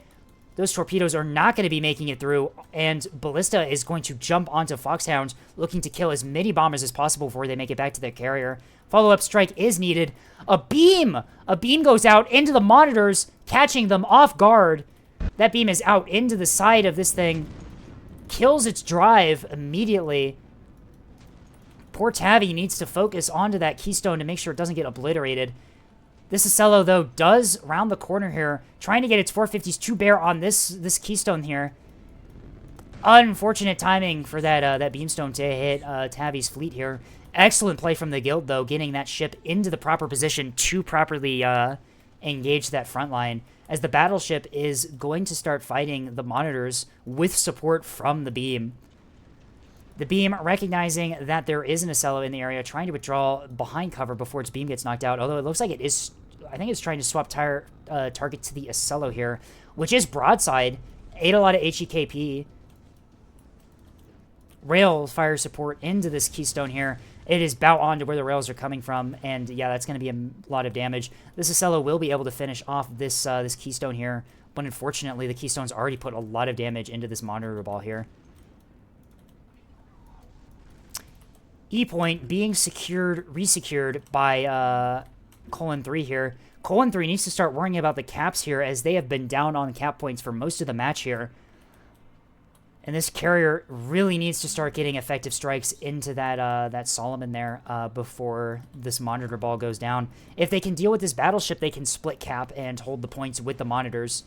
Those torpedoes are not going to be making it through, and Ballista is going to jump onto Foxhound, looking to kill as many bombers as possible before they make it back to their carrier. Follow-up strike is needed. A beam! A beam goes out into the monitors, catching them off guard. That beam is out into the side of this thing. Kills its drive immediately. Poor Tavi needs to focus onto that keystone to make sure it doesn't get obliterated. This Acello, though, does round the corner here, trying to get its 450s to bear on this keystone here. Unfortunate timing for that beamstone to hit Tavi's fleet here. Excellent play from the Guild, though, getting that ship into the proper position to properly engage that front line, as the battleship is going to start fighting the monitors with support from the beam. The beam, recognizing that there is an Acello in the area, trying to withdraw behind cover before its beam gets knocked out, although it looks like it is... I think it's trying to swap target to the Acello here, which is broadside. Ate a lot of HEKP. Rail fire support into this Keystone here. It is bout on to where the rails are coming from, and yeah, that's going to be a lot of damage. This Acello will be able to finish off this this Keystone here, but unfortunately the Keystone's already put a lot of damage into this monitor ball here. E-point being resecured by Colon 3 here. Colon 3 needs to start worrying about the caps here, as they have been down on cap points for most of the match here. And this carrier really needs to start getting effective strikes into that that Solomon there before this monitor ball goes down. If they can deal with this battleship, they can split cap and hold the points with the monitors.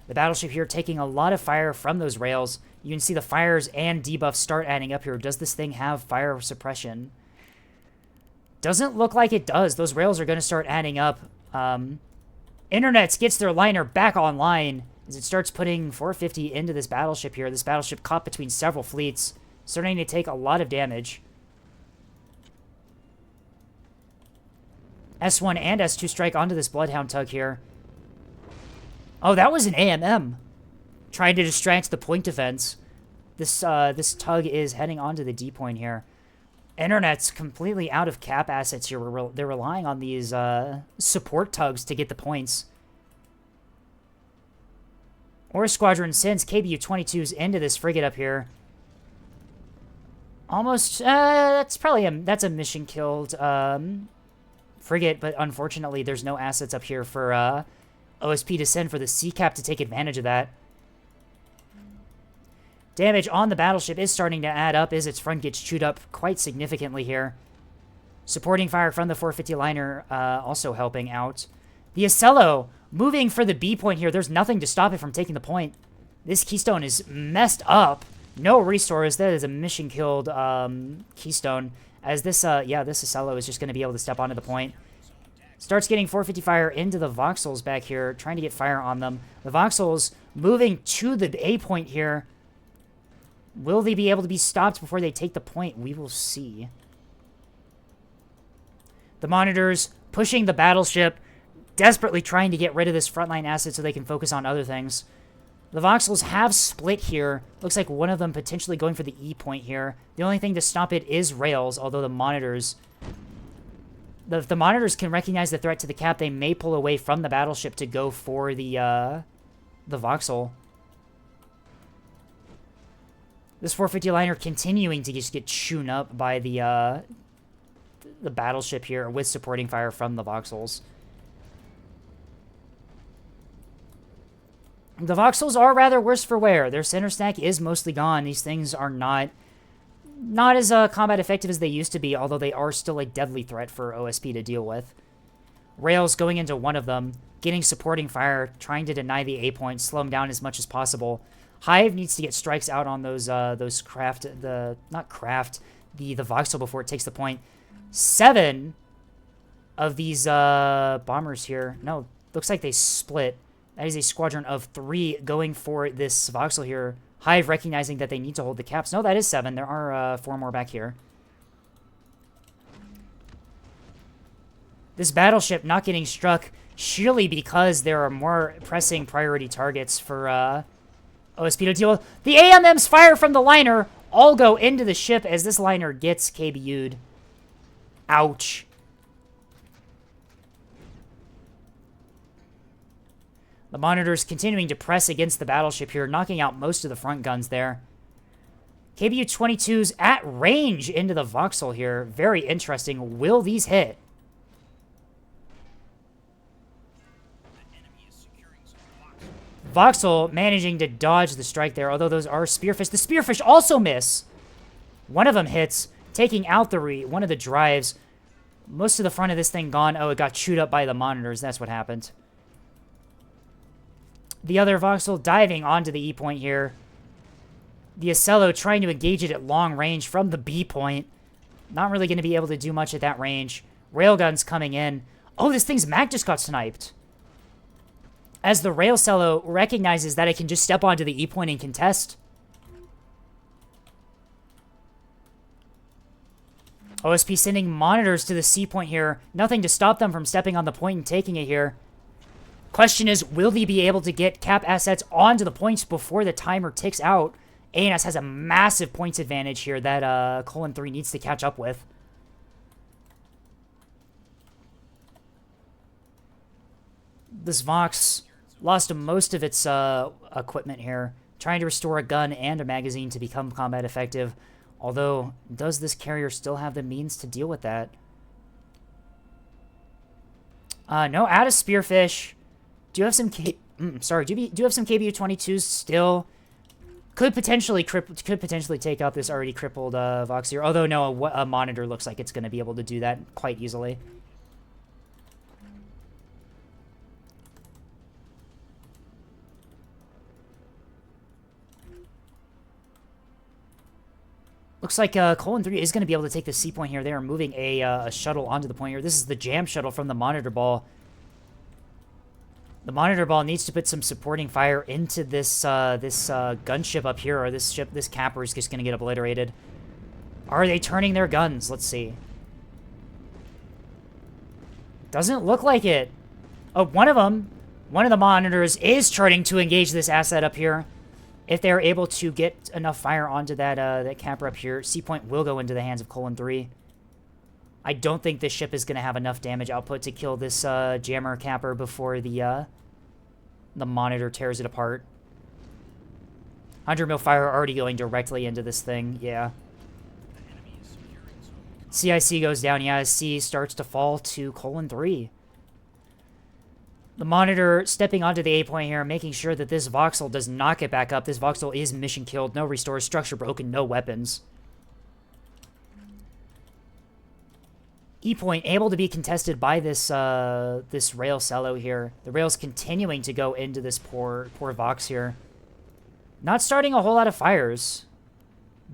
The battleship here taking a lot of fire from those rails. You can see the fires and debuffs start adding up here. Does this thing have fire suppression? Doesn't look like it does. Those rails are going to start adding up. Internets gets their liner back online as it starts putting 450 into this battleship here. This battleship caught between several fleets, starting to take a lot of damage. S1 and S2 strike onto this Bloodhound tug here. Oh, that was an AMM. Trying to distract the point defense. This this tug is heading onto the D point here. Internet's completely out of cap assets here. They're relying on these support tugs to get the points. Or Squadron sends KBU-22s into this frigate up here. Almost, that's probably that's a mission killed frigate, but unfortunately there's no assets up here for OSP to send for the Sea Cap to take advantage of that. Damage on the battleship is starting to add up as its front gets chewed up quite significantly here. Supporting fire from the 450 liner also helping out. The Acello moving for the B point here. There's nothing to stop it from taking the point. This Keystone is messed up. No restores. That is a mission killed Keystone. As this, yeah, this Acello is just going to be able to step onto the point. Starts getting 450 fire into the Voxels back here, trying to get fire on them. The Voxels moving to the A point here. Will they be able to be stopped before they take the point? We will see. The monitors pushing the battleship, desperately trying to get rid of this frontline asset so they can focus on other things. The Voxels have split here. Looks like one of them potentially going for the E point here. The only thing to stop it is rails, although the monitors... If the monitors can recognize the threat to the cap, they may pull away from the battleship to go for the Voxel. This 450 liner continuing to just get chewed up by the battleship here with supporting fire from the Voxels. The Voxels are rather worse for wear. Their center stack is mostly gone. These things are not as combat effective as they used to be, although they are still a deadly threat for OSP to deal with. Rails going into one of them, getting supporting fire, trying to deny the A point, slow them down as much as possible. Hive needs to get strikes out on those craft, the Voxel before it takes the point. 7 of these bombers here. No, looks like they split. That is a squadron of 3 going for this Voxel here. Hive recognizing that they need to hold the caps. No, that is 7. There are 4 more back here. This battleship not getting struck, surely because there are more pressing priority targets for OSP to deal with. The AMMs fire from the liner all go into the ship as this liner gets KBU'd. Ouch. The monitors continuing to press against the battleship here, knocking out most of the front guns there. KBU-22s at range into the Voxel here. Very interesting. Will these hit? Voxel managing to dodge the strike there, although those are Spearfish. The Spearfish also miss. One of them hits, taking out one of the drives. Most of the front of this thing gone. Oh, it got chewed up by the monitors. That's what happened. The other Voxel diving onto the E point here. The Acello trying to engage it at long range from the B point. Not really going to be able to do much at that range. Railguns coming in. Oh, this thing's mag just got sniped. As the Railcello recognizes that it can just step onto the E point and contest. OSP sending monitors to the C point here. Nothing to stop them from stepping on the point and taking it here. Question is, will they be able to get cap assets onto the points before the timer ticks out? ANS has a massive points advantage here that Colon 3 needs to catch up with. This Vox lost most of its equipment here, trying to restore a gun and a magazine to become combat effective. Although, does this carrier still have the means to deal with that? No, out of Spearfish. Do you have some do you have some KBU-22s still? Could potentially take out this already crippled Vox here. Although no, a monitor looks like it's going to be able to do that quite easily. Looks like Colon 3 is going to be able to take the C point here. They are moving a shuttle onto the point here. This is the jam shuttle from the monitor ball. The monitor ball needs to put some supporting fire into this gunship up here, or this capper is just going to get obliterated. Are they turning their guns? Let's see. Doesn't look like it. Oh, one of the monitors is turning to engage this asset up here. If they're able to get enough fire onto that capper up here, C point will go into the hands of Colon 3. I don't think this ship is going to have enough damage output to kill this jammer capper before the monitor tears it apart. 100 mil fire already going directly into this thing, yeah. CIC goes down, yeah, C starts to fall to Colon 3. The monitor stepping onto the A point here, making sure that this voxel does not get back up. This voxel is mission killed, no restores, structure broken, no weapons. E point able to be contested by this this Railcello here. The rail's continuing to go into this poor Vox here. Not starting a whole lot of fires.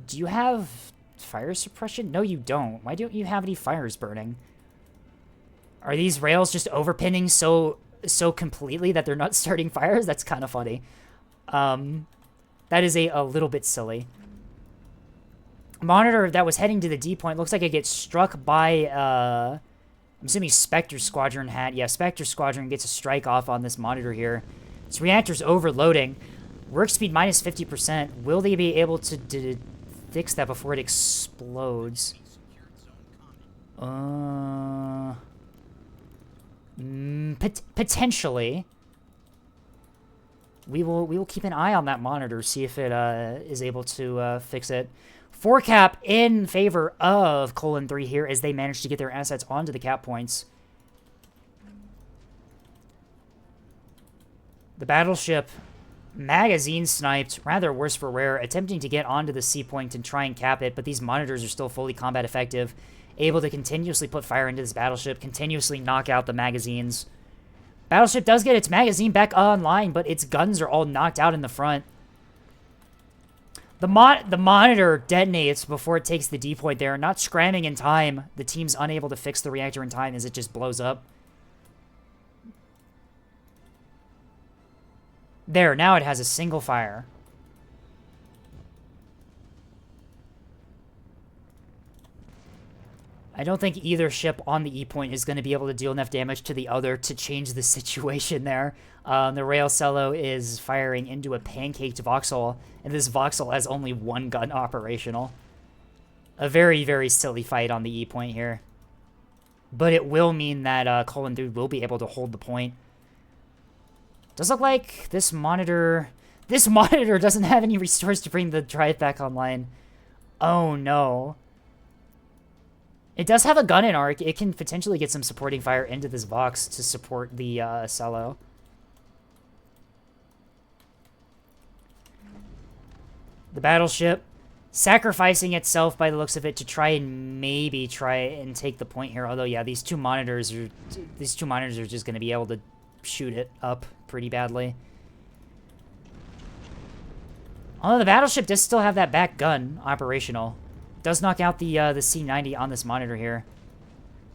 Do you have fire suppression? No, you don't. Why don't you have any fires burning? Are these rails just overpinning so completely that they're not starting fires? That's kind of funny. That is a little bit silly. Monitor that was heading to the D point looks like it gets struck by, I'm assuming Spectre Squadron had. Yeah, Spectre Squadron gets a strike off on this monitor here. This reactor's overloading. Work speed minus 50%. Will they be able to fix that before it explodes? Potentially. We will keep an eye on that monitor, see if it is able to fix it. 4 cap in favor of Colon 3 here as they manage to get their assets onto the cap points. The battleship magazine sniped, rather worse for wear, attempting to get onto the C point and try and cap it, but these monitors are still fully combat effective, able to continuously put fire into this battleship, continuously knock out the magazines. Battleship does get its magazine back online, but its guns are all knocked out in the front. The monitor detonates before it takes the D point there, not scramming in time. The team's unable to fix the reactor in time as it just blows up. There, now it has a single fire. I don't think either ship on the E point is going to be able to deal enough damage to the other to change the situation there. The Railcello is firing into a pancaked voxel, and this voxel has only one gun operational. A very, very silly fight on the E point here. But it will mean that Colon 3 will be able to hold the point. Does look like this monitor doesn't have any restores to bring the drive back online. Oh no. It does have a gun in arc. It can potentially get some supporting fire into this Vox to support the Cello. The battleship sacrificing itself by the looks of it to try and take the point here. Although, yeah, these two monitors are just going to be able to shoot it up pretty badly. Although the battleship does still have that back gun operational. Does knock out the C-90 on this monitor here.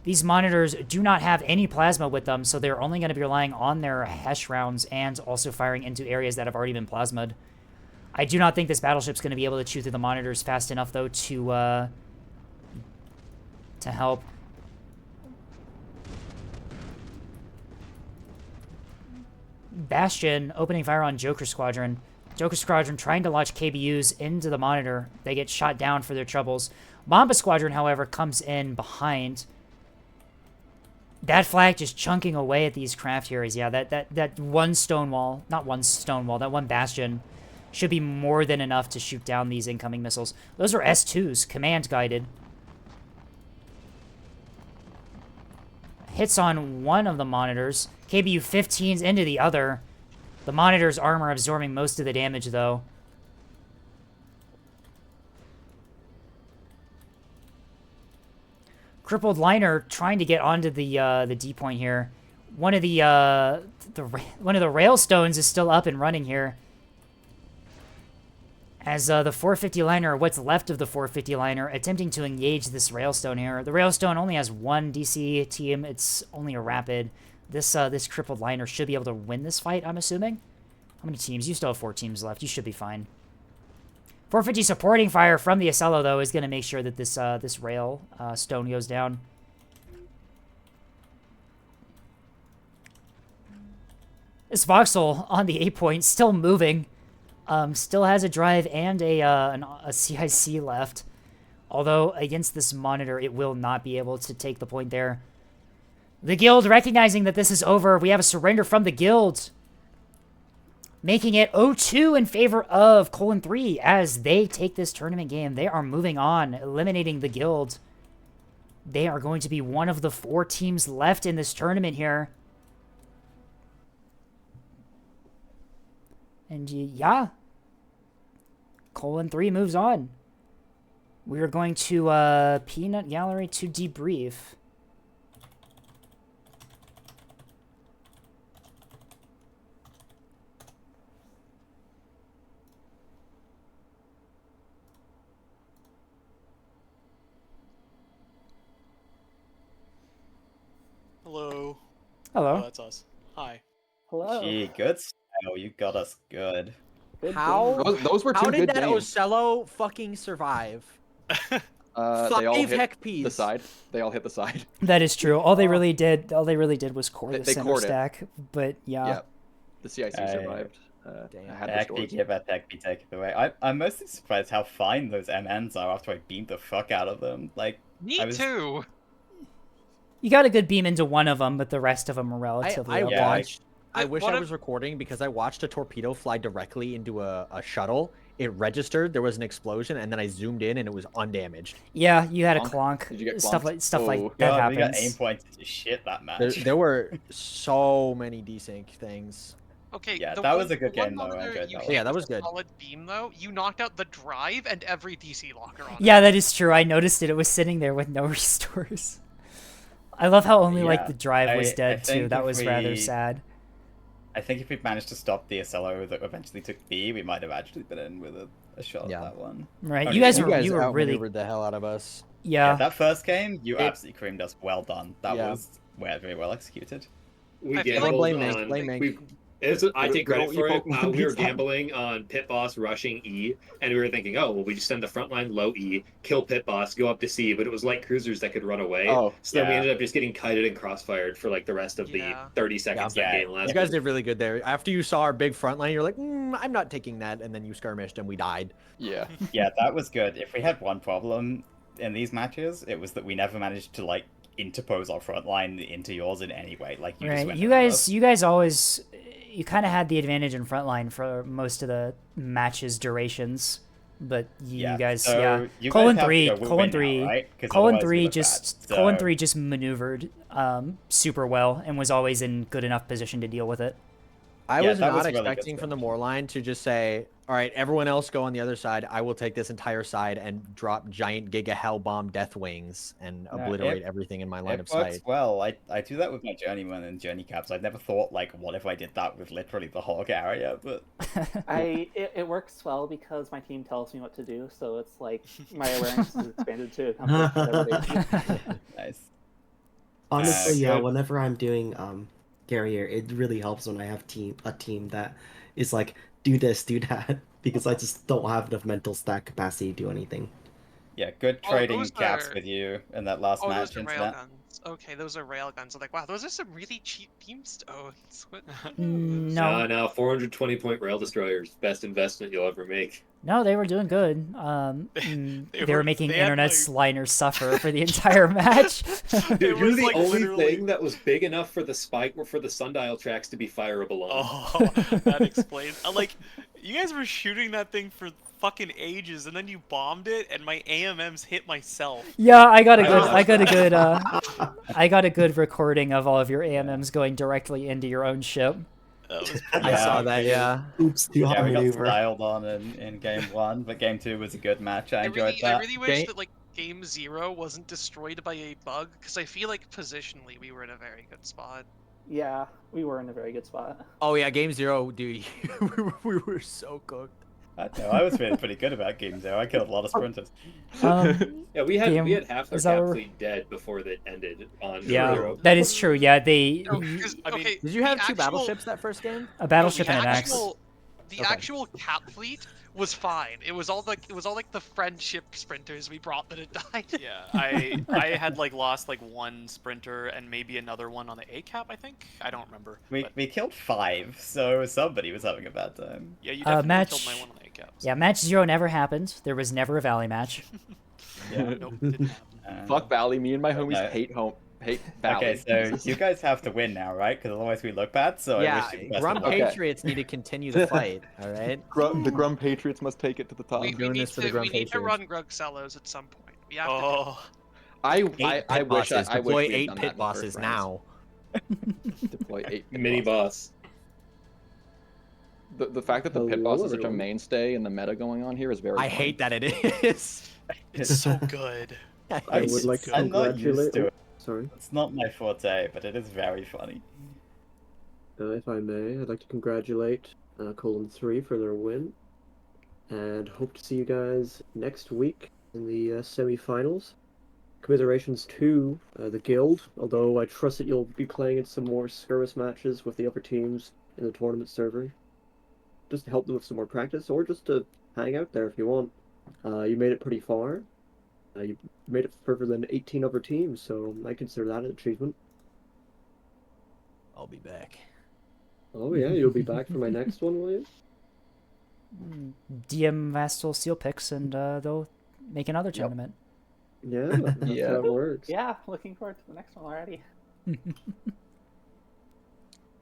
These monitors do not have any plasma with them, so they're only going to be relying on their HESH rounds and also firing into areas that have already been plasmid. I do not think this battleship's going to be able to chew through the monitors fast enough, though, to help. Bastion opening fire on Joker Squadron. Joker Squadron trying to launch KBUs into the monitor. They get shot down for their troubles. Mamba Squadron, however, comes in behind. That flag just chunking away at these craft carriers. Yeah, that one stone wall, not one stone wall, that one bastion should be more than enough to shoot down these incoming missiles. Those are S2s, command guided. Hits on one of the monitors. KBU 15s into the other. The monitor's armor absorbing most of the damage, though. Crippled liner trying to get onto the D point here. One of the railstones is still up and running here. As the 450 liner, or what's left of the 450 liner, attempting to engage this railstone here. The railstone only has one DC team. It's only a rapid. This crippled liner should be able to win this fight, I'm assuming. How many teams? You still have 4 teams left. You should be fine. 450 supporting fire from the Acello, though, is going to make sure that this rail stone goes down. This voxel on the 8 point, still moving. Still has a drive and a CIC left. Although, against this monitor, it will not be able to take the point there. The guild recognizing that this is over. We have a surrender from the guild. Making it 0-2 in favor of Colon 3 as they take this tournament game. They are moving on, eliminating the guild. They are going to be one of the 4 teams left in this tournament here. And yeah, Colon 3 moves on. We are going to Peanut Gallery to debrief. Hello. Hello. Oh, that's us. Hi. Hello. Gee, good style. You got us good. How? Those were two How good did that games. Ocello fucking survive? They all hit heck peas. the side. They all hit the side. That is true. All they really did was core the center cored it. stack. But yeah. Yeah. The CIC survived. I had the Tech stores. give that Tech be taken away. I'm mostly surprised how fine those MNs are after I beamed the fuck out of them. Like, Me too. You got a good beam into one of them, but the rest of them are relatively I okay. watched. I wish What I if- was recording because I watched a torpedo fly directly into a shuttle. It registered, there was an explosion, and then I zoomed in and it was undamaged. Yeah, you had a clonk. Did you get Stuff clonked? like that God, we got happens. aim points to shit that match. There were so many desync things. Okay, Yeah, the that one- was a good the one game, though. I monitor enjoyed you that hit Yeah, that was with a good. Solid beam though. You knocked out the drive and every DC locker on it. Yeah, that is true. I noticed it. It was sitting there with no restores. I love how only like Yeah, the drive was I dead too. think That if was rather we- sad. I think if we'd managed to stop the Acello that eventually took B, we might have actually been in with a shot at that one. Right, Okay, you guys You were guys you were really outmaneuvered the hell out of us. yeah. That first game, you absolutely creamed us. Well done. That Yeah. was very well executed. We I feel gambled like- Blame on. Mank, blame Mank. we- I take credit Don't for you it. poke We were Mank. gambling on Pit Boss rushing E, and we were thinking, oh, well, we just send the front line low E, kill Pit Boss, go up to C, but it was light cruisers that could run away. Oh, so then we yeah. ended up just getting kited and crossfired for like the rest of Yeah. the 30 seconds that game You lasted. guys did really good there. After you saw our big front line, you're like, I'm not taking that, and then you skirmished and we died. Yeah. Yeah, that was good. If we had one problem in these matches, it was that we never managed to like interpose our front line into yours in any way. Like you just Right. went You around guys us. you guys always you kind of had the advantage in front line for most of the matches durations. But you Yeah, guys, so yeah. you Colon guys have to 3, go with Colon win now, 3, right? 'Cause Colon otherwise we 3 look just bad, Colon so- 3 just maneuvered super well and was always in good enough position to deal with it. I Yeah, was that not was really good expecting from the Moorline to just say, all right, everyone else go on the other side. I will take this entire side and drop giant Giga Hell Bomb Death Wings and obliterate everything in my line of works sight. well. I do that with my Journeyman and Journey Caps. I'd never thought, like, what if I did that with literally the whole area, but... It works well because my team tells me what to do, so it's like my awareness is expanded to accomplish whatever they do. Nice. Honestly, yeah, whenever I'm doing Carrier, it really helps when I have a team that is like, do this, do that, because I just don't have enough mental stack capacity to do anything. Yeah, good trading those Caps are- with you in that last match. Those are Internet. railguns. Okay, those are railguns. I'm like, wow, those are some really cheap beam stones. What? No, 420-point rail destroyers, best investment you'll ever make. No, they were doing good. They were making they had, internet's liners suffer for the entire match. Dude, you're the like only literally- thing that was big enough for the spike or for the sundial tracks to be fireable on. Oh, that explains. Like, you guys were shooting that thing for fucking ages, and then you bombed it, and my AMMs hit myself. Yeah, I got a good recording of all of your AMMs going directly into your own ship. I saw that, yeah. Oops, too hot Yeah, we got maneuver. styled on in game 1, but game 2 was a good match. I enjoyed I that. really wish that like game 0 wasn't destroyed by a bug, because I feel like positionally we were in a very good spot. Yeah, we were in a very good spot. Oh yeah, game 0, dude, we were so cooked. I was feeling pretty good about game 0. I killed a lot of sprinters. Yeah, we had half their is that cap where- fleet dead before that ended on Yeah, Zero. that is true. Yeah, they Did you have two battleships that first game? a battleship and an axe. The actual cap fleet was fine. It was all like the friendship sprinters we brought that had died. Yeah, I had like lost like one sprinter and maybe another one on the A cap. I think I don't remember. We killed 5, so somebody was having a bad time. Yeah, you definitely match. killed my one on the A cap. Yeah, match 0 never happened. There was never a Valley match. Yeah. Nope, didn't happen. Fuck Valley. Me and my homies no. hate Valley. Okay, so you guys have to win now, right? Because otherwise we look bad. So Yeah, I wish you the best Grum of luck. Patriots need to continue the fight. All right. The Grum Patriots must take it to the top. We need to run Grugcellos at some point. We have to. I Pit wish bosses. I Deploy wish we had 8 done that pit in the first bosses rounds. now. Deploy 8 pit Mini bosses. boss. The fact that the pit boss is such a mainstay in the meta going on here is very. I funny. hate that it is. It's so good. I would like to I'm not used congratulate. to it. Sorry. It's not my forte, but it is very funny. If I may, I'd like to congratulate Colon 3 for their win, and hope to see you guys next week in the semi-finals. Commiserations to the guild, although I trust that you'll be playing in some more skirmish matches with the upper teams in the tournament server, just to help them with some more practice, or just to hang out there if you want. You made it pretty far. You made it further than 18 other teams, so I consider that an achievement. I'll be back. Oh yeah, you'll be back for my next one, will you? DM Vastal Seal picks, and they'll make another tournament. Yeah, that's how it works. Yeah, looking forward to the next one already.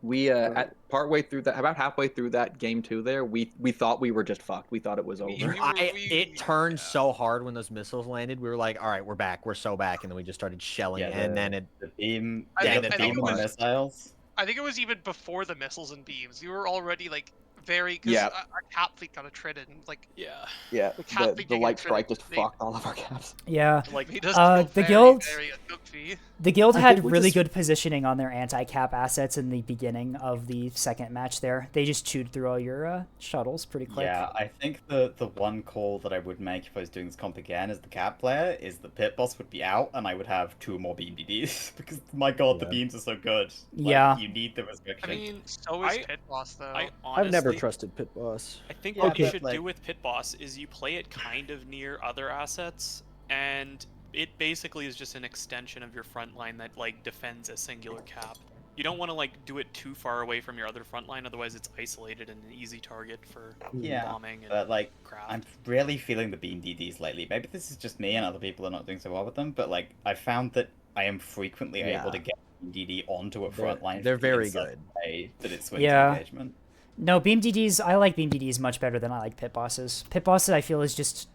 We at partway through that, about halfway through that game 2 there, we thought we were just fucked. We thought it was over. It turned so hard when those missiles landed. We were like, all right, we're back. We're so back. And then we just started shelling. Yeah, and then the beam, I the think beam it was- missiles. I think it was even before the missiles and beams. You were already like very. Cause Yeah. Our cap fleet got traded and like. Yeah. Yeah, The cap the fleet light didn't strike fit. just They- fucked all of our caps. Yeah. Like we just The guild. goofy. The guild I had think we're really just- good positioning on their anti-cap assets in the beginning of the second match there. They just chewed through all your shuttles pretty quick. Yeah, I think the one call that I would make if I was doing this comp again as the cap player is the pit boss would be out and I would have 2 more beam DDs because my god, the beams are so good. Like, Yeah. you need the restriction. I mean, so is Pit Boss though. I've never honestly- trusted Pit Boss. I think Yeah, what you but, should like- do with Pit Boss is you play it kind of near other assets, and it basically is just an extension of your front line that like defends a singular cap. You don't want to like do it too far away from your other front line, otherwise it's isolated and an easy target for Yeah, bombing and but like craft. I'm really feeling the beam DDs lately. Maybe this is just me and other people are not doing so well with them, but like I found that I am frequently able Yeah. to get beam DD onto a front line. they're from the very inside good. way that it swings Yeah. engagement. No, Beam DDs, I like Beam DDs much better than I like Pit Bosses. Pit Bosses, I feel, is just...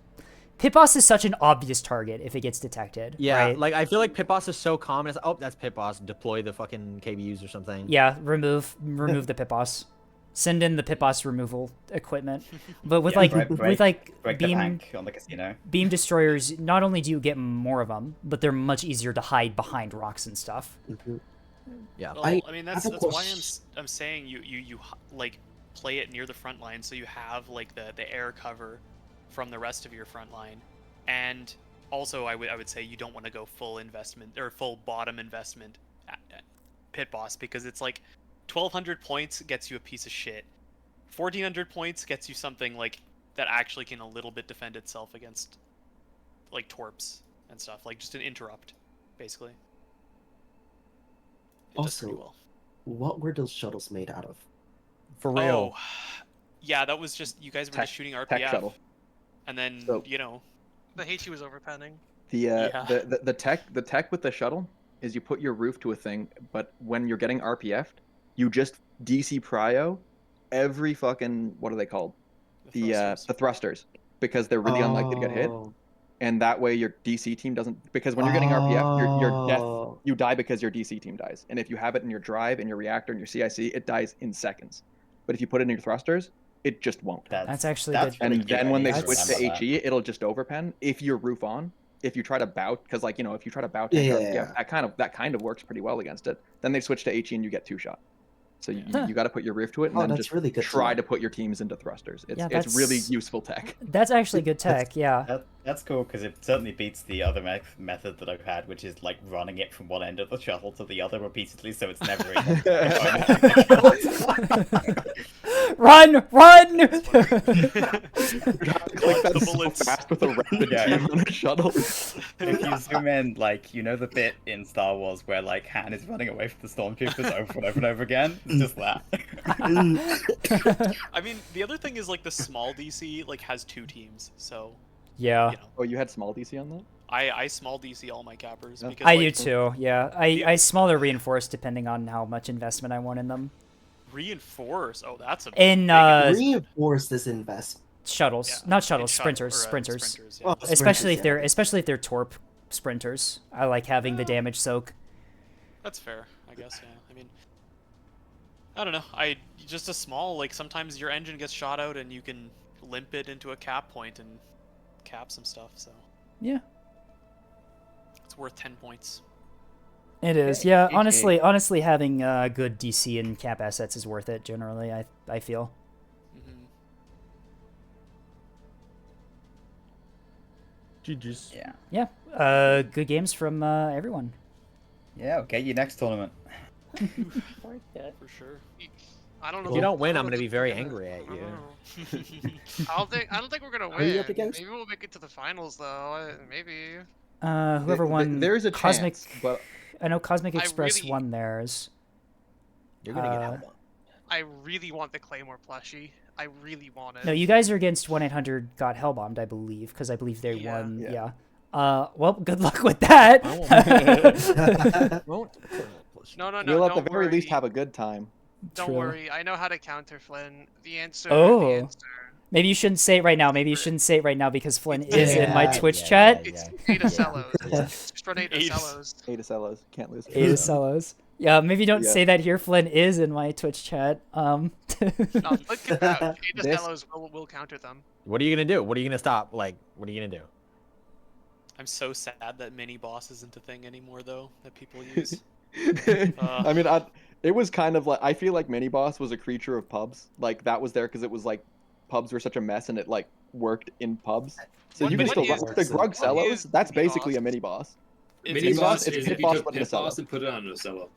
Pit Boss is such an obvious target if it gets detected. Yeah, right? like I feel like Pit Boss is so common. It's, oh, that's Pit Boss. Deploy the fucking KBUs or something. Yeah, remove the Pit Boss. Send in the pit boss removal equipment. But with Yeah, like break the bank on the casino. beam destroyers, not only do you get more of them, but they're much easier to hide behind rocks and stuff. Yeah. Well, I mean that's why I'm saying you like play it near the front line, so you have like the air cover from the rest of your front line, and also I would say you don't want to go full investment or full bottom investment at pit boss, because it's like 1,200 points gets you a piece of shit. 1,400 points gets you something like that actually can a little bit defend itself against like torps and stuff, like just an interrupt, basically. It does pretty well. What were those shuttles made out of? For real. Oh, yeah, that was just you guys were just shooting RPF, tech shuttle. and then you know. The Heichi was overpenning. The tech with the shuttle is you put your roof to a thing, but when you're getting RPF'd, you just DC prio every fucking, what are they called? The thrusters, because they're really unlikely to get hit. And that way your DC team doesn't, because when you're getting RPF, your death, you die because your DC team dies. And if you have it in your drive, in your reactor, in your CIC, it dies in seconds. But if you put it in your thrusters, it just won't. That's actually good. really And then when they switch to remember HE, it'll just overpen if you're roof on. If you try to bout, because like, you know, if you try to bout, Yeah. that kind of works pretty well against it. Then they switch to HE and you get 2-shot. So you got to put your roof to it, and then that's just really good to try know. to put your teams into thrusters. Yeah, It's really useful tech. That's actually good tech, yeah. That's cool because it certainly beats the other method that I've had, which is like running it from one end of the shuttle to the other repeatedly, so it's never in. Run! Click that so fast with a rapid team on a shuttle. If you zoom in, like, you know the bit in Star Wars where like Han is running away from the stormtroopers over and over and over again? It's just that. I mean, the other thing is like the small DC like has 2 teams, so. Yeah. You know, Oh, you had small DC on that? I small DC all my cappers because I like, do too, yeah. I small or reinforce depending on how much investment I want in them. Reinforce. Oh, that's a In reinforce this investment. Shuttles, not shuttles, sprinters. sprinters, yeah. Oh, especially sprinters, if they're torp sprinters. I like having the damage soak. That's fair, I guess. Yeah. I mean, I don't know. Just a small, like, sometimes your engine gets shot out and you can limp it into a cap point and cap some stuff. So Yeah. it's worth 10 points. It is, yeah. Honestly, having good DC and cap assets is worth it. Generally, I feel. GG's. Yeah. Yeah. Good games from everyone. Yeah, okay, your next tournament. For sure. I don't know. If you don't win, I'm gonna be very angry at you. I don't think we're gonna Are you win. up against? Maybe we'll make it to the finals though. Maybe. Whoever won. There's a Cosmic. chance, but I know Cosmic I Express really- won theirs. You're gonna get out one. I really want the Claymore plushie. I really want it. No, you guys are against 1-800 got Hellbombed, I believe, because I believe they won. Yeah. Well, good luck with that. No, we'll at the don't very least worry. have a good time. Don't True. worry. I know how to counter Flynn. The answer. Oh. The answer. Maybe you shouldn't say it right now. Maybe you shouldn't say it right now because Flynn is in my Twitch chat. It's Ada Cellos. It's just run Ada Cellos. Ada Cellos. Can't lose. Ada Cellos. Yeah, maybe don't Yeah. say that here. Flynn is in my Twitch chat. No, look at that. Ada This- Cellos will counter them. What are you gonna do? What are you gonna stop? Like, what are you gonna do? I'm so sad that mini boss isn't a thing anymore, though, that people use. I mean, it was kind of like, I feel like Mini Boss was a creature of pubs. Like, that was there because it was like pubs were such a mess and it like worked in pubs. So What- you can what still is- the Grug what Cellos. is That's Mini basically Boss? a Mini Boss. Mini boss it's is Pit if you Boss took but in a Pit Cello. boss and put it on a Cello.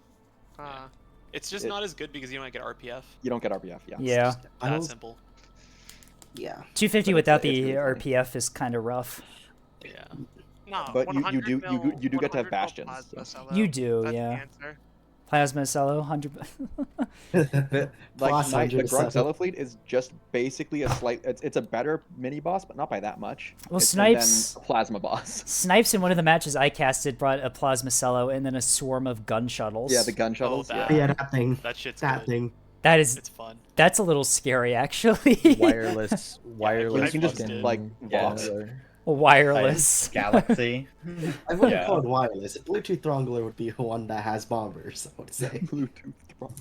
It's just It- not as good because you don't get RPF. You don't get RPF. Yeah. Yeah. That simple. Yeah. 250 But without it's the really funny. RPF is kind of rough. Yeah. No, But you 100 do mil, you do get to have 100 mil bastions. plasma so. cello. You do, That's the yeah. answer. Plasma Cello, 100. Like Plus the 100 Grug Cello. Cello fleet is just basically a slight. It's a better Mini Boss, but not by that much. Well, It's- and then Snipes- a Plasma Boss. Snipes in one of the matches I casted brought a Plasma Cello and then a swarm of gun shuttles. Yeah, the gun shuttles. that- Yeah, that thing. That shit's That good. thing. That is. It's fun. That's a little scary, actually. Wireless, You wireless. can just fucking like Yeah. Voxer. Wireless. Galaxy. I wouldn't Yeah. call it wireless. Bluetooth Throngler would be one that has bombers, I would say. Bluetooth.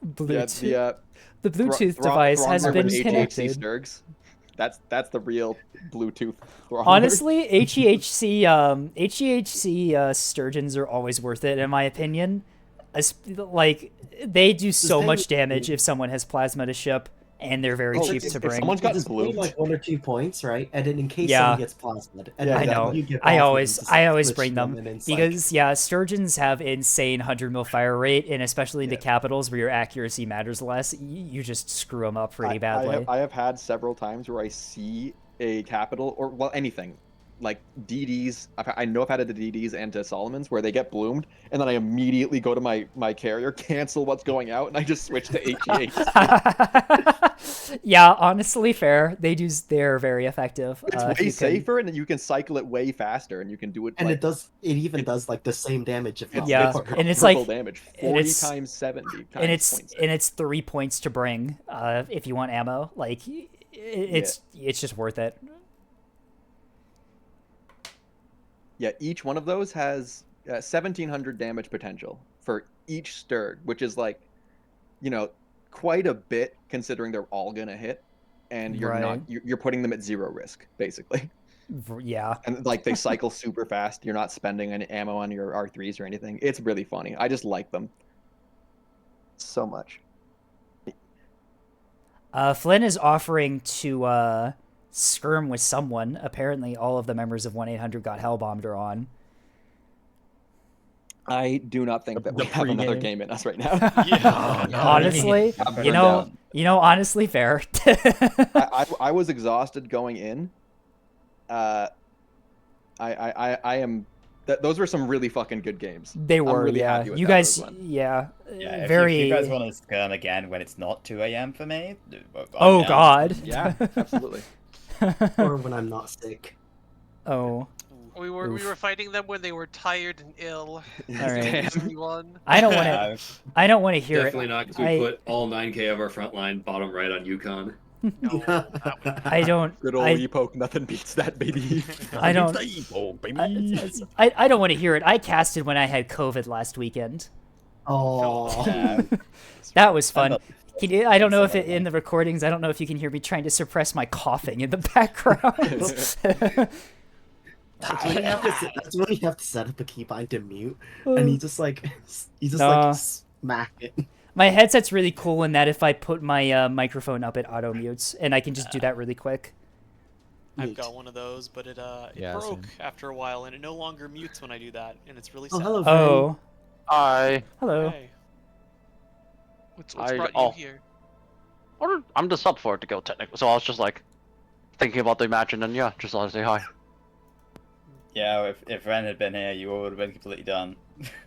Bluetooth. The Bluetooth device has been connected. Sturgs. That's the real Bluetooth. Honestly, HEHC sturgeons are always worth it in my opinion. Like they do so much damage if someone has plasma to ship, and they're very cheap to bring. Someone's gotten blue, like 1 or 2 points, right? And then in case Yeah. someone gets plasmid, and I know. I always bring them and it's because sturgeons have insane 100 mil fire rate, and especially in the capitals where your accuracy matters less, you just screw them up pretty badly. I have had several times where I see a capital or anything like DDs. I know I've had it to DDs and to Solomon's where they get bloomed, and then I immediately go to my carrier, cancel what's going out, and I just switch to HEH. Yeah, honestly, fair. They're very effective. It's way safer, and then you can cycle it way faster, and you can do it. And it even does like the same damage. If not yeah, more. and it's like damage, 40 and it's, times 70 times and it's 0.6. and it's 3 points to bring. If you want ammo, like it's just worth it. Yeah, each one of those has 1,700 damage potential for each Sturg, which is like, quite a bit considering they're all gonna hit, and you're putting them at 0 risk basically. Yeah. And like they cycle super fast. You're not spending any ammo on your R3s or anything. It's really funny. I just like them so much. Flynn is offering to skirm with someone. Apparently, all of the members of 1-800 Got Hellbombed are on. I do not think that we have another game in us right now. Honestly, honestly, fair. I was exhausted going in. I am. Those were some really fucking good games. They were, I'm really yeah. happy with You that guys, one. Yeah, very. If you guys want to skirm again when it's not 2 a.m. for me. Oh God. Yeah, absolutely. Or when I'm not sick. Oh. We were fighting them when they were tired and ill. All right. We won. I don't want to. I don't want to hear Definitely it. not, because we put all 9K of our front line bottom right on Yukon. I don't. Good old epoch. Nothing beats that, baby. I don't. baby. I don't want to hear it. I casted when I had COVID last weekend. Oh. That was fun. I don't know if in the recordings, I don't know if you can hear me trying to suppress my coughing in the background. That's when you have to set up a keybind to mute, and you just like smack it. My headset's really cool in that if I put my microphone up, it auto mutes, and I can just do that really quick. I've got one of those, but it broke after a while, and it no longer mutes when I do that, and it's really sad. Hello, Oh. Hi. Hello. Hey. What's brought you here? I'm the sub for it to go technically, so I was just like thinking about the match, and then just thought to say hi. Yeah, if Ren had been here, you would have been completely done.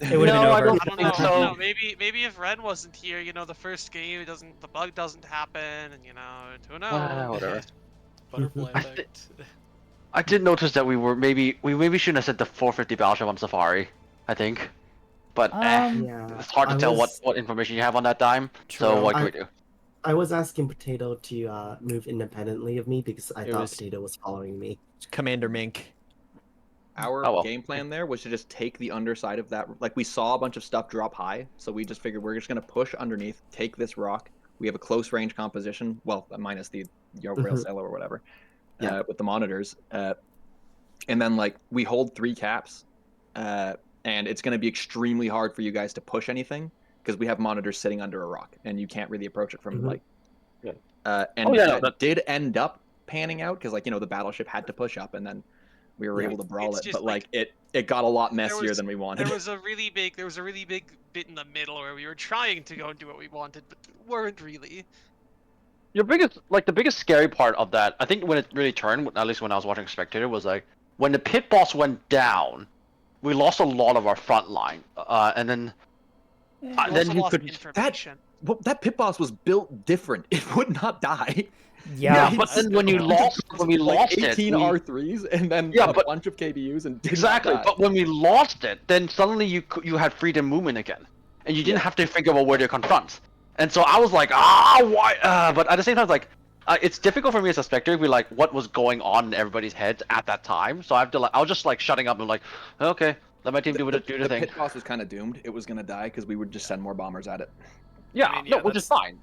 It would have been over. I don't know. Maybe if Ren wasn't here, the first game the bug doesn't happen, and who knows? Whatever. Butterfly effect. I did notice that we maybe shouldn't have said the 450 battleship on Safari. I think, but it's hard to tell what information you have on that dime. True. So what can we do? I was asking Potato to move independently of me because I thought Potato was following me. Commander Mink. Our game plan there was to just take the underside of that. Like, we saw a bunch of stuff drop high, so we just figured we're just going to push underneath, take this rock. We have a close range composition, well, minus the rail sailor or whatever, with the monitors. And then, we hold 3 caps, and it's going to be extremely hard for you guys to push anything, because we have monitors sitting under a rock, and you can't really approach it from, that did end up panning out, because, the battleship had to push up, and then we were able to brawl it, but it got a lot messier than we wanted. There was a really big bit in the middle where we were trying to go and do what we wanted, but weren't really. The biggest scary part of that, I think when it really turned, at least when I was watching Spectator, was when the pit boss went down, we lost a lot of our front line, and then you could that pit boss was built different. It would not die. Yeah, but then when we lost 18 R3s and then a bunch of KBUs and exactly. But when we lost it, then suddenly you had freedom movement again, and you didn't have to think about where to confront. And so I was like, why? But at the same time, it's difficult for me as a spectator to be like, what was going on in everybody's heads at that time. So I was just shutting up and okay, let my team do the thing. The pit boss was kind of doomed. It was gonna die because we would just send more bombers at it. Yeah, I mean, no, yeah, which is fine.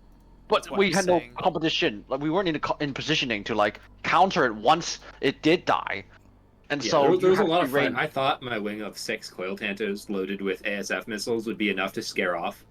But what we I'm had saying. no competition. Like we weren't in positioning to like counter it once it did die. And Yeah, so there was a lot to of fun. rain. I thought my wing of 6 Coil Tantos loaded with ASF missiles would be enough to scare off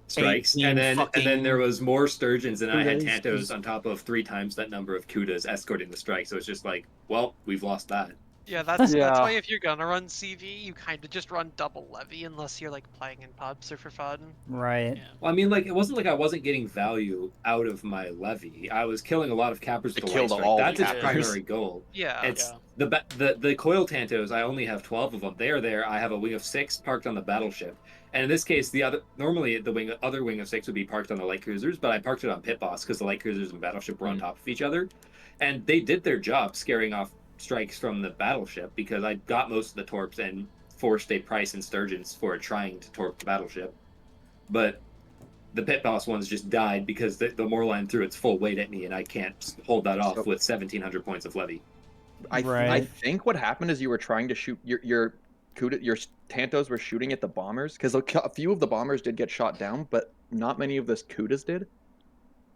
strikes, and then there was more Sturgeons, and I had Kudas. Tantos on top of 3 times that number of Kudas escorting the strike. So it's just like, well, we've lost that. Yeah, that's why if you're gonna run CV, you kind of just run double levy unless you're like playing in pubs or for fun. Right. Well, I mean, like, it wasn't like I wasn't getting value out of my levy. I was killing a lot of cappers with the light strike. That's its primary goal. Yeah. It's the Coil Tantos. I only have 12 of them. They're there. I have a wing of 6 parked on the battleship. And in this case, normally the other wing of 6 would be parked on the light cruisers, but I parked it on Pit Boss because the light cruisers and battleship were on top of each other, and they did their job scaring off strikes from the battleship because I got most of the torps and forced a price in Sturgeons for trying to torp the battleship. But the Pit Boss ones just died because the Moorline threw its full weight at me, and I can't hold that off with 1,700 points of levy. I think what happened is you were trying to shoot your Tantos were shooting at the bombers because a few of the bombers did get shot down, but not many of the Kudas did.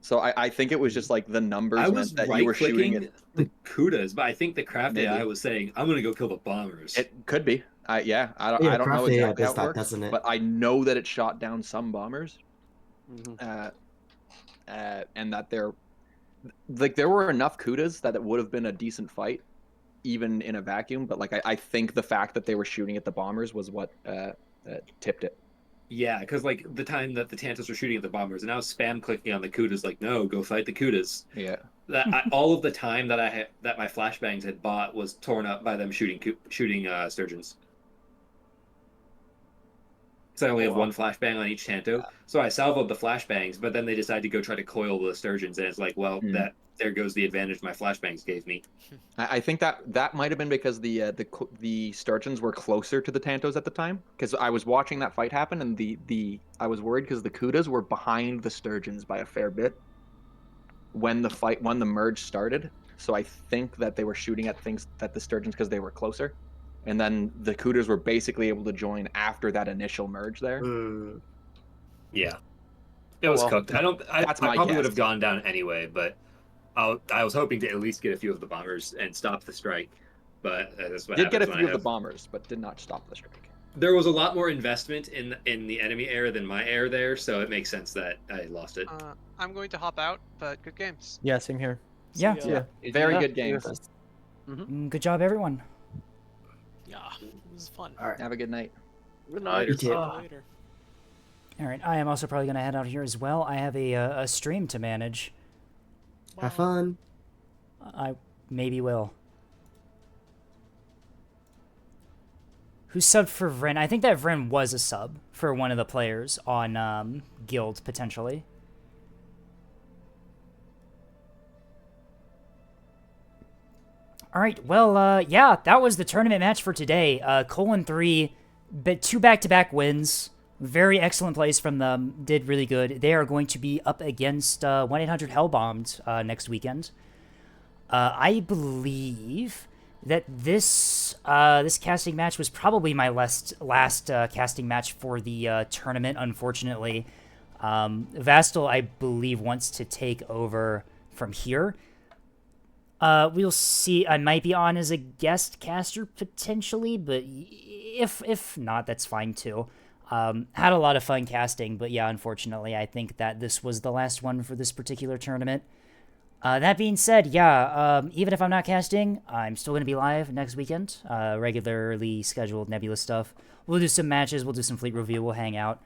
So I think it was just like the numbers I was meant that you were shooting at the Kudas, but I think the craft Maybe. AI was saying, "I'm gonna go kill the bombers." It could be. I don't know Craft AI exactly does how it that, works, doesn't it? but I know that it shot down some bombers, and that there were enough Kudas that it would have been a decent fight, even in a vacuum. But like I think the fact that they were shooting at the bombers was what tipped it. Yeah, because like the time that the Tantos were shooting at the bombers, and I was spam clicking on the Kudas, like, no, go fight the Kudas. Yeah. All of the time that my flashbangs had bought was torn up by them shooting Sturgeons. So I only have one flashbang on each Tanto, so I salvoed the flashbangs, but then they decided to go try to coil the Sturgeons, and it's like, well, there goes the advantage my flashbangs gave me. I think that might have been because the Sturgeons were closer to the Tantos at the time. Because I was watching that fight happen, and I was worried because the Kudas were behind the Sturgeons by a fair bit when the merge started. So I think that they were shooting at things that the Sturgeons because they were closer, and then the Kudas were basically able to join after that initial merge there. Yeah, it was cooked. I That's my probably guess. would have gone down anyway, but I was hoping to at least get a few of the bombers and stop the strike. But that's what Did get a happens when few I of the have- bombers, but did not stop the strike. There was a lot more investment in the enemy air than my air there, so it makes sense that I lost it. I'm going to hop out, but good games. Yeah, same here. Yeah. Very good games. Good job, everyone. Yeah, it was fun. All right, have a good night. Good night. You too. Later. All right, I am also probably going to head out here as well. I have a stream to manage. Have fun. I maybe will. Who subbed for Vren? I think that Vren was a sub for one of the players on Guild, potentially. All right, well, yeah, that was the tournament match for today. Colon 3, but 2 back-to-back wins. Very excellent plays from them. Did really good. They are going to be up against 1-800 Hellbombed next weekend. I believe that this casting match was probably my last casting match for the tournament, unfortunately. Vastal, I believe, wants to take over from here. We'll see. I might be on as a guest caster potentially, but if not, that's fine too. Had a lot of fun casting, but yeah, unfortunately, I think that this was the last one for this particular tournament. That being said, yeah, even if I'm not casting, I'm still going to be live next weekend. Regularly scheduled Nebula stuff. We'll do some matches, we'll do some fleet review, we'll hang out.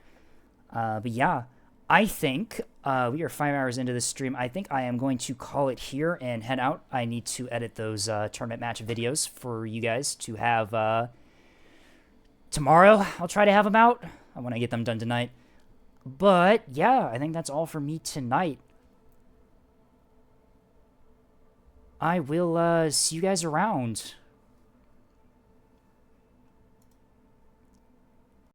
But yeah, I think we are 5 hours into this stream. I think I am going to call it here and head out. I need to edit those tournament match videos for you guys to have tomorrow. I'll try to have them out. I want to get them done tonight. But yeah, I think that's all for me tonight. I will see you guys around.